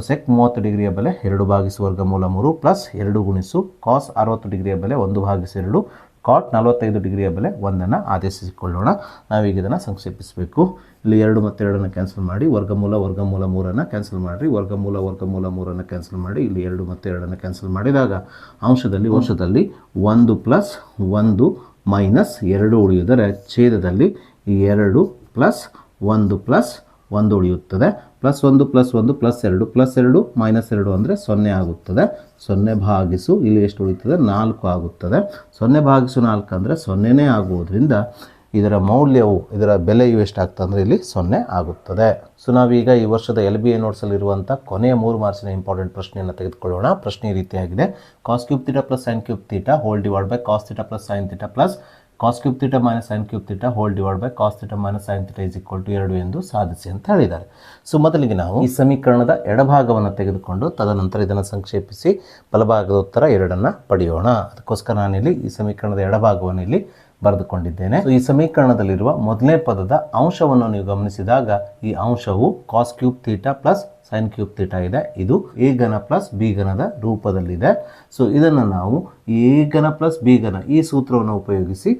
ಸೆಕ್ 30 ಡಿಗ್ರಿಯ ಬೆಲೆ 2/ವರ್ಗಮೂಲ 3 ಪ್ಲಸ್ 2 ಗುಣಿಸು ಕಾಸ್ 60 ಡಿಗ್ರಿಯ ಬೆಲೆ 1/2 ಕಾಟ್ 45 ಡಿಗ್ರಿಯ ಬೆಲೆ 1 ಆದೇಶಿಸಿಕೊಳ್ಳೋಣ. ನಾವೀಗ ಇದನ್ನು ಸಂಕ್ಷೇಪಿಸಬೇಕು. ಇಲ್ಲಿ 2 ಮತ್ತು 2 ಕ್ಯಾನ್ಸಲ್ ಮಾಡಿ, ವರ್ಗಮೂಲ 3 ಕ್ಯಾನ್ಸಲ್ ಮಾಡಿರಿ, ವರ್ಗಮೂಲ 3 ಕ್ಯಾನ್ಸಲ್ ಮಾಡಿ, ಇಲ್ಲಿ 2 ಮತ್ತು 2 ಕ್ಯಾನ್ಸಲ್ ಮಾಡಿದಾಗ ಅಂಶದಲ್ಲಿ 1 ಪ್ಲಸ್ 1 ಮೈನಸ್ 2 ಉಳಿಯುವುದರೆ ಛೇದದಲ್ಲಿ 2 ಪ್ಲಸ್ 1 ಪ್ಲಸ್ 1 ಉಳಿಯುತ್ತದೆ. Plus 1 plus 1 plus 2 plus 2 minus 2 ಅಂದರೆ 0 ಆಗುತ್ತದೆ. 0 ಭಾಗಿಸು ಇಲ್ಲಿ ಎಷ್ಟು ಉಳಿಯುತ್ತದೆ 4 ಆಗುತ್ತದೆ. 0/4 ಅಂದರೆ 0ನೇ ಆಗುವುದರಿಂದ ಇದರ ಮೌಲ್ಯವು ಇದರ ಬೆಲೆಯು ಎಷ್ಟಾಗ್ತದೆ ಅಂದರೆ ಇಲ್ಲಿ 0 ಆಗುತ್ತದೆ. ಸೊ ನಾವೀಗ ಈ ವರ್ಷದ LBA ನೋಟ್ಸಲ್ಲಿರುವಂಥ ಕೊನೆಯ 3 ಮಾರ್ಕ್ಸಿನ ಇಂಪಾರ್ಟೆಂಟ್ ಪ್ರಶ್ನೆಯನ್ನು ತೆಗೆದುಕೊಳ್ಳೋಣ. ಪ್ರಶ್ನೆ ಈ ರೀತಿಯಾಗಿದೆ. Cos cube theta plus sine cube theta whole divide by cos theta plus sine theta plus cos cube theta minus sine cube theta whole divide by cos theta minus sine theta is equal to 2 ಎಂದು ಸಾಧಿಸಿ ಅಂತ ಹೇಳಿದ್ದಾರೆ. So ಮೊದಲಿಗೆ ನಾವು ಈ ಸಮೀಕರಣದ ಎಡಭಾಗವನ್ನು ತೆಗೆದುಕೊಂಡು ತದನಂತರ ಇದನ್ನು ಸಂಕ್ಷೇಪಿಸಿ ಬಲಭಾಗದ ಉತ್ತರ 2 ಪಡೆಯೋಣ. ಅದಕ್ಕೋಸ್ಕರ ನಾನಿಲ್ಲಿ ಈ ಸಮೀಕರಣದ ಎಡಭಾಗವನ್ನು ಇಲ್ಲಿ ಬರೆದುಕೊಂಡಿದ್ದೇನೆ. ಈ ಸಮೀಕರಣದಲ್ಲಿರುವ ಮೊದಲನೇ ಪದದ ಅಂಶವನ್ನು ನೀವು ಗಮನಿಸಿದಾಗ ಈ ಅಂಶವು cos cube theta plus sine cube theta ಇದೆ. ಇದು ಎ ಘನ ಪ್ಲಸ್ ಬಿ ಘನದ ರೂಪದಲ್ಲಿದೆ. ಸೊ ಇದನ್ನು ನಾವು ಎ ಘನ ಪ್ಲಸ್ ಬಿ ಘನ ಈ ಸೂತ್ರವನ್ನು ಉಪಯೋಗಿಸಿ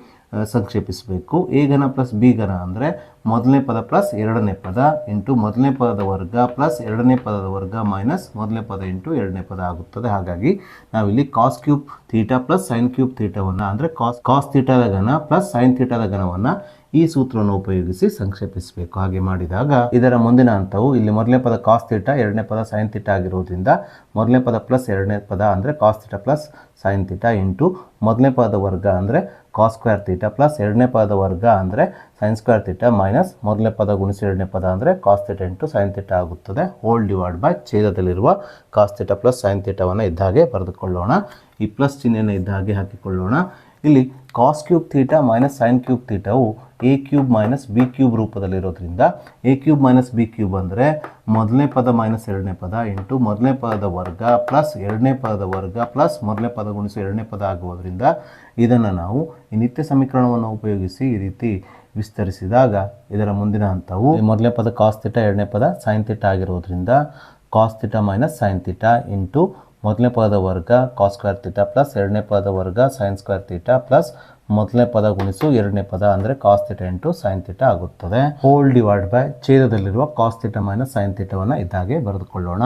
ಸಂಕ್ಷೇಪಿಸಬೇಕು. ಎ ಘನ ಪ್ಲಸ್ ಬಿ ಘನ ಅಂದರೆ ಮೊದಲನೇ ಪದ ಪ್ಲಸ್ ಎರಡನೇ ಪದ ಇಂಟು ಮೊದಲನೇ ಪದದ ವರ್ಗ ಪ್ಲಸ್ ಎರಡನೇ ಪದದ ವರ್ಗ ಮೈನಸ್ ಮೊದಲನೇ ಪದ ಇಂಟು ಎರಡನೇ ಪದ ಆಗುತ್ತದೆ. ಹಾಗಾಗಿ ನಾವಿಲ್ಲಿ cos cube theta plus sine cube ಥೀಟಾವನ್ನು ಅಂದರೆ ಕಾಸ್ ಥೀಟಾದ ಘನ ಪ್ಲಸ್ ಸೈನ್ ಥೀಟಾದ ಘನವನ್ನು ಈ ಸೂತ್ರವನ್ನು ಉಪಯೋಗಿಸಿ ಸಂಕ್ಷೇಪಿಸಬೇಕು. ಹಾಗೆ ಮಾಡಿದಾಗ ಇದರ ಮುಂದಿನ ಹಂತವು ಇಲ್ಲಿ ಮೊದಲನೇ ಪದ ಕಾಸ್ ಥೀಟಾ ಎರಡನೇ ಪದ ಸೈನ್ ಥೀಟಾ ಆಗಿರುವುದರಿಂದ ಮೊದಲನೇ ಪದ ಪ್ಲಸ್ ಎರಡನೇ ಪದ ಅಂದರೆ cos theta plus sine theta into ಮೊದಲನೇ ಪದದ ವರ್ಗ ಅಂದರೆ ಕಾಸ್ ಸ್ಕ್ವೇರ್ ಥೀಟಾ ಪ್ಲಸ್ ಎರಡನೇ ಪದದ ವರ್ಗ ಅಂದರೆ ಸೈನ್ ಸ್ಕ್ವೇರ್ ಥೀಟಾ ಮೈನಸ್ ಮೊದಲನೇ ಪದ ಗುಣಿಸಿ ಎರಡನೇ ಪದ ಅಂದರೆ cos theta into sine theta ಆಗುತ್ತದೆ. ಹೋಲ್ ಡಿವೈಡ್ ಬೈ ಛೇದದಲ್ಲಿರುವ ಕಾಸ್ ಥೀಟಾ ಪ್ಲಸ್ ಸೈನ್ ಥೀಟಾವನ್ನು ಇದ್ದಾಗೆ ಬರೆದುಕೊಳ್ಳೋಣ. ಈ ಪ್ಲಸ್ ಚಿಹ್ನೆಯನ್ನು ಇದ್ದಾಗೆ ಹಾಕಿಕೊಳ್ಳೋಣ. ಇಲ್ಲಿ cos cube theta minus sine cube ಥೀಟಾವು A cube minus B cube ರೂಪದಲ್ಲಿರೋದ್ರಿಂದ A cube minus B cube ಅಂದರೆ ಮೊದಲನೇ ಪದ ಮೈನಸ್ ಎರಡನೇ ಪದ ಇಂಟು ಮೊದಲನೇ ಪದದ ವರ್ಗ ಪ್ಲಸ್ ಎರಡನೇ ಪದದ ವರ್ಗ ಪ್ಲಸ್ ಮೊದಲನೇ ಪದ ಗುಣಿಸಿ ಎರಡನೇ ಪದ ಆಗುವುದರಿಂದ ಇದನ್ನು ನಾವು ಈ ನಿತ್ಯ ಸಮೀಕರಣವನ್ನು ಉಪಯೋಗಿಸಿ ಈ ರೀತಿ ವಿಸ್ತರಿಸಿದಾಗ ಇದರ ಮುಂದಿನ ಹಂತವು ಮೊದಲನೇ ಪದ ಕಾಸ್ ಥೀಟಾ ಎರಡನೇ ಪದ ಸೈನ್ ಥೀಟಾ ಆಗಿರೋದ್ರಿಂದ cos theta minus sine theta into ಮೊದಲನೇ ಪದದ ವರ್ಗ ಕಾಸ್ ಸ್ಕ್ವೇರ್ ಥೀಟಾ ಪ್ಲಸ್ ಎರಡನೇ ಪದದ ವರ್ಗ ಸೈನ್ ಸ್ಕ್ವೇರ್ ಥೀಟಾ ಪ್ಲಸ್ ಮೊದಲನೇ ಪದ ಗುಣಿಸು ಎರಡನೇ ಪದ ಅಂದರೆ cos theta into sine theta ಆಗುತ್ತದೆ. ಹೋಲ್ ಡಿವೈಡ್ ಬೈ ಛೇದದಲ್ಲಿರುವ ಕಾಸ್ ಥೀಟಾ ಮೈನಸ್ ಸೈನ್ ಥೀಟಾವನ್ನು ಇದ್ದಾಗೆ ಬರೆದುಕೊಳ್ಳೋಣ.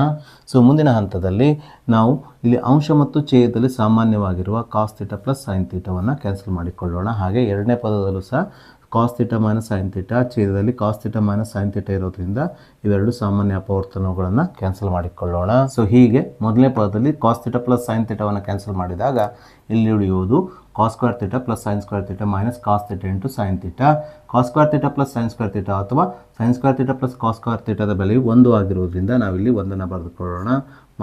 ಸೊ ಮುಂದಿನ ಹಂತದಲ್ಲಿ ನಾವು ಇಲ್ಲಿ ಅಂಶ ಮತ್ತು ಛೇದದಲ್ಲಿ ಸಾಮಾನ್ಯವಾಗಿರುವ ಕಾಸ್ ಥೀಟಾ ಪ್ಲಸ್ ಸೈನ್ ಥೀಟಾವನ್ನು ಕ್ಯಾನ್ಸಲ್ ಮಾಡಿಕೊಳ್ಳೋಣ. ಹಾಗೆ ಎರಡನೇ ಪದದಲ್ಲೂ ಸಹ cos theta minus sine theta ಛೇದದಲ್ಲಿ cos theta minus sine theta ಇರೋದ್ರಿಂದ ಇವೆರಡು ಸಾಮಾನ್ಯ ಅಪವರ್ತನಗಳನ್ನು ಕ್ಯಾನ್ಸಲ್ ಮಾಡಿಕೊಳ್ಳೋಣ. ಸೊ ಹೀಗೆ ಮೊದಲನೇ ಪದದಲ್ಲಿ ಕಾಸ್ ಥೀಟಾ ಪ್ಲಸ್ ಸೈನ್ ಥೀಟಾವನ್ನು ಕ್ಯಾನ್ಸಲ್ ಮಾಡಿದಾಗ ಇಲ್ಲಿ ಉಳಿಯುವುದು cos square theta plus sine square theta minus cos theta into sine theta. Cos square theta plus sine square theta ಅಥವಾ sine square theta plus cos square ಥೀಟಾದ ಬೆಲೆಯು 1 ಆಗಿರೋದ್ರಿಂದ ನಾವಿಲ್ಲಿ 1 ಬರೆದುಕೊಳ್ಳೋಣ.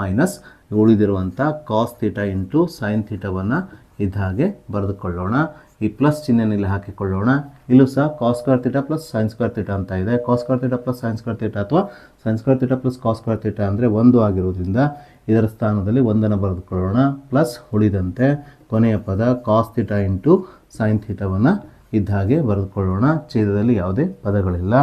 ಮೈನಸ್ ಉಳಿದಿರುವಂಥ ಕಾಸ್ ಥೀಟಾ ಇಂಟು ಸೈನ್ ಥೀಟಾವನ್ನು ಇದ್ದ ಹಾಗೆ ಬರೆದುಕೊಳ್ಳೋಣ. ಈ ಪ್ಲಸ್ ಚಿಹ್ನೆಯಲ್ಲಿ ಹಾಕಿಕೊಳ್ಳೋಣ. ಇಲ್ಲೂ ಸಹ cos square theta plus sine square theta ಅಂತ ಇದೆ. Cos square theta plus sine square theta ಅಥವಾ sine square theta plus cos square theta ಅಂದರೆ 1 ಆಗಿರೋದ್ರಿಂದ ಇದರ ಸ್ಥಾನದಲ್ಲಿ 1 ಬರೆದುಕೊಳ್ಳೋಣ. ಪ್ಲಸ್ ಉಳಿದಂತೆ ಕೊನೆಯ ಪದ ಕಾಸ್ ಥೀಟಾ ಇಂಟು ಸೈನ್ ಥೀಟಾವನ್ನು ಇದ್ದ ಹಾಗೆ ಬರೆದುಕೊಳ್ಳೋಣ. ಛೇದದಲ್ಲಿ ಯಾವುದೇ ಪದಗಳಿಲ್ಲ.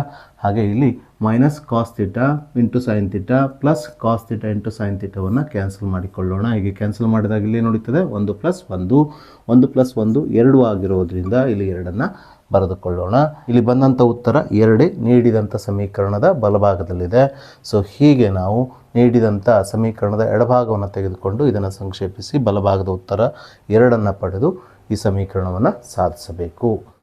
ಹಾಗೆ ಇಲ್ಲಿ minus cos theta into sine theta plus cos theta into sine ಥೀಟಾವನ್ನು ಕ್ಯಾನ್ಸಲ್ ಮಾಡಿಕೊಳ್ಳೋಣ. ಹೀಗೆ ಕ್ಯಾನ್ಸಲ್ ಮಾಡಿದಾಗ ಇಲ್ಲಿ ನೋಡುತ್ತದೆ 1 ಪ್ಲಸ್ 1 1 ಪ್ಲಸ್ 1 2 ಆಗಿರೋದ್ರಿಂದ ಇಲ್ಲಿ 2 ಬರೆದುಕೊಳ್ಳೋಣ. ಇಲ್ಲಿ ಬಂದಂಥ ಉತ್ತರ 2 ನೀಡಿದಂಥ ಸಮೀಕರಣದ ಬಲಭಾಗದಲ್ಲಿದೆ. ಸೊ ಹೀಗೆ ನಾವು ನೀಡಿದಂಥ ಸಮೀಕರಣದ ಎಡಭಾಗವನ್ನು ತೆಗೆದುಕೊಂಡು ಇದನ್ನು ಸಂಕ್ಷೇಪಿಸಿ ಬಲಭಾಗದ ಉತ್ತರ 2 ಪಡೆದು ಈ ಸಮೀಕರಣವನ್ನು ಸಾಧಿಸಬೇಕು.